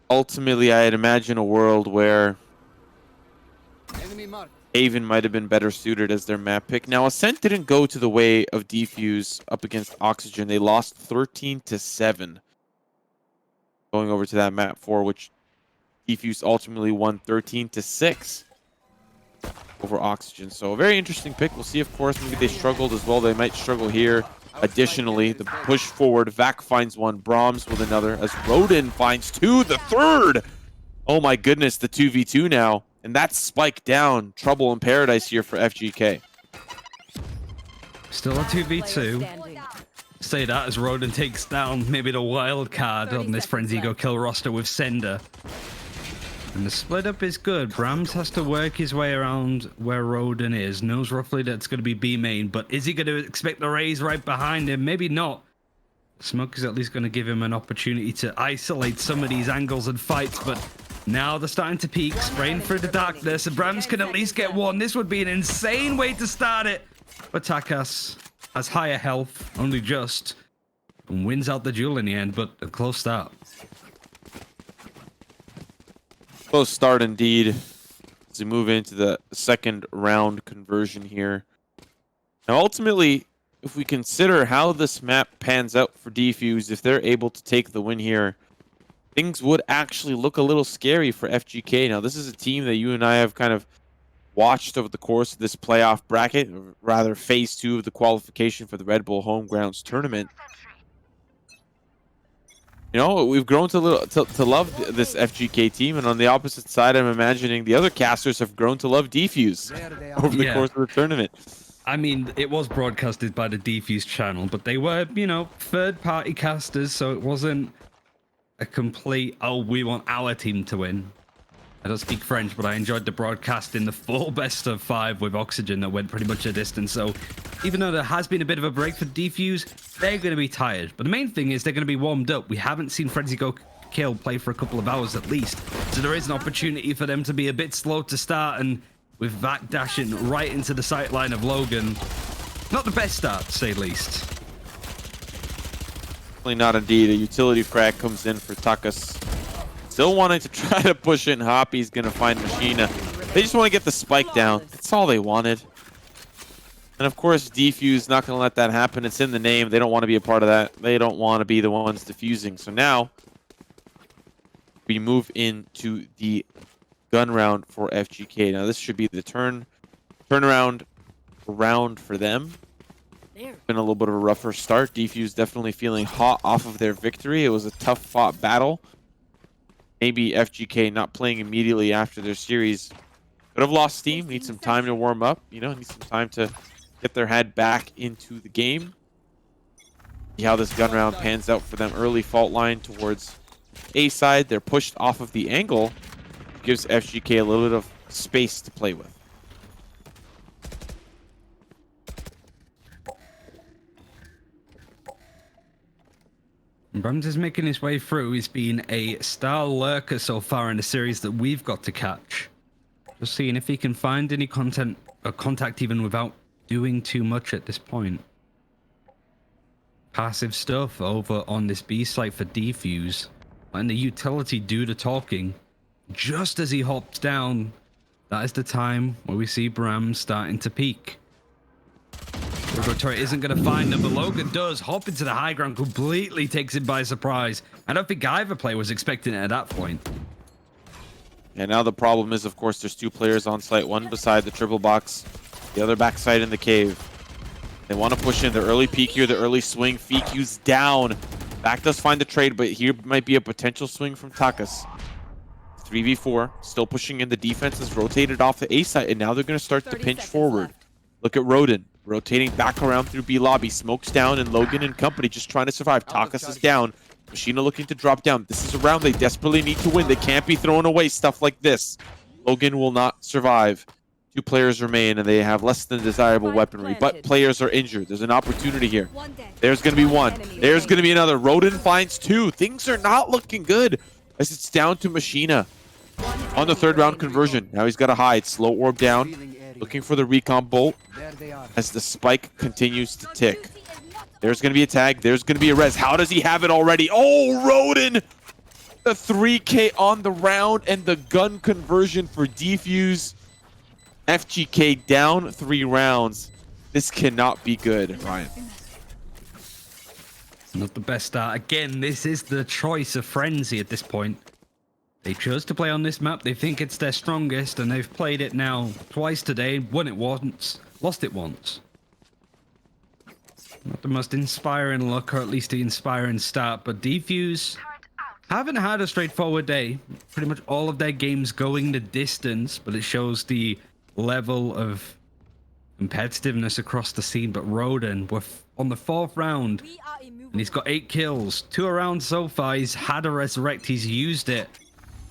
Speaker 2: ultimately I'd imagine a world where Haven might have been better suited as their map pick. Now, Ascent didn't go to the way of Defuse up against Oxygen. They lost 13-7 going over to that map 4, which Defuse ultimately won 13-6 over Oxygen. So a very interesting pick. We'll see, of course, maybe they struggled as well. They might struggle here. Additionally, the push forward, Vac finds one, Brahms with another, as Rodin finds two, the third. Oh my goodness, the 2v2 now. And that's spiked down. Trouble in paradise here for FGK.
Speaker 1: Still a 2v2. Say that as Rodin takes down maybe the wild card on this Frenzy Go Kill roster with Sender. And the split up is good. Brahms has to work his way around where Rodin is. Knows roughly that's going to be B main, but is he going to expect the raise right behind him? Maybe not. Smoke is at least going to give him an opportunity to isolate some of these angles and fights, but now they're starting to peek, spraying through the darkness, and Brahms can at least get one. This would be an insane way to start it. But Takas has higher health, only just, and wins out the duel in the end, but a close start.
Speaker 2: Close start indeed as we move into the second round conversion here. Now, ultimately, if we consider how this map pans out for Defuse, if they're able to take the win here, things would actually look a little scary for FGK. Now, this is a team that you and I have kind of watched over the course of this playoff bracket, or rather phase 2 of the qualification for the Red Bull Home Grounds tournament. You know, we've grown to love this FGK team, and on the opposite side, I'm imagining the other casters have grown to love Defuse over the course of the tournament.
Speaker 1: I mean, it was broadcasted by the Defuse channel, but they were, you know, third-party casters, so it wasn't a complete, oh, we want our team to win. I don't speak French, but I enjoyed the broadcast in the full best-of-5 with Oxygen that went pretty much a distance. So even though there has been a bit of a break for Defuse, they're going to be tired. But the main thing is they're going to be warmed up. We haven't seen Frenzy Go Kill play for a couple of hours at least. So there is an opportunity for them to be a bit slow to start, and with Vac dashing right into the sight line of Logan. Not the best start, to say the least.
Speaker 2: Definitely not indeed. A utility frag comes in for Takas. Still wanting to try to push in. Hoppy's going to find Machina. They just want to get the spike down. That's all they wanted. And of course, Defuse not going to let that happen. It's in the name. They don't want to be a part of that. They don't want to be the ones defusing. So now we move into the gun round for FGK. Now this should be the turnaround round for them. Been a little bit of a rougher start. Defuse definitely feeling hot off of their victory. It was a tough fought battle. Maybe FGK not playing immediately after their series could have lost steam. Need some time to warm up. You know, need some time to get their head back into the game. See how this gun round pans out for them. Early fault line towards A side. They're pushed off of the angle. Gives FGK a little bit of space to play with.
Speaker 1: Brams is making his way through. He's been a star lurker so far in the series that we've got to catch. Just seeing if he can find any content or contact even without doing too much at this point. Passive stuff over on this B site for Defuse. And the utility do the talking. Just as he hops down, that is the time where we see Bram starting to peak. Turret isn't going to find him, but Logan does hop into the high ground, completely takes him by surprise. I don't think either player was expecting it at that point.
Speaker 2: And now the problem is, of course, there's 2 players on site, one beside the triple box, the other backside in the cave. They want to push in the early peek here, the early swing. Fiku's down. Back does find the trade, but here might be a potential swing from Takas. 3v4, still pushing in. The defense is rotated off the A side, and now they're going to start to pinch forward.
Speaker 6: Left.
Speaker 2: Look at Rodin, rotating back around through B lobby. Smokes down, and Logan and company just trying to survive. Takas is down. Machina looking to drop down. This is a round they desperately need to win. They can't be throwing away stuff like this. Logan will not survive. 2 players remain, and they have less than desirable weaponry, but players are injured. There's an opportunity here. There's going to be one. There's going to be another. Rodin finds 2. Things are not looking good as it's down to Machina on the 3rd round conversion. Now he's got to hide. Slow orb down, looking for the recon bolt as the spike continues to tick. There's going to be a tag. There's going to be a res. How does he have it already? Oh, Rodin! The 3K on the round and the gun conversion for Defuse. FGK down 3 rounds. This cannot be good, Ryan.
Speaker 1: Not the best start. Again, this is the choice of Frenzy at this point. They chose to play on this map. They think it's their strongest, and they've played it now twice today. Won it once, lost it once. Not the most inspiring look, or at least the inspiring start, but Defuse haven't had a straightforward day. Pretty much all of their games going the distance, but it shows the level of competitiveness across the scene. But Rodin, we're on the 4th round, and he's got 8 kills. 2 rounds so far. He's had a resurrect. He's used it.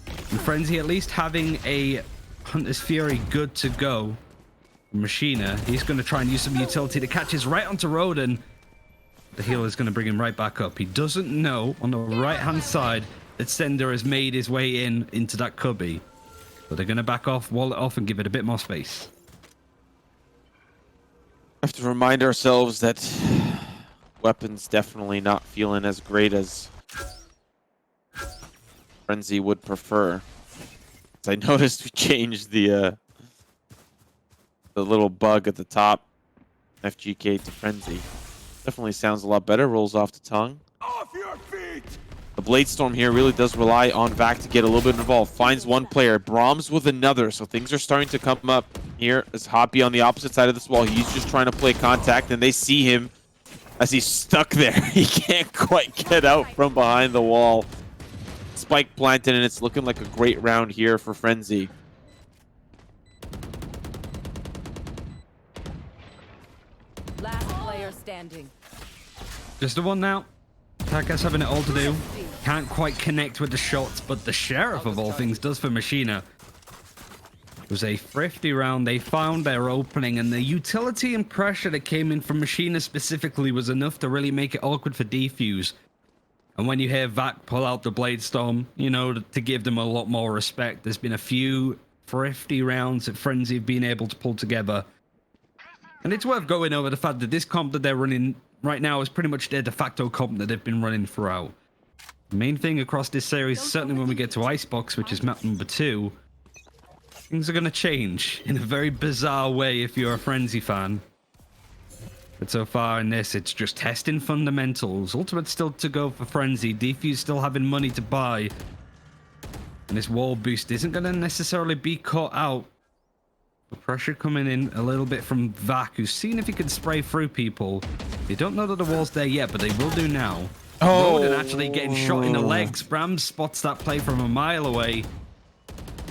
Speaker 1: And Frenzy at least having a Hunter's Fury good to go. Machina, he's going to try and use some utility that catches right onto Rodin. The healer is going to bring him right back up. He doesn't know on the right-hand side that Sender has made his way into that cubby. But they're going to back off, wall it off, and give it a bit more space.
Speaker 2: We have to remind ourselves that weapons definitely not feeling as great as Frenzy would prefer. As I noticed, we changed the little bug at the top, FGK to Frenzy. Definitely sounds a lot better. Rolls off the tongue.
Speaker 5: Off your feet!
Speaker 2: The Blade Storm here really does rely on Vac to get a little bit involved. Finds one player, Brahms with another, so things are starting to come up here. As Hoppy on the opposite side of this wall, he's just trying to play contact, and they see him as he's stuck there. He can't quite get out from behind the wall. Spike planted, and it's looking like a great round here for Frenzy.
Speaker 6: Last player standing.
Speaker 1: Just the one now. Takas having it all to do. Can't quite connect with the shots, but the Sheriff of all things does for Machina. It was a thrifty round. They found their opening, and the utility and pressure that came in from Machina specifically was enough to really make it awkward for Defuse. And when you hear Vac pull out the Blade Storm, you know, to give them a lot more respect. There's been a few thrifty rounds that Frenzy have been able to pull together. And it's worth going over the fact that this comp that they're running right now is pretty much their de facto comp that they've been running throughout. The main thing across this series, certainly when we get to Icebox, which is map number 2, things are going to change in a very bizarre way if you're a Frenzy fan. But so far in this, it's just testing fundamentals. Ultimate still to go for Frenzy. Defuse still having money to buy. And this wall boost isn't going to necessarily be caught out. The pressure coming in a little bit from Vac, who's seen if he can spray through people. They don't know that the wall's there yet, but they will do now.
Speaker 2: Oh.
Speaker 1: Rodin actually getting shot in the legs. Bram spots that play from a mile away.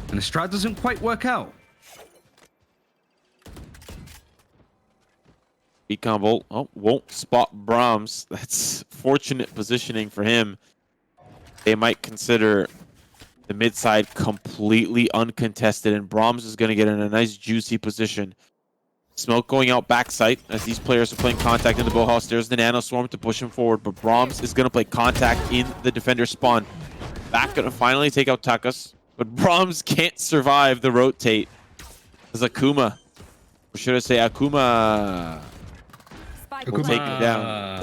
Speaker 1: And the strat doesn't quite work out.
Speaker 2: Recon Bolt, won't spot Brahms. That's fortunate positioning for him. They might consider the mid side completely uncontested, and Brahms is going to get in a nice juicy position. Smoke going out backside as these players are playing contact in the bow house. There's the nano swarm to push him forward, but Brahms is going to play contact in the defender spawn. Back going to finally take out Takas, but Brahms can't survive the rotate. As Akuma, or should I say Akuma, will take him down.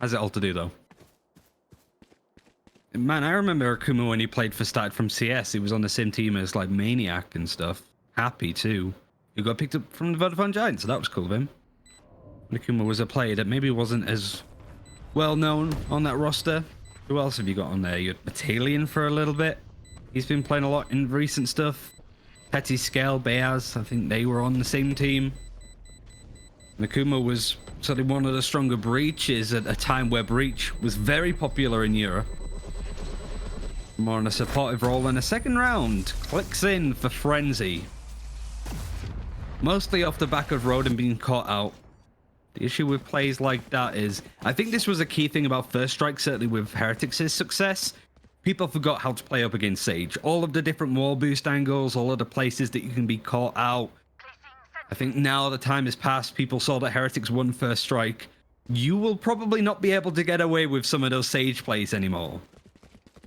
Speaker 1: How's it all to do though? Man, I remember Akuma when he played for Started from CS. He was on the same team as like Maniac and stuff. Happy too. He got picked up from the Vodafone Giants, so that was cool of him. Akuma was a player that maybe wasn't as well known on that roster. Who else have you got on there? You had Battalion for a little bit. He's been playing a lot in recent stuff. Petty Scale, Beaz, I think they were on the same team. Akuma was certainly one of the stronger breaches at a time where breach was very popular in Europe. More in a supportive role in a second round. Clicks in for Frenzy. Mostly off the back of Rodin being caught out. The issue with plays like that is, I think this was a key thing about First Strike, certainly with Heretics' success. People forgot how to play up against Sage. All of the different wall boost angles, all of the places that you can be caught out. I think now the time has passed, people saw that Heretics won First Strike. You will probably not be able to get away with some of those Sage plays anymore.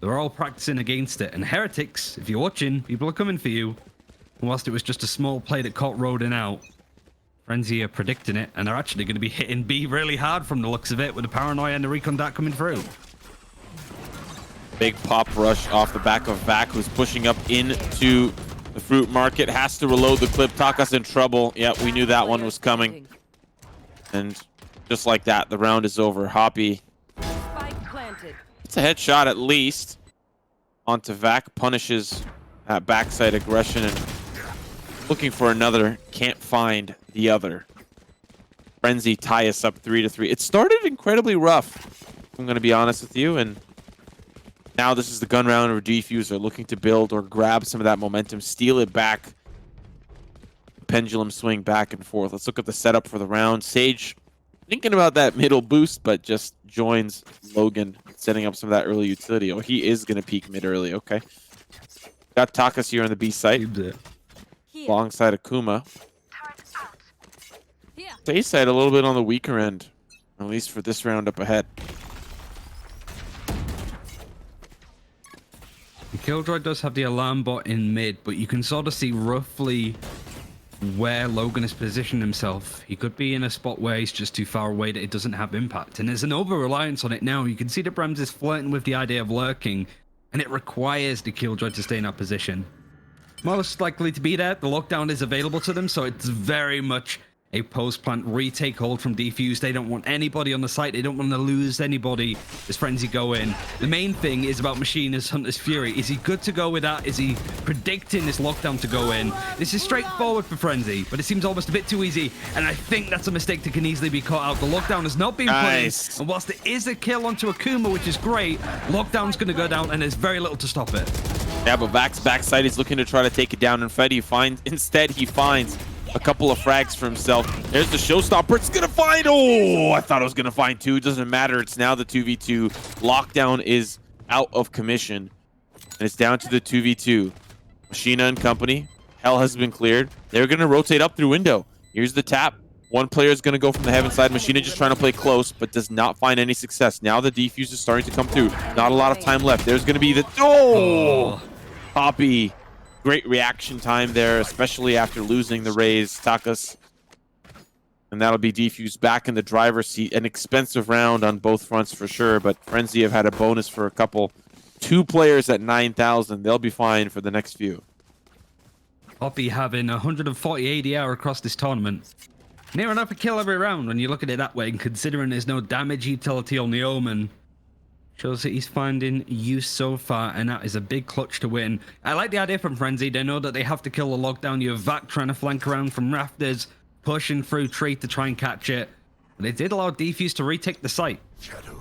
Speaker 1: They're all practicing against it. And Heretics, if you're watching, people are coming for you. And whilst it was just a small play that caught Rodin out, Frenzy are predicting it, and they're actually going to be hitting B really hard from the looks of it, with the Paranoia and the Recon Dart coming through.
Speaker 2: Big pop rush off the back of Vac, who's pushing up into the fruit market. Has to reload the clip. Taka's in trouble. Yeah, we knew that one was coming. And just like that, the round is over. Hoppy. It's a headshot at least. Onto Vac. Punishes that backside aggression and looking for another. Can't find the other. Frenzy tie us up 3-3. It started incredibly rough, I'm going to be honest with you. And now this is the gun round where Defuse are looking to build or grab some of that momentum, steal it back. Pendulum swing back and forth. Let's look at the setup for the round. Sage thinking about that middle boost, but just joins Logan, setting up some of that early utility. Oh, he is going to peek mid early. Okay. Got Takas here on the B site. Alongside Akuma. A side a little bit on the weaker end, at least for this round up ahead.
Speaker 1: Killjoy does have the alarm bot in mid, but you can sort of see roughly where Logan has positioned himself. He could be in a spot where he's just too far away that it doesn't have impact. And there's an over-reliance on it now. You can see that Brahms is flirting with the idea of lurking, and it requires the Killjoy to stay in that position. Most likely to be there. The lockdown is available to them, so it's very much a post-plant retake hold from Defuse. They don't want anybody on the site. They don't want to lose anybody as Frenzy go in. The main thing is about Machina's Hunter's Fury. Is he good to go with that? Is he predicting this lockdown to go in? This is straightforward for Frenzy, but it seems almost a bit too easy, and I think that's a mistake that can easily be caught out. The lockdown has not been placed, and whilst there is a kill onto Akuma, which is great, lockdown's going to go down, and there's very little to stop it.
Speaker 2: Yeah, but Vac's backside is looking to try to take it down. Instead, he finds a couple of frags for himself. There's the showstopper. It's going to find... Oh, I thought it was going to find two. It doesn't matter. It's now the 2v2. Lockdown is out of commission. And it's down to the 2v2. Machina and company. Hell has been cleared. They're going to rotate up through window. Here's the tap. One player is going to go from the heaven side. Machina just trying to play close, but does not find any success. Now the defuse is starting to come through. Not a lot of time left. There's going to be the... Oh! Poppy. Great reaction time there, especially after losing the raise. Takas. And that'll be Defuse back in the driver's seat. An expensive round on both fronts for sure, but Frenzy have had a bonus for a couple. 2 players at 9,000. They'll be fine for the next few.
Speaker 1: Poppy having 140 ADR across this tournament. Near enough a kill every round when you look at it that way, and considering there's no damage utility on the Omen. Shows that he's finding use so far, and that is a big clutch to win. I like the idea from Frenzy. They know that they have to kill the lockdown. You have Vac trying to flank around from rafters, pushing through tree to try and catch it. They did allow Defuse to retake the site,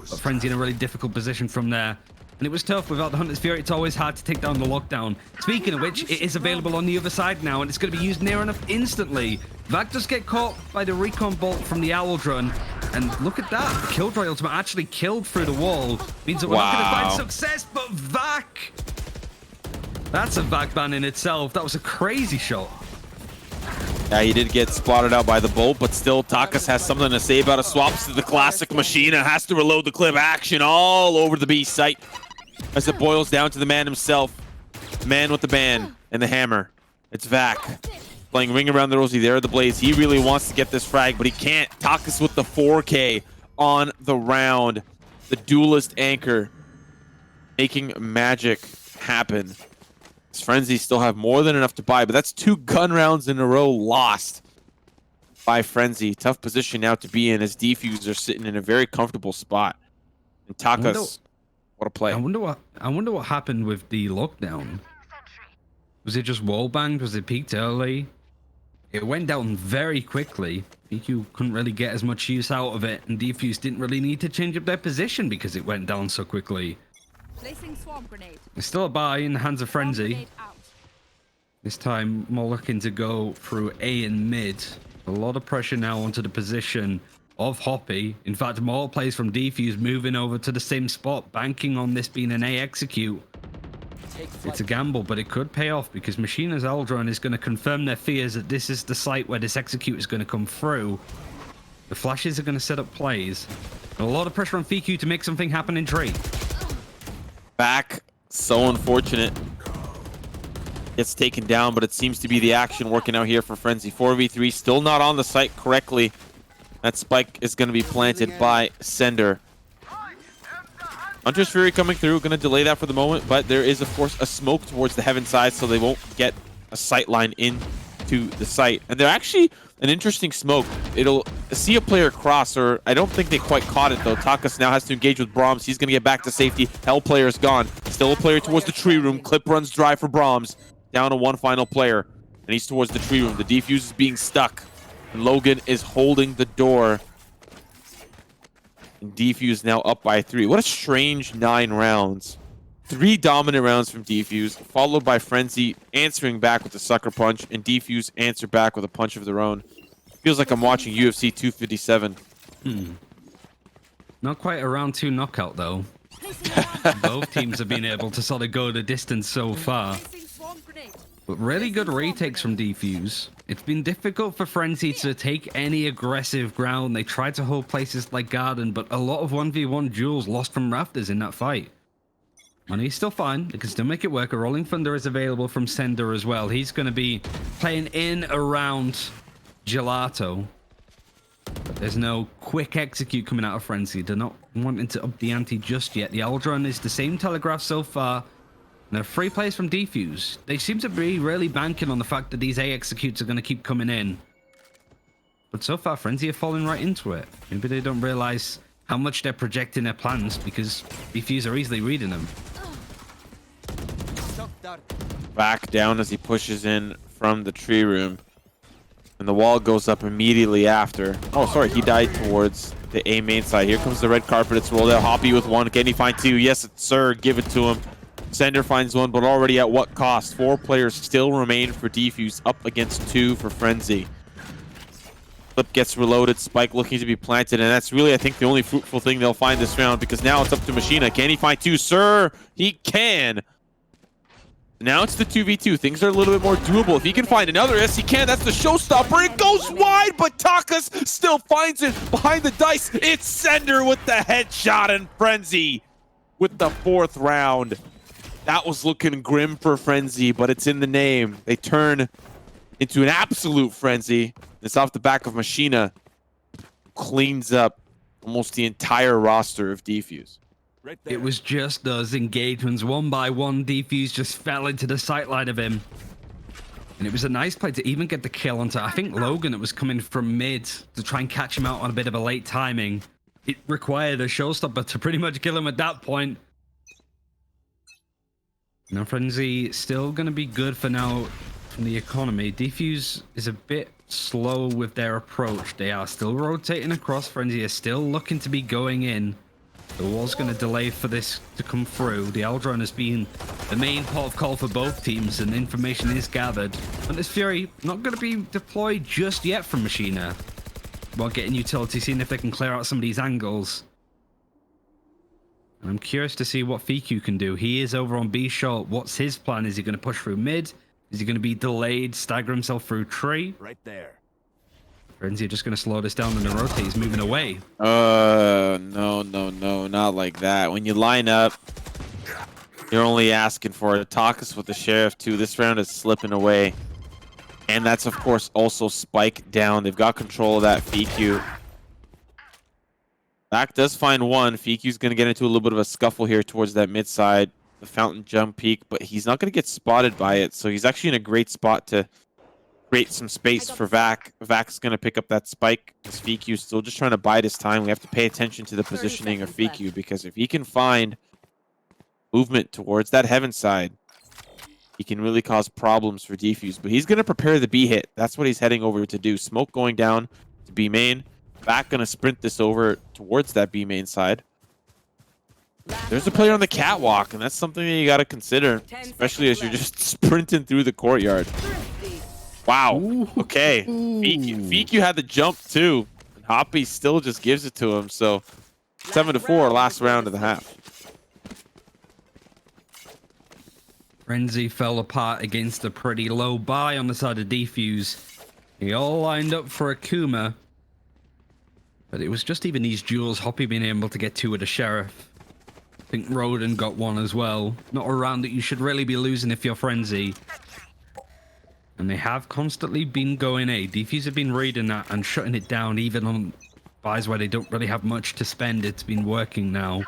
Speaker 1: but Frenzy in a really difficult position from there. And it was tough without the Hunter's Fury. It's always hard to take down the lockdown. Speaking of which, it is available on the other side now, and it's going to be used near enough instantly. Vac does get caught by the recon bolt from the Owl Drone. And look at that. The Killjoy ultimate actually killed through the wall. Means that we're not going to find success, but Vac. That's a Vac ban in itself. That was a crazy shot.
Speaker 2: Yeah, he did get spotted out by the bolt, but still Takas has something to say about it. Swaps to the classic Machina, has to reload the clip. Action all over the B site as it boils down to the man himself. The man with the ban and the hammer. It's Vac. Playing Ring Around the Rosie. There are the Blades. He really wants to get this frag, but he can't. Takas with the 4K on the round. The duelist anchor making magic happen. His Frenzy still have more than enough to buy, but that's 2 gun rounds in a row lost by Frenzy. Tough position now to be in as Defuse are sitting in a very comfortable spot. And Takas, what a play.
Speaker 1: I wonder what happened with the lockdown. Was it just wall banged? Was it peaked early? It went down very quickly. PQ couldn't really get as much use out of it, and Defuse didn't really need to change up their position because it went down so quickly.
Speaker 6: Placing swarm grenade.
Speaker 1: It's still a buy in the hands of Frenzy. This time, more looking to go through A and mid. A lot of pressure now onto the position of Hoppy. In fact, more plays from Defuse moving over to the same spot, banking on this being an A execute. It's a gamble, but it could pay off because Machina's Eldron is going to confirm their fears that this is the site where this execute is going to come through. The flashes are going to set up plays. And a lot of pressure on FQ to make something happen in tree.
Speaker 2: Back, so unfortunate. Gets taken down, but it seems to be the action working out here for Frenzy. 4v3, still not on the site correctly. That spike is going to be planted by Sender. Hunter's Fury coming through, going to delay that for the moment, but there is, of course, a smoke towards the heaven side, so they won't get a sight line into the site. And they're actually an interesting smoke. It'll see a player cross, or I don't think they quite caught it, though. Takas now has to engage with Brahms. He's going to get back to safety. Hell player is gone. Still a player towards the tree room. Clip runs dry for Brahms. Down to one final player, and he's towards the tree room. The defuse is being stuck, and Logan is holding the door. And Defuse now up by 3. What a strange 9 rounds. 3 dominant rounds from Defuse, followed by Frenzy answering back with a sucker punch, and Defuse answer back with a punch of their own. Feels like I'm watching UFC 257.
Speaker 1: Not quite a round 2 knockout, though. Both teams have been able to sort of go the distance so far. But really good retakes from Defuse. It's been difficult for Frenzy to take any aggressive ground. They tried to hold places like Garden, but a lot of 1v1 duels lost from Rafters in that fight. And he's still fine. They can still make it work. A Rolling Thunder is available from Sender as well. He's going to be playing in around Gelato. But there's no quick execute coming out of Frenzy. They're not wanting to up the ante just yet. The Aldron is the same telegraph so far. Now, 3 plays from Defuse. They seem to be really banking on the fact that these A executes are going to keep coming in. But so far, Frenzy are falling right into it. Maybe they don't realize how much they're projecting their plans because Defuse are easily reading them.
Speaker 2: Back down as he pushes in from the tree room. And the wall goes up immediately after. Oh, sorry, he died towards the A main side. Here comes the red carpet. It's rolled out. Hoppy with 1. Can he find 2? Yes, sir. Give it to him. Sender finds 1, but already at what cost? 4 players still remain for Defuse, up against 2 for Frenzy. Clip gets reloaded, Spike looking to be planted, and that's really, I think, the only fruitful thing they'll find this round, because now it's up to Machina. Can he find 2? Sir, he can! Now it's the 2v2. Things are a little bit more doable. If he can find another, yes, he can. That's the showstopper. It goes wide, but Takas still finds it behind the dice. It's Sender with the headshot, and Frenzy with the 4th round. That was looking grim for Frenzy, but it's in the name. They turn into an absolute frenzy. It's off the back of Machina. Cleans up almost the entire roster of Defuse.
Speaker 1: Right, it was just those engagements. 1 by 1, Defuse just fell into the sightline of him. And it was a nice play to even get the kill onto, I think, Logan that was coming from mid to try and catch him out on a bit of a late timing. It required a showstopper to pretty much kill him at that point. Now, Frenzy still going to be good for now from the economy. Defuse is a bit slow with their approach. They are still rotating across. Frenzy is still looking to be going in. The wall's going to delay for this to come through. The Aldron has been the main port of call for both teams, and information is gathered. And this Fury not going to be deployed just yet from Machina. while getting utility, seeing if they can clear out some of these angles. And I'm curious to see what Fiku can do. He is over on B short. What's his plan? Is he going to push through mid? Is he going to be delayed, stagger himself through tree?
Speaker 5: Right there.
Speaker 1: Frenzy just going to slow this down and then rotate. He's moving away.
Speaker 2: No, not like that. When you line up, you're only asking for it. Takas with the Sheriff too. This round is slipping away. And that's, of course, also Spike down. They've got control of that Fiku. Back does find one. Fiku's going to get into a little bit of a scuffle here towards that mid side. The fountain jump peak, but he's not going to get spotted by it. So he's actually in a great spot to create some space for Vac. Vac's going to pick up that spike. This Fiku still just trying to bide his time. We have to pay attention to the positioning of Fiku, because if he can find movement towards that heaven side, he can really cause problems for Defuse. But he's going to prepare the B hit. That's what he's heading over to do. Smoke going down to B main. Vac going to sprint this over towards that B main side. There's a player on the catwalk, and that's something that you got to consider, especially as you're just sprinting through the courtyard. Wow. Okay. Fiku had the jump too. And Hoppy still just gives it to him. So 7-4, last round of the half.
Speaker 1: Frenzy fell apart against a pretty low buy on the side of Defuse. He all lined up for Akuma. But it was just even these duels, Hoppy being able to get two with the Sheriff. I think Roden got one as well. Not a round that you should really be losing if you're Frenzy. And they have constantly been going A. Defuse have been reading that and shutting it down, even on buys where they don't really have much to spend. It's been working now.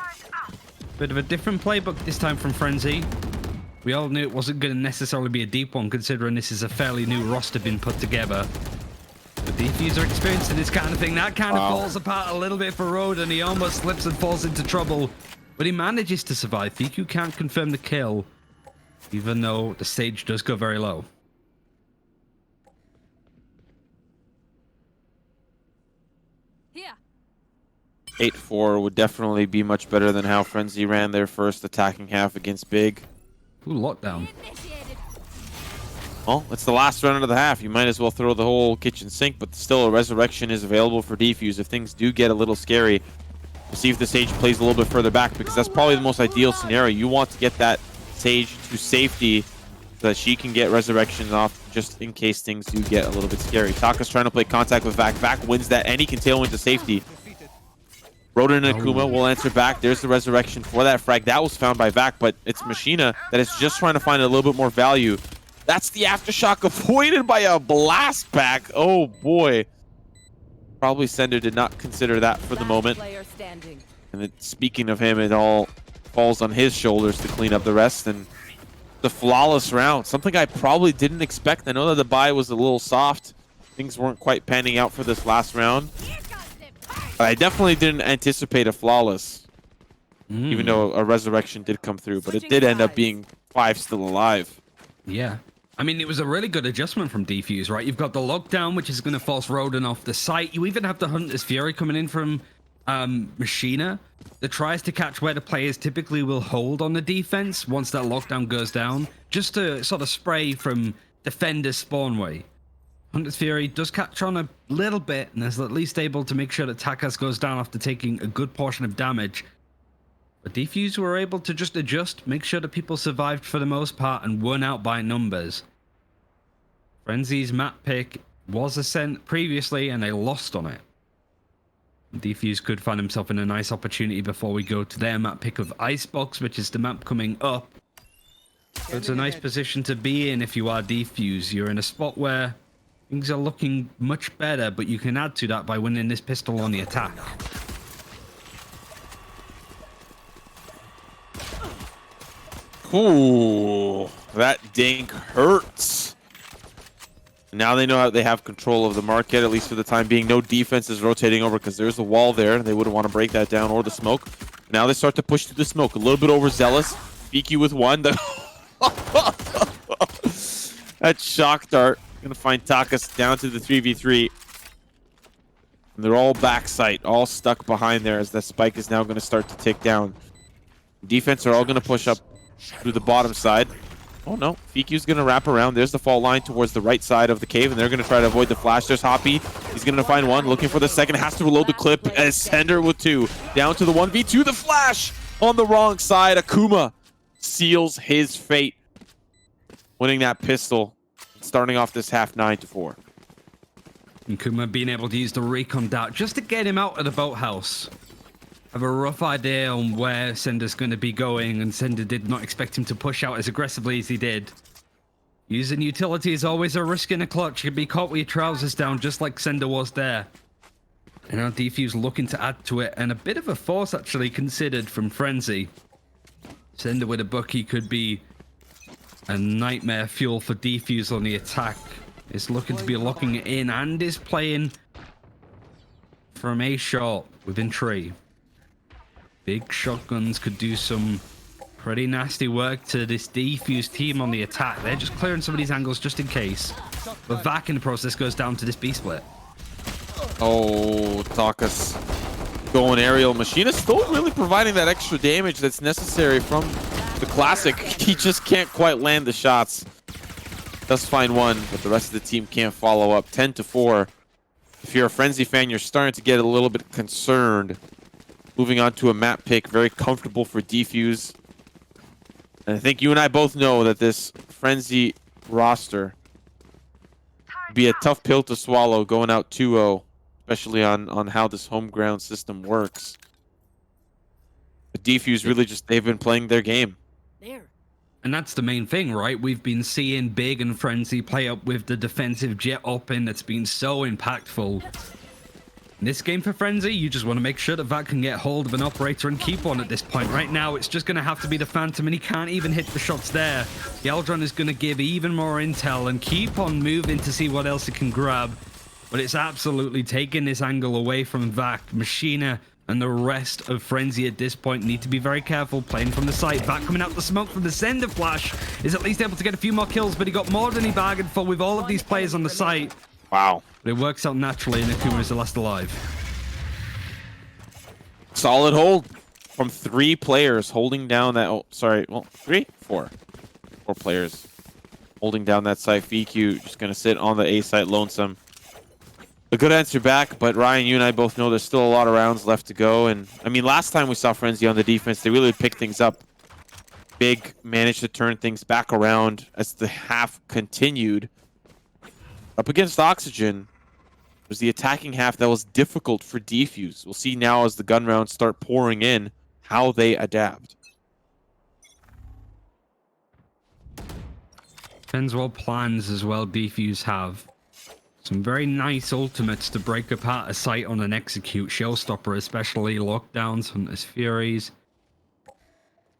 Speaker 1: Bit of a different playbook this time from Frenzy. We all knew it wasn't going to necessarily be a deep one, considering this is a fairly new roster being put together. The Defuse are experiencing this kind of thing. That kind of falls apart a little bit for Roden. He almost slips and falls into trouble. But he manages to survive. Fiku can't confirm the kill, even though the stage does go very low.
Speaker 6: Here.
Speaker 2: 8-4 would definitely be much better than how Frenzy ran their first attacking half against Big.
Speaker 1: Ooh, lockdown.
Speaker 6: Initiated.
Speaker 2: Well, it's the last round of the half. You might as well throw the whole kitchen sink, but still a resurrection is available for Defuse if things do get a little scary. We'll see if the Sage plays a little bit further back, because that's probably the most ideal scenario. You want to get that Sage to safety so that she can get resurrection off just in case things do get a little bit scary. Taka's trying to play contact with Vac. Vac wins that, and he can tailwind to safety. Roden and Akuma will answer back. There's the resurrection for that frag. That was found by Vac, but it's Machina that is just trying to find a little bit more value. That's the aftershock avoided by a blast pack. Oh boy. Probably Sender did not consider that for the moment. And then, speaking of him, it all falls on his shoulders to clean up the rest. And the flawless round, something I probably didn't expect. I know that the buy was a little soft. Things weren't quite panning out for this last round. But I definitely didn't anticipate a flawless, even though a resurrection did come through. But it did end up being 5 still alive.
Speaker 1: Yeah. I mean, it was a really good adjustment from Defuse, right? You've got the lockdown, which is going to force Roden off the site. You even have the Hunter's Fury coming in from Machina that tries to catch where the players typically will hold on the defense once that lockdown goes down, just to sort of spray from defender's spawn way. Hunter's Fury does catch on a little bit and is at least able to make sure that Takas goes down after taking a good portion of damage. But Defuse were able to just adjust, make sure that people survived for the most part and won out by numbers. Frenzy's map pick was a scent previously and they lost on it. Defuse could find himself in a nice opportunity before we go to their map pick of Icebox, which is the map coming up. So it's a nice position to be in if you are Defuse. You're in a spot where things are looking much better, but you can add to that by winning this pistol on the attack.
Speaker 2: Ooh, that dink hurts. Now they know how they have control of the market, at least for the time being. No defense is rotating over because there's a wall there. They wouldn't want to break that down, or the smoke. Now they start to push through the smoke. A little bit overzealous. Fiku with one. That shock dart. Going to find Takas down to the 3v3. And they're all backside, all stuck behind there as that spike is now going to start to tick down. Defense are all going to push up through the bottom side. Oh no, Fiku's gonna wrap around. There's the fault line towards the right side of the cave, and they're gonna try to avoid the flash. There's Hoppy. He's gonna find one, looking for the second. Has to reload the clip as Sender with 2. Down to the 1v2. The flash on the wrong side. Akuma seals his fate, winning that pistol, starting off this half 9-4.
Speaker 1: And Kuma being able to use the recon dart just to get him out of the boathouse. Have a rough idea on where Sender's going to be going, and Sender did not expect him to push out as aggressively as he did. Using utility is always a risk in a clutch. You can be caught with your trousers down, just like Sender was there. And now Defuse looking to add to it, and a bit of a force actually considered from Frenzy. Sender with a Bucky could be a nightmare fuel for Defuse on the attack. Is looking to be locking it in, and is playing from a shot within tree. Big shotguns could do some pretty nasty work to this Defuse team on the attack. They're just clearing some of these angles just in case. But Vac in the process goes down to this B-split.
Speaker 2: Oh, Takas going aerial. Machina still really providing that extra damage that's necessary from the classic. He just can't quite land the shots. Does find one, but the rest of the team can't follow up. 10-4. If you're a Frenzy fan, you're starting to get a little bit concerned. Moving on to a map pick, very comfortable for Defuse. And I think you and I both know that this Frenzy roster would be a tough pill to swallow going out 2-0, especially on how this home ground system works. But Defuse really just, they've been playing their game.
Speaker 1: And that's the main thing, right? We've been seeing Big and Frenzy play up with the defensive jet open that's been so impactful. In this game for Frenzy, you just want to make sure that Vac can get hold of an operator and keep one at this point. Right now, it's just going to have to be the Phantom, and he can't even hit the shots there. The Aldron is going to give even more intel and keep on moving to see what else it can grab. But it's absolutely taking this angle away from Vac. Machina and the rest of Frenzy at this point need to be very careful playing from the site. Vac coming out the smoke from the Sender flash is at least able to get a few more kills, but he got more than he bargained for with all of these players on the site.
Speaker 2: Wow.
Speaker 1: But it works out naturally, and Akuma is the last alive.
Speaker 2: Solid hold from 3 players holding down that. Oh, sorry. Well, 4 players holding down that site. VQ just going to sit on the A site lonesome. A good answer back, but Ryan, you and I both know there's still a lot of rounds left to go. And I mean, last time we saw Frenzy on the defense, they really picked things up. Big managed to turn things back around as the half continued. Up against Oxygen, it was the attacking half that was difficult for Defuse. We'll see now as the gun rounds start pouring in how they adapt.
Speaker 1: Depends what plans as well Defuse have. Some very nice ultimates to break apart a site on an execute. Shellstopper especially, lockdowns, Hunter's Furies.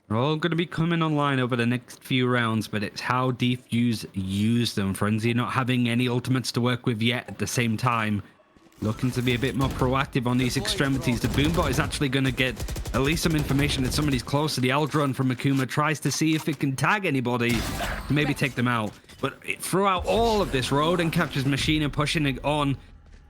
Speaker 1: They're all going to be coming online over the next few rounds, but it's how Defuse use them. Frenzy not having any ultimates to work with yet at the same time. Looking to be a bit more proactive on these extremities. The Boombot is actually going to get at least some information that somebody's close to the Aldron from Akuma. Tries to see if it can tag anybody to maybe take them out. But throughout all of this, Roden captures Machina, pushing it on.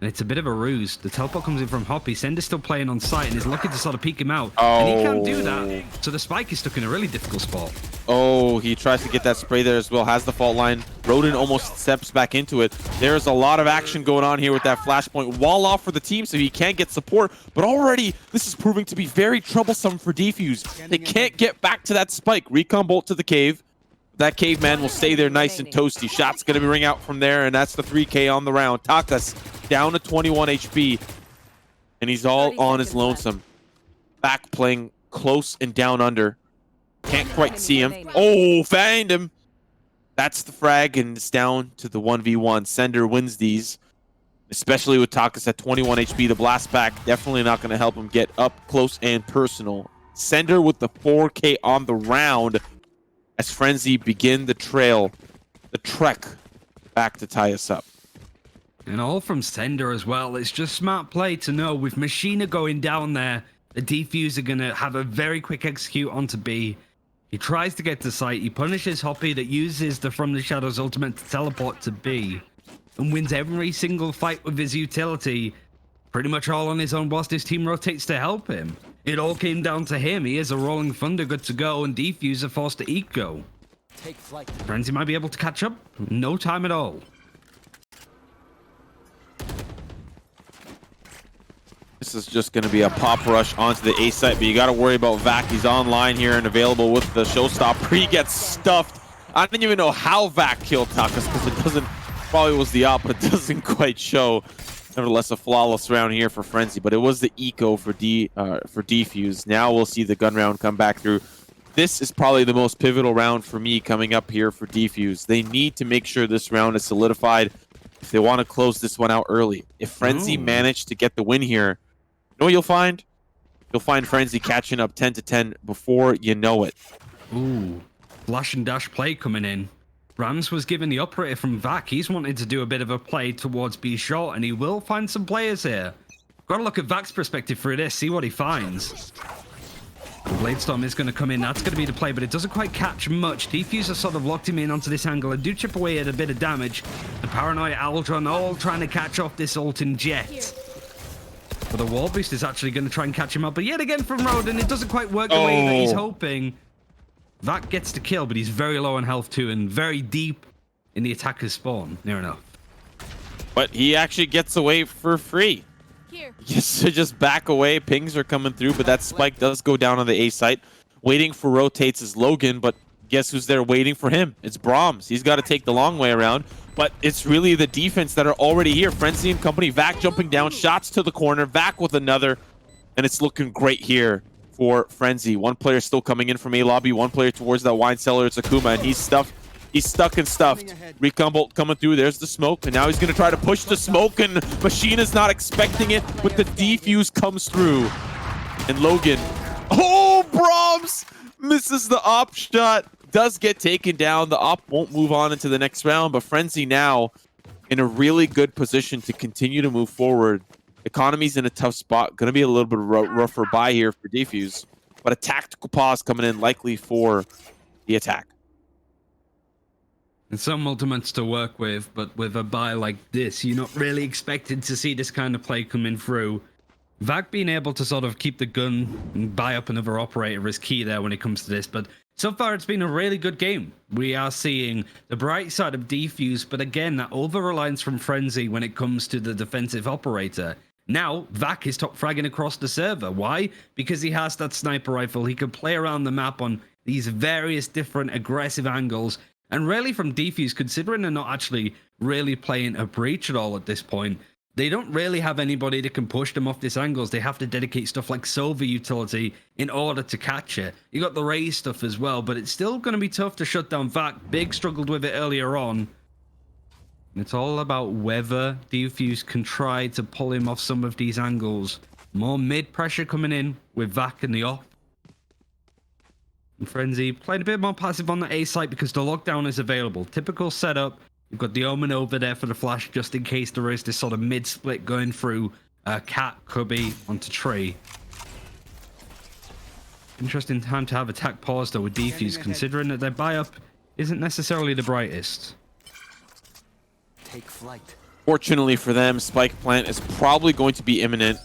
Speaker 1: And it's a bit of a ruse. The teleport comes in from Hoppy. Sender's still playing on site and is looking to sort of peek him out. And he can't do that. So the Spike is stuck in a really difficult spot.
Speaker 2: Oh, he tries to get that spray there as well. Has the fault line. Roden almost steps back into it. There's a lot of action going on here with that flashpoint. Wall off for the team so he can't get support. But already, this is proving to be very troublesome for Defuse. They can't get back to that Spike. Recon bolt to the cave. That caveman will stay there nice and toasty. Shot's going to be ring out from there, and that's the 3K on the round. Takas down to 21 HP, and he's all on his lonesome. Back playing close and down under. Can't quite see him. Oh, find him. That's the frag, and it's down to the 1v1. Sender wins these, especially with Takas at 21 HP. The blast back definitely not going to help him get up close and personal. Sender with the 4K on the round, as Frenzy begin the trek back to tie us up.
Speaker 1: And all from Sender as well. It's just smart play to know with Machina going down there, the Defuse are going to have a very quick execute onto B. He tries to get to site. He punishes Hoppy that uses the From the Shadows ultimate to teleport to B. And wins every single fight with his utility. Pretty much all on his own whilst his team rotates to help him. It all came down to him. He is a Rolling Thunder good to go, and Defuse are forced to eco.
Speaker 4: Take flight.
Speaker 1: Frenzy might be able to catch up. No time at all.
Speaker 2: This is just going to be a pop rush onto the A site, but you got to worry about Vac. He's online here and available with the showstopper. He gets stuffed. I didn't even know how Vac killed Takas because it doesn't, probably was the op, but it doesn't quite show. Nevertheless, a flawless round here for Frenzy, but it was the eco for Defuse. Now we'll see the gun round come back through. This is probably the most pivotal round for me coming up here for Defuse. They need to make sure this round is solidified if they want to close this one out early. If Frenzy managed to get the win here, you know what you'll find? You'll find Frenzy catching up 10-10 before you know it.
Speaker 1: Ooh, flash and dash play coming in. Rams was given the operator from Vac. He's wanted to do a bit of a play towards B short, and he will find some players here. Got to look at Vac's perspective through this, see what he finds. The Bladestorm is going to come in. That's going to be the play, but it doesn't quite catch much. Defuse has sort of locked him in onto this angle and do chip away at a bit of damage. The Paranoia Aldron all trying to catch off this Alton Jet. But the wall boost is actually going to try and catch him up. But yet again from Roden, it doesn't quite work the way that he's hoping. Vac gets the kill, but he's very low on health too and very deep in the attacker's spawn. Near enough.
Speaker 2: But he actually gets away for free. Yes, to just back away. Pings are coming through, but that spike does go down on the A site. Waiting for rotates is Logan, but guess who's there waiting for him? It's Brahms. He's got to take the long way around, but it's really the defense that are already here. Frenzy and company. Vac jumping down, shots to the corner. Vac with another, and it's looking great here for Frenzy. One player still coming in from A lobby. One player towards that wine cellar. It's Akuma, and he's stuffed. He's stuck and stuffed. Recon bolt coming through. There's the smoke, and now he's going to try to push the smoke, and Machine is not expecting it, but the defuse comes through. And Logan, oh, Brahms misses the op shot. Does get taken down. The op won't move on into the next round, but Frenzy now in a really good position to continue to move forward. Economy's in a tough spot. Going to be a little bit rougher buy here for defuse, but a tactical pause coming in likely for the attack.
Speaker 1: And some ultimates to work with, but with a buy like this, you're not really expected to see this kind of play coming through. Vac being able to sort of keep the gun and buy up another operator is key there when it comes to this, but so far it's been a really good game. We are seeing the bright side of defuse, but again, that over-reliance from Frenzy when it comes to the defensive operator. Now, Vac is top fragging across the server. Why? Because he has that sniper rifle. He can play around the map on these various different aggressive angles. And really from defuse, considering they're not actually really playing a breach at all at this point, they don't really have anybody that can push them off these angles. They have to dedicate stuff like Silver utility in order to catch it. You got the Ray stuff as well, but it's still going to be tough to shut down Vac. Big struggled with it earlier on. It's all about whether defuse can try to pull him off some of these angles. More mid pressure coming in with Vac and the op. And Frenzy playing a bit more passive on the A site because the lockdown is available. Typical setup. You've got the Omen over there for the flash just in case there is this sort of mid-split going through Cat, Cubby onto Tree. Interesting time to have attack pause though with defuse, considering that their buy-up isn't necessarily the brightest.
Speaker 4: Take flight.
Speaker 2: Fortunately for them, Spike Plant is probably going to be imminent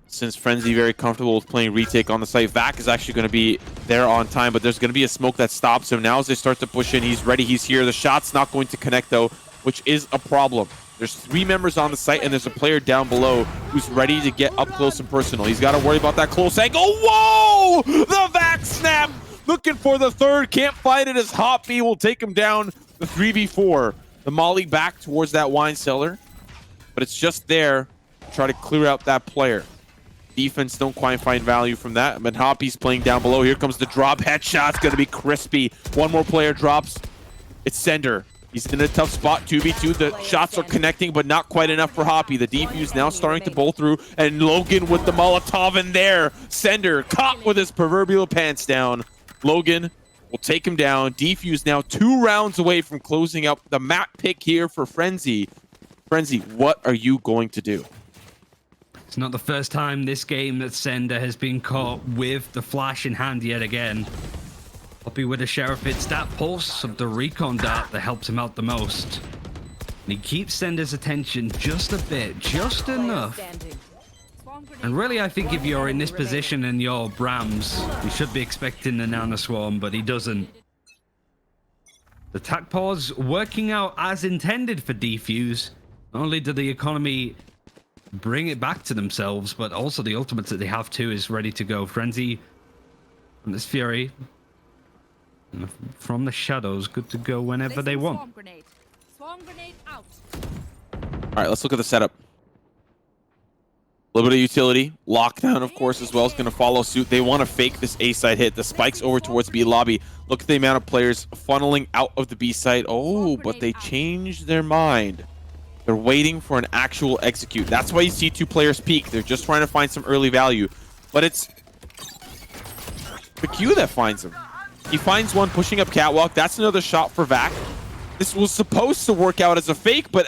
Speaker 2: since Frenzy very comfortable with playing retake on the site. Vac is actually going to be there on time, but there's going to be a smoke that stops him. Now as they start to push in, he's ready, he's here. The shot's not going to connect though, which is a problem. There's 3 members on the site, and there's a player down below who's ready to get up close and personal. He's got to worry about that close angle. Whoa! The Vac snap! Looking for the third. Can't fight it as Hoppy will take him down. The 3v4. The molly back towards that wine cellar, but it's just there to try to clear out that player. Defense don't quite find value from that. But Hoppy's playing down below. Here comes the drop. Headshot's going to be crispy. One more player drops. It's Sender. He's in a tough spot. 2v2. The shots are connecting, but not quite enough for Hoppy. The defuse now starting to bowl through. And Logan with the Molotov in there. Sender caught with his proverbial pants down. Logan will take him down. Defuse now 2 rounds away from closing up the map pick here for Frenzy. Frenzy, what are you going to do?
Speaker 1: It's not the first time this game that Sender has been caught with the flash in hand yet again. Hoppy with a Sheriff, it's that pulse of the recon dart that helps him out the most. And he keeps Sender's attention just a bit, just enough. And really, I think if you're in this position and you're Brahms, you should be expecting the Nano Swarm, but he doesn't. The tac pause working out as intended for Defuse. Not only did the economy bring it back to themselves, but also the ultimates that they have too is ready to go. Frenzy from this Fury. From the shadows, good to go whenever they want.
Speaker 6: Swarm grenade. Swarm grenade out.
Speaker 2: All right, let's look at the setup. A little bit of utility. Lockdown, of course, as well is going to follow suit. They want to fake this A side hit. The spikes over towards B lobby. Look at the amount of players funneling out of the B side. Oh, but they changed their mind. They're waiting for an actual execute. That's why you see 2 players peek. They're just trying to find some early value. But it's the Q that finds him. He finds one pushing up catwalk. That's another shot for Vac. This was supposed to work out as a fake, but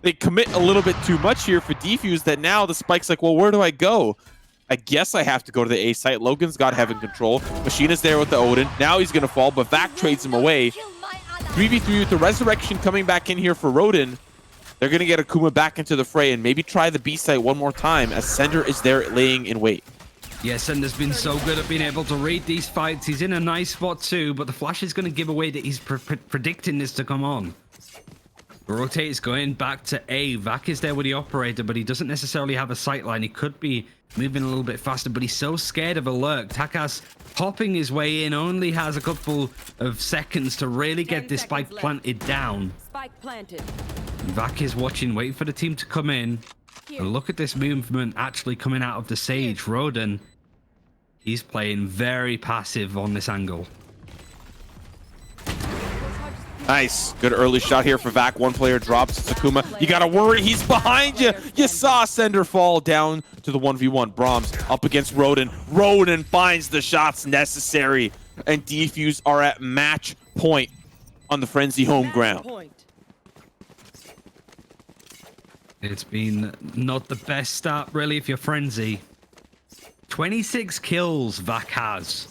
Speaker 2: they commit a little bit too much here for Defuse that now the spike's like, well, where do I go? I guess I have to go to the A site. Logan's got heaven control. Machina's there with the Odin. Now he's going to fall, but Vac trades him away. 3v3 with the resurrection coming back in here for Rodin. They're going to get Akuma back into the fray and maybe try the B site one more time as Sender is there laying in wait.
Speaker 1: Yeah, Sender's been so good at being able to read these fights. He's in a nice spot too, but the flash is going to give away that he's predicting this to come on. Rotate is going back to A. Vac is there with the operator, but he doesn't necessarily have a sight line. He could be moving a little bit faster, but he's so scared of a lurk. Takas popping his way in, only has a couple of seconds to really get this spike planted down.
Speaker 6: Spike planted.
Speaker 1: Vac is watching, waiting for the team to come in. And look at this movement actually coming out of the Sage. Rodin, he's playing very passive on this angle.
Speaker 2: Nice. Good early shot here for Vac. One player drops. It's Akuma. You got to worry. He's behind you. You saw Sender fall down to the 1v1. Brahms up against Rodin. Rodin finds the shots necessary. And Defuse are at match point on the Frenzy home ground.
Speaker 1: It's been not the best start, really, if you're Frenzy. 26 kills Vac has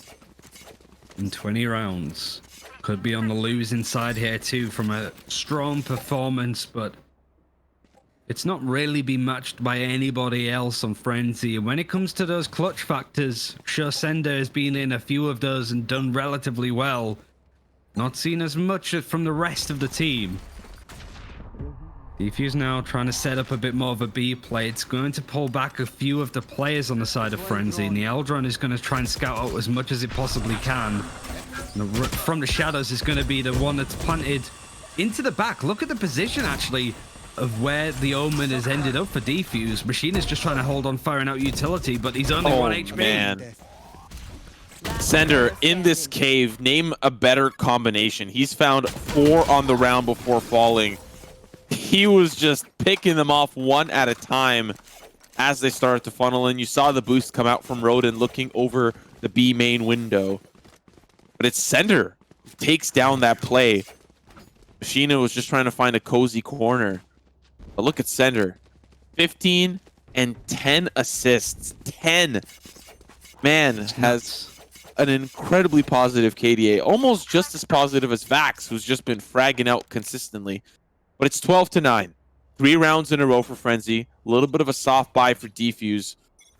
Speaker 1: in 20 rounds. Could be on the losing side here, too, from a strong performance, but it's not really been matched by anybody else on Frenzy. And when it comes to those clutch factors, sure, Sender has been in a few of those and done relatively well. Not seen as much from the rest of the team. Defuse now trying to set up a bit more of a B play. It's going to pull back a few of the players on the side of Frenzy, and the Eldron is going to try and scout out as much as it possibly can. From the shadows is going to be the one that's planted into the back. Look at the position, actually, of where the Omen has ended up for Defuse. Machine is just trying to hold on, firing out utility, but he's only 1 HP.
Speaker 2: Man. Sender in this cave, name a better combination. He's found 4 on the round before falling. He was just picking them off one at a time as they started to funnel in. You saw the boost come out from Rodin looking over the B main window. But it's Sender who takes down that play. Machina was just trying to find a cozy corner. But look at Sender. 15 and 10 assists. 10. Man has an incredibly positive KDA. Almost just as positive as Vax, who's just been fragging out consistently. But it's 12-9. 3 rounds in a row for Frenzy. A little bit of a soft buy for Defuse.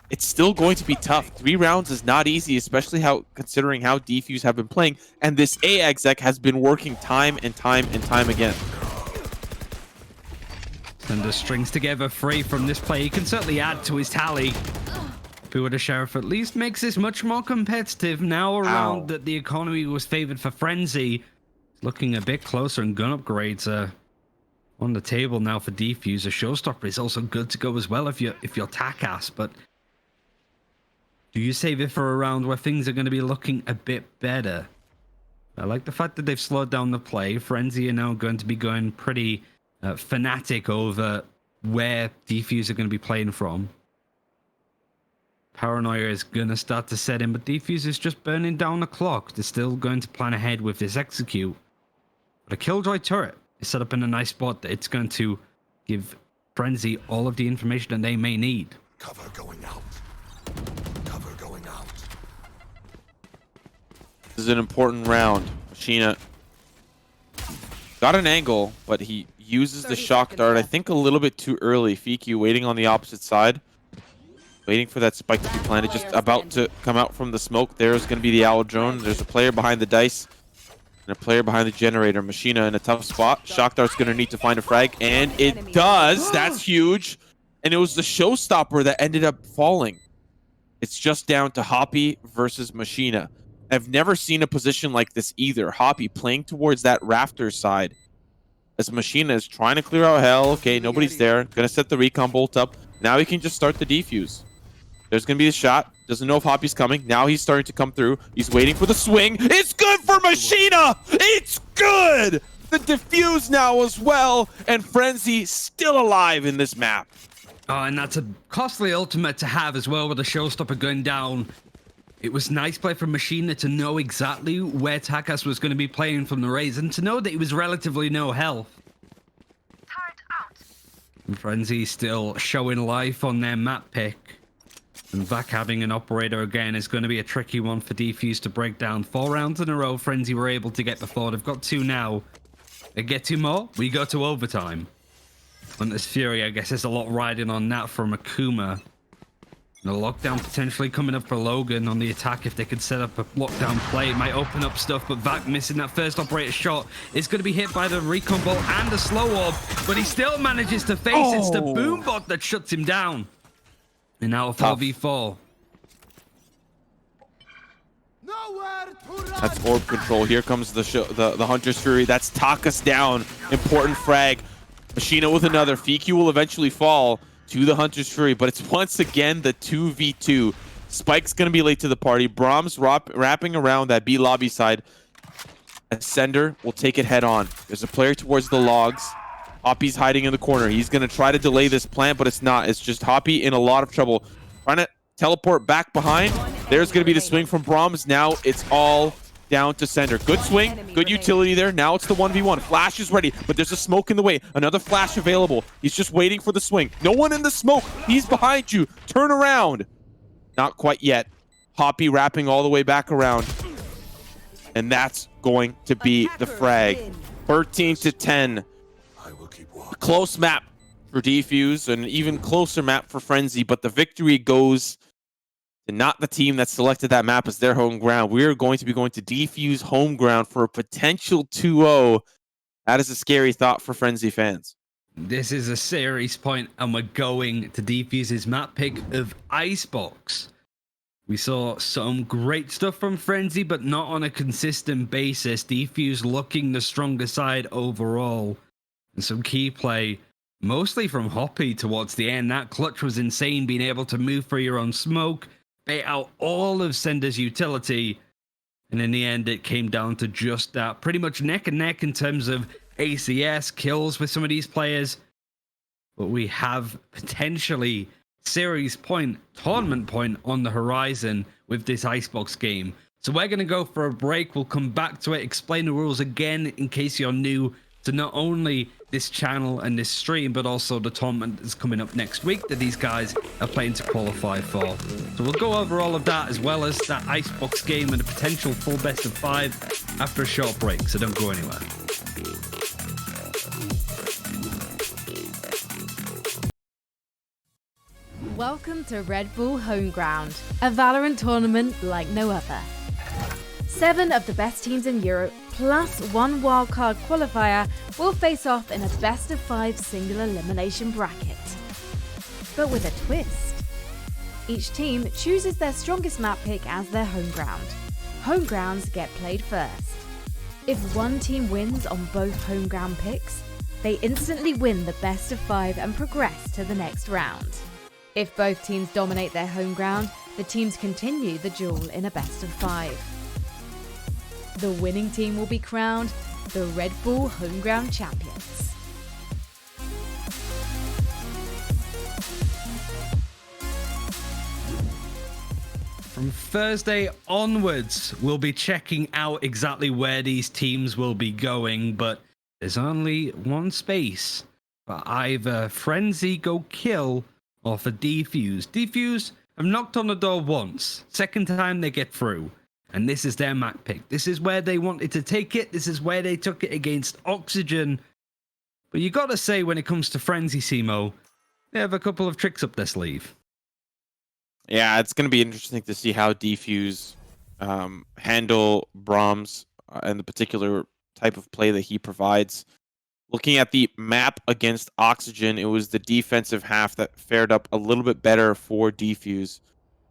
Speaker 2: It's still going to be tough. 3 rounds is not easy, especially considering how Defuse have been playing. And this A exec has been working time and time and time again.
Speaker 1: And the strings together free from this play. He can certainly add to his tally. Who the Sheriff at least makes this much more competitive now around that the economy was favored for Frenzy. Looking a bit closer, and gun upgrades are on the table now for Defuse. A showstopper is also good to go as well if you're Takas, but do you save it for a round where things are going to be looking a bit better? I like the fact that they've slowed down the play. Frenzy are now going to be going pretty fanatic over where Defuse are going to be playing from. Paranoia is going to start to set in, but Defuse is just burning down the clock. They're still going to plan ahead with this execute. But a Killjoy turret is set up in a nice spot that it's going to give Frenzy all of the information that they may need.
Speaker 5: Cover going out. Cover going out.
Speaker 2: This is an important round. Machina got an angle, but he uses the shock dart, I think a little bit too early. Fiki waiting on the opposite side. Waiting for that spike to be planted. Just about to come out from the smoke. There's going to be the owl drone. There's a player behind the dice. And a player behind the generator. Machina in a tough spot. Shock Dart's going to need to find a frag. And it does. That's huge. And it was the showstopper that ended up falling. It's just down to Hoppy versus Machina. I've never seen a position like this either. Hoppy playing towards that rafter side. As Machina is trying to clear out hell. Okay, nobody's there. Going to set the recon bolt up. Now he can just start the defuse. There's going to be a shot. Doesn't know if Hoppy's coming. Now he's starting to come through. He's waiting for the swing. It's good for Machina! It's good! The defuse now as well. And Frenzy still alive in this map.
Speaker 1: Oh, and that's a costly ultimate to have as well with the showstopper going down. It was nice play from Machina to know exactly where Takas was going to be playing from the Rays and to know that he was relatively no health. And Frenzy still showing life on their map pick. And Vac having an operator again is going to be a tricky one for Defuse to break down. 4 rounds in a row Frenzy were able to get before. They've got 2 now. They get 2 more. We go to overtime. Hunter's Fury, I guess there's a lot riding on that from Akuma. The lockdown potentially coming up for Logan on the attack. If they could set up a lockdown play, it might open up stuff, but Vac missing that first operator shot is going to be hit by the recon bolt and the slow orb, but he still manages to face it. It's the boombot that shuts him down. And now a 4v4.
Speaker 2: That's orb control. Here comes the Hunter's Fury. That's Takas down. Important frag. Machina with another. Fiku will eventually fall to the Hunter's Fury, but it's once again the 2v2. Spike's going to be late to the party. Brahms wrapping around that B lobby side. Ascender will take it head on. There's a player towards the logs. Hoppy's hiding in the corner. He's going to try to delay this plant, but it's not. It's just Hoppy in a lot of trouble. Trying to teleport back behind. There's going to be the swing from Brahms. Now it's all down to Sender. Good swing. Good utility there. Now it's the 1v1. Flash is ready, but there's a smoke in the way. Another flash available. He's just waiting for the swing. No one in the smoke. He's behind you. Turn around. Not quite yet. Hoppy wrapping all the way back around. And that's going to be the frag. 13-10. Close map for Defuse, an even closer map for Frenzy, but the victory goes to not the team that selected that map as their home ground. We're going to be going to Defuse home ground for a potential 2-0. That is a scary thought for Frenzy fans.
Speaker 1: This is a series point, and we're going to Defuse's map pick of Icebox. We saw some great stuff from Frenzy, but not on a consistent basis. Defuse looking the stronger side overall. And some key play, mostly from Hoppy towards the end. That clutch was insane, being able to move for your own smoke, bait out all of Sender's utility. And in the end, it came down to just that. Pretty much neck and neck in terms of ACS kills with some of these players. But we have potentially series point, tournament point on the horizon with this Icebox game. So we're going to go for a break. We'll come back to it, explain the rules again in case you're new to not only this channel and this stream, but also the tournament that's coming up next week that these guys are playing to qualify for. So we'll go over all of that, as well as that Icebox game and a potential full best of 5 after a short break, so don't go anywhere.
Speaker 3: Welcome to Red Bull Homeground, a Valorant tournament like no other. 7 of the best teams in Europe, plus 1 wildcard qualifier, will face off in a best of 5 single elimination bracket. But with a twist. Each team chooses their strongest map pick as their home ground. Home grounds get played first. If one team wins on both home ground picks, they instantly win the best of 5 and progress to the next round. If both teams dominate their home ground, the teams continue the duel in a best of 5. The winning team will be crowned the Red Bull Home Ground Champions.
Speaker 1: From Thursday onwards, we'll be checking out exactly where these teams will be going, but there's only one space for either Frenzy Go Kill or for Defuse. Defuse have knocked on the door once. Second time they get through. And this is their map pick. This is where they wanted to take it. This is where they took it against Oxygen. But you gotta say, when it comes to Frenzy, Simo, they have a couple of tricks up their sleeve.
Speaker 2: Yeah, it's going to be interesting to see how Defuse handle Brahms. and the particular type of play that he provides. Looking at the map against Oxygen, it was the defensive half that fared up a little bit better for Defuse.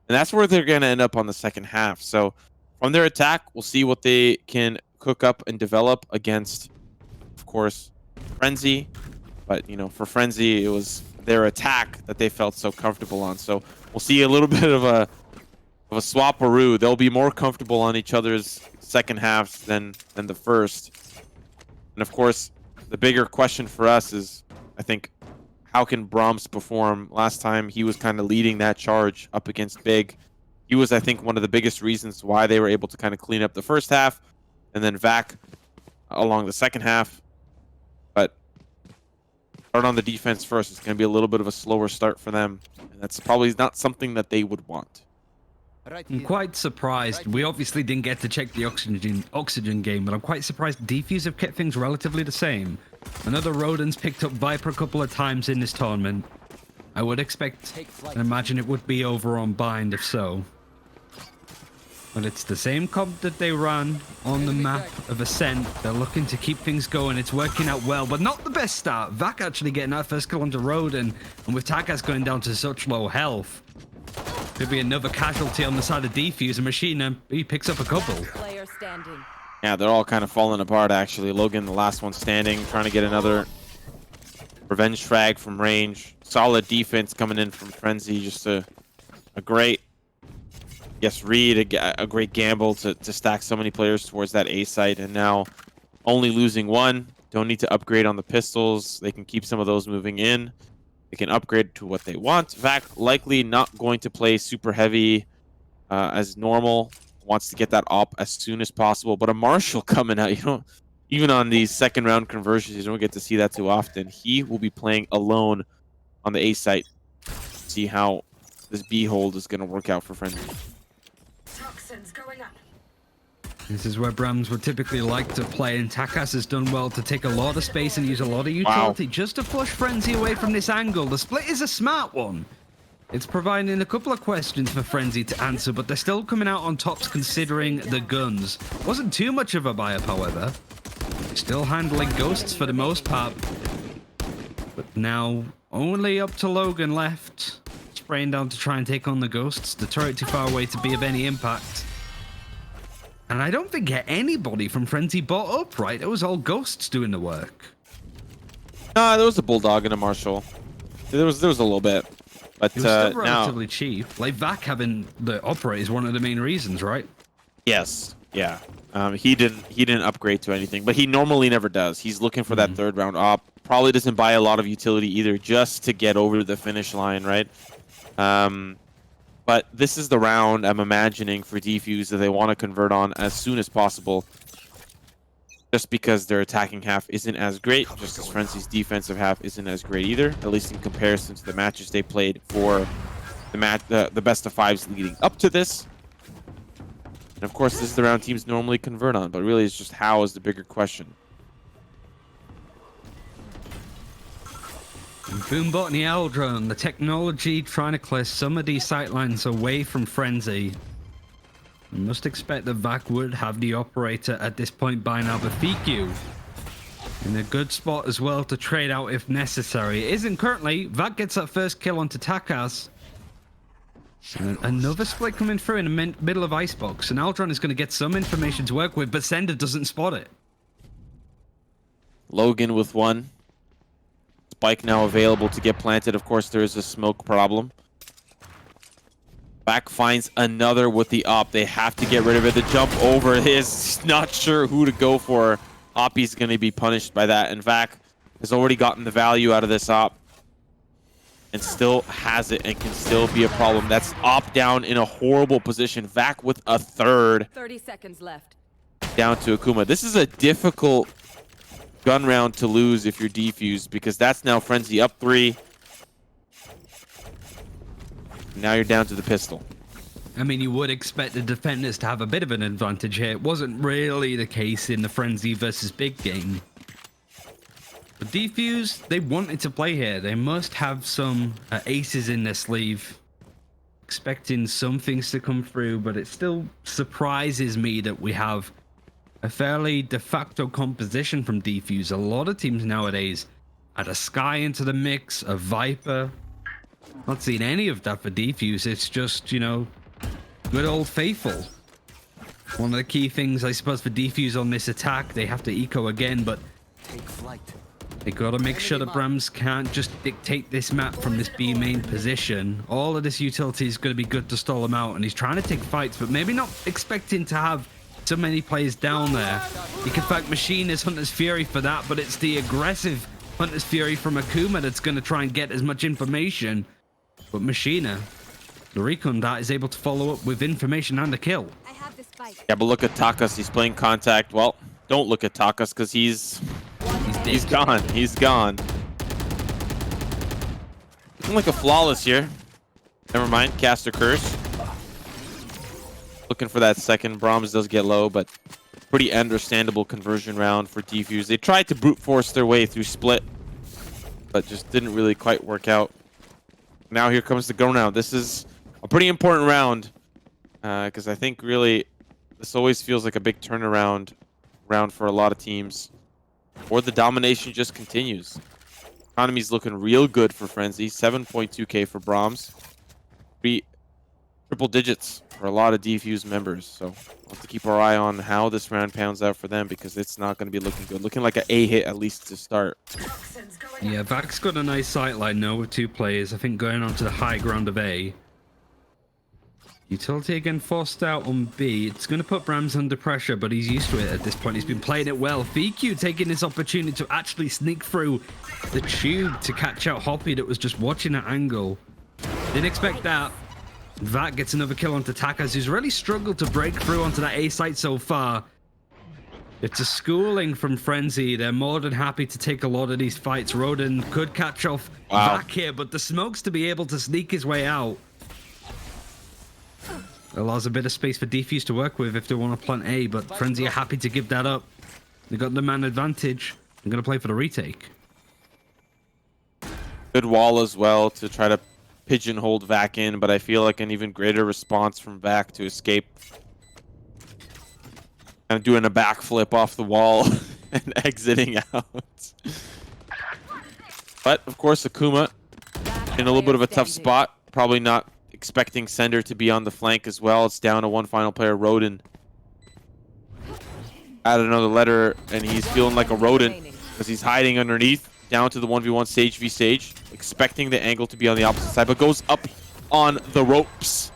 Speaker 2: And that's where they're going to end up on the second half. So from their attack, we'll see what they can cook up and develop against, of course, Frenzy. But, you know, for Frenzy, it was their attack that they felt so comfortable on. So we'll see a little bit of a swap-aroo. They'll be more comfortable on each other's second halves than the first. And of course, the bigger question for us is, I think, how can Brahms perform? Last time he was kind of leading that charge up against Big. He was, I think, one of the biggest reasons why they were able to kind of clean up the first half, and then Vac along the second half. But start on the defense first. It's going to be a little bit of a slower start for them, and that's probably not something that they would want.
Speaker 1: I'm quite surprised. We obviously didn't get to check the oxygen game, but I'm quite surprised Defuse have kept things relatively the same. Another Rodent's picked up Viper a couple of times in this tournament. I would expect and imagine it would be over on Bind if so. But it's the same comp that they ran on the map of Ascent. They're looking to keep things going. It's working out well, but not the best start. Vac actually getting that first kill onto Rodent, and with Takas going down to such low health. Could be another casualty on the side of Defuse, and Machina, he picks up a couple.
Speaker 6: Player standing.
Speaker 2: Yeah, they're all kind of falling apart, actually. Logan, the last one standing, trying to get another revenge frag from range. Solid defense coming in from Frenzy. Just a great, yes, read, a great gamble to stack so many players towards that A site. And now only losing one. Don't need to upgrade on the pistols. They can keep some of those moving in. They can upgrade to what they want. Vac likely not going to play super heavy as normal. Wants to get that op as soon as possible. But a Marshall coming out, you know, even on these second round conversions, you don't get to see that too often. He will be playing alone on the A site. See how this B hold is going to work out for Frenzy.
Speaker 5: Toxins going up.
Speaker 1: This is where Brahms would typically like to play, and Takas has done well to take a lot of space and use a lot of utility just to push Frenzy away from this angle. The split is a smart one. It's providing a couple of questions for Frenzy to answer, but they're still coming out on tops considering the guns. Wasn't too much of a buy-up, however. Still handling ghosts for the most part. But now only up to Logan left. Spraying down to try and take on the ghosts. The turret too far away to be of any impact. And I don't think anybody from Frenzy bought up, right? It was all ghosts doing the work.
Speaker 2: There was a Bulldog and a Marshall. There was a little bit. But
Speaker 1: it was still relatively cheap. Like Vac having the operator is one of the main reasons, right?
Speaker 2: Yes. Yeah. He didn't upgrade to anything, but he normally never does. He's looking for that third round op. Probably doesn't buy a lot of utility either, just to get over the finish line, right? But this is the round I'm imagining for Defuse that they want to convert on as soon as possible. Just because their attacking half isn't as great, just as Frenzy's defensive half isn't as great either, at least in comparison to the matches they played for the best of fives leading up to this. And of course, this is the round teams normally convert on, but really it's just how is the bigger question.
Speaker 1: Boombot and the Eldron, the technology trying to clear some of these sightlines away from Frenzy. You must expect that Vac would have the operator at this point by now, but FQ in a good spot as well to trade out if necessary. It isn't currently. Vac gets that first kill onto Takas. And another split coming through in the middle of Icebox, and Eldron is going to get some information to work with, but Sender doesn't spot it.
Speaker 2: Logan with one. Spike now available to get planted. Of course, there is a smoke problem. Vac finds another with the op. They have to get rid of it. The jump over is not sure who to go for. Oppie's going to be punished by that. And Vac has already gotten the value out of this op. And still has it and can still be a problem. That's op down in a horrible position. Vac with a third.
Speaker 6: 30 seconds left.
Speaker 2: Down to Akuma. This is a difficult gun round to lose if you're Defused, because that's now Frenzy up 3. Now you're down to the pistol.
Speaker 1: I mean, you would expect the defenders to have a bit of an advantage here. It wasn't really the case in the Frenzy versus Big game. But Defuse, they wanted to play here. They must have some aces in their sleeve. Expecting some things to come through, but it still surprises me that we have a fairly de facto composition from Defuse. A lot of teams nowadays add a Sky into the mix, a Viper. Not seen any of that for Defuse. It's just, you know, good old faithful. One of the key things, I suppose, for Defuse on this attack, they have to eco again, but
Speaker 4: Take flight.
Speaker 1: they gotta make sure that Brams can't just dictate this map from this B main position. All of this utility is gonna be good to stall him out, and he's trying to take fights, but maybe not expecting to have so many players down there. He can fact machine his Hunter's Fury for that, but it's the aggressive Hunter's Fury from Akuma that's gonna try and get as much information. But Machina, the recon that is able to follow up with information and a kill.
Speaker 6: I have the spike.
Speaker 2: Yeah, but look at Takas. He's playing contact. Well, don't look at Takas because he's gone. He's gone. Looking like a flawless here. Never mind. Caster Curse. Looking for that second. Brahms does get low, but pretty understandable conversion round for Defuse. They tried to brute force their way through split, but just didn't really quite work out. Now here comes the go round. This is a pretty important round because I think really this always feels like a big turnaround round for a lot of teams. Or the domination just continues. Economy's looking real good for Frenzy. 7.2k for Brahms. Triple digits for a lot of Defuse members. So we'll have to keep our eye on how this round pounds out for them because it's not going to be looking good. Looking like an A hit at least to start.
Speaker 1: Yeah, Vak's got a nice sightline now with 2 players. I think going on to the high ground of A. Utility again forced out on B. It's going to put Brams under pressure, but he's used to it at this point. He's been playing it well. VQ taking this opportunity to actually sneak through the tube to catch out Hoppy that was just watching that angle. Didn't expect that. Vak gets another kill onto Takas, who's really struggled to break through onto that A site so far. It's a schooling from Frenzy. They're more than happy to take a lot of these fights. Rodin could catch off Vak here, but the smokes to be able to sneak his way out allows a bit of space for Defuse to work with if they want to plant A, but Frenzy are happy to give that up. They got the man advantage. They're going to play for the retake.
Speaker 2: Good wall as well to try to pigeonhole Vac in, but I feel like an even greater response from Vac to escape. I'm doing a backflip off the wall and exiting out. But, of course, Akuma in a little bit of a tough spot. Probably not expecting Sender to be on the flank as well. It's down to one final player, Rodin. Add another letter, and he's feeling like a rodent because he's hiding underneath. Down to the 1v1 Sage v Sage, expecting the angle to be on the opposite side, but goes up on the ropes.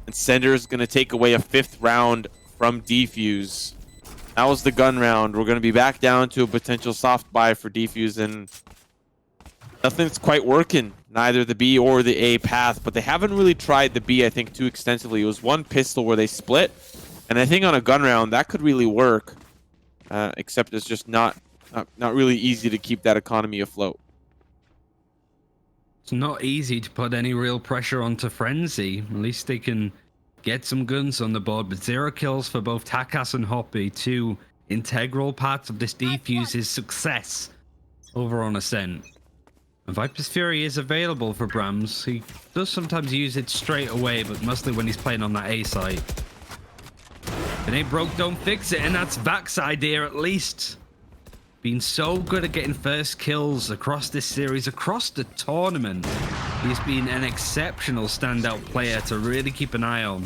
Speaker 2: And Sender's going to take away a 5th round from Defuse. That was the gun round. We're going to be back down to a potential soft buy for Defuse, and nothing's quite working. Neither the B or the A path, but they haven't really tried the B, I think, too extensively. It was one pistol where they split, and I think on a gun round, that could really work, except it's just not really easy to keep that economy afloat.
Speaker 1: It's not easy to put any real pressure onto Frenzy. At least they can get some guns on the board, but 0 kills for both Takas and Hoppy, 2 integral parts of this Defuse's success over on Ascent. Viper's Fury is available for Brams. He does sometimes use it straight away, but mostly when he's playing on that A site. If it ain't broke, don't fix it, and that's Vak's idea at least. Been so good at getting first kills across this series, across the tournament. He's been an exceptional standout player to really keep an eye on.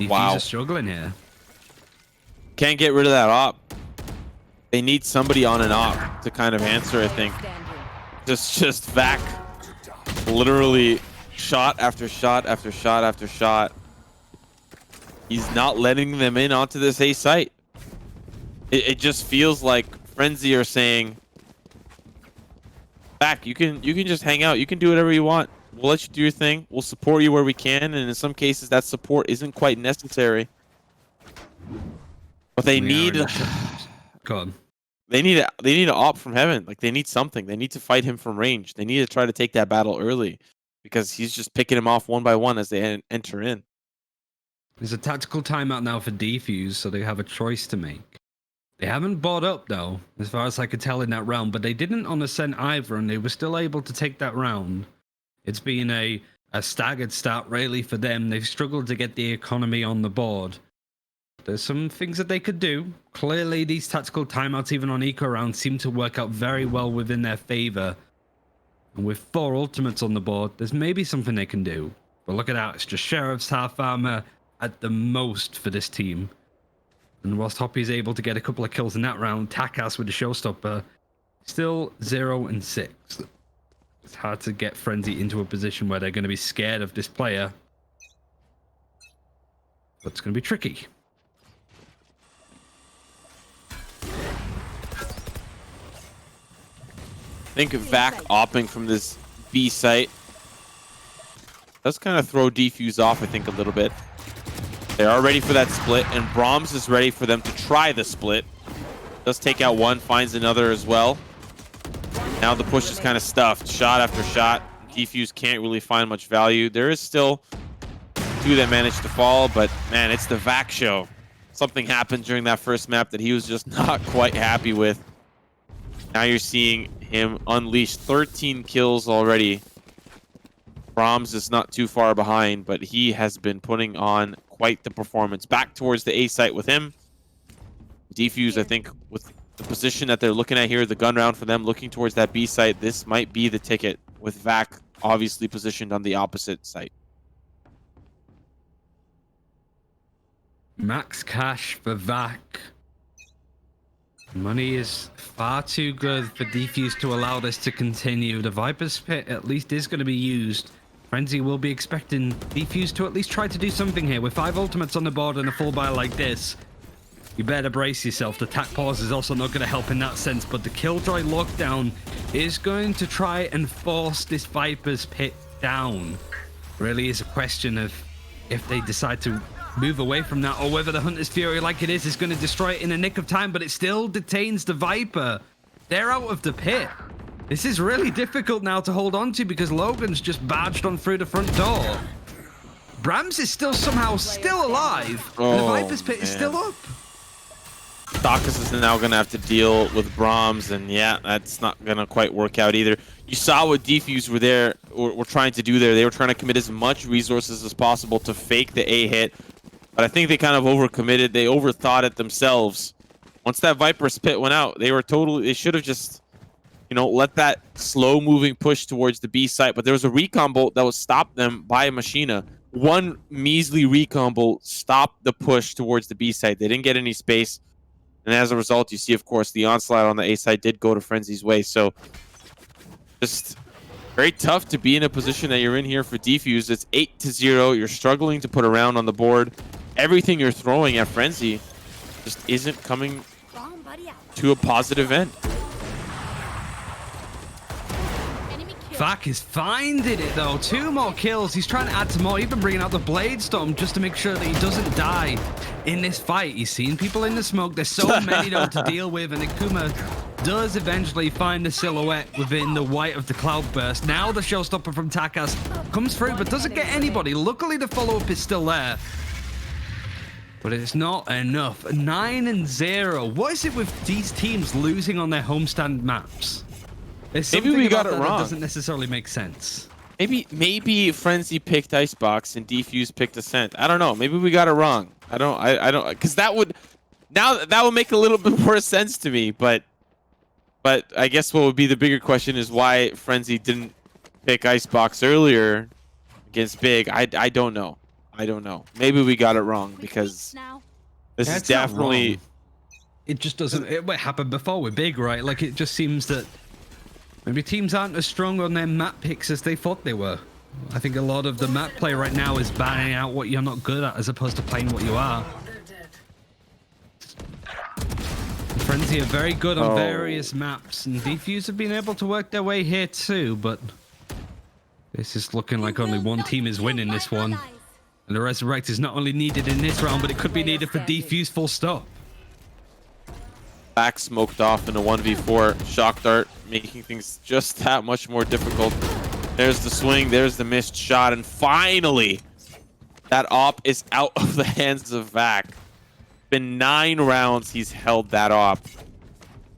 Speaker 2: Wow.
Speaker 1: He's struggling here.
Speaker 2: Can't get rid of that op. They need somebody on an op to kind of answer, I think. Just Vac literally shot after shot after shot after shot. He's not letting them in onto this A site. It just feels like Frenzy are saying, Vac, you can just hang out. You can do whatever you want. We'll let you do your thing. We'll support you where we can, and in some cases that support isn't quite necessary. But they need
Speaker 1: God.
Speaker 2: They need an op from heaven. Like, they need something. They need to fight him from range. They need to try to take that battle early because he's just picking him off one by one as they enter in.
Speaker 1: There's a tactical timeout now for Defuse, so they have a choice to make. They haven't bought up, though, as far as I could tell in that round, but they didn't on Ascent either, and they were still able to take that round. It's been a staggered start, really, for them. They've struggled to get the economy on the board. there's some things that they could do. Clearly, these tactical timeouts, even on eco rounds, seem to work out very well within their favor. And with 4 ultimates on the board, there's maybe something they can do. But look at that, it's just Sheriff's half armor at the most for this team. And whilst Hoppy's able to get a couple of kills in that round, Takas with the showstopper, still 0 and 6. It's hard to get Frenzy into a position where they're going to be scared of this player. But it's going to be tricky.
Speaker 2: Think of Vac opping from this B site. Does kind of throw Defuse off, I think, a little bit. They are ready for that split, and Brahms is ready for them to try the split. Does take out one, finds another as well. Now the push is kind of stuffed, shot after shot. Defuse can't really find much value. There is still 2 that managed to fall, but man, it's the Vac show. Something happened during that first map that he was just not quite happy with. Now you're seeing him unleash 13 kills already. Brahms is not too far behind, but he has been putting on quite the performance. Back towards the A site with him. Defuse, I think, with the position that they're looking at here, the gun round for them, looking towards that B site, this might be the ticket, with Vac obviously positioned on the opposite site.
Speaker 1: Max cash for Vac. Money is far too good for Defuse to allow this to continue. The Viper's Pit at least is going to be used. Frenzy will be expecting Defuse to at least try to do something here. With 5 ultimates on the board and a full buy like this, you better brace yourself. The tac pause is also not going to help in that sense, but the Killjoy lockdown is going to try and force this Viper's Pit down. Really is a question of if they decide to move away from that, or whether the Hunter's Fury, like it is going to destroy it in a nick of time, but it still detains the Viper. They're out of the pit. This is really difficult now to hold on to because Logan's just barged on through the front door. Brahms is still somehow still alive, and the Viper's Pit is still up.
Speaker 2: Takas is now going to have to deal with Brahms, and yeah, that's not going to quite work out either. You saw what Defuse were trying to do there. They were trying to commit as much resources as possible to fake the A hit, but I think they kind of overcommitted. They overthought it themselves. Once that Viper's Pit went out, they should have just, let that slow-moving push towards the B site, but there was a recon bolt that was stopped them by Machina. One measly recon bolt stopped the push towards the B site. They didn't get any space. And as a result, you see, of course, the onslaught on the A side did go to Frenzy's way. So just very tough to be in a position that you're in here for Defuse. It's 8-0. You're struggling to put a round on the board. Everything you're throwing at Frenzy just isn't coming to a positive end.
Speaker 1: Vac is finding it though. 2 more kills. He's trying to add some more, even bringing out the Blade Storm just to make sure that he doesn't die in this fight. He's seen people in the smoke. There's so many though to deal with, and Akuma does eventually find the silhouette within the white of the Cloudburst. Now the showstopper from Takas comes through, but doesn't get anybody. Luckily, the follow-up is still there. But it's not enough. 9-0. What is it with these teams losing on their homestand maps?
Speaker 2: Maybe we got it wrong.
Speaker 1: That doesn't necessarily make sense.
Speaker 2: Maybe Frenzy picked Icebox and Defuse picked Ascent. I don't know. Maybe we got it wrong. I don't, because that would make a little bit more sense to me. But I guess what would be the bigger question is why Frenzy didn't pick Icebox earlier against Big. I don't know. Maybe we got it wrong because this is definitely.
Speaker 1: It just doesn't. It happened before with Big, right? Like it just seems that. Maybe teams aren't as strong on their map picks as they thought they were. I think a lot of the map play right now is banning out what you're not good at as opposed to playing what you are. Frenzy are very good on various maps, and Defuse have been able to work their way here too, but this is looking like only one team is winning this one. And the Resurrect is not only needed in this round, but it could be needed for Defuse full stop.
Speaker 2: Back smoked off in a 1v4. Shock Dart making things just that much more difficult. There's the swing, there's the missed shot, and finally that op is out of the hands of Vac. Been 9 rounds he's held that op.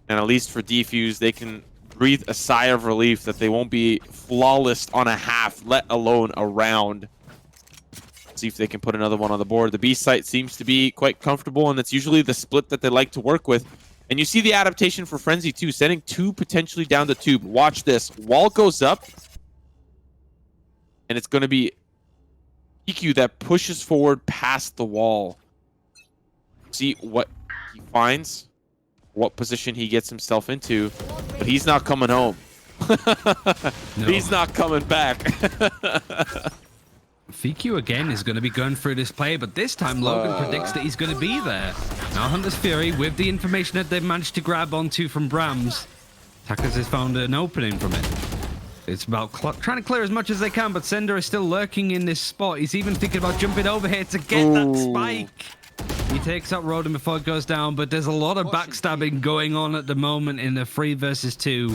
Speaker 2: And at least for Defuse, they can breathe a sigh of relief that they won't be flawless on a half, let alone a round. See if they can put another one on the board. The B site seems to be quite comfortable, and it's usually the split that they like to work with. And you see the adaptation for Frenzy too, sending 2 potentially down the tube. Watch this. Wall goes up, and it's going to be EQ that pushes forward past the wall. See what he finds, what position he gets himself into, but he's not coming home. No. He's not coming back.
Speaker 1: VQ again is going to be going through this play, but this time Logan predicts that he's going to be there. Now Hunter's Fury, with the information that they've managed to grab onto from Brams, Tackers has found an opening from it. It's about trying to clear as much as they can, but Sender is still lurking in this spot. He's even thinking about jumping over here to get that spike. He takes out Roden before it goes down, but there's a lot of backstabbing going on at the moment in the 3 versus 2.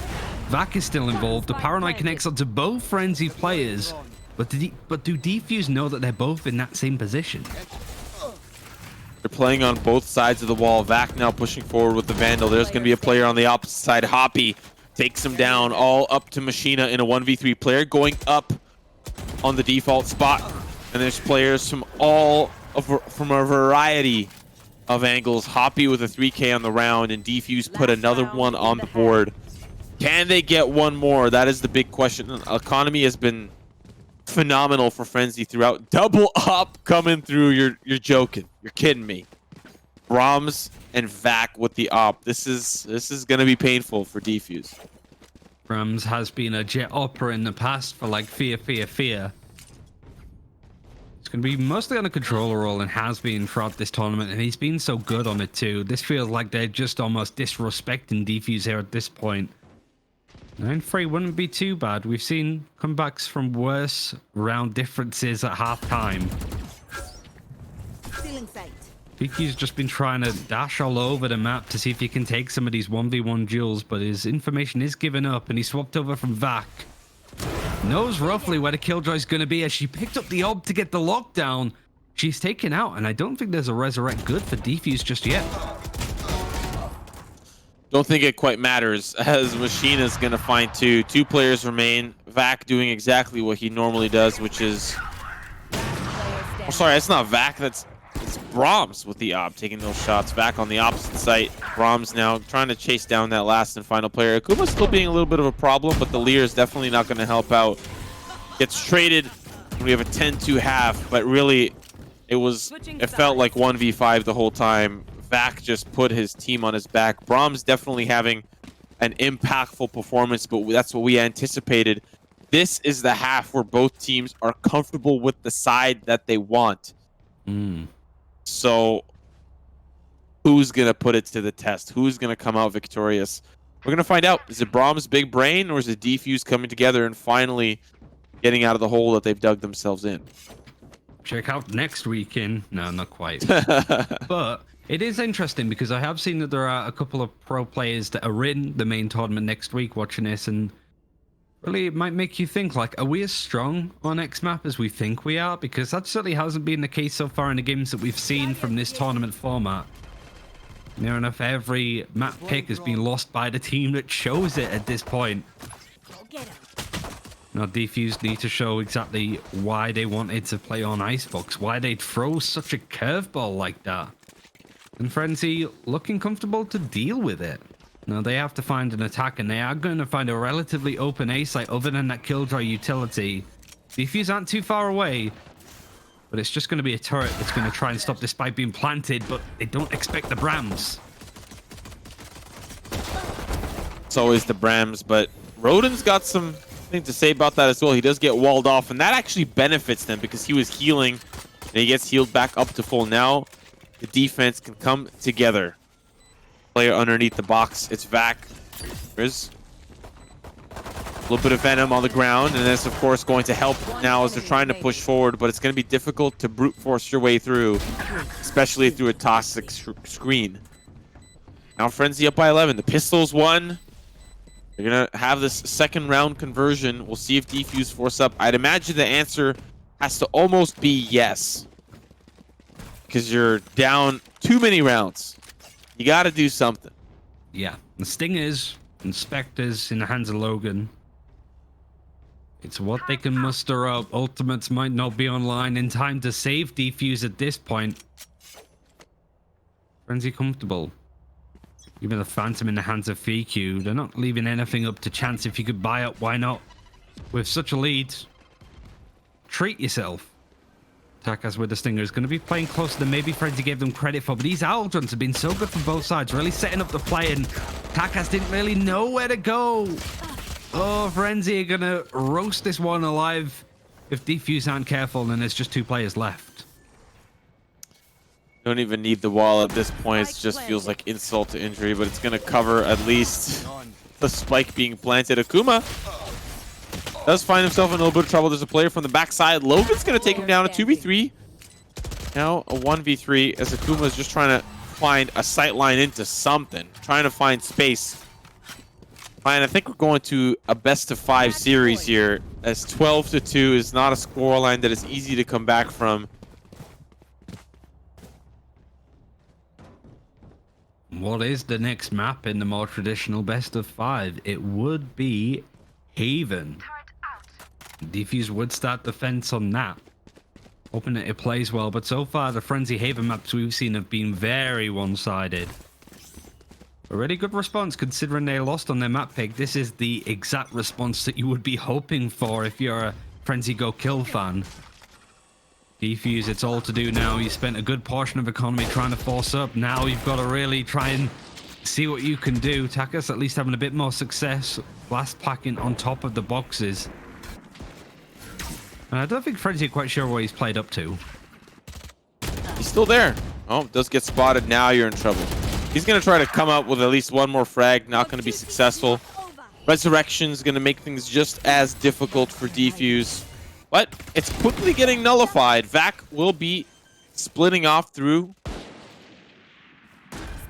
Speaker 1: Vac is still involved. The Paranoid connects onto both Frenzy players. But do Defuse know that they're both in that same position?
Speaker 2: They're playing on both sides of the wall. Vac now pushing forward with the Vandal. There's going to be a player on the opposite side. Hoppy takes him down, all up to Machina in a 1v3 player, going up on the default spot. And there's players from a variety of angles. Hoppy with a 3K on the round, and Defuse put another one on the board. Can they get one more? That is the big question. Economy has been phenomenal for Frenzy throughout. Double up coming through. You're joking. You're kidding me. Brahms and Vac with the op. This is gonna be painful for Defuse.
Speaker 1: Brahms has been a jet opera in the past for like fear. It's gonna be mostly on a controller role and has been throughout this tournament, and he's been so good on it too. This feels like they're just almost disrespecting Defuse here at this point. 9-3 wouldn't be too bad. We've seen comebacks from worse round differences at halftime. VQ's just been trying to dash all over the map to see if he can take some of these 1v1 duels, but his information is given up, and he swapped over from Vac. Knows roughly where the Killjoy's going to be as she picked up the ob to get the lockdown. She's taken out, and I don't think there's a resurrect good for Defuse just yet.
Speaker 2: Don't think it quite matters, as Machina's going to find 2. 2 players remain. Vac doing exactly what he normally does, which is... Oh, sorry, it's not Vac. It's Brahms with the op, taking those shots. Vac on the opposite site. Brahms now trying to chase down that last and final player. Akuma's still being a little bit of a problem, but the Lear is definitely not going to help out. Gets traded. We have a 10-2 half, but really, it felt like 1v5 the whole time. Vac just put his team on his back. Brahms definitely having an impactful performance, but that's what we anticipated. This is the half where both teams are comfortable with the side that they want. So who's going to put it to the test? Who's going to come out victorious? We're going to find out. Is it Brahms' big brain, or is it Defuse coming together and finally getting out of the hole that they've dug themselves in?
Speaker 1: Check out next weekend. No, not quite. But it is interesting because I have seen that there are a couple of pro players that are in the main tournament next week watching this, and really it might make you think, like, are we as strong on X map as we think we are? Because that certainly hasn't been the case so far in the games that we've seen from this tournament format. Near enough every map pick has been lost by the team that chose it at this point. Now Defuse need to show exactly why they wanted to play on Icebox, why they'd throw such a curveball like that. And Frenzy looking comfortable to deal with it. Now they have to find an attack, and they are going to find a relatively open A site other than that Killjoy utility. Defuse aren't too far away, but it's just going to be a turret that's going to try and stop this spike being planted, but they don't expect the Brams.
Speaker 2: It's always the Brams, but Roden's got something to say about that as well. He does get walled off, and that actually benefits them because he was healing, and he gets healed back up to full. Now the defense can come together. Player underneath the box. It's Vac. There's a little bit of venom on the ground, and that's of course going to help now as they're trying to push forward, but it's going to be difficult to brute force your way through, especially through a toxic screen. Now Frenzy up by 11. The Pistols won. They're going to have this second round conversion. We'll see if Defuse force up. I'd imagine the answer has to almost be yes, because you're down too many rounds. You got to do something.
Speaker 1: Yeah, the Stingers and Spectres in the hands of Logan. It's what they can muster up. Ultimates might not be online in time to save Defuse at this point. Frenzy comfortable. Even the Phantom in the hands of FQ. They're not leaving anything up to chance. If you could buy up, why not? With such a lead, treat yourself. Takas with the Stinger is going to be playing closer than maybe Frenzy gave them credit for, but these Aldrons have been so good from both sides, really setting up the play, and Takas didn't really know where to go. Oh, Frenzy are going to roast this one alive if Defuse aren't careful, and there's just 2 players left.
Speaker 2: Don't even need the wall at this point. It just feels like insult to injury, but it's going to cover at least the spike being planted. Akuma does find himself in a little bit of trouble. There's a player from the backside. Logan's going to take him down. A 2v3. Now a 1v3 as Akuma is just trying to find a sight line into something. Trying to find space. And I think we're going to a best-of-5 series here, as 12-2 is not a scoreline that is easy to come back from.
Speaker 1: What is the next map in the more traditional best-of-5? It would be Haven. Defuse would start the fence on that. Hoping that it plays well, but so far the Frenzy Haven maps we've seen have been very one-sided. A really good response considering they lost on their map pick. This is the exact response that you would be hoping for if you're a Frenzy Go Kill fan. Defuse, it's all to do now. You spent a good portion of economy trying to force up. Now you've got to really try and see what you can do. Takas at least having a bit more success. Blast packing on top of the boxes. And I don't think Frenzy are quite sure what he's played up to.
Speaker 2: He's still there. Oh, does get spotted. Now you're in trouble. He's going to try to come up with at least one more frag. Not going to be successful. Resurrection's going to make things just as difficult for Defuse. But it's quickly getting nullified. Vac will be splitting off through.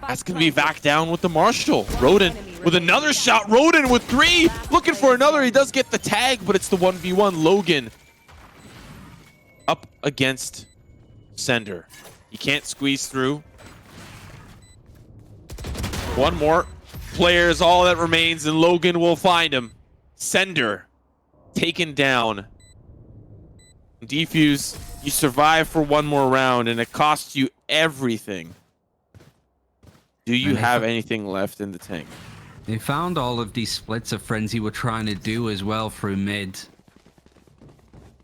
Speaker 2: That's going to be Vac down with the Marshall. Rodin with another shot. Rodin with 3. Looking for another. He does get the tag, but it's the 1v1. Logan up against Sender. He can't squeeze through. One more player is all that remains, and Logan will find him. Sender taken down. Defuse, you survive for one more round, and it costs you everything. Do you have anything left in the tank?
Speaker 1: They found all of these splits of Frenzy were trying to do as well through mid.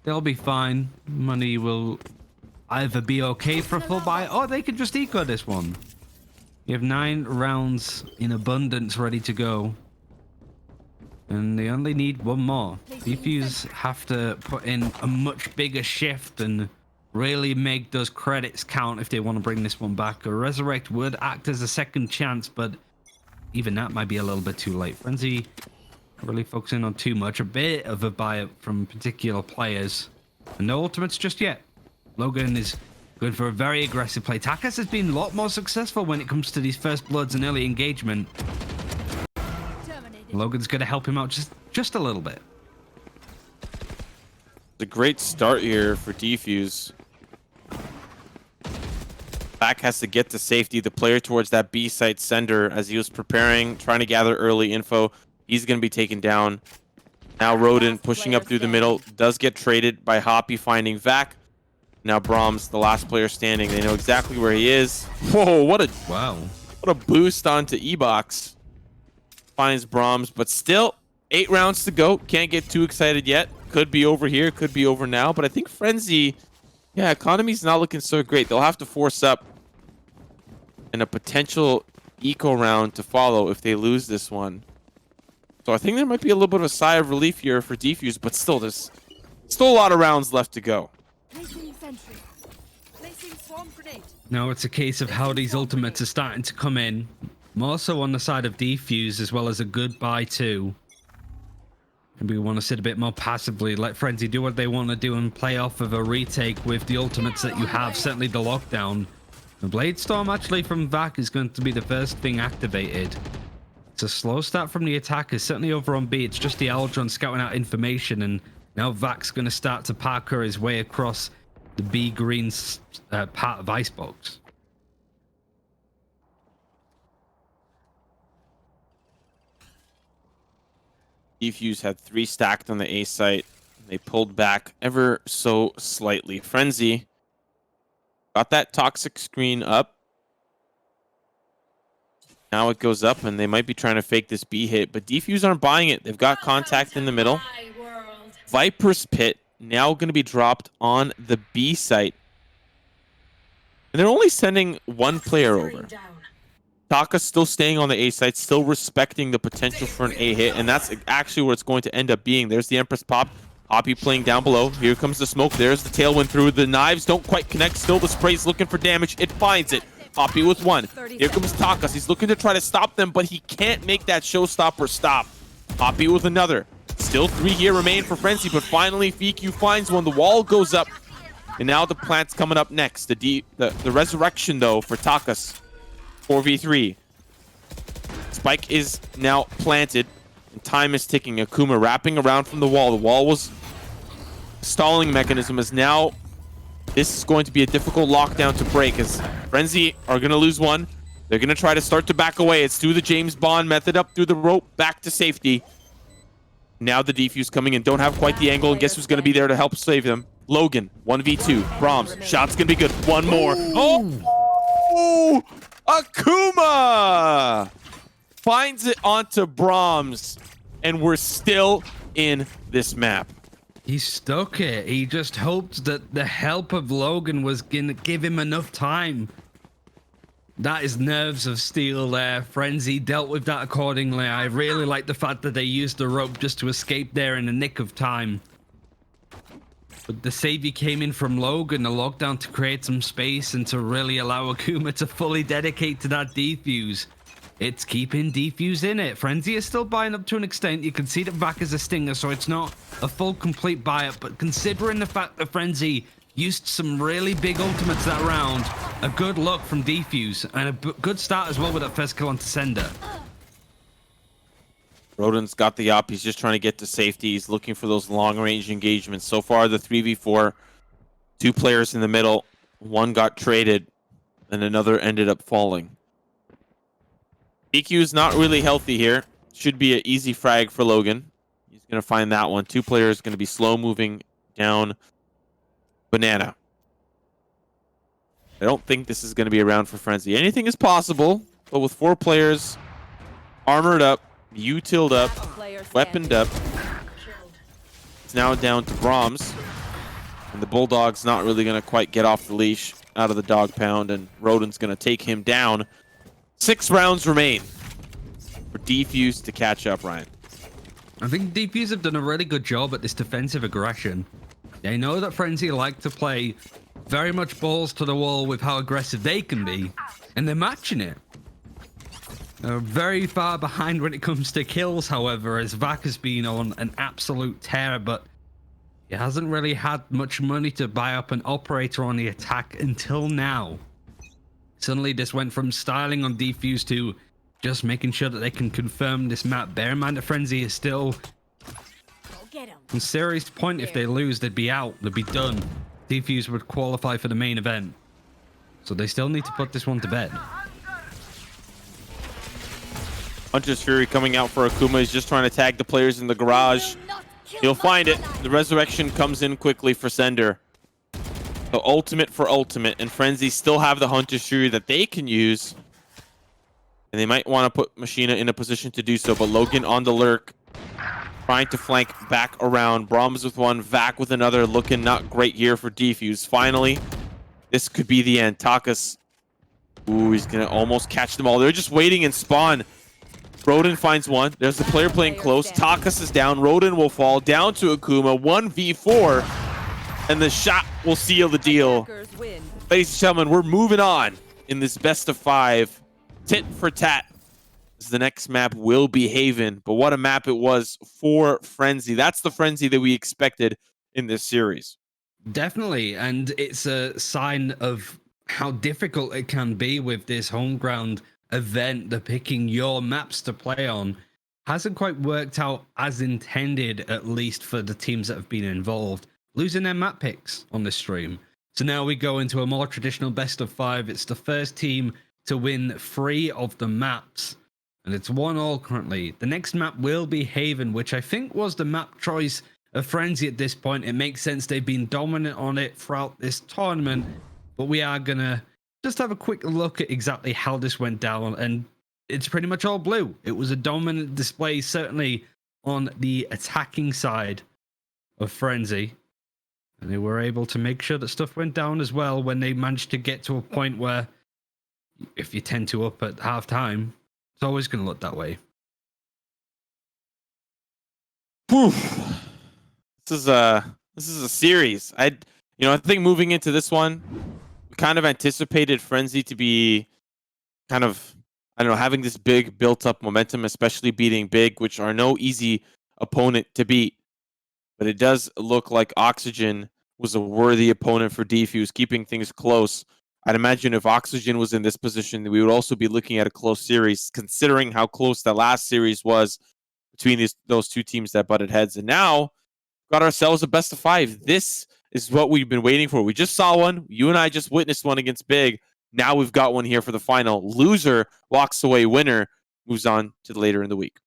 Speaker 1: They'll be fine. Money will either be okay for a full buy, or they could just eco this one. You have 9 rounds in abundance ready to go. And they only need one more. Defuse have to put in a much bigger shift and really make those credits count if they want to bring this one back. A Resurrect would act as a second chance, but even that might be a little bit too late. Frenzy really focusing on too much. A bit of a buy-up from particular players. And no ultimates just yet. Logan is going for a very aggressive play. Takas has been a lot more successful when it comes to these first bloods and early engagement. Logan's going to help him out just a little bit.
Speaker 2: It's a great start here for Defuse. Back has to get to safety. The player towards that B site Sender, as he was preparing, trying to gather early info. He's going to be taken down. Now Rodin pushing up through the middle. Does get traded by Hoppy, finding Vac. Now Brahms, the last player standing. They know exactly where he is. Whoa, what a boost onto E-Box. Finds Brahms, but still 8 rounds to go. Can't get too excited yet. Could be over here, could be over now. But I think Frenzy, yeah, economy's not looking so great. They'll have to force up in a potential eco round to follow if they lose this one. So I think there might be a little bit of a sigh of relief here for Defuse, but still, there's still a lot of rounds left to go.
Speaker 1: Now it's a case of how these ultimates are starting to come in. More so on the side of Defuse, as well as a goodbye too. Maybe we want to sit a bit more passively, let Frenzy do what they want to do and play off of a retake with the ultimates that you have. Certainly the lockdown. The Blade Storm actually from Vac is going to be the first thing activated. It's a slow start from the attackers, certainly over on B. It's just the Aldron scouting out information, and now Vac's going to start to parkour his way across the B green part of Icebox.
Speaker 2: Defuse had 3 stacked on the A site. They pulled back ever so slightly. Frenzy got that toxic screen up. Now it goes up, and they might be trying to fake this B hit, but Defuse aren't buying it. They've got contact in the middle. Viper's Pit now going to be dropped on the B site. And they're only sending one player over. Taka's still staying on the A site, still respecting the potential for an A hit, and that's actually what it's going to end up being. There's the Empress pop. Poppy playing down below. Here comes the smoke. There's the tailwind through. The knives don't quite connect. Still the spray's looking for damage. It finds it. Poppy with one. Here comes Takas. He's looking to try to stop them, but he can't make that showstopper stop. Poppy with another. Still 3 here remain for Frenzy, but finally FQ finds one. The wall goes up, and now the plant's coming up next. The resurrection, though, for Takas. 4v3. Spike is now planted, and time is ticking. Akuma wrapping around from the wall. The wall was stalling mechanism, as now this is going to be a difficult lockdown to break, as Frenzy are going to lose one. They're going to try to start to back away. It's through the James Bond method, up through the rope, back to safety. Now the defuse coming in. Don't have quite the angle, and guess who's going to be there to help save them? Logan, 1v2. Brahms, shot's going to be good. One more. Oh! Akuma finds it onto Brahms, and we're still in this map.
Speaker 1: He stuck it. He just hoped that the help of Logan was gonna give him enough time. That is nerves of steel there. Frenzy dealt with that accordingly. I really like the fact that they used the rope just to escape there in the nick of time. But the savior came in from Logan, the lockdown, to create some space and to really allow Akuma to fully dedicate to that defuse. It's keeping defuse in it. Frenzy is still buying up to an extent. You can see the back as a stinger, so it's not a full complete buy-up. But considering the fact that Frenzy used some really big ultimates that round, a good look from defuse and a good start as well with that first kill onto Sender.
Speaker 2: Rodin's got the op. He's just trying to get to safety. He's looking for those long-range engagements. So far, the 3v4, 2 players in the middle. One got traded, and another ended up falling. EQ is not really healthy here. Should be an easy frag for Logan. He's going to find that one. 2 players going to be slow-moving down Banana. I don't think this is going to be around for Frenzy. Anything is possible, but with 4 players armored up, utiled up, weaponed up, it's now down to Brahms. And the Bulldog's not really going to quite get off the leash out of the dog pound, and Rodin's going to take him down. 6 rounds remain for Defuse to catch up, Ryan.
Speaker 1: I think Defuse have done a really good job at this defensive aggression. They know that Frenzy like to play very much balls to the wall with how aggressive they can be, and they're matching it. They're very far behind when it comes to kills, however, as Vac has been on an absolute tear, but he hasn't really had much money to buy up an operator on the attack until now. Suddenly this went from styling on Defuse to just making sure that they can confirm this map. Bear in mind that Frenzy is still on serious point. If they lose, they'd be out. They'd be done. Defuse would qualify for the main event. So they still need to put this one to bed.
Speaker 2: Hunter's Fury coming out for Akuma. He's just trying to tag the players in the garage. He'll find it. The resurrection comes in quickly for Sender. The ultimate for ultimate, and Frenzy still have the Hunter's Fury that they can use. And they might want to put Machina in a position to do so, but Logan on the lurk, trying to flank back around. Brahms with one, Vac with another, looking not great here for Defuse. Finally, this could be the end. Takas, ooh, he's going to almost catch them all. They're just waiting in spawn. Rodin finds one. There's the player playing close. Takas is down. Rodin will fall down to Akuma. 1v4. And the shot will seal the deal. Ladies and gentlemen, we're moving on in this best of 5. Tit for tat. The next map will be Haven. But what a map it was for Frenzy. That's the Frenzy that we expected in this series.
Speaker 1: Definitely. And it's a sign of how difficult it can be with this home ground event. The picking your maps to play on hasn't quite worked out as intended, at least for the teams that have been involved, losing their map picks on this stream. So now we go into a more traditional best of 5. It's the first team to win 3 of the maps, and it's 1-1 currently. The next map will be Haven, which I think was the map choice of Frenzy at this point. It makes sense. They've been dominant on it throughout this tournament, but we are going to just have a quick look at exactly how this went down. And it's pretty much all blue. It was a dominant display, certainly on the attacking side of Frenzy. And they were able to make sure that stuff went down as well when they managed to get to a point where if you 10-2 up at halftime, it's always going to look that way.
Speaker 2: Whew. This is a series. I think moving into this one, we kind of anticipated Frenzy to be kind of, I don't know, having this big built-up momentum, especially beating Big, which are no easy opponent to beat. But it does look like Oxygen was a worthy opponent for Defuse, keeping things close. I'd imagine if Oxygen was in this position, we would also be looking at a close series, considering how close the last series was between those two teams that butted heads. And now, got ourselves a best of 5. This is what we've been waiting for. We just saw one. You and I just witnessed one against Big. Now we've got one here for the final. Loser walks away winner, moves on to later in the week.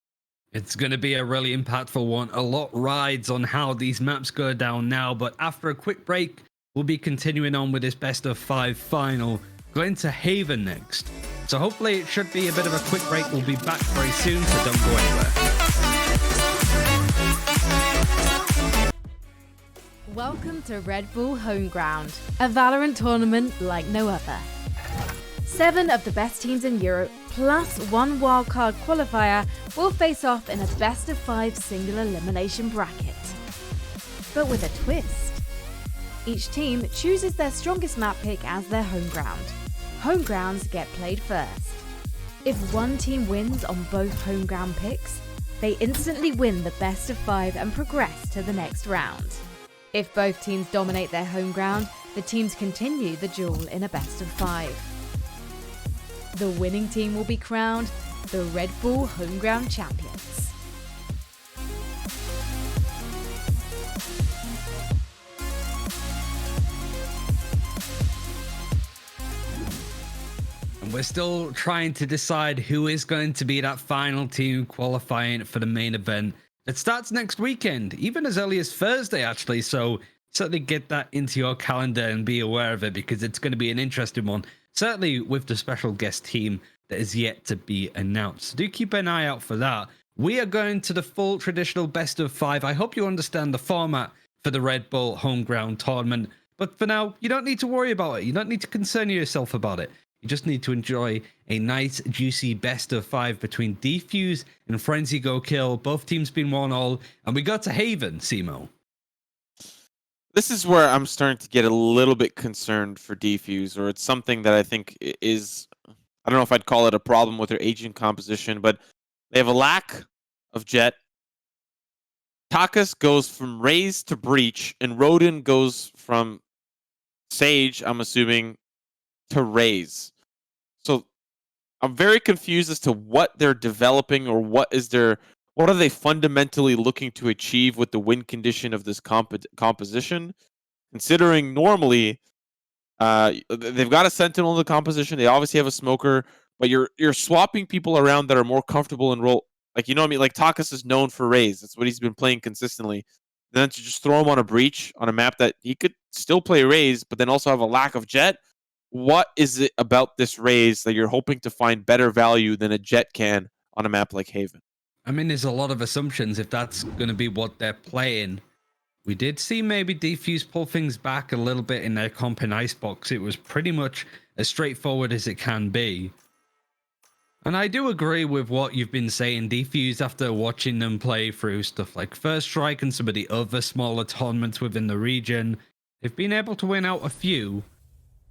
Speaker 1: It's going to be a really impactful one. A lot rides on how these maps go down now, but after a quick break, we'll be continuing on with this best of 5 final, going to Haven next. So hopefully it should be a bit of a quick break. We'll be back very soon, so don't go anywhere.
Speaker 3: Welcome to Red Bull Homeground, a Valorant tournament like no other. 7 of the best teams in Europe, plus 1 wildcard qualifier, will face off in a best of 5 single elimination bracket. But with a twist. Each team chooses their strongest map pick as their home ground. Home grounds get played first. If one team wins on both home ground picks, they instantly win the best of 5 and progress to the next round. If both teams dominate their home ground, the teams continue the duel in a best of 5. The winning team will be crowned the Red Bull Homeground Champions.
Speaker 1: And we're still trying to decide who is going to be that final team qualifying for the main event. It starts next weekend, even as early as Thursday, actually. So certainly get that into your calendar and be aware of it, because it's going to be an interesting one. Certainly with the special guest team that is yet to be announced. So do keep an eye out for that. We are going to the full traditional best of 5. I hope you understand the format for the Red Bull Homeground tournament. But for now, you don't need to worry about it. You don't need to concern yourself about it. You just need to enjoy a nice, juicy best of 5 between Defuse and Frenzy Go Kill. Both teams been 1-1. And we got to Haven, Simo.
Speaker 2: This is where I'm starting to get a little bit concerned for Defuse, or it's something that I think is, I don't know if I'd call it a problem with their agent composition, but they have a lack of Jet. Takas goes from Raze to Breach, and Rodin goes from Sage, I'm assuming, to Raze. So I'm very confused as to what they're developing, or what are they fundamentally looking to achieve with the win condition of this composition? Considering normally they've got a Sentinel in the composition, they obviously have a Smoker, but you're swapping people around that are more comfortable in role. Like, you know what I mean? Like, Takas is known for Raze. That's what he's been playing consistently. And then to just throw him on a Breach on a map that he could still play Raze, but then also have a lack of Jet. What is it about this Raze that you're hoping to find better value than a Jet can on a map like Haven?
Speaker 1: I mean, there's a lot of assumptions if that's going to be what they're playing. We did see maybe Defuse pull things back a little bit in their comp in Icebox. It was pretty much as straightforward as it can be. And I do agree with what you've been saying, Defuse, after watching them play through stuff like First Strike and some of the other smaller tournaments within the region. They've been able to win out a few,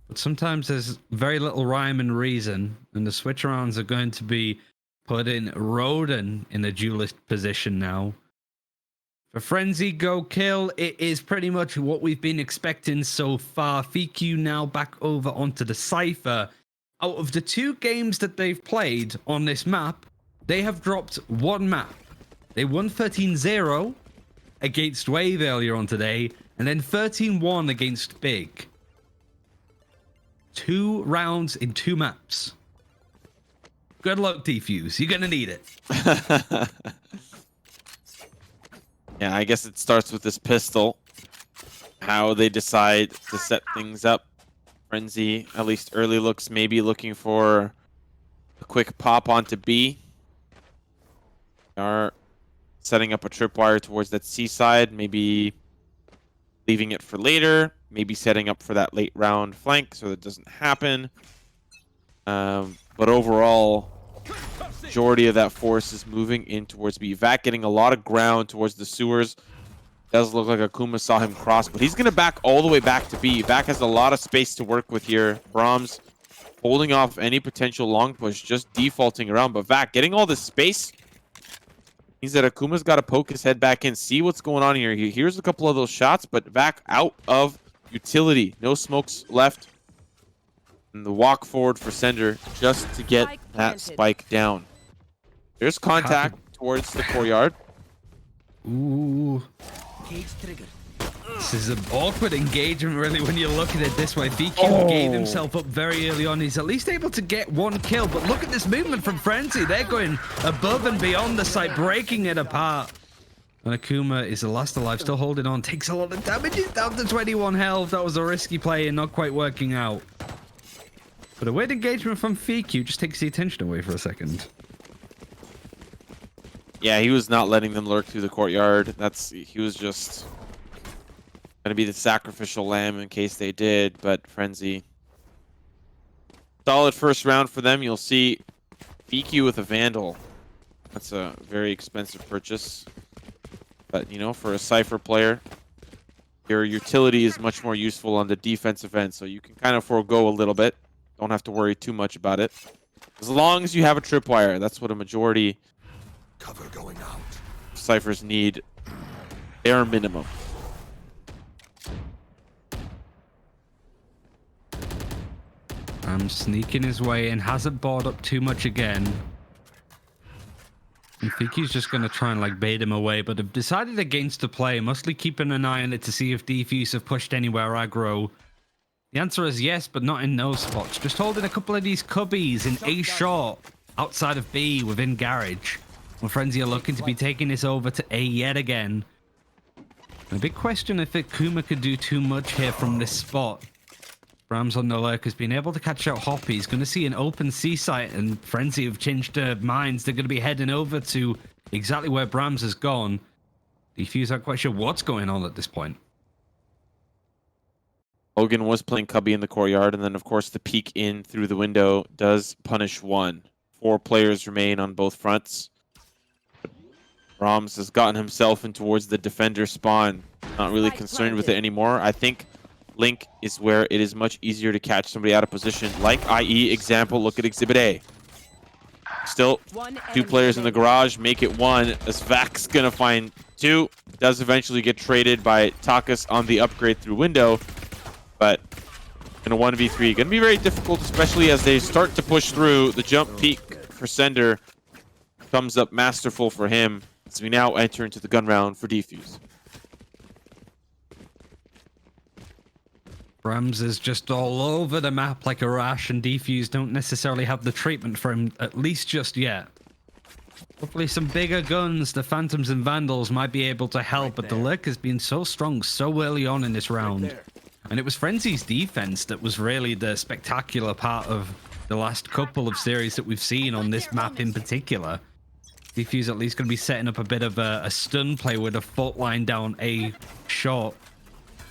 Speaker 1: but sometimes there's very little rhyme and reason, and the switch arounds are going to be putting Rodin in a duelist position now. For Frenzy Go Kill, it is pretty much what we've been expecting so far. FQ now back over onto the Cypher. Out of the 2 games that they've played on this map, they have dropped 1 map. They won 13-0 against Wave earlier on today, and then 13-1 against Big. 2 rounds in 2 maps. Good luck, Defuse. You're going to need it.
Speaker 2: Yeah, I guess it starts with this pistol. How they decide to set things up. Frenzy, at least early looks, maybe looking for a quick pop onto B. They are setting up a tripwire towards that C side, maybe leaving it for later, maybe setting up for that late round flank so that doesn't happen. But overall, majority of that force is moving in towards B. Vac getting a lot of ground towards the sewers. Does look like Akuma saw him cross, but he's going to back all the way back to B. Vac has a lot of space to work with here. Brahms holding off any potential long push, just defaulting around. But Vac getting all this space means that Akuma's got to poke his head back in, see what's going on here. He hears a couple of those shots, but Vac out of utility. No smokes left. And the walk forward for Sender just to get that spike down. There's contact towards the courtyard.
Speaker 1: Ooh. This is an awkward engagement, really, when you look at it this way. VQ gave himself up very early on. He's at least able to get one kill, but look at this movement from Frenzy. They're going above and beyond the site, breaking it apart. And Akuma is the last alive, still holding on. Takes a lot of damage. He's down to 21 health. That was a risky play and not quite working out. But a weird engagement from VQ just takes the attention away for a second.
Speaker 2: Yeah, he was not letting them lurk through the courtyard. He was just gonna be the sacrificial lamb in case they did, but Frenzy. Solid first round for them. You'll see VQ with a Vandal. That's a very expensive purchase. But, you know, for a Cypher player, your utility is much more useful on the defensive end, so you can kind of forego a little bit. Don't have to worry too much about it. As long as you have a tripwire, that's what a majority
Speaker 5: Cover going out.
Speaker 2: Cyphers need. Bare minimum.
Speaker 1: I'm sneaking his way and hasn't bought up too much again. I think he's just going to try and like bait him away, but have decided against the play. Mostly keeping an eye on it to see if Defuse have pushed anywhere aggro. The answer is yes, but not in those spots. Just holding a couple of these cubbies in A short outside of B within garage. Well, Frenzy are looking to be taking this over to A yet again. And a big question if Akuma could do too much here from this spot. Brahms on the lurk has been able to catch out Hoppy. He's going to see an open C site, and Frenzy have changed their minds. They're going to be heading over to exactly where Brahms has gone. Defuse aren't quite sure what's going on at this point.
Speaker 2: Logan was playing Cubby in the courtyard, and then, of course, the peek in through the window does punish one. 4 players remain on both fronts. Brahms has gotten himself in towards the defender spawn. Not really concerned with it anymore. I think Link is where it is much easier to catch somebody out of position. Like, i.e., example, look at Exhibit A. Still, 2 players in the garage, make it 1. As Vac's going to find 2. Does eventually get traded by Takas on the upgrade through window. But in a 1v3, going to be very difficult, especially as they start to push through. The jump peak for Sender comes up masterful for him. As we now enter into the gun round for Defuse.
Speaker 1: Brahms is just all over the map like a rash, and Defuse don't necessarily have the treatment for him, at least just yet. Hopefully some bigger guns, the Phantoms and Vandals, might be able to help, but the Lurk has been so strong so early on in this round. And it was Frenzy's defense that was really the spectacular part of the last couple of series that we've seen on this map in particular. Defuse at least going to be setting up a bit of a stun play with a fault line down A short.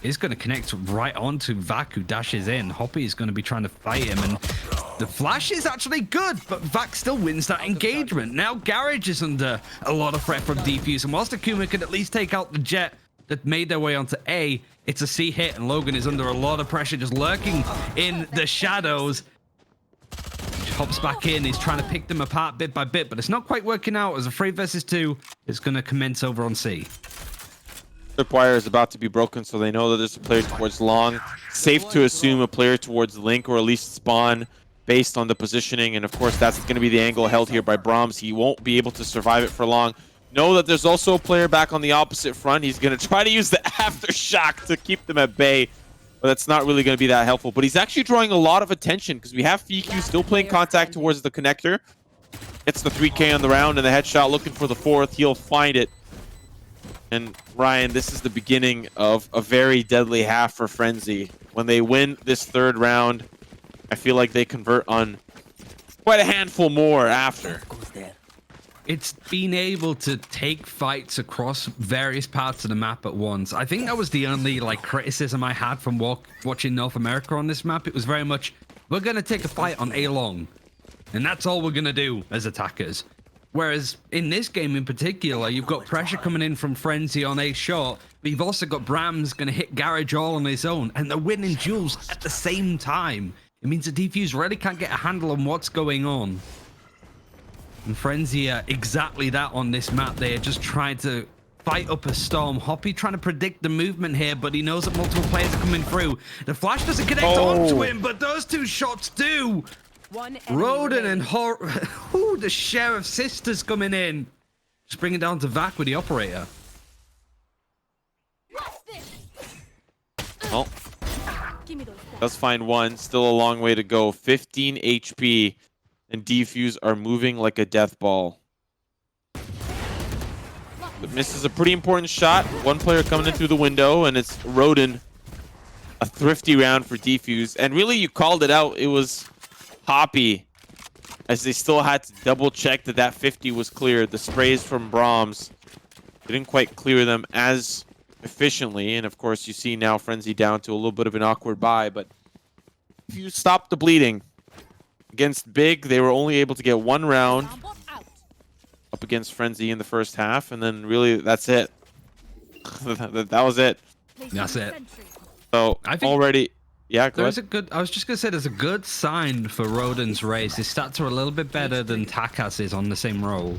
Speaker 1: Is going to connect right onto Vac, who dashes in. Hoppy is going to be trying to fight him, and the flash is actually good, but Vac still wins that engagement. Now Garage is under a lot of threat from Defuse, and whilst Akuma could at least take out the jet that made their way onto A, it's a C hit, and Logan is under a lot of pressure, just lurking in the shadows. Hops back in, he's trying to pick them apart bit by bit, but it's not quite working out as a 3 versus 2 is going to commence over on C.
Speaker 2: Tripwire is about to be broken, so they know that there's a player towards long. Safe to assume a player towards Link, or at least spawn, based on the positioning, and of course that's going to be the angle held here by Brahms. He won't be able to survive it for long. Know that there's also a player back on the opposite front. He's going to try to use the aftershock to keep them at bay. But that's not really going to be that helpful. But he's actually drawing a lot of attention because we have FQ still playing contact towards the connector. It's the 3K on the round and the headshot looking for the 4th. He'll find it. And Ryan, this is the beginning of a very deadly half for Frenzy. When they win this third round, I feel like they convert on quite a handful more after.
Speaker 4: Goes there.
Speaker 1: It's being able to take fights across various parts of the map at once. I think that was the only like criticism I had from watching North America on this map. It was very much, we're going to take a fight on A long, and that's all we're going to do as attackers. Whereas in this game in particular, you've got pressure coming in from Frenzy on A short, but you've also got Brams going to hit Garage all on his own, and they're winning duels at the same time. It means the Defuse really can't get a handle on what's going on. And Frenzy are exactly that on this map. They are just trying to fight up a storm. Hoppy trying to predict the movement here, but he knows that multiple players are coming through. The flash doesn't connect onto him, but those two shots do.
Speaker 6: One enemy
Speaker 1: Roden and
Speaker 6: remaining.
Speaker 1: Ooh, the Sheriff Sisters coming in. Just bring it down to Vac with the operator.
Speaker 2: Well, does find one. Still a long way to go. 15 HP, and Defuse are moving like a death ball. But misses a pretty important shot. One player coming in through the window, and it's Roden. A thrifty round for Defuse. And really, you called it out. It was Hoppy, as they still had to double check that that 50 was cleared. The sprays from Brahms didn't quite clear them as efficiently, and of course you see now Frenzy down to a little bit of an awkward buy. But if you stop the bleeding against Big, they were only able to get one round up against Frenzy in the first half, and then really that's it. That was it.
Speaker 1: That's it.
Speaker 2: So
Speaker 1: I think
Speaker 2: already, yeah, go
Speaker 1: there's a
Speaker 2: ahead.
Speaker 1: good. I was just gonna say there's a good sign for Roden's race. His stats are a little bit better than Takas is on the same role.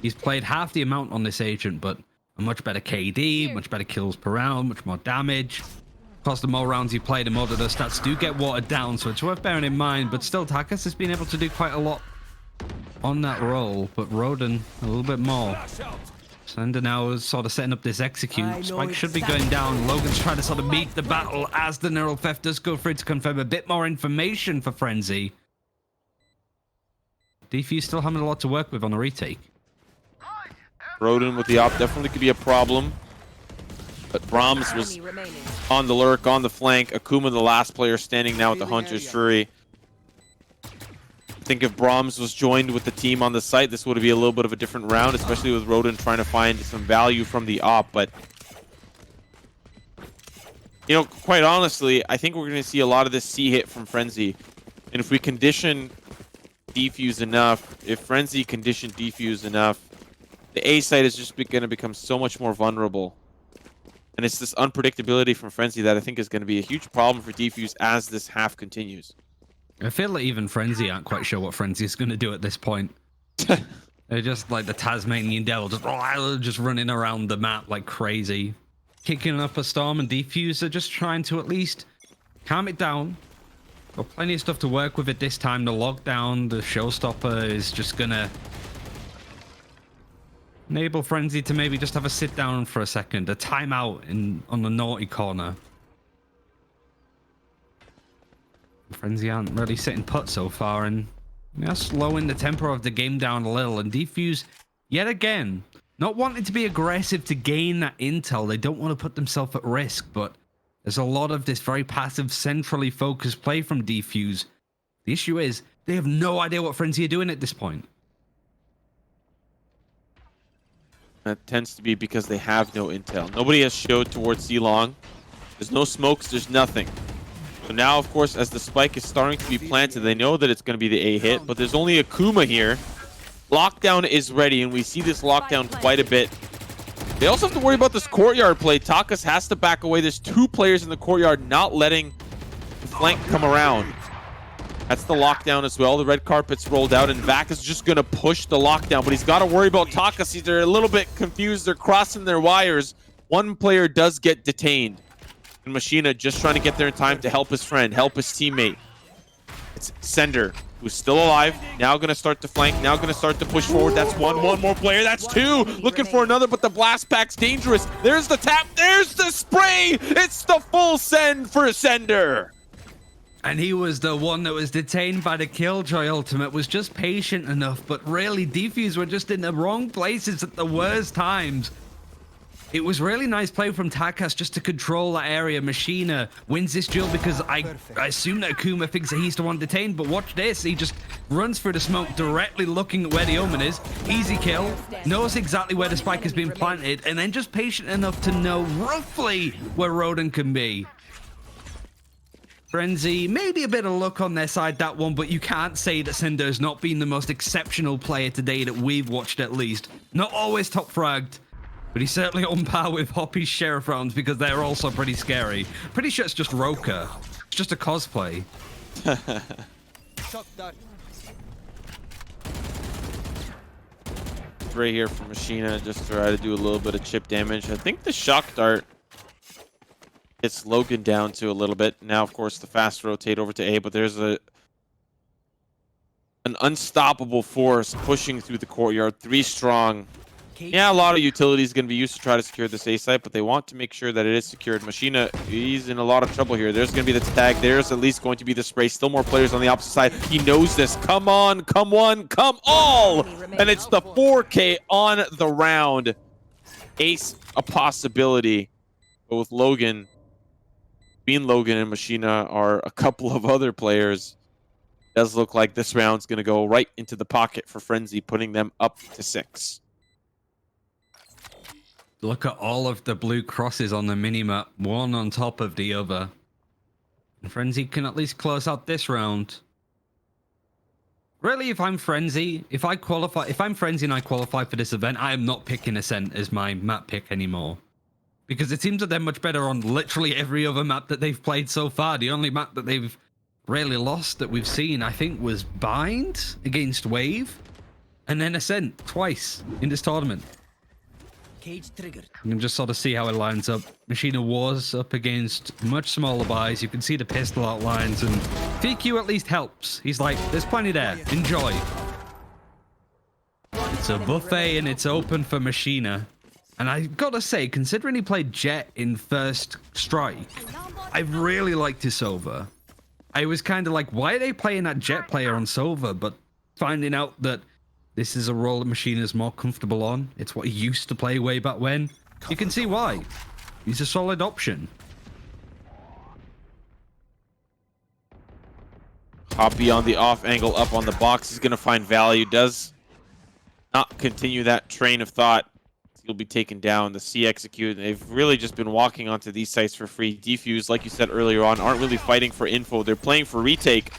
Speaker 1: He's played half the amount on this agent, but a much better KD, much better kills per round, much more damage. Of course, the more rounds you play, the more that those stats do get watered down, so it's worth bearing in mind. But still, Takas has been able to do quite a lot on that role, but Roden a little bit more. Slender now is sort of setting up this execute. Spike should be going down. Logan's trying to sort of meet the battle as the neural theft does go through to confirm a bit more information for Frenzy. Defuse still having a lot to work with on a retake.
Speaker 2: Roden with the op definitely could be a problem. But Brahms was
Speaker 6: Enemy remaining.
Speaker 2: on the lurk, on the flank. Akuma, the last player, standing now with the Hunter's Fury. I think if Brahms was joined with the team on the site, this would be a little bit of a different round, especially with Roden trying to find some value from the op. But, you know, quite honestly, I think we're going to see a lot of this C hit from Frenzy. And if we condition Defuse enough, if Frenzy condition Defuse enough, the A site is just going to become so much more vulnerable. And it's this unpredictability from Frenzy that I think is going to be a huge problem for Defuse as this half continues.
Speaker 1: I feel like even Frenzy aren't quite sure what Frenzy is going to do at this point. They're just like the Tasmanian devil, just running around the map like crazy. Kicking up a storm, and Defuse are just trying to at least calm it down. Got plenty of stuff to work with at this time. The lockdown, the showstopper is just going to enable Frenzy to maybe just have a sit down for a second. A timeout on the naughty corner. Frenzy aren't really sitting put so far, and slowing the tempo of the game down a little. And Defuse, yet again, not wanting to be aggressive to gain that intel. They don't want to put themselves at risk, but there's a lot of this very passive, centrally focused play from Defuse. The issue is, they have no idea what Frenzy are doing at this point.
Speaker 2: That tends to be because they have no intel. Nobody has showed towards C-Long. There's no smokes, there's nothing. So now, of course, as the spike is starting to be planted, they know that it's going to be the A hit, but there's only Akuma here. Lockdown is ready, and we see this lockdown quite a bit. They also have to worry about this courtyard play. Takas has to back away. There's two players in the courtyard not letting the flank come around. That's the lockdown as well. The red carpet's rolled out, and Vac is just going to push the lockdown, but he's got to worry about Takas. They're a little bit confused. They're crossing their wires. One player does get detained. And Machina just trying to get there in time to help his friend, help his teammate. It's Sender, who's still alive, now going to start to flank, now going to start to push forward. That's one more player, that's two. Looking for another, but the blast pack's dangerous. There's the tap, there's the spray. It's the full send for Sender.
Speaker 1: And he was the one that was detained by the Killjoy ultimate, was just patient enough, but really Defuse were just in the wrong places at the worst times. It was really nice play from Takas just to control that area. Machina wins this duel because I assume that Akuma thinks that he's the one detained, but watch this. He just runs through the smoke directly looking at where the Omen is. Easy kill. Knows exactly where the spike has been planted, and then just patient enough to know roughly where Rodin can be. Frenzy, maybe a bit of luck on their side, that one, but you can't say that Cinder has not been the most exceptional player today that we've watched, at least. Not always top fragged, but he's certainly on par with Hoppy's Sheriff rounds because they're also pretty scary. Pretty sure it's just Roka. It's just a cosplay.
Speaker 2: Right here for Machina, just to try to do a little bit of chip damage. I think the shock dart gets Logan down to a little bit. Now, of course, the fast rotate over to A, but there's an unstoppable force pushing through the courtyard. 3 strong. Yeah, a lot of utilities going to be used to try to secure this A site, but they want to make sure that it is secured. Machina, he's in a lot of trouble here. There's going to be the tag. There's at least going to be the spray. Still more players on the opposite side. He knows this. Come on, come one, come all! And it's the 4K on the round. Ace a possibility. But with Logan, being Logan and Machina are a couple of other players. It does look like this round's going to go right into the pocket for Frenzy, putting them up to 6.
Speaker 1: Look at all of the blue crosses on the minimap, one on top of the other. And Frenzy can at least close out this round. Really, if I'm Frenzy and I qualify for this event, I am not picking Ascent as my map pick anymore. Because it seems that they're much better on literally every other map that they've played so far. The only map that they've really lost that we've seen, I think, was Bind against Wave. And then Ascent twice in this tournament.
Speaker 4: Cage triggered.
Speaker 1: You can just sort of see how it lines up. Machina was up against much smaller buys. You can see the pistol outlines, and TQ at least helps. He's like, there's plenty there. Enjoy. It's a buffet, and it's open for Machina. And I gotta say, considering he played Jet in first strike, I really liked his Sova. I was kind of like, why are they playing that Jet player on Sova? But finding out that this is a role that Machina is more comfortable on. It's what he used to play way back when. You can see why. He's a solid option.
Speaker 2: Hoppy on the off angle, up on the box. He's going to find value. Does not continue that train of thought. He'll be taken down. The C execute. They've really just been walking onto these sites for free. Defuse, like you said earlier on, aren't really fighting for info. They're playing for retake.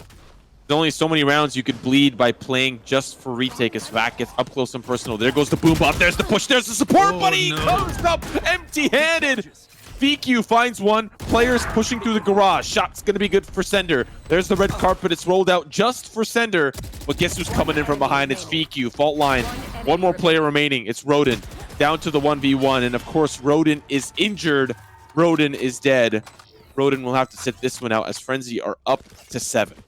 Speaker 2: There's only so many rounds you could bleed by playing just for retake as Vac gets up close and personal. There goes the boom bot. There's the push. There's the support, but he comes up empty-handed. VQ finds one. Players pushing through the garage. Shot's going to be good for Sender. There's the red carpet. It's rolled out just for Sender. But guess who's coming in from behind? It's VQ. Fault line. One more player remaining. It's Rodin. Down to the 1v1. And, of course, Rodin is injured. Rodin is dead. Rodin will have to sit this one out as Frenzy are up to 7.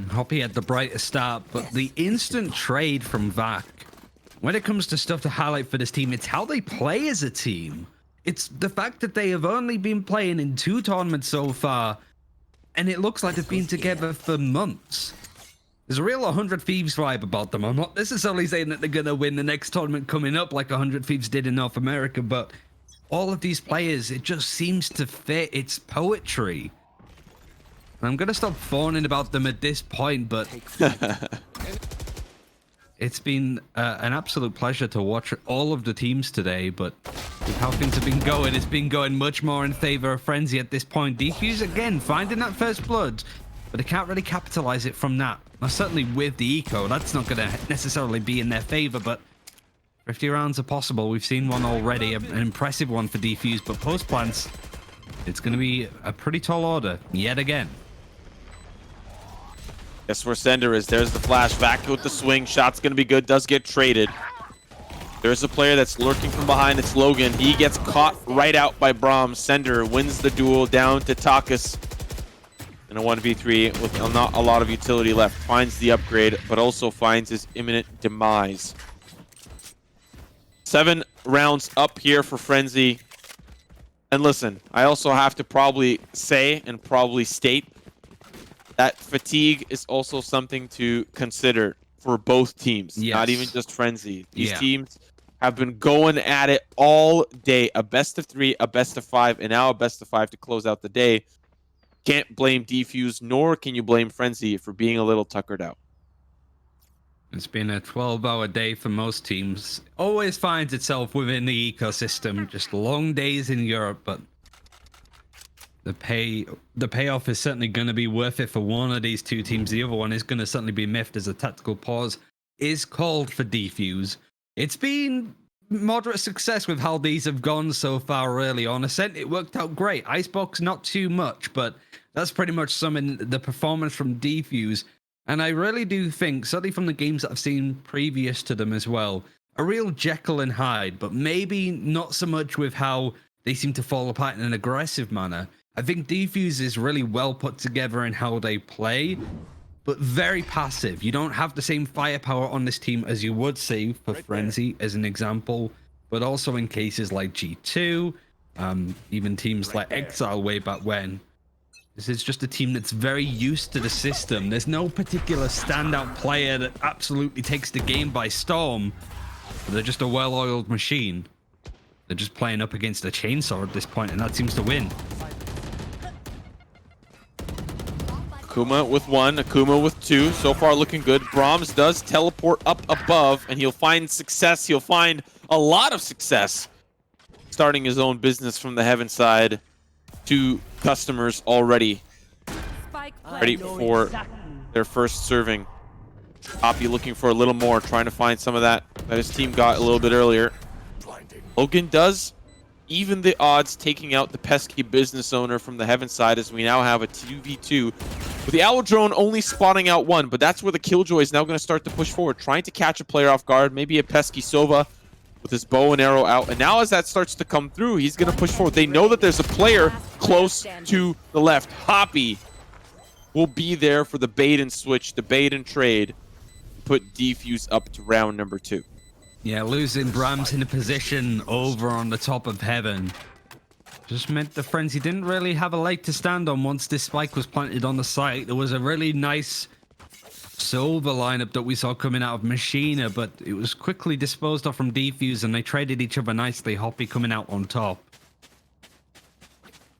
Speaker 1: Hoppy had the brightest start, but the instant trade from Vac, when it comes to stuff to highlight for this team, it's how they play as a team. It's the fact that they have only been playing in 2 tournaments so far, and it looks like they've been together for months. There's a real 100 Thieves vibe about them. I'm not necessarily saying that they're going to win the next tournament coming up like 100 Thieves did in North America, but all of these players, it just seems to fit. It's poetry. I'm going to stop fawning about them at this point, but it's been an absolute pleasure to watch all of the teams today, but with how things have been going, it's been going much more in favor of Frenzy at this point. Defuse, again, finding that first blood, but they can't really capitalize it from that. Now, certainly with the eco, that's not going to necessarily be in their favor, but 50 rounds are possible. We've seen one already, an impressive one for Defuse, but post-plants, it's going to be a pretty tall order yet again.
Speaker 2: Guess where Sender is. There's the flash. Back with the swing. Shot's going to be good. Does get traded. There's a player that's lurking from behind. It's Logan. He gets caught right out by Brahms. Sender wins the duel down to Takas. In a 1v3 with not a lot of utility left. Finds the upgrade, but also finds his imminent demise. 7 rounds up here for Frenzy. And listen, I also have to probably say and probably state that fatigue is also something to consider for both teams,
Speaker 1: yes.
Speaker 2: Not even just Frenzy. These teams have been going at it all day. A best of 3, a best of 5, and now a best of 5 to close out the day. Can't blame Defuse, nor can you blame Frenzy for being a little tuckered out.
Speaker 1: It's been a 12-hour day for most teams. Always finds itself within the ecosystem. Just long days in Europe, but the payoff is certainly going to be worth it for one of these two teams. The other one is going to certainly be miffed as a tactical pause is called for Defuse. It's been moderate success with how these have gone so far early on. Ascent, it worked out great. Icebox, not too much, but that's pretty much summing the performance from Defuse. And I really do think, certainly from the games that I've seen previous to them as well, a real Jekyll and Hyde, but maybe not so much with how they seem to fall apart in an aggressive manner. I think Defuse is really well put together in how they play, but very passive. You don't have the same firepower on this team as you would see for Frenzy, as an example, but also in cases like G2, even teams like Exile way back when. This is just a team that's very used to the system. There's no particular standout player that absolutely takes the game by storm. They're just a well-oiled machine. They're just playing up against a chainsaw at this point, and that seems to win.
Speaker 2: Akuma with 1, Akuma with 2. So far looking good. Brahms does teleport up above, and he'll find success. He'll find a lot of success starting his own business from the heaven side. 2 customers already ready for their first serving. Poppy looking for a little more, trying to find some of that his team got a little bit earlier. Logan does even the odds, taking out the pesky business owner from the heaven side, as we now have a 2v2 with the Owl Drone only spotting out 1, but that's where the Killjoy is now going to start to push forward, trying to catch a player off guard, maybe a pesky Sova with his bow and arrow out. And now as that starts to come through, he's going to push forward. They know that there's a player close to the left. Hoppy will be there for the bait and switch, the bait and trade, put Defuse up to round number 2.
Speaker 1: Yeah, losing Brahms in a position over on the top of heaven just meant the Frenzy didn't really have a leg to stand on once this spike was planted on the site. There was a really nice silver lineup that we saw coming out of Machina, but it was quickly disposed of from Defuse, and they traded each other nicely. Hoppy coming out on top.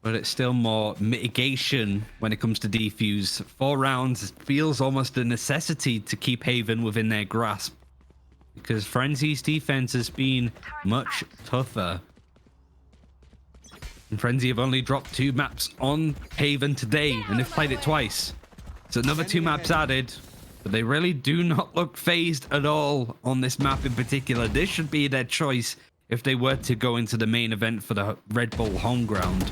Speaker 1: But it's still more mitigation when it comes to Defuse. 4 rounds feels almost a necessity to keep Haven within their grasp, because Frenzy's defense has been much tougher. And Frenzy have only dropped 2 maps on Haven today, and they've played it twice. So another 2 maps added, but they really do not look phased at all on this map in particular. This should be their choice if they were to go into the main event for the Red Bull home ground.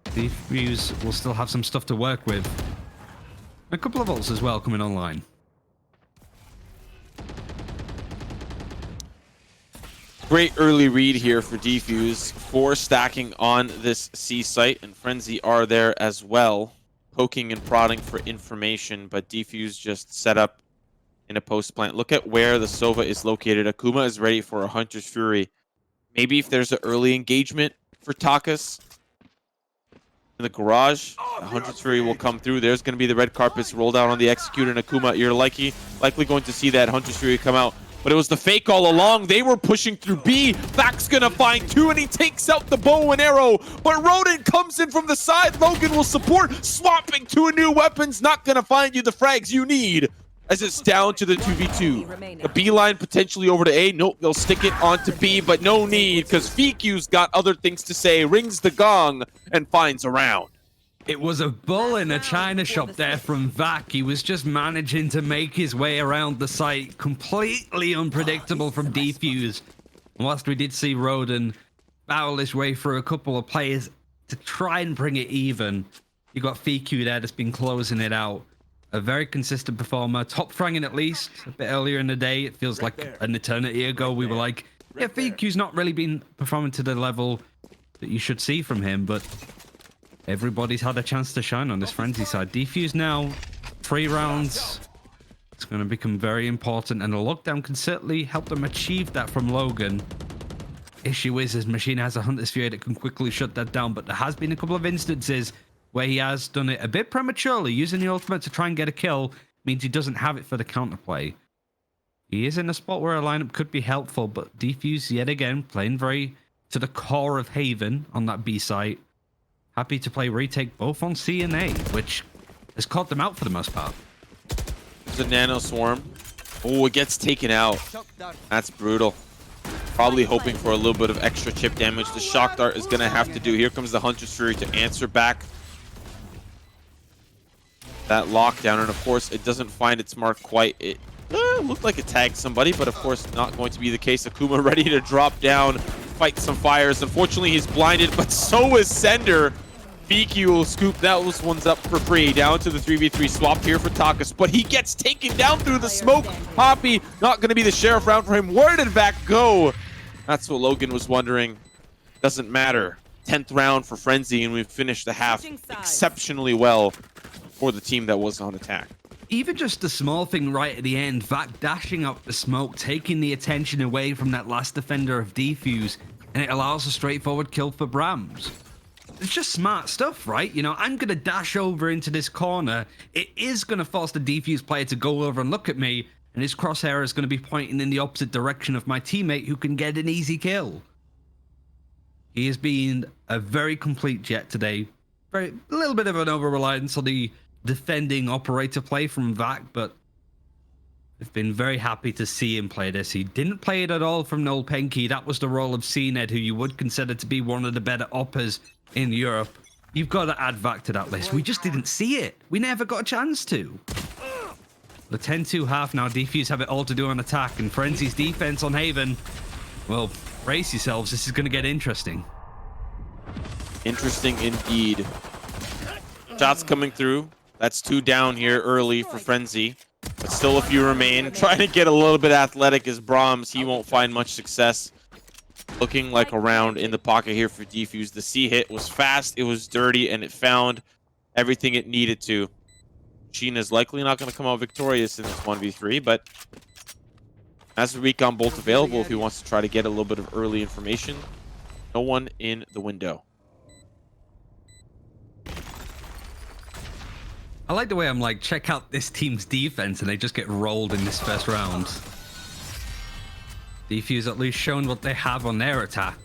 Speaker 1: Defuse will still have some stuff to work with. A couple of ults as well coming online.
Speaker 2: Great early read here for Defuse. 4 stacking on this C site, and Frenzy are there as well, poking and prodding for information, but Defuse just set up in a post plant. Look at where the Sova is located. Akuma is ready for a Hunter's Fury. Maybe if there's an early engagement for Takas in the garage, a Hunter's Fury will come through. There's going to be the red carpets rolled out on the Executor and Akuma. You're likely going to see that Hunter's Fury come out. But it was the fake all along. They were pushing through B. Fac's gonna find 2, and he takes out the bow and arrow. But Rodent comes in from the side. Logan will support, swapping 2 new weapons. Not gonna find you the frags you need, as it's down to the 2v2. The B line potentially over to A. Nope, they'll stick it onto B, but no need, because Fiku's got other things to say. Rings the gong and finds a round.
Speaker 1: It was a bull in a china shop there from Vac. He was just managing to make his way around the site. Completely unpredictable from Defuse. Whilst we did see Roden barrel his way through a couple of players to try and bring it even, you got Fiku there that's been closing it out. A very consistent performer. Top franging at least. A bit earlier in the day. It feels like an eternity ago. We were like, yeah, Fiku's not really been performing to the level that you should see from him, but everybody's had a chance to shine on this Frenzy side. Defuse now, 3 rounds. It's going to become very important, and a lockdown can certainly help them achieve that from Logan. Issue is, his machine has a Hunter's Fury that can quickly shut that down, but there has been a couple of instances where he has done it a bit prematurely. Using the ultimate to try and get a kill means he doesn't have it for the counterplay. He is in a spot where a lineup could be helpful, but Defuse yet again playing very to the core of Haven on that B site. Happy to play retake both on C and A, which has caught them out for the most part.
Speaker 2: There's a nano swarm. Oh, it gets taken out. That's brutal. Probably hoping for a little bit of extra chip damage. The shock dart is going to have to do. Here comes the Hunter's Fury to answer back that lockdown. And of course, it doesn't find its mark quite. It looked like it tagged somebody, but of course not going to be the case. Akuma ready to drop down, fight some fires. Unfortunately, he's blinded, but so is Sender. BQ will scoop those ones up for free. Down to the 3v3 swap here for Takas, but he gets taken down through the smoke. Poppy, not going to be the sheriff round for him. Where did Vac go? That's what Logan was wondering. Doesn't matter. 10th round for Frenzy, and we've finished the half exceptionally well for the team that was on attack.
Speaker 1: Even just the small thing right at the end, Vac dashing up the smoke, taking the attention away from that last defender of Defuse, and it allows a straightforward kill for Brams. It's just smart stuff, right? You know, I'm going to dash over into this corner. It is going to force the Defuse player to go over and look at me, and his crosshair is going to be pointing in the opposite direction of my teammate who can get an easy kill. He has been a very complete Jet today. A little bit of an over-reliance on the defending operator play from Vac, but I've been very happy to see him play this. He didn't play it at all from Noel Penke. That was the role of CNED, who you would consider to be one of the better oppers in Europe. You've got to add Vac to that list. We just didn't see it. We never got a chance to. The 10-2 half now. Defuse have it all to do on attack, and Frenzy's defense on Haven. Well, brace yourselves. This is going to get interesting.
Speaker 2: Interesting indeed. Shots coming through. That's 2 down here early for Frenzy, but still a few remain. Trying to get a little bit athletic as Brahms. He won't find much success. Looking like a round in the pocket here for Defuse. The C hit was fast, it was dirty, and it found everything it needed to. Sheen is likely not going to come out victorious in this 1v3, but has a recon bolt available if he wants to try to get a little bit of early information. No one in the window.
Speaker 1: I like the way I'm like, check out this team's defense, and they just get rolled in this first round. Defuse at least shown what they have on their attack.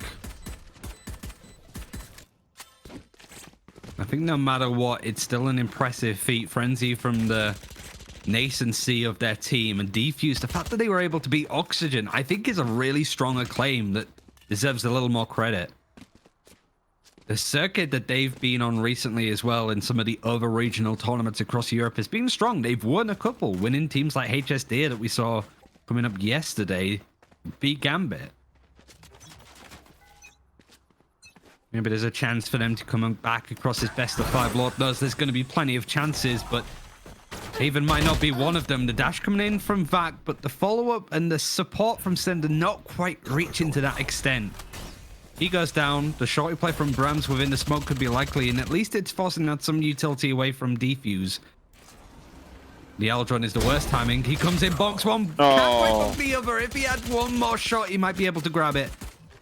Speaker 1: I think no matter what, it's still an impressive feat. Frenzy from the nascency of their team, and Defuse, the fact that they were able to beat Oxygen, I think is a really strong acclaim that deserves a little more credit. The circuit that they've been on recently as well in some of the other regional tournaments across Europe has been strong. They've won a couple, winning teams like HSD that we saw coming up yesterday. Beat Gambit. Maybe there's a chance for them to come back across this best of 5. Lord knows there's going to be plenty of chances, but Haven might not be one of them. The dash coming in from Vac, but the follow-up and the support from Sender not quite reaching to that extent. He goes down. The shorty play from Brams within the smoke could be likely, and at least it's forcing out some utility away from Defuse. The Aldron is the worst timing. He comes in, box one.
Speaker 2: Oh.
Speaker 1: Can't the other. If he had one more shot, he might be able to grab it.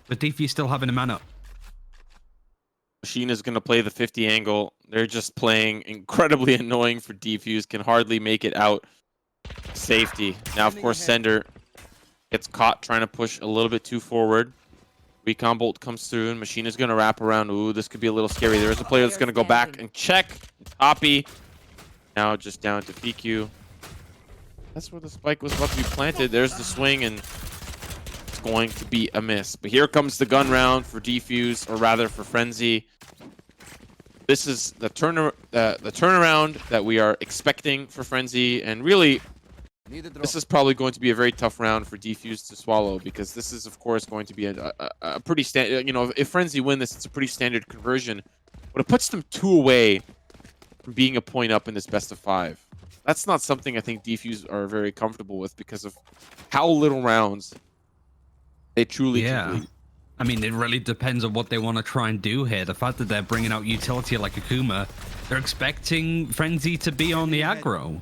Speaker 1: But Defuse still having a man up.
Speaker 2: Machine is going to play the 50 angle. They're just playing incredibly annoying for Defuse. Can hardly make it out. Safety. Now, of course, Sender gets caught trying to push a little bit too forward. Recon bolt comes through, and Machine is going to wrap around. Ooh, this could be a little scary. There is a player that's going to go back and check. It's Hoppy. Now just down to PQ. That's where the spike was about to be planted. There's the swing, and it's going to be a miss. But here comes the gun round for Defuse, or rather for Frenzy. This is the turnaround that we are expecting for Frenzy, and really, this is probably going to be a very tough round for Defuse to swallow, because this is, of course, going to be a pretty standard. You know, if Frenzy win this, it's a pretty standard conversion, but it puts them 2 away from being a point up in this best of 5. That's not something I think Defuse are very comfortable with because of how little rounds they truly complete.
Speaker 1: I mean, it really depends on what they want to try and do here. The fact that they're bringing out utility like Akuma, they're expecting Frenzy to be on the aggro.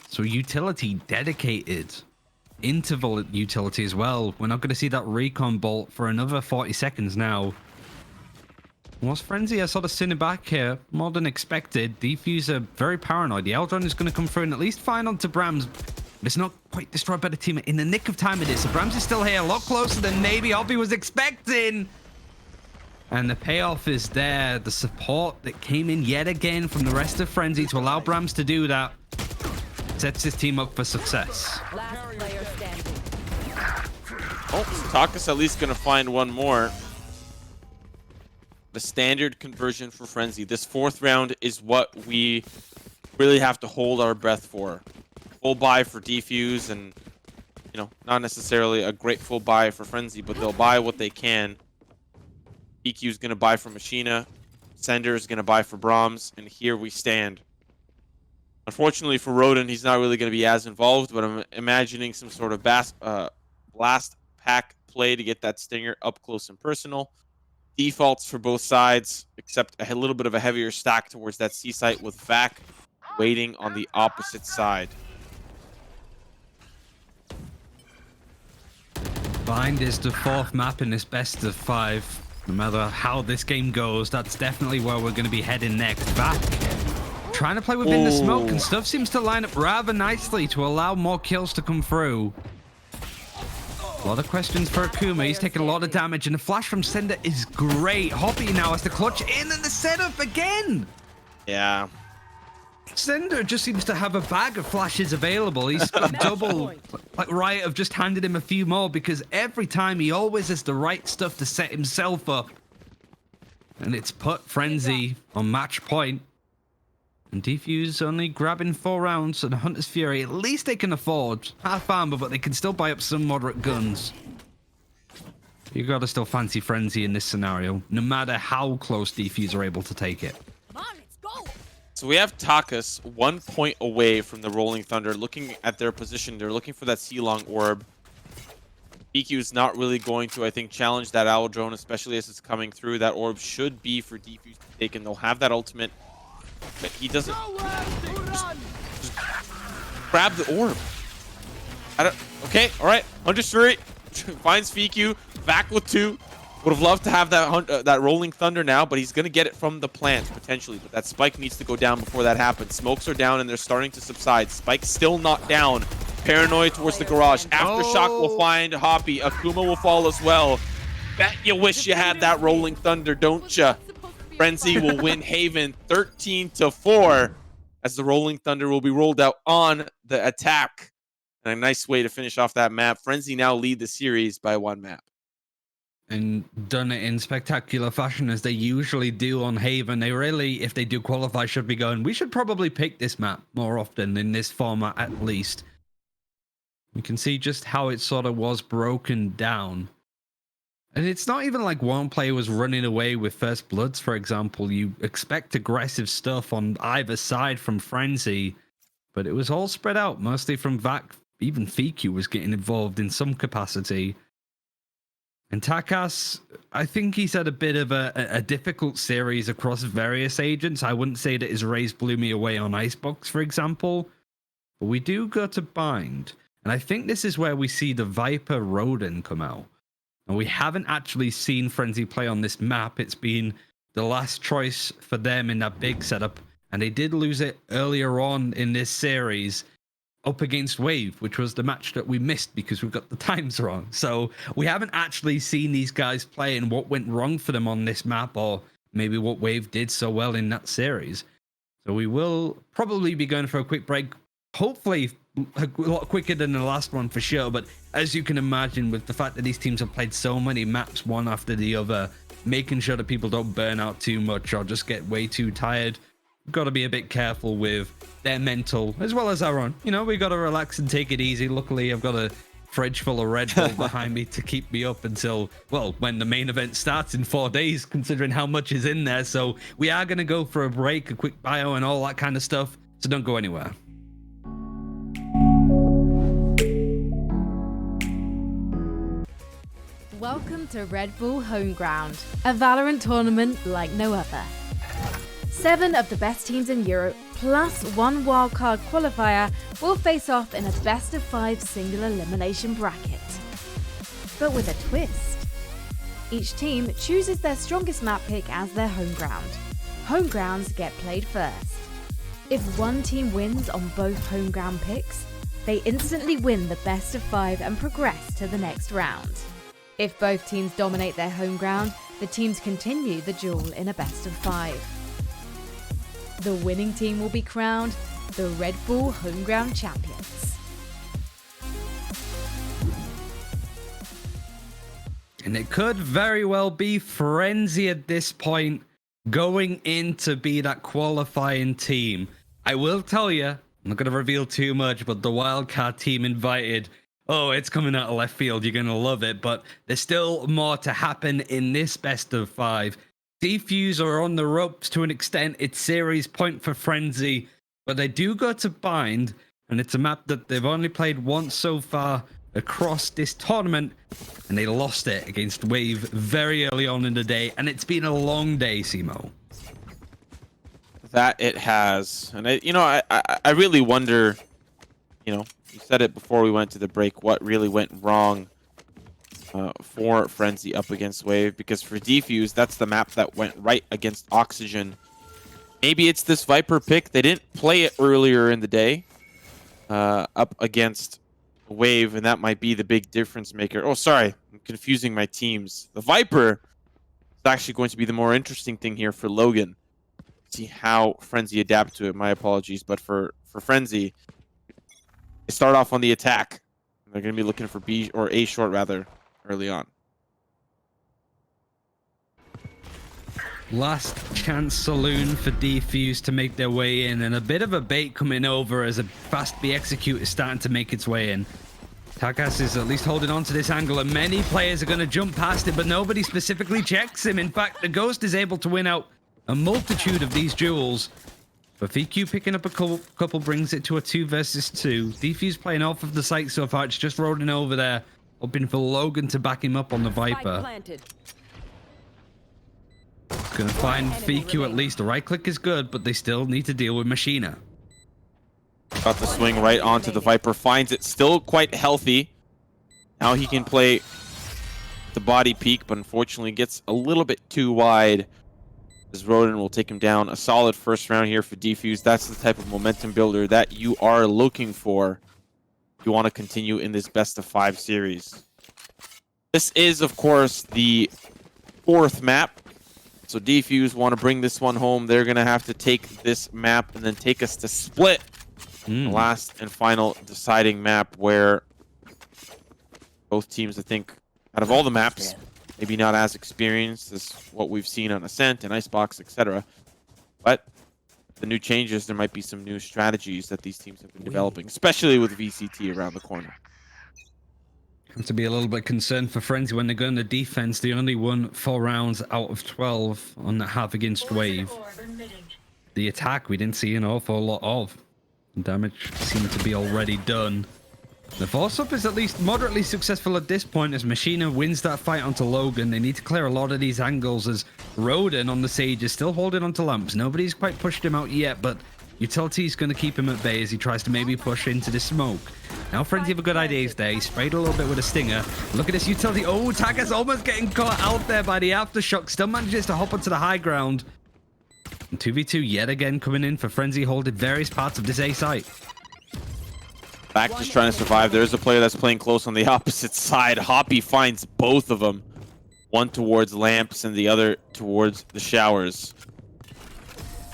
Speaker 1: So utility dedicated. Interval utility as well. We're not going to see that recon bolt for another 40 seconds now. Was Frenzy are sort of sitting back here, more than expected. Defuse are very paranoid. The Eldron is going to come through and at least find onto Brams. But it's not quite destroyed by the team. In the nick of time it is. So Brams is still here, a lot closer than maybe Obi was expecting. And the payoff is there. The support that came in yet again from the rest of Frenzy to allow Brams to do that sets his team up for success.
Speaker 6: Last player standing.
Speaker 2: Oh, Taka's at least going to find one more. The standard conversion for Frenzy. This 4th round is what we really have to hold our breath for. Full buy for Defuse and, you know, not necessarily a great full buy for Frenzy, but they'll buy what they can. EQ is going to buy for Machina. Sender is going to buy for Brahms. And here we stand. Unfortunately for Rodin, he's not really going to be as involved, but I'm imagining some sort of blast pack play to get that Stinger up close and personal. Defaults for both sides, except a little bit of a heavier stack towards that C site with Vac waiting on the opposite side.
Speaker 1: Bind is the 4th map in this best of 5. No matter how this game goes, that's definitely where we're going to be heading next. Vac trying to play within the smoke, and stuff seems to line up rather nicely to allow more kills to come through. A lot of questions for Akuma. He's taking a lot of damage, and the flash from Sender is great. Hoppy now has to clutch in, and the setup again.
Speaker 2: Yeah.
Speaker 1: Sender just seems to have a bag of flashes available. He's got double. Like Riot have just handed him a few more because every time he always has the right stuff to set himself up. And it's put Frenzy on match point. And Defuse only grabbing 4 rounds, and Hunter's Fury, at least they can afford half armor, but they can still buy up some moderate guns. You gotta still fancy Frenzy in this scenario, no matter how close Defuse are able to take it.
Speaker 6: Come on, let's go.
Speaker 2: So we have Takas 1 point away from the Rolling Thunder. Looking at their position, they're looking for that C-Long orb. EQ is not really going to, I think, challenge that Owl Drone, especially as it's coming through. That orb should be for Defuse to take, and they'll have that ultimate. But he doesn't just grab the orb. Okay, all right. Hunter's Fury finds FQ. Back with 2. Would have loved to have that Rolling Thunder now, but he's going to get it from the plant, potentially. But that Spike needs to go down before that happens. Smokes are down, and they're starting to subside. Spike's still not down. Paranoid towards the garage. Aftershock will find Hoppy. Akuma will fall as well. Bet you wish you had that Rolling Thunder, don't ya? Frenzy will win Haven 13-4 as the Rolling Thunder will be rolled out on the attack. And a nice way to finish off that map. Frenzy now lead the series by 1 map.
Speaker 1: And done it in spectacular fashion as they usually do on Haven. They really, if they do qualify, should be going, we should probably pick this map more often in this format at least. You can see just how it sort of was broken down. And it's not even like one player was running away with First Bloods, for example. You expect aggressive stuff on either side from Frenzy, but it was all spread out, mostly from Vac. Even FQ was getting involved in some capacity. And Takas, I think he's had a bit of a difficult series across various agents. I wouldn't say that his Raze blew me away on Icebox, for example, but we do go to Bind. And I think this is where we see the Viper Rodin come out. And we haven't actually seen Frenzy play on this map. It's been the last choice for them in that big setup. And they did lose it earlier on in this series up against Wave, which was the match that we missed because we got the times wrong. So we haven't actually seen these guys play and what went wrong for them on this map, or maybe what Wave did so well in that series. So we will probably be going for a quick break. Hopefully a lot quicker than the last one for sure, but as you can imagine, with the fact that these teams have played so many maps one after the other, making sure that people don't burn out too much or just get way too tired, we've got to be a bit careful with their mental as well as our own. You know, we got to relax and take it easy. Luckily, I've got a fridge full of Red Bull behind me to keep me up until, well, when the main event starts in 4 days, considering how much is in there. So we are going to go for a break, a quick bio and all that kind of stuff, so don't go anywhere.
Speaker 3: Welcome to Red Bull Homeground, a Valorant tournament like no other. 7 of the best teams in Europe, plus 1 wildcard qualifier, will face off in a best-of-5 single elimination bracket. But with a twist. Each team chooses their strongest map pick as their home ground. Home grounds get played first. If one team wins on both home ground picks, they instantly win the best of 5 and progress to the next round. If both teams dominate their home ground, the teams continue the duel in a best of 5. The winning team will be crowned the Red Bull Home Ground Champions.
Speaker 1: And it could very well be Frenzy at this point going in to be that qualifying team. I will tell you, I'm not going to reveal too much, but the wildcard team invited, oh, it's coming out of left field. You're going to love it. But there's still more to happen in this best of 5. Defuse are on the ropes to an extent. It's series point for Frenzy, but they do go to Bind, and it's a map that they've only played once so far across this tournament, and they lost it against Wave very early on in the day, and it's been a long day, Simo.
Speaker 2: That it has. And I really wonder, you said it before we went to the break, what really went wrong for Frenzy up against Wave, because for Defuse, that's the map that went right against Oxygen. Maybe it's this Viper pick. They didn't play it earlier in the day up against Wave, and that might be the big difference maker. Oh, sorry, I'm confusing my teams. The Viper is actually going to be the more interesting thing here for Logan. See how Frenzy adapt to it. My apologies, but for Frenzy, they start off on the attack. They're going to be looking for B or A short rather early on.
Speaker 1: Last chance saloon for Defuse to make their way in, and a bit of a bait coming over as a fast B execute is starting to make its way in. Takas is at least holding on to this angle, and many players are going to jump past him, but nobody specifically checks him. In fact, the Ghost is able to win out a multitude of these duels, but VQ picking up a couple brings it to a 2 versus 2. Defuse playing off of the site so far. It's just rolling over there, hoping for Logan to back him up on the Viper. Gonna find VQ at least. The right click is good, but they still need to deal with Machina.
Speaker 2: Got the swing right onto the Viper. Finds it still quite healthy. Now he can play the body peek, but unfortunately gets a little bit too wide. As Rodin will take him down. A solid first round here for Defuse. That's the type of momentum builder that you are looking for. You want to continue in this best of 5 series. This is, of course, the 4th map. So Defuse want to bring this one home. They're going to have to take this map and then take us to Split. The last and final deciding map where both teams, I think, out of all the maps, maybe not as experienced as what we've seen on Ascent and Icebox, etc. But the new changes, there might be some new strategies that these teams have been developing, especially with VCT around the corner.
Speaker 1: Have to be a little bit concerned for Frenzy when they go into defense. They only won 4 rounds out of 12 on the half against Wave. The attack we didn't see an awful lot of. Damage seemed to be already done. The force-up is at least moderately successful at this point as Machina wins that fight onto Logan. They need to clear a lot of these angles as Rodin on the Sage is still holding onto Lamps. Nobody's quite pushed him out yet, but Utility is going to keep him at bay as he tries to maybe push into the smoke. Now Frenzy have a good idea there. He sprayed a little bit with a stinger. Look at this Utility. Oh, Takas almost getting caught out there by the aftershock. Still manages to hop onto the high ground. And 2v2 yet again coming in for Frenzy, holding various parts of this A site.
Speaker 2: Back just trying to survive. There's a player that's playing close on the opposite side. Hoppy finds both of them. One towards Lamps and the other towards the Showers.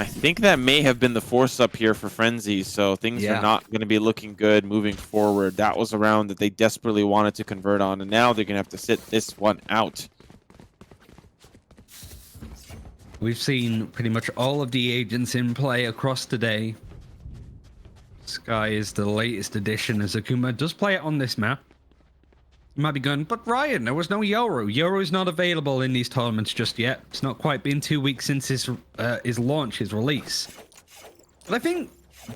Speaker 2: I think that may have been the force up here for Frenzy, so things are not going to be looking good moving forward. That was a round that they desperately wanted to convert on, and now they're going to have to sit this one out.
Speaker 1: We've seen pretty much all of the agents in play across today. Sky is the latest addition as Akuma does play it on this map. You might be going, but Ryan, there was no Yoru. Yoru is not available in these tournaments just yet. It's not quite been 2 weeks since his launch, his release. But I think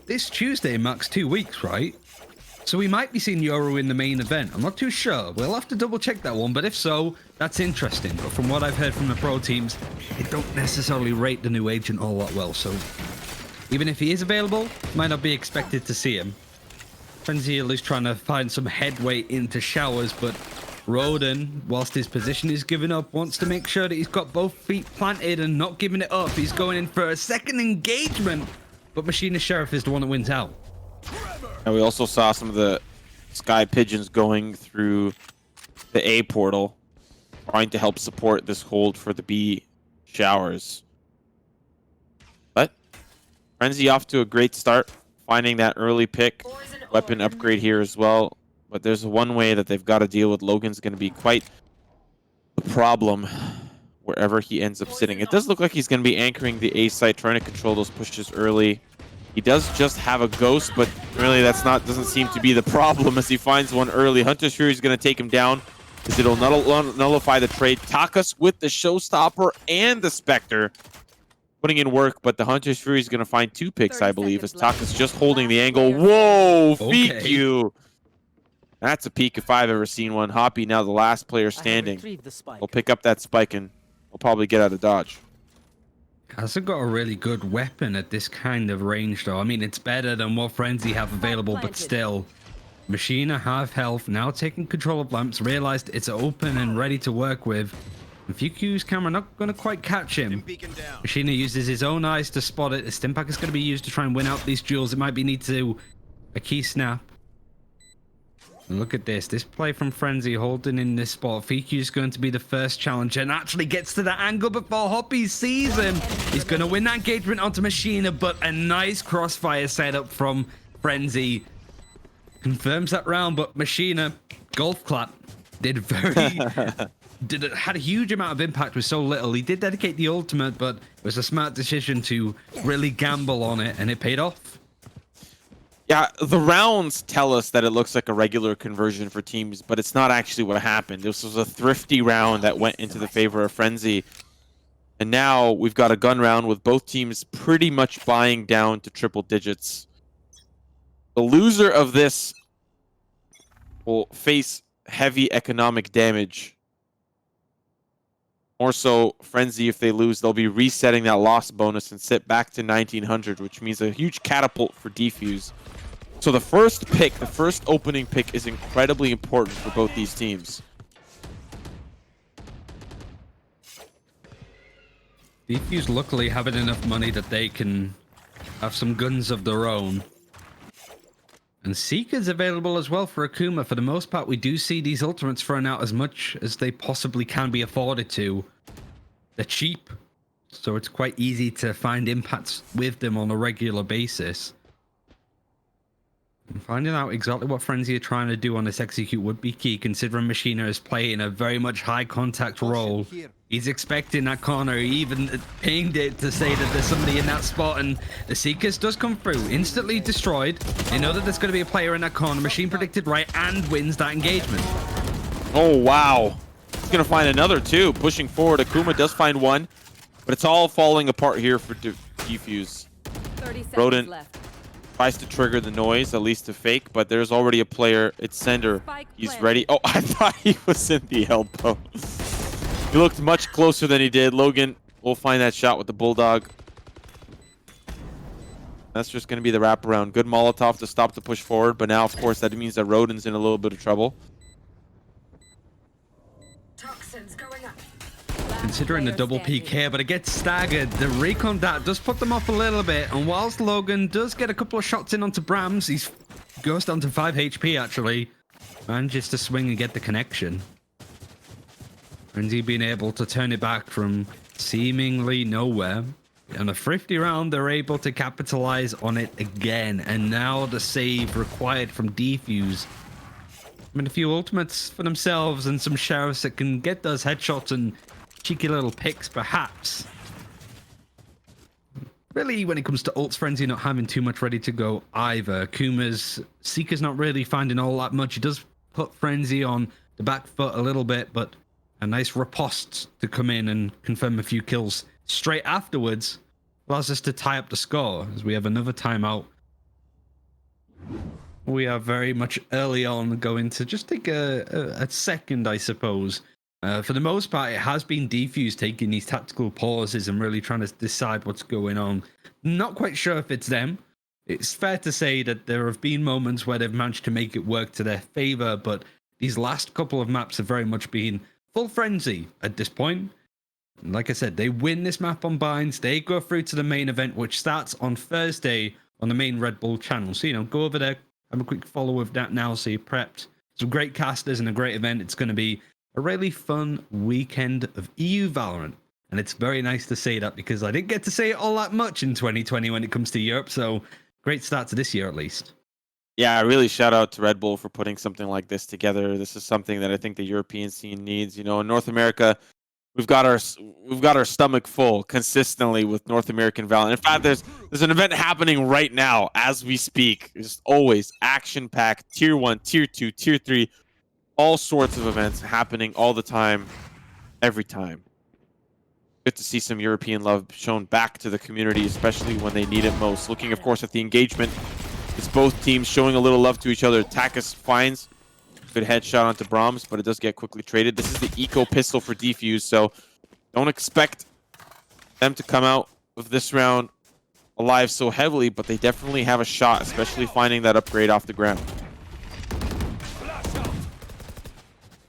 Speaker 1: this Tuesday marks 2 weeks, right? So we might be seeing Yoru in the main event. I'm not too sure. We'll have to double check that one. But if so, that's interesting. But from what I've heard from the pro teams, they don't necessarily rate the new agent all that well. So even if he is available, might not be expected to see him. Frenzy is trying to find some headway into Showers, but Rodin, whilst his position is given up, wants to make sure that he's got both feet planted and not giving it up. He's going in for a second engagement, but Machina Sheriff is the one that wins out.
Speaker 2: And we also saw some of the Sky Pigeons going through the A portal, trying to help support this hold for the B showers. But Frenzy off to a great start, finding that early pick. Weapon upgrade here as well. But there's one way that they've got to deal with. Logan's going to be quite the problem wherever he ends up sitting. It does look like he's going to be anchoring the A site, trying to control those pushes early. He does just have a ghost, but really doesn't seem to be the problem as he finds one early. Hunter's Fury is going to take him down because it'll nullify the trade. Takas with the Showstopper and the Spectre putting in work, but the Hunter's Fury is going to find 2 picks, I believe, as Takas just holding the angle. Whoa, feed you. That's a peak if I've ever seen one. Hoppy now the last player standing. We'll pick up that spike and we'll probably get out of dodge.
Speaker 1: Hasn't got a really good weapon at this kind of range, though. I mean, it's better than what Frenzy have available, but still. Machina, half health, now taking control of lamps, realized it's open and ready to work with. And Fuku's camera not going to quite catch him. Machina uses his own eyes to spot it. The Stimpack is going to be used to try and win out these duels. It might be need to a key snap. And look at this play from Frenzy holding in this spot. Fiku's going to be the first challenger and actually gets to the angle before Hoppy sees him. He's going to win that engagement onto Machina, but a nice crossfire setup from Frenzy confirms that round. But Machina, golf clap, had a huge amount of impact with so little. He did dedicate the ultimate, but it was a smart decision to really gamble on it, and it paid off.
Speaker 2: Yeah, the rounds tell us that it looks like a regular conversion for teams, but it's not actually what happened. This was a thrifty round that went into the favor of Frenzy. And now we've got a gun round with both teams pretty much buying down to triple digits. The loser of this will face heavy economic damage. More so, Frenzy, if they lose, they'll be resetting that loss bonus and sit back to 1900, which means a huge catapult for Defuse. So the first pick, the first opening pick, is incredibly important for both these teams.
Speaker 1: Defuse luckily having enough money that they can have some guns of their own. And Seeker's available as well for Akuma. For the most part, we do see these ultimates thrown out as much as they possibly can be afforded to. They're cheap, so it's quite easy to find impacts with them on a regular basis. And finding out exactly what Frenzy are trying to do on this execute would be key, considering Machina is playing a very much high contact role. He's expecting that corner. He even pinged it to say that there's somebody in that spot, and the Seekers does come through, instantly destroyed. They know that there's going to be a player in that corner. Machine predicted right and wins that engagement.
Speaker 2: Oh, wow. He's going to find another, too. Pushing forward, Akuma does find one, but it's all falling apart here for Defuse.
Speaker 6: 30 seconds
Speaker 2: Rodent
Speaker 6: left.
Speaker 2: tries to trigger the noise, at least to fake, but there's already a player. It's Sender. He's ready. Oh, I thought he was in the elbow. He looked much closer than he did. Logan will find that shot with the Bulldog. That's just going to be the wraparound. Good Molotov to stop the push forward, but now, of course, that means that Rodin's in a little bit of trouble.
Speaker 6: Toxins going up.
Speaker 1: Considering the double peek here, but it gets staggered. The recon that does put them off a little bit, and whilst Logan does get a couple of shots in onto Brams, he goes down to 5 HP actually. Manages to swing and get the connection. Frenzy being able to turn it back from seemingly nowhere. On a thrifty round, they're able to capitalize on it again. And now the save required from Defuse. I mean, a few ultimates for themselves and some sheriffs that can get those headshots and cheeky little picks, perhaps. Really, when it comes to ults, Frenzy not having too much ready to go either. Kuma's Seeker's not really finding all that much. He does put Frenzy on the back foot a little bit, but a nice riposte to come in and confirm a few kills straight afterwards allows us to tie up the score as we have another timeout. We are very much early on going to just take a second, I suppose. For the most part, it has been Defuse taking these tactical pauses and really trying to decide what's going on. Not quite sure if it's them. It's fair to say that there have been moments where they've managed to make it work to their favor, but these last couple of maps have very much been full Frenzy at this point. Like I said, they win this map on binds. They go through to the main event, which starts on Thursday on the main Red Bull channel. So, go over there, have a quick follow of that now so you're prepped. Some great casters and a great event. It's going to be a really fun weekend of EU Valorant. And it's very nice to say that because I didn't get to say it all that much in 2020 when it comes to Europe. So great start to this year at least.
Speaker 2: Yeah, really shout out to Red Bull for putting something like this together. This is something that I think the European scene needs. You know, in North America, we've got our stomach full consistently with North American Valorant. In fact, there's an event happening right now as we speak. It's always action-packed, tier 1, tier 2, tier 3, all sorts of events happening all the time, every time. Good to see some European love shown back to the community, especially when they need it most. Looking, of course, at the engagement. It's both teams showing a little love to each other. Takas finds good headshot onto Brahms, but it does get quickly traded. This is the eco pistol for Defuse, so don't expect them to come out of this round alive so heavily, but they definitely have a shot, especially finding that upgrade off the ground.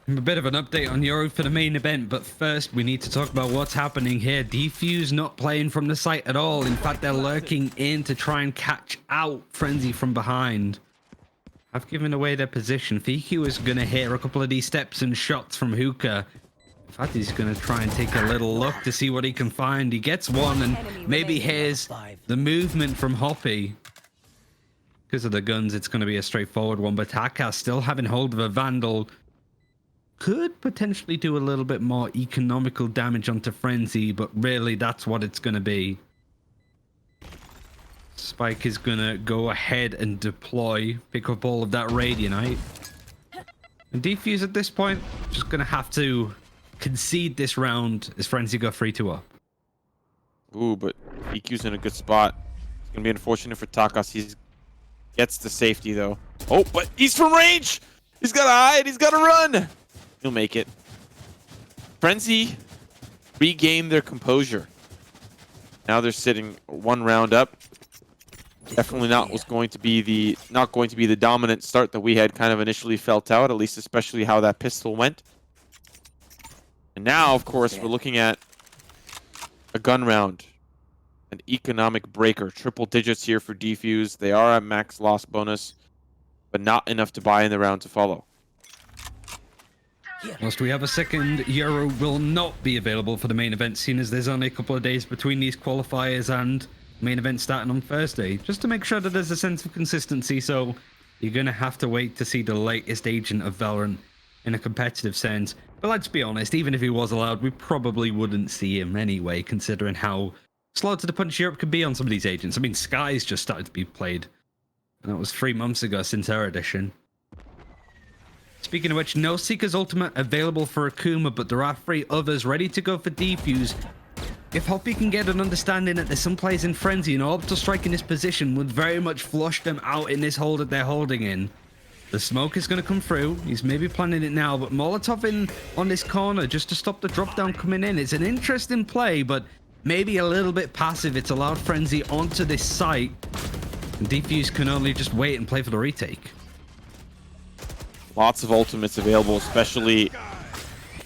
Speaker 1: A bit of an update on Euro for the main event, but first we need to talk about what's happening here. Defuse not playing from the site at all. In fact, they're lurking in to try and catch out Frenzy from behind. I've given away their position. Fiku is going to hear a couple of these steps and shots from Hookah. In fact, he's going to try and take a little look to see what he can find. He gets one and maybe hears the movement from Hoppy. Because of the guns, it's going to be a straightforward one, but Takas still having hold of a Vandal. Could potentially do a little bit more economical damage onto Frenzy, but really that's what it's going to be. Spike is going to go ahead and deploy, pick up all of that Radianite. And Defuse at this point, just going to have to concede this round as Frenzy go 3-2 up.
Speaker 2: Ooh, but EQ's in a good spot. It's going to be unfortunate for Takas. He gets the safety, though. Oh, but he's from range! He's got to hide! He's got to run! He'll make it. Frenzy regained their composure. Now they're sitting one round up. Definitely not going to be the dominant start that we had kind of initially felt out, at least especially how that pistol went. And now, of course, we're looking at a gun round, an economic breaker. Triple digits here for Defuse. They are at max loss bonus, but not enough to buy in the round to follow.
Speaker 1: Whilst we have a second, Euro will not be available for the main event, seeing as there's only a couple of days between these qualifiers and main event starting on Thursday, just to make sure that there's a sense of consistency. So you're going to have to wait to see the latest agent of Valorant in a competitive sense. But let's be honest, even if he was allowed, we probably wouldn't see him anyway, considering how slow to the punch Europe can be on some of these agents. I mean, Sky's just started to be played, and that was 3 months ago since our edition. Speaking of which, no Seeker's Ultimate available for Akuma, but there are 3 others ready to go for Defuse. If Hoppy can get an understanding that there's some players in Frenzy, an orbital strike in this position would very much flush them out in this hole that they're holding in. The smoke is going to come through. He's maybe planning it now, but Molotov in on this corner just to stop the drop down coming in. It's an interesting play, but maybe a little bit passive. It's allowed Frenzy onto this site, and Defuse can only just wait and play for the retake.
Speaker 2: Lots of ultimates available, especially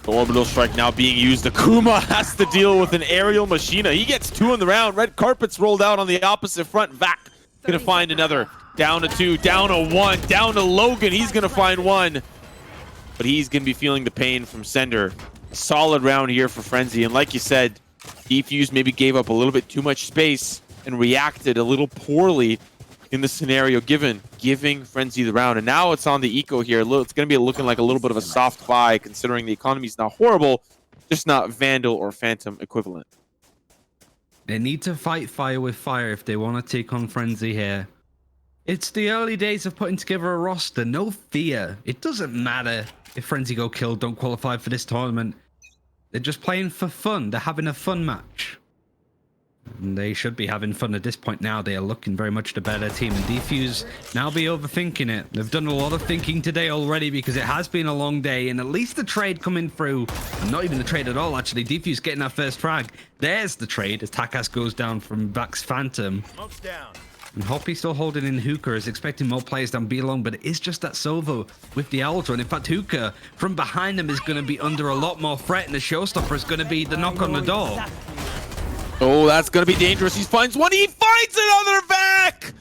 Speaker 2: the orbital strike now being used. Akuma has to deal with an aerial machina. He gets 2 in the round. Red carpet's rolled out on the opposite front. Vac gonna find another. Down to 2, down to 1, down to Logan. He's gonna find 1, but he's gonna be feeling the pain from Sender. Solid round here for Frenzy, and like you said, Defuse maybe gave up a little bit too much space and reacted a little poorly in the scenario giving Frenzy the round. And now it's on the eco here. It's going to be looking like a little bit of a soft buy, considering the economy is not horrible, just not Vandal or Phantom equivalent.
Speaker 1: They need to fight fire with fire if they want to take on Frenzy here. It's the early days of putting together a roster. No fear. It doesn't matter if Frenzy go killed, don't qualify for this tournament. They're just playing for fun. They're having a fun match. And they should be having fun at this point now. They are looking very much the better team. And Defuse now be overthinking it. They've done a lot of thinking today already because it has been a long day. And at least the trade coming through. And not even the trade at all, actually. Defuse getting that first frag. There's the trade as Takas goes down from Vac's Phantom.
Speaker 5: Smoke's down.
Speaker 1: And Hoppy still holding in Hookah, is expecting more players down B long, but it is just that Sova with the Ultra. And in fact, Hookah from behind them is going to be under a lot more threat, and the showstopper is going to be the knock on the door.
Speaker 2: Oh, that's going to be dangerous. He finds 1. He finds another back.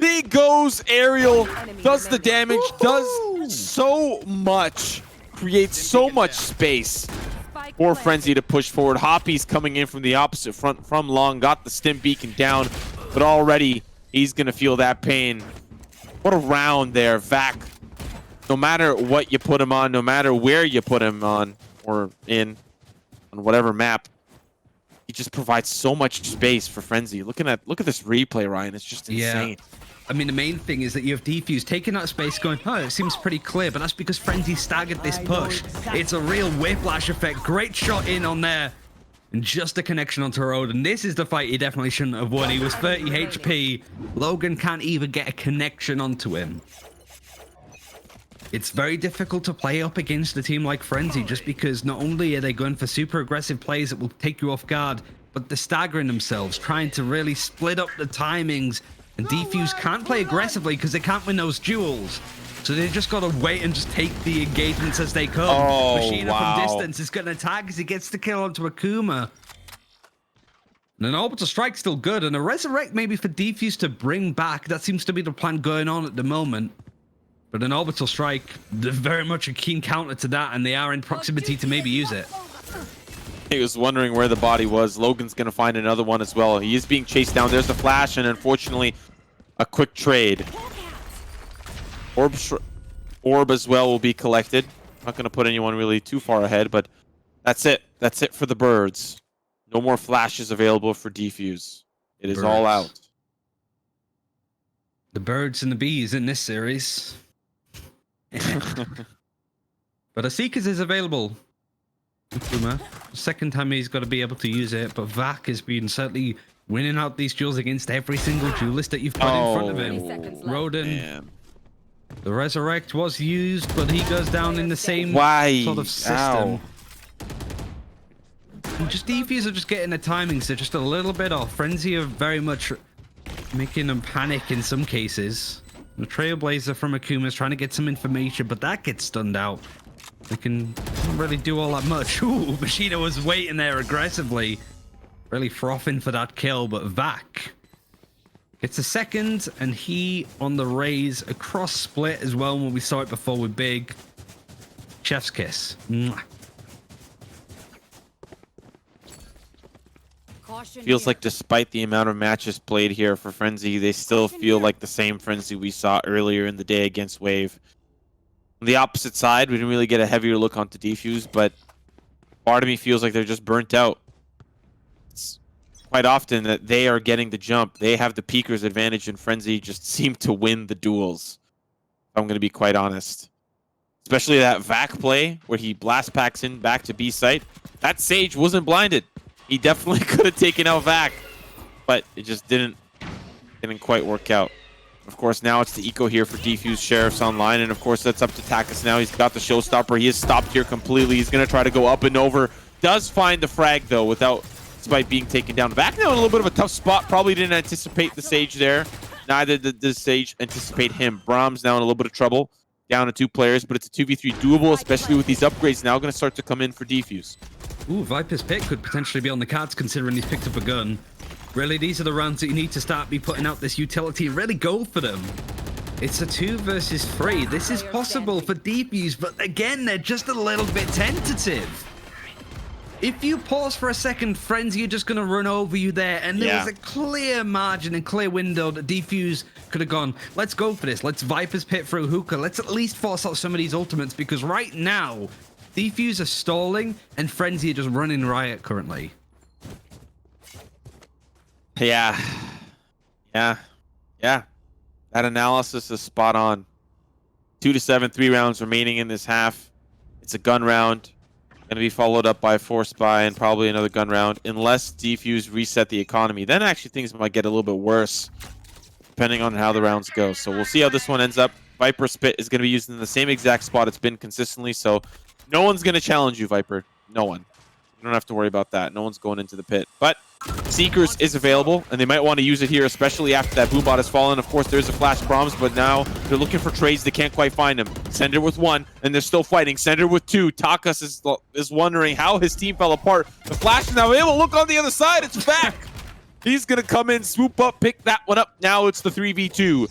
Speaker 2: He goes aerial, does the damage, does so much, creates so much space for Frenzy to push forward. Hoppy's coming in from the opposite front from long, got the stim beacon down, but already he's going to feel that pain. What a round there, Vac. No matter what you put him on, no matter where you put him on or on whatever map, he just provides so much space for Frenzy. Look at this replay, Ryan. It's just insane.
Speaker 1: Yeah. I mean, the main thing is that you have Defuse taking that space going, oh, it seems pretty clear, but that's because Frenzy staggered this push. It's a real whiplash effect. Great shot in on there. And just a connection onto road. And this is the fight he definitely shouldn't have won. He was 30 HP. Logan can't even get a connection onto him. It's very difficult to play up against a team like Frenzy just because not only are they going for super aggressive plays that will take you off guard, but they're staggering themselves, trying to really split up the timings. And Defuse can't play aggressively because they can't win those duels. So they just got to wait and just take the engagements as they come.
Speaker 2: Oh,
Speaker 1: Machina
Speaker 2: wow.
Speaker 1: from distance is going to tag as he gets the kill onto Akuma. And an orbital strike still good. And a resurrect maybe for Defuse to bring back. That seems to be the plan going on at the moment. But an orbital strike, they're very much a keen counter to that. And they are in proximity to maybe use it.
Speaker 2: He was wondering where the body was. Logan's going to find another one as well. He is being chased down. There's the flash, and unfortunately, a quick trade. Orb as well will be collected. Not going to put anyone really too far ahead, but that's it. That's it for the birds. No more flashes available for Defuse. It is all out.
Speaker 1: The birds and the bees in this series. But a Seekers is available. Akuma. Second time he's got to be able to use it, but Vac has been certainly winning out these duels against every single duelist that you've put in front of him. Roden,
Speaker 2: Man.
Speaker 1: the Resurrect was used, but he goes down in the same sort of system.
Speaker 2: Ow.
Speaker 1: And just Defuse are just getting the timings, they're just a little bit off. Frenzy are very much making them panic in some cases. The Trailblazer from Akuma is trying to get some information, but that gets stunned out. They can't really do all that much. Ooh, Machina was waiting there aggressively. Really frothing for that kill, but Vac gets a second, and he on the raise across split as well when we saw it before with Big. Chef's kiss. Mwah.
Speaker 2: Feels like despite the amount of matches played here for Frenzy, they still feel like the same Frenzy we saw earlier in the day against Wave. On the opposite side, we didn't really get a heavier look onto Defuse, but part of me feels like they're just burnt out. It's quite often that they are getting the jump. They have the peekers advantage, and Frenzy just seem to win the duels. I'm going to be quite honest. Especially that Vac play where he blast packs in back to B site. That Sage wasn't blinded. He definitely could have taken out Vac, but it just didn't quite work out. Of course, now it's the eco here for Defuse. Sheriff's online, and of course, that's up to Takis now. He's got the showstopper. He is stopped here completely. He's going to try to go up and over. Does find the frag, though, despite being taken down. Vac now in a little bit of a tough spot. Probably didn't anticipate the Sage there. Neither did the Sage anticipate him. Brahms now in a little bit of trouble. Down to 2 players, but it's a 2v3 doable, especially with these upgrades now going to start to come in for Defuse.
Speaker 1: Ooh, Viper's pick could potentially be on the cards considering he's picked up a gun. Really, these are the rounds that you need to start putting out this utility and really go for them. It's a 2 versus 3. This is possible for Defuse, but again, they're just a little bit tentative. If you pause for a second, Frenzy are just going to run over you there, and there was a clear margin and clear window that Defuse could have gone, let's go for this. Let's Viper's pit through Hookah. Let's at least force out some of these ultimates, because right now, Defuse are stalling, and Frenzy are just running riot currently.
Speaker 2: Yeah. That analysis is spot on. 2-7, 3 rounds remaining in this half. It's a gun round. Going to be followed up by a force buy and probably another gun round, unless Defuse reset the economy. Then actually things might get a little bit worse, depending on how the rounds go. So we'll see how this one ends up. Viper Spit is going to be used in the same exact spot it's been consistently, so no one's going to challenge you, Viper. No one. You don't have to worry about that. No one's going into the pit. But Seekers is available, and they might want to use it here, especially after that Boombot has fallen. Of course, there's a Flash Proms, but now they're looking for trades. They can't quite find him. Sender with 1, and they're still fighting. Sender with 2. Takas is wondering how his team fell apart. The Flash is now able. Look on the other side. It's back. He's gonna come in, swoop up, pick that one up. Now it's the 3v2.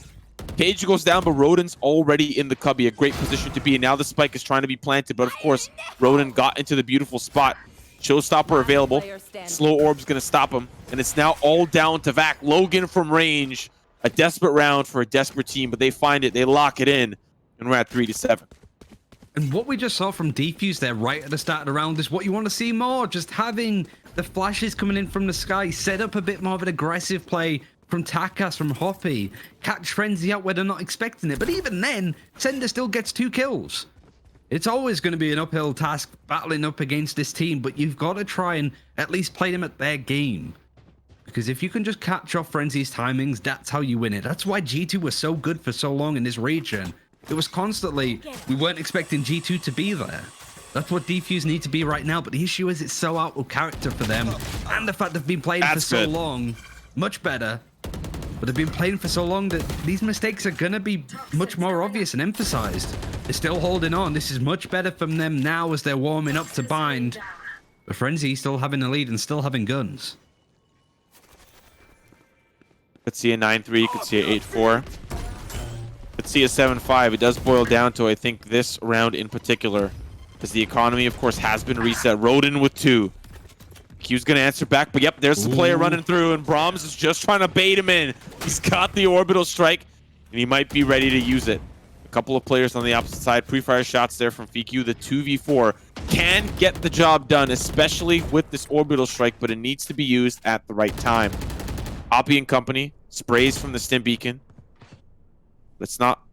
Speaker 2: Cage goes down, but Rodin's already in the cubby. A great position to be in. Now the spike is trying to be planted, but of course, Rodin got into the beautiful spot. Showstopper available. Slow Orb's gonna stop him. And it's now all down to Vac. Logan from range. A desperate round for a desperate team, but they find it, they lock it in, and we're at 3-7.
Speaker 1: And what we just saw from Defuse there right at the start of the round is what you want to see more. Just having the flashes coming in from the sky, set up a bit more of an aggressive play from Takas, from Hoppy, catch Frenzy out where they're not expecting it. But even then, Sender still gets 2 kills. It's always going to be an uphill task battling up against this team, but you've got to try and at least play them at their game. Because if you can just catch off Frenzy's timings, that's how you win it. That's why G2 was so good for so long in this region. It was constantly, we weren't expecting G2 to be there. That's what Defuse need to be right now, but the issue is it's so out of character for them. And the fact they've been playing for so long, much better. But they've been playing for so long that these mistakes are going to be much more obvious and emphasized. They're still holding on. This is much better from them now as they're warming up to bind. But Frenzy still having the lead and still having guns.
Speaker 2: Could see a 9-3, could see a 8-4. Could see a 7-5. It does boil down to, I think, this round in particular. Because the economy, of course, has been reset. Rodin with 2. Q's gonna answer back, but yep, there's the player running through, and Brahms is just trying to bait him in. He's got the orbital strike, and he might be ready to use it. A couple of players on the opposite side. Pre-fire shots there from FQ. The 2v4 can get the job done, especially with this orbital strike, but it needs to be used at the right time. Oppie and company sprays from the stim beacon. That's not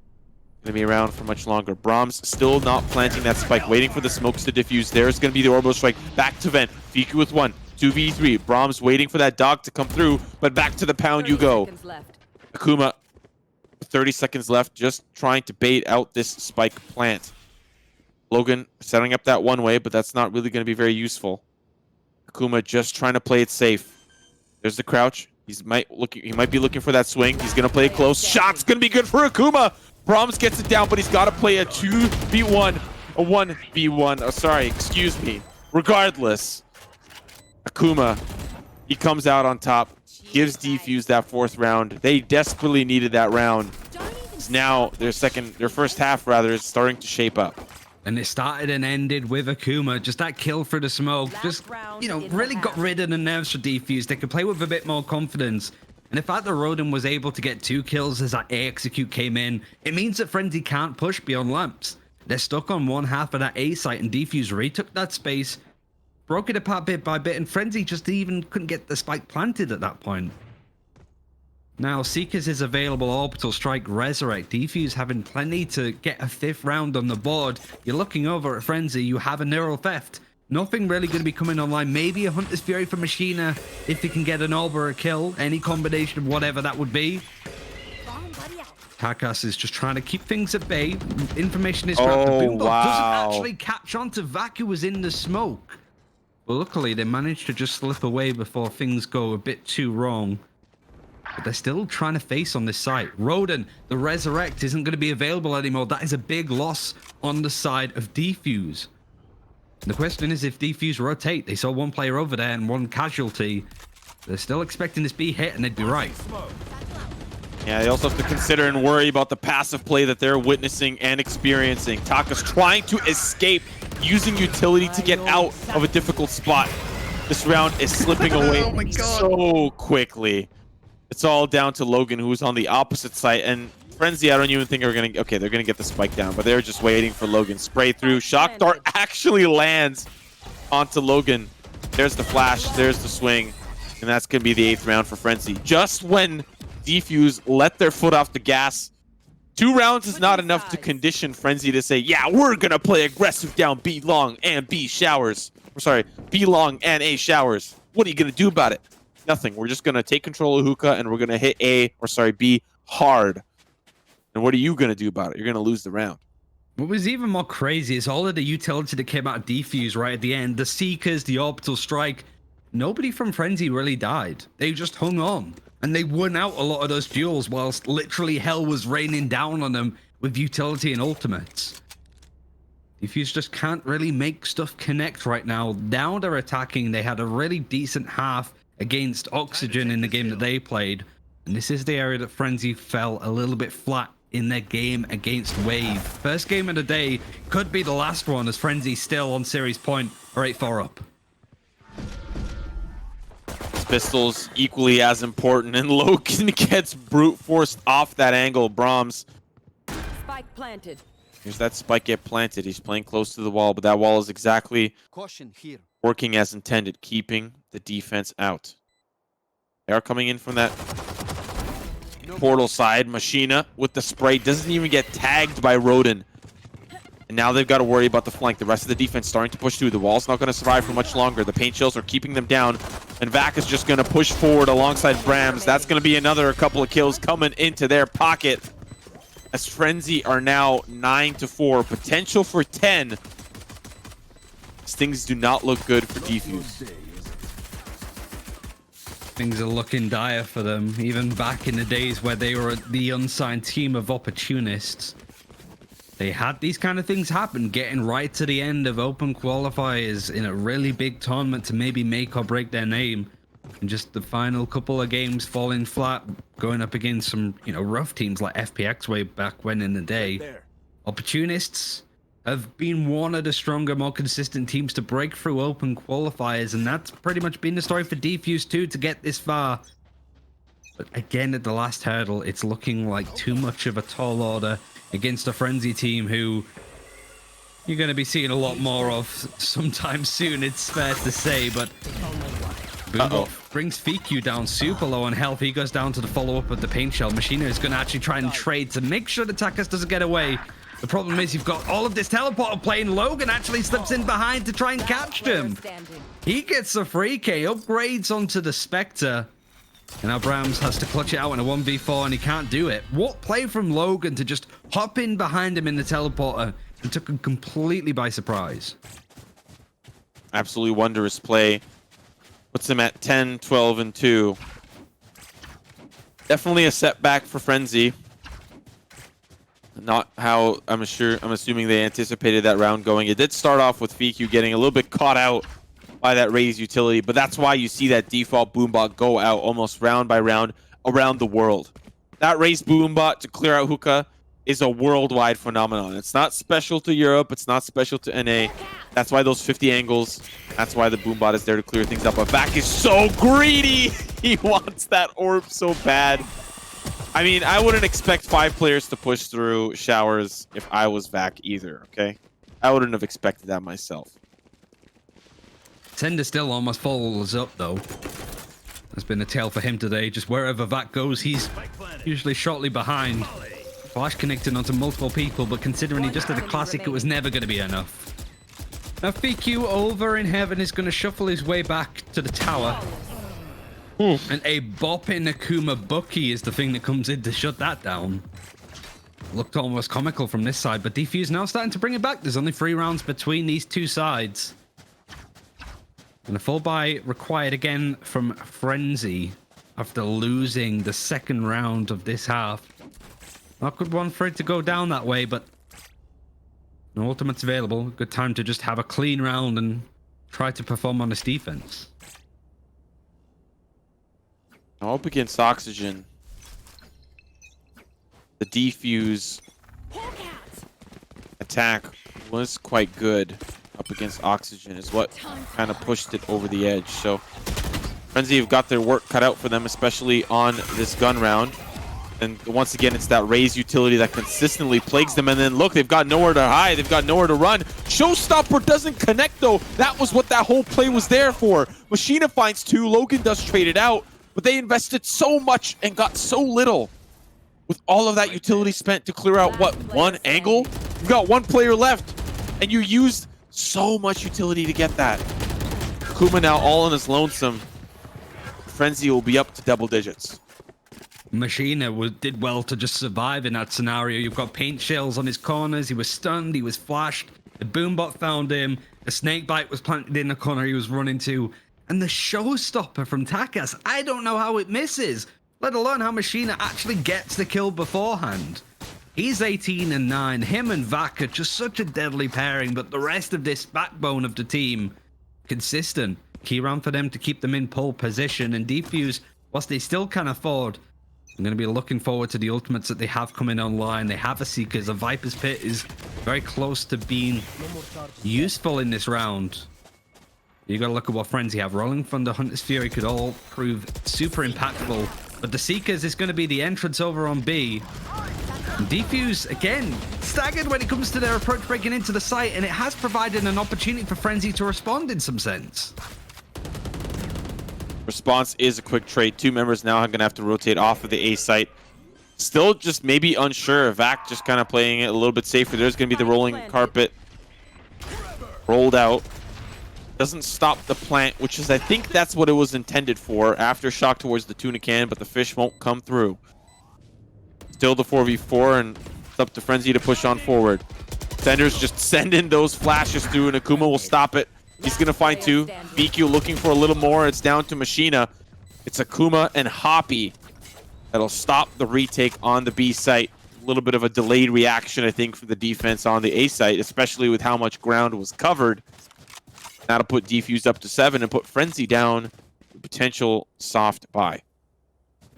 Speaker 2: going to be around for much longer. Brahms still not planting that spike, waiting for the smokes to diffuse. There's going to be the orbital strike. Back to vent. FQ with 1. 2v3. Brahms waiting for that dog to come through, but back to the pound you go. Akuma, 30 seconds left, just trying to bait out this spike plant. Logan setting up that one way, but that's not really going to be very useful. Akuma just trying to play it safe. There's the crouch. He might be looking for that swing. He's going to play it close. Shot's going to be good for Akuma. Brahms gets it down, but he's got to play a 2v1. A 1v1. Oh, sorry. Excuse me. Regardless, Akuma, he comes out on top. Gives Defuse that 4th round. They desperately needed that round. Now their first half rather is starting to shape up.
Speaker 1: And it started and ended with Akuma. Just that kill through the smoke. Just, you know, really got rid of the nerves for Defuse. They could play with a bit more confidence. And the fact that Rodin was able to get 2 kills as that A execute came in, it means that Frenzy can't push beyond lamps. They're stuck on one half of that A site, and Defuse retook that space, broke it apart bit by bit, and Frenzy just even couldn't get the spike planted at that point. Now, Seekers is available, Orbital Strike, Resurrect. Defuse having plenty to get a 5th round on the board. You're looking over at Frenzy, you have a Neural Theft. Nothing really going to be coming online. Maybe a Hunter's Fury for Machina if you can get an orb or a kill. Any combination of whatever that would be. Takas is just trying to keep things at bay. Information is dropped. The Boombot doesn't actually catch on to Vac, who was in the smoke. Well, luckily, they managed to just slip away before things go a bit too wrong. But they're still trying to face on this site. Rodin, the Resurrect, isn't going to be available anymore. That is a big loss on the side of Defuse. The question is if Defuse rotate. They saw 1 player over there and 1 casualty. They're still expecting this B hit, and they'd be right.
Speaker 2: Yeah, they also have to consider and worry about the passive play that they're witnessing and experiencing. Taka's trying to escape, using utility to get out of a difficult spot. This round is slipping away so quickly. It's all down to Logan, who's on the opposite side, and Frenzy, I don't even think they're gonna get the spike down, but they're just waiting for Logan. Spray through. Shock Dart actually lands onto Logan. There's the flash, there's the swing, and that's gonna be the 8th round for Frenzy. Just when Defuse let their foot off the gas, 2 rounds is not enough to condition Frenzy to say, yeah, we're gonna play aggressive down B long and B showers. B long and A showers. What are you gonna do about it? Nothing. We're just gonna take control of Hookah and we're gonna hit B hard. And what are you going to do about it? You're going to lose the round.
Speaker 1: What was even more crazy is all of the utility that came out of Defuse right at the end. The Seekers, the Orbital Strike. Nobody from Frenzy really died. They just hung on. And they won out a lot of those duels whilst literally hell was raining down on them with utility and ultimates. Defuse just can't really make stuff connect right now. Now they're attacking. They had a really decent half. against Oxygen in the game that they played. And this is the area that Frenzy fell a little bit flat in their game against Wave. First game of the day could be the last one, as Frenzy still on series point or 8-4 up.
Speaker 2: This pistol's equally as important, and Logan gets brute forced off that angle. Brahms.
Speaker 6: Spike planted.
Speaker 2: Here's that spike get planted. He's playing close to the wall, but that wall is exactly
Speaker 4: Caution here.
Speaker 2: working as intended, keeping the defense out. They are coming in from that portal side. Machina with the spray doesn't even get tagged by Rodin. And now they've got to worry about the flank. The rest of the defense starting to push through. The wall's not going to survive for much longer. The paint shells are keeping them down. And Vac is just going to push forward alongside Brahms. That's going to be another couple of kills coming into their pocket. As Frenzy are now 9-4. Potential for 10. Things do not look good for Defuse.
Speaker 1: Things are looking dire for them, even back in the days where they were the unsigned team of opportunists. They had these kind of things happen, getting right to the end of open qualifiers in a really big tournament to maybe make or break their name. And just the final couple of games falling flat, going up against some, rough teams like FPX way back when in the day. Opportunists have been one of the stronger, more consistent teams to break through open qualifiers, and that's pretty much been the story for Defuse too, to get this far. But again, at the last hurdle, it's looking like too much of a tall order against a Frenzy team who you're going to be seeing a lot more of sometime soon, it's fair to say. But Boombot brings FQ down super low on health. He goes down to the follow-up of the paint shell. Machina is going to actually try and trade to make sure the Takas doesn't get away. The problem is you've got all of this teleporter playing. Logan actually slips in behind to try and catch him. He gets a free K, upgrades onto the Spectre. And now Brahms has to clutch it out in a 1v4 and he can't do it. What play from Logan to just hop in behind him in the teleporter and took him completely by surprise.
Speaker 2: Absolutely wondrous play. Puts him at 10, 12, and 2. Definitely a setback for Frenzy. Not how I'm assuming they anticipated that round going. It did start off with FQ getting a little bit caught out by that Raze utility, but that's why you see that default Boombot go out almost round by round around the world. That Raze Boombot to clear out Hookah is a worldwide phenomenon. It's not special to Europe. It's not special to NA. That's why those 50 angles. That's why the Boombot is there to clear things up. But Vac is so greedy. He wants that orb so bad. I mean, I wouldn't expect 5 players to push through showers if I was Vac either, okay? I wouldn't have expected that myself.
Speaker 1: Tender still almost follows up, though. There's been a tale for him today. Just wherever Vac goes, he's usually shortly behind. Flash connecting onto multiple people, but considering he just did a classic, it was never going to be enough. Now, FQ over in heaven is going to shuffle his way back to the tower. And a bopping Akuma Bucky is the thing that comes in to shut that down. Looked almost comical from this side, but Defuse now starting to bring it back. There's only 3 rounds between these two sides. And a full buy required again from Frenzy after losing the second round of this half. Not good one for it to go down that way, but no ultimates available. Good time to just have a clean round and try to perform on this defense.
Speaker 2: Now up against Oxygen, the Defuse attack was quite good up against Oxygen, is what kind of pushed it over the edge. So Frenzy have got their work cut out for them, especially on this gun round. And once again, it's that Raze utility that consistently plagues them. And then look, they've got nowhere to hide. They've got nowhere to run. Showstopper doesn't connect, though. That was what that whole play was there for. Machina finds 2. Logan does trade it out. But they invested so much and got so little. With all of that utility spent to clear out, what, 1 angle? You've got 1 player left. And you used so much utility to get that. Kuma now all on his lonesome. Frenzy will be up to double digits.
Speaker 1: Machina did well to just survive in that scenario. You've got paint shells on his corners. He was stunned. He was flashed. The Boombot found him. The snakebite was planted in the corner he was running to. And the showstopper from Takas, I don't know how it misses, let alone how Machina actually gets the kill beforehand. He's 18 and 9. Him and Vac are just such a deadly pairing, but the rest of this backbone of the team, consistent. key round for them to keep them in pole position. And Defuse, whilst they still can afford, I'm going to be looking forward to the ultimates that they have coming online. They have a Seekers. A Viper's Pit is very close to being useful in this round. You got to look at what Frenzy have. Rolling Thunder, Hunter's Fury could all prove super impactful. But the Seekers is going to be the entrance over on B. And Defuse, again, staggered when it comes to their approach breaking into the site. And it has provided an opportunity for Frenzy to respond in some sense.
Speaker 2: Response is a quick trade. Two members now are going to have to rotate off of the A site. Still just maybe unsure. Vac just kind of playing it a little bit safer. There's going to be the rolling carpet rolled out. Doesn't stop the plant, which is, I think that's what it was intended for. Aftershock towards the tuna can, but the fish won't come through. Still the 4v4, and it's up to Frenzy to push on forward. Sender's just sending those flashes through, and Akuma will stop it. He's going to find two. BQ looking for a little more. It's down to Machina. It's Akuma and Hoppy that'll stop the retake on the B site. A little bit of a delayed reaction, I think, for the defense on the A site, especially with how much ground was covered. That'll put Defuse up to 7 and put Frenzy down. Potential soft buy.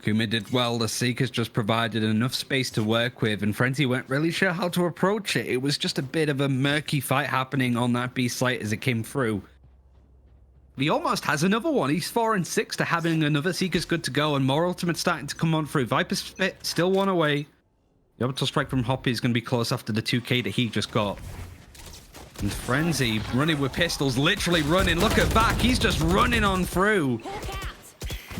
Speaker 1: Akuma did well. The Seekers just provided enough space to work with, and Frenzy weren't really sure how to approach it. It was just a bit of a murky fight happening on that B site as it came through. He almost has another one. He's 4 and 6 to having another Seekers good to go, and more ultimates starting to come on through. Viper's Spit still one away. The orbital strike from Hoppy is going to be close after the 2k that he just got. And Frenzy running with pistols, literally running. Look at Vac, he's just running on through.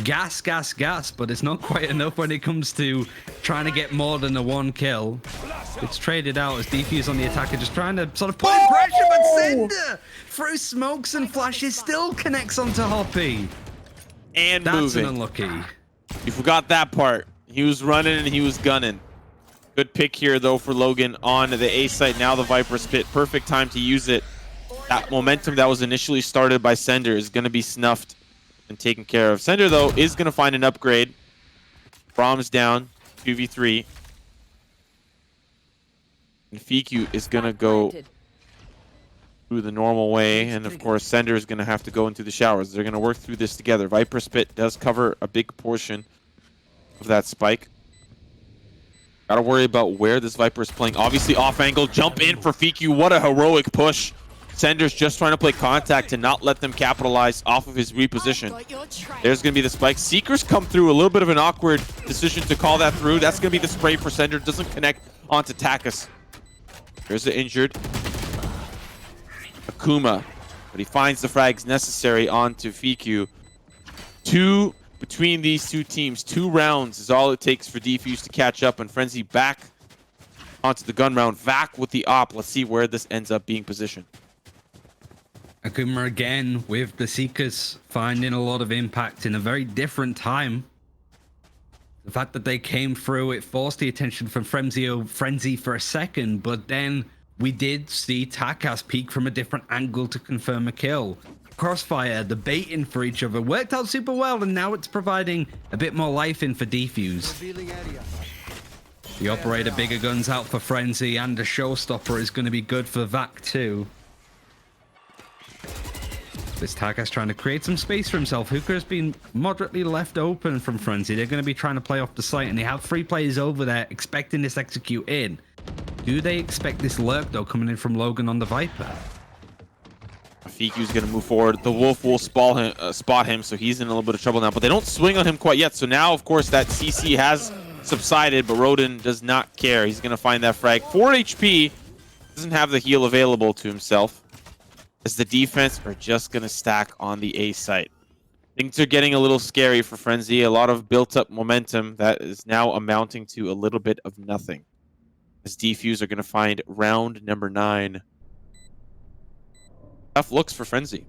Speaker 1: Gas, gas, gas, but it's not quite enough when it comes to trying to get more than a 1 kill. It's traded out as Defuse on the attacker, just trying to sort of put in pressure, but Cinder, through smokes and flashes, still connects onto Hoppy.
Speaker 2: And
Speaker 1: That's
Speaker 2: moving.
Speaker 1: an unlucky.
Speaker 2: You forgot that part. He was running and he was gunning. Good pick here, though, for Logan on the A site. Now the Viper's Pit. Perfect time to use it. That momentum that was initially started by Sender is going to be snuffed and taken care of. Sender, though, is going to find an upgrade. Brahms down, 2v3. And Fiku is going to go through the normal way. And, of course, Sender is going to have to go into the showers. They're going to work through this together. Viper's Pit does cover a big portion of that spike. Got to worry about where this Viper is playing. Obviously, off angle. Jump in for Fiku. What a heroic push. Sender's just trying to play contact to not let them capitalize off of his reposition. There's going to be the spike. Seekers come through. A little bit of an awkward decision to call that through. That's going to be the spray for Sender. Doesn't connect onto Takas. There's the injured Akuma. But he finds the frags necessary onto Fiku. Between these two teams, 2 rounds is all it takes for Defuse to catch up, and Frenzy back onto the gun round. Vac with the op. Let's see where this ends up being positioned.
Speaker 1: Akuma again with the Seekers finding a lot of impact in a very different time. The fact that they came through, it forced the attention from Frenzy for a second, but then we did see Takas peek from a different angle to confirm a kill. Crossfire, the baiting for each other, worked out super well, and now it's providing a bit more life in for Defuse. The operator bigger guns out for Frenzy, and the showstopper is going to be good for Vac too. This Takas trying to create some space for himself. Hookah has been moderately left open from Frenzy. They're going to be trying to play off the site, and they have 3 players over there expecting this execute in. Do they expect this lurk, though, coming in from Logan on the Viper?
Speaker 2: Fiku's going to move forward. The Wolf will spot him, so he's in a little bit of trouble now. But they don't swing on him quite yet. So now, of course, that CC has subsided, but Rodin does not care. He's going to find that frag. 4 HP. Doesn't have the heal available to himself, as the defense are just going to stack on the A site. Things are getting a little scary for Frenzy. A lot of built-up momentum that is now amounting to a little bit of nothing, as Defuse are going to find round number 9. Tough looks for Frenzy.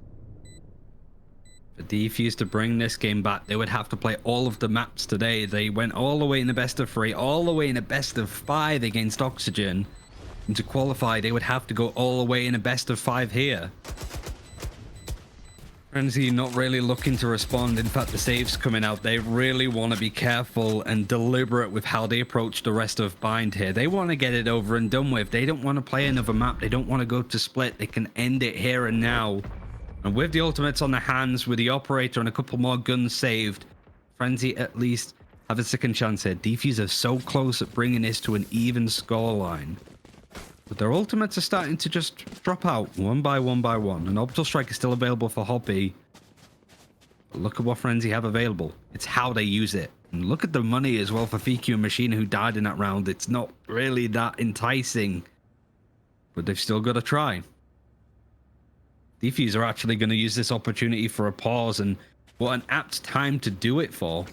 Speaker 1: For Defuse to bring this game back, they would have to play all of the maps today. They went all the way in the best of 3, all the way in a best of 5 against Oxygen. And to qualify, they would have to go all the way in a best of 5 here. Frenzy not really looking to respond. In fact, the save's coming out. They really want to be careful and deliberate with how they approach the rest of Bind here. They want to get it over and done with. They don't want to play another map. They don't want to go to split. They can end it here and now. And with the ultimates on their hands, with the operator and a couple more guns saved, Frenzy at least have a second chance here. Defuse are so close at bringing this to an even scoreline. But their ultimates are starting to just drop out one by one by one. And Orbital Strike is still available for Hobby. But look at what Frenzy have available. It's how they use it. And look at the money as well for FQ and Machina, who died in that round. It's not really that enticing. But they've still got to try. Defuse are actually going to use this opportunity for a pause. And what an apt time to do it for.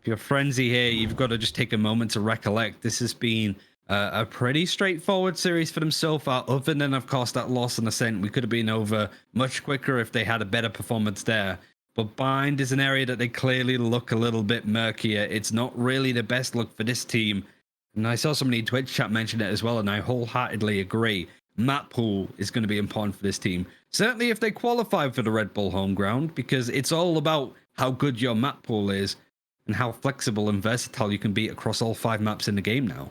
Speaker 1: If you're Frenzy here, you've got to just take a moment to recollect. This has been a pretty straightforward series for them so far, other than, of course, that loss on Ascent. We could have been over much quicker if they had a better performance there. But Bind is an area that they clearly look a little bit murkier. It's not really the best look for this team. And I saw somebody in Twitch chat mention it as well, and I wholeheartedly agree. Map pool is going to be important for this team. Certainly if they qualify for the Red Bull home ground, because it's all about how good your map pool is and how flexible and versatile you can be across all 5 maps in the game now.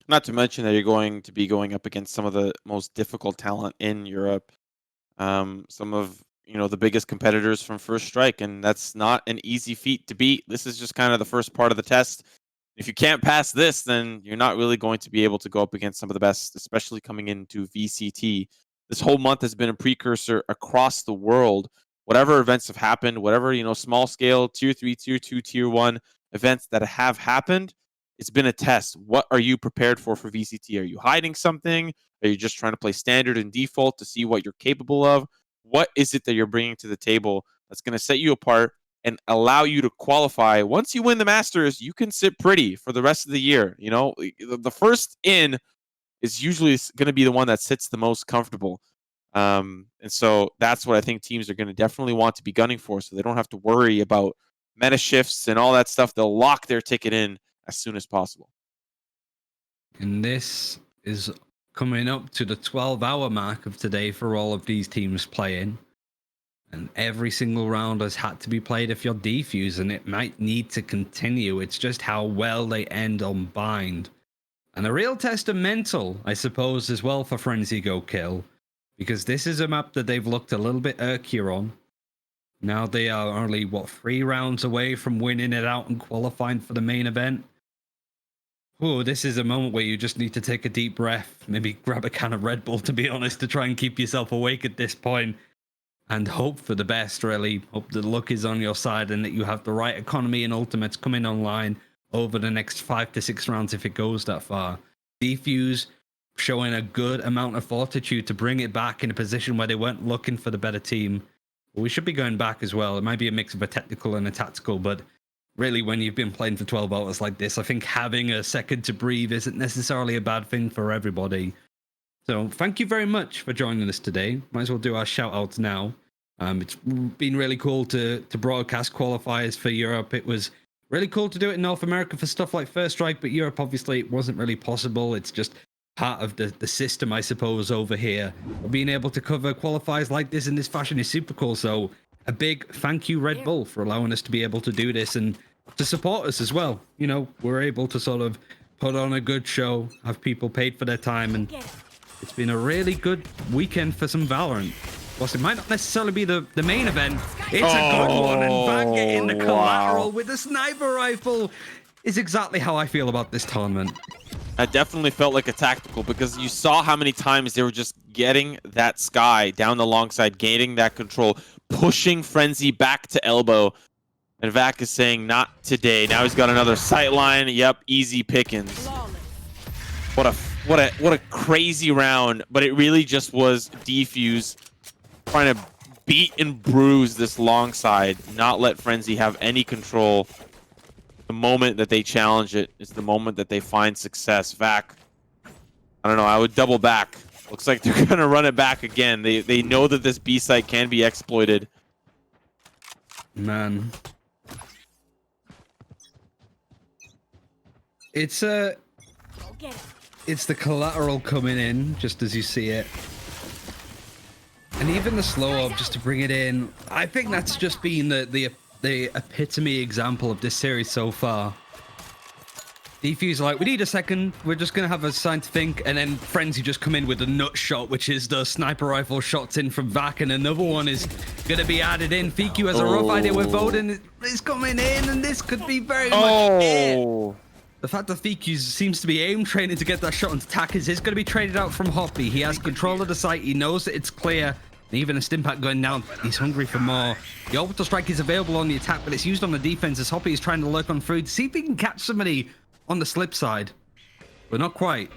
Speaker 2: Not to mention that you're going to be going up against some of the most difficult talent in Europe. Some of, you know, the biggest competitors from First Strike, and that's not an easy feat to beat. This is just kind of the first part of the test. If you can't pass this, then you're not really going to be able to go up against some of the best, especially coming into VCT. This whole month has been a precursor across the world. Whatever events have happened, whatever, you know, small scale, tier 3, tier 2, tier 1 events that have happened, it's been a test. What are you prepared for VCT? Are you hiding something? Are you just trying to play standard and default to see what you're capable of? What is it that you're bringing to the table that's going to set you apart and allow you to qualify? Once you win the Masters, you can sit pretty for the rest of the year. You know, the first in is usually going to be the one that sits the most comfortable. And so that's what I think teams are going to definitely want to be gunning for, so they don't have to worry about meta shifts and all that stuff. They'll lock their ticket in as soon as possible.
Speaker 1: And this is coming up to the 12-hour mark of today for all of these teams playing. And every single round has had to be played if you're Defuse, and it might need to continue. It's just how well they end on Bind. And a real test of mental, I suppose, as well for Frenzy Go Kill. Because this is a map that they've looked a little bit irkier on. Now they are only, 3 rounds away from winning it out and qualifying for the main event. Oh, this is a moment where you just need to take a deep breath. Maybe grab a can of Red Bull, to be honest, to try and keep yourself awake at this point. And hope for the best, really. Hope the luck is on your side and that you have the right economy and ultimates coming online over the next 5 to 6 rounds if it goes that far. Defuse showing a good amount of fortitude to bring it back in a position where they weren't looking for the better team. We should be going back as well. It might be a mix of a technical and a tactical, but really when you've been playing for 12 hours like this, I think having a second to breathe isn't necessarily a bad thing for everybody. So thank you very much for joining us today. Might as well do our shout outs now. It's been really cool to broadcast qualifiers for Europe. It was really cool to do it in North America for stuff like First Strike, but Europe obviously it wasn't really possible. It's just part of the system, I suppose, over here. Being able to cover qualifiers like this in this fashion is super cool. So a big thank you, Red Bull, for allowing us to be able to do this and to support us as well. You know, we're able to sort of put on a good show, have people paid for their time, and it's been a really good weekend for some Valorant. Plus, it might not necessarily be the main event. It's a good one, and Van getting the collateral with a sniper rifle is exactly how I feel about this tournament.
Speaker 2: I definitely felt like a tactical, because you saw how many times they were just getting that Sky down the long side, gaining that control, pushing Frenzy back to elbow. And Vac is saying, not today. Now he's got another sight line. Yep, easy pickings. What a crazy round. But it really just was Defuse trying to beat and bruise this long side, not let Frenzy have any control. The moment that they challenge it is the moment that they find success. Vac, I don't know, I would double back. Looks like they're going to run it back again. They know that this B site can be exploited.
Speaker 1: Man. It's the collateral coming in, just as you see it. And even the slow up just to bring it in. I think that's just been the epitome example of this series so far. Defuse like, we need a second. We're just going to have a sign to think. And then Frenzy just come in with a nut shot, which is the sniper rifle shots in from Vac. And another one is going to be added in. Fiku has a rough idea with Voden. It's coming in, and this could be very much it. The fact that Fiku seems to be aim training to get that shot onto Tackers is going to be traded out from Hoppy. He has control of the site. He knows that it's clear. And even a Stimpack going down, he's hungry for more. The orbital strike is available on the attack, but it's used on the defense as Hoppy is trying to lurk on through to see if he can catch somebody on the slip side, but not quite.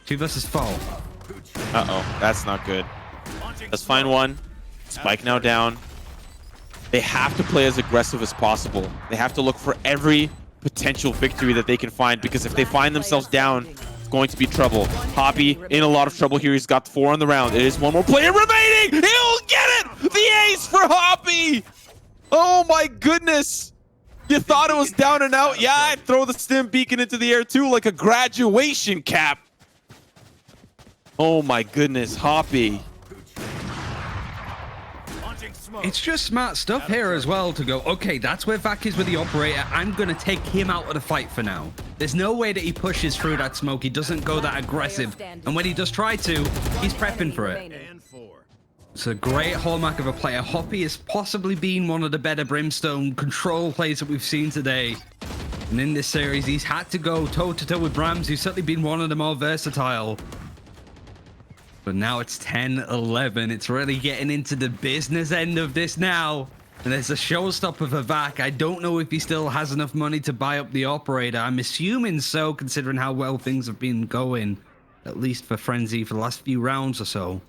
Speaker 1: 2 versus 4.
Speaker 2: Uh-oh, that's not good. Let's find one. Spike now down. They have to play as aggressive as possible. They have to look for every potential victory that they can find, because if they find themselves down, it's going to be trouble. Hoppy in a lot of trouble here. He's got 4 on the round. It is 1 more player remaining. He'll get it. The ace for Hoppy. Oh my goodness. You thought it was down and out? Yeah, I'd throw the stim beacon into the air too, like a graduation cap. Oh my goodness, Hoppy.
Speaker 1: It's just smart stuff here as well to go, okay, that's where Vac is with the operator. I'm going to take him out of the fight for now. There's no way that he pushes through that smoke. He doesn't go that aggressive. And when he does try to, he's prepping for it. It's a great hallmark of a player. Hoppy has possibly been one of the better Brimstone control plays that we've seen today. And in this series, he's had to go toe-to-toe with Brams, who's certainly been one of the more versatile. But now it's 10-11. It's really getting into the business end of this now. And there's a showstopper for Vac. I don't know if he still has enough money to buy up the operator. I'm assuming so, considering how well things have been going, at least for Frenzy for the last few rounds or so.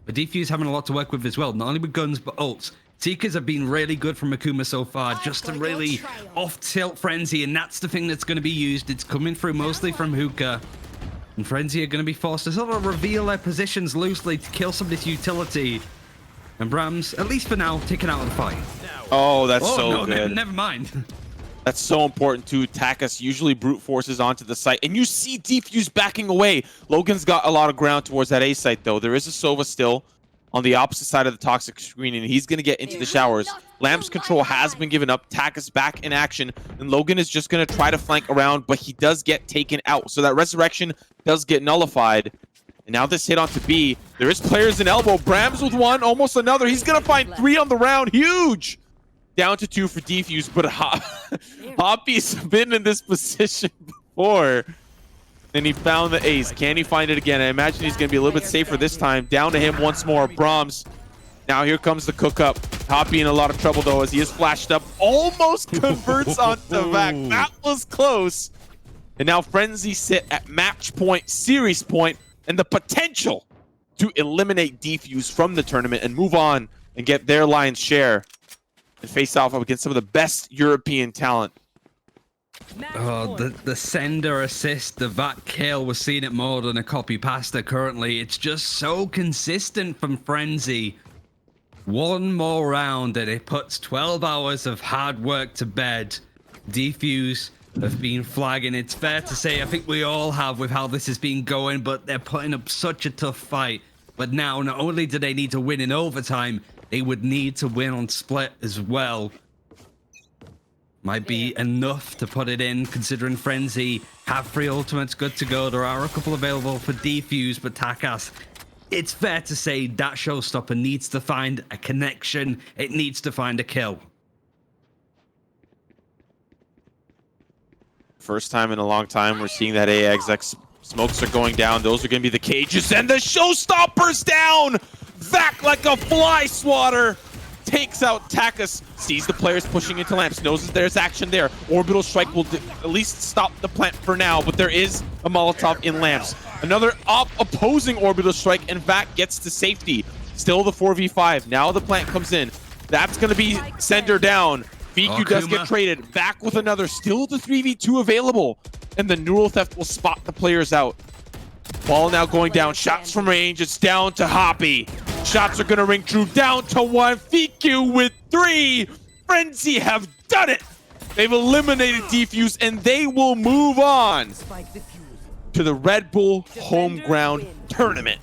Speaker 1: But Defuse having a lot to work with as well, not only with guns, but ults. Seekers have been really good from Akuma so far, just to really off-tilt Frenzy, and that's the thing that's going to be used. It's coming through mostly from Hookah. And Frenzy are going to be forced to sort of reveal their positions loosely to kill some of this utility. And Brams, at least for now, taken out of the fight.
Speaker 2: Oh, that's so good.
Speaker 1: Never mind.
Speaker 2: That's so important to attack us. Usually brute forces onto the site, and you see Defuse backing away. Logan's got a lot of ground towards that A site, though. There is a Sova still on the opposite side of the toxic screen, and he's going to get into the showers. Lamp's control has been given up. Takas back in action, and Logan is just going to try to flank around, but he does get taken out. So that resurrection does get nullified. And now this hit onto B. There is players in elbow. Brams with 1, almost another. He's going to find 3 on the round. Huge! Down to 2 for Defuse, but Hoppy's been in this position before. And he found the ace. Can he find it again? I imagine he's going to be a little bit safer this time. Down to him once more. Brahms. Now here comes the cook-up. Hoppy in a lot of trouble, though, as he is flashed up. Almost converts onto Vac. That was close. And now Frenzy sit at match point, series point, and the potential to eliminate Defuse from the tournament and move on and get their lion's share and face off against some of the best European talent.
Speaker 1: Oh, the sender assist, the Vac kill, we're seeing it more than a copy pasta currently. It's just so consistent from Frenzy. One more round and it puts 12 hours of hard work to bed. Defuse have been flagging. It's fair to say, I think we all have with how this has been going, but they're putting up such a tough fight. But now, not only do they need to win in overtime, they would need to win on split as well. Might be enough to put it in, considering Frenzy have 3 ultimates good to go. There are a couple available for Defuse, but Takas, it's fair to say that showstopper needs to find a connection. It needs to find a kill.
Speaker 2: First time in a long time we're seeing that AXX smokes are going down. Those are going to be the cages, and the showstopper's down! Vac like a fly swatter takes out Takas, sees the players pushing into Lamps, knows that there's action there. Orbital Strike will at least stop the plant for now, but there is a Molotov in Lamps. Another opposing Orbital Strike, and Vac gets to safety. Still the 4v5. Now the plant comes in. That's going to be Sender down. Fiku does get traded. Vac with another. Still the 3v2 available. And the Neural Theft will spot the players out. Ball now going down. Shots from range. It's down to Hoppy. Shots are going to ring true. Down to 1. Fiku with 3. Frenzy have done it. They've eliminated Defuse, and they will move on to the Red Bull Home Ground Tournament.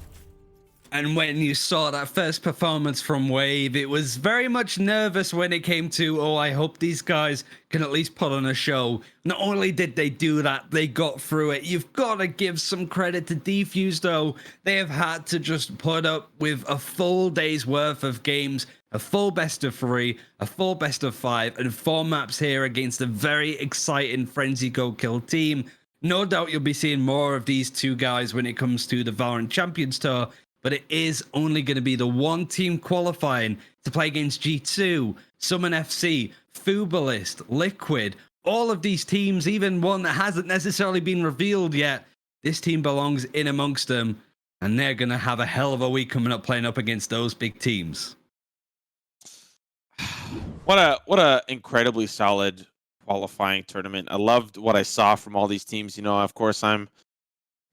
Speaker 1: And when you saw that first performance from Wave, it was very much nervous when it came to, oh, I hope these guys can at least put on a show. Not only did they do that, they got through it. You've got to give some credit to Defuse, though. They have had to just put up with a full day's worth of games, a full best of 3, a full best of 5, and 4 maps here against a very exciting Frenzy Go Kill team. No doubt you'll be seeing more of these two guys when it comes to the Valorant Champions Tour, but it is only going to be the one team qualifying to play against G2, Summon FC, Fubalist, Liquid, all of these teams, even one that hasn't necessarily been revealed yet. This team belongs in amongst them, and they're going to have a hell of a week coming up playing up against those big teams.
Speaker 2: What a incredibly solid qualifying tournament. I loved what I saw from all these teams. You know, of course, I'm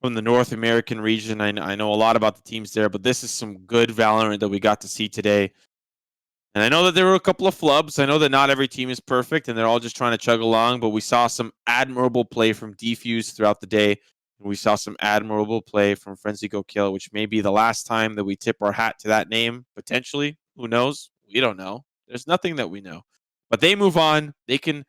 Speaker 2: from the North American region. I know a lot about the teams there, but this is some good Valorant that we got to see today. And I know that there were a couple of flubs. I know that not every team is perfect, and they're all just trying to chug along, but we saw some admirable play from Defuse throughout the day. And we saw some admirable play from Frenzy Go Kill, which may be the last time that we tip our hat to that name, potentially. Who knows? We don't know. There's nothing that we know. But they move on. They can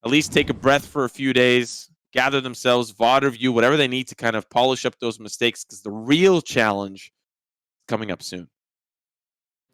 Speaker 2: at least take a breath for a few days, gather themselves, VOD review, whatever they need to kind of polish up those mistakes, because the real challenge is coming up soon.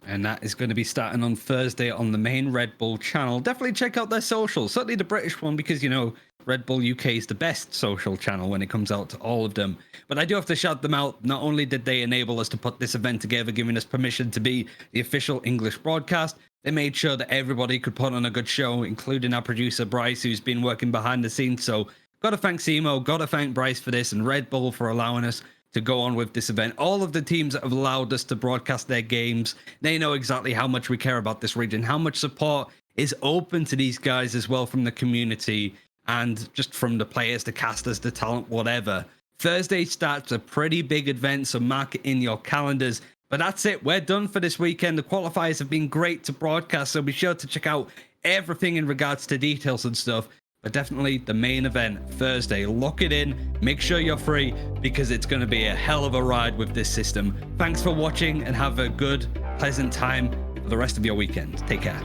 Speaker 1: And that is going to be starting on Thursday on the main Red Bull channel. Definitely check out their socials, certainly the British one, because, you know, Red Bull UK is the best social channel when it comes out to all of them. But I do have to shout them out. Not only did they enable us to put this event together, giving us permission to be the official English broadcast, they made sure that everybody could put on a good show, including our producer, Bryce, who's been working behind the scenes. So got to thank Simo, got to thank Bryce for this, and Red Bull for allowing us to go on with this event. All of the teams that have allowed us to broadcast their games, they know exactly how much we care about this region, how much support is open to these guys as well from the community, and just from the players, the casters, the talent, whatever. Thursday starts a pretty big event, so mark it in your calendars. But that's it. We're done for this weekend. The qualifiers have been great to broadcast, so be sure to check out everything in regards to details and stuff. But definitely the main event, Thursday. Lock it in. Make sure you're free, because it's going to be a hell of a ride with this system. Thanks for watching, and have a good, pleasant time for the rest of your weekend. Take care.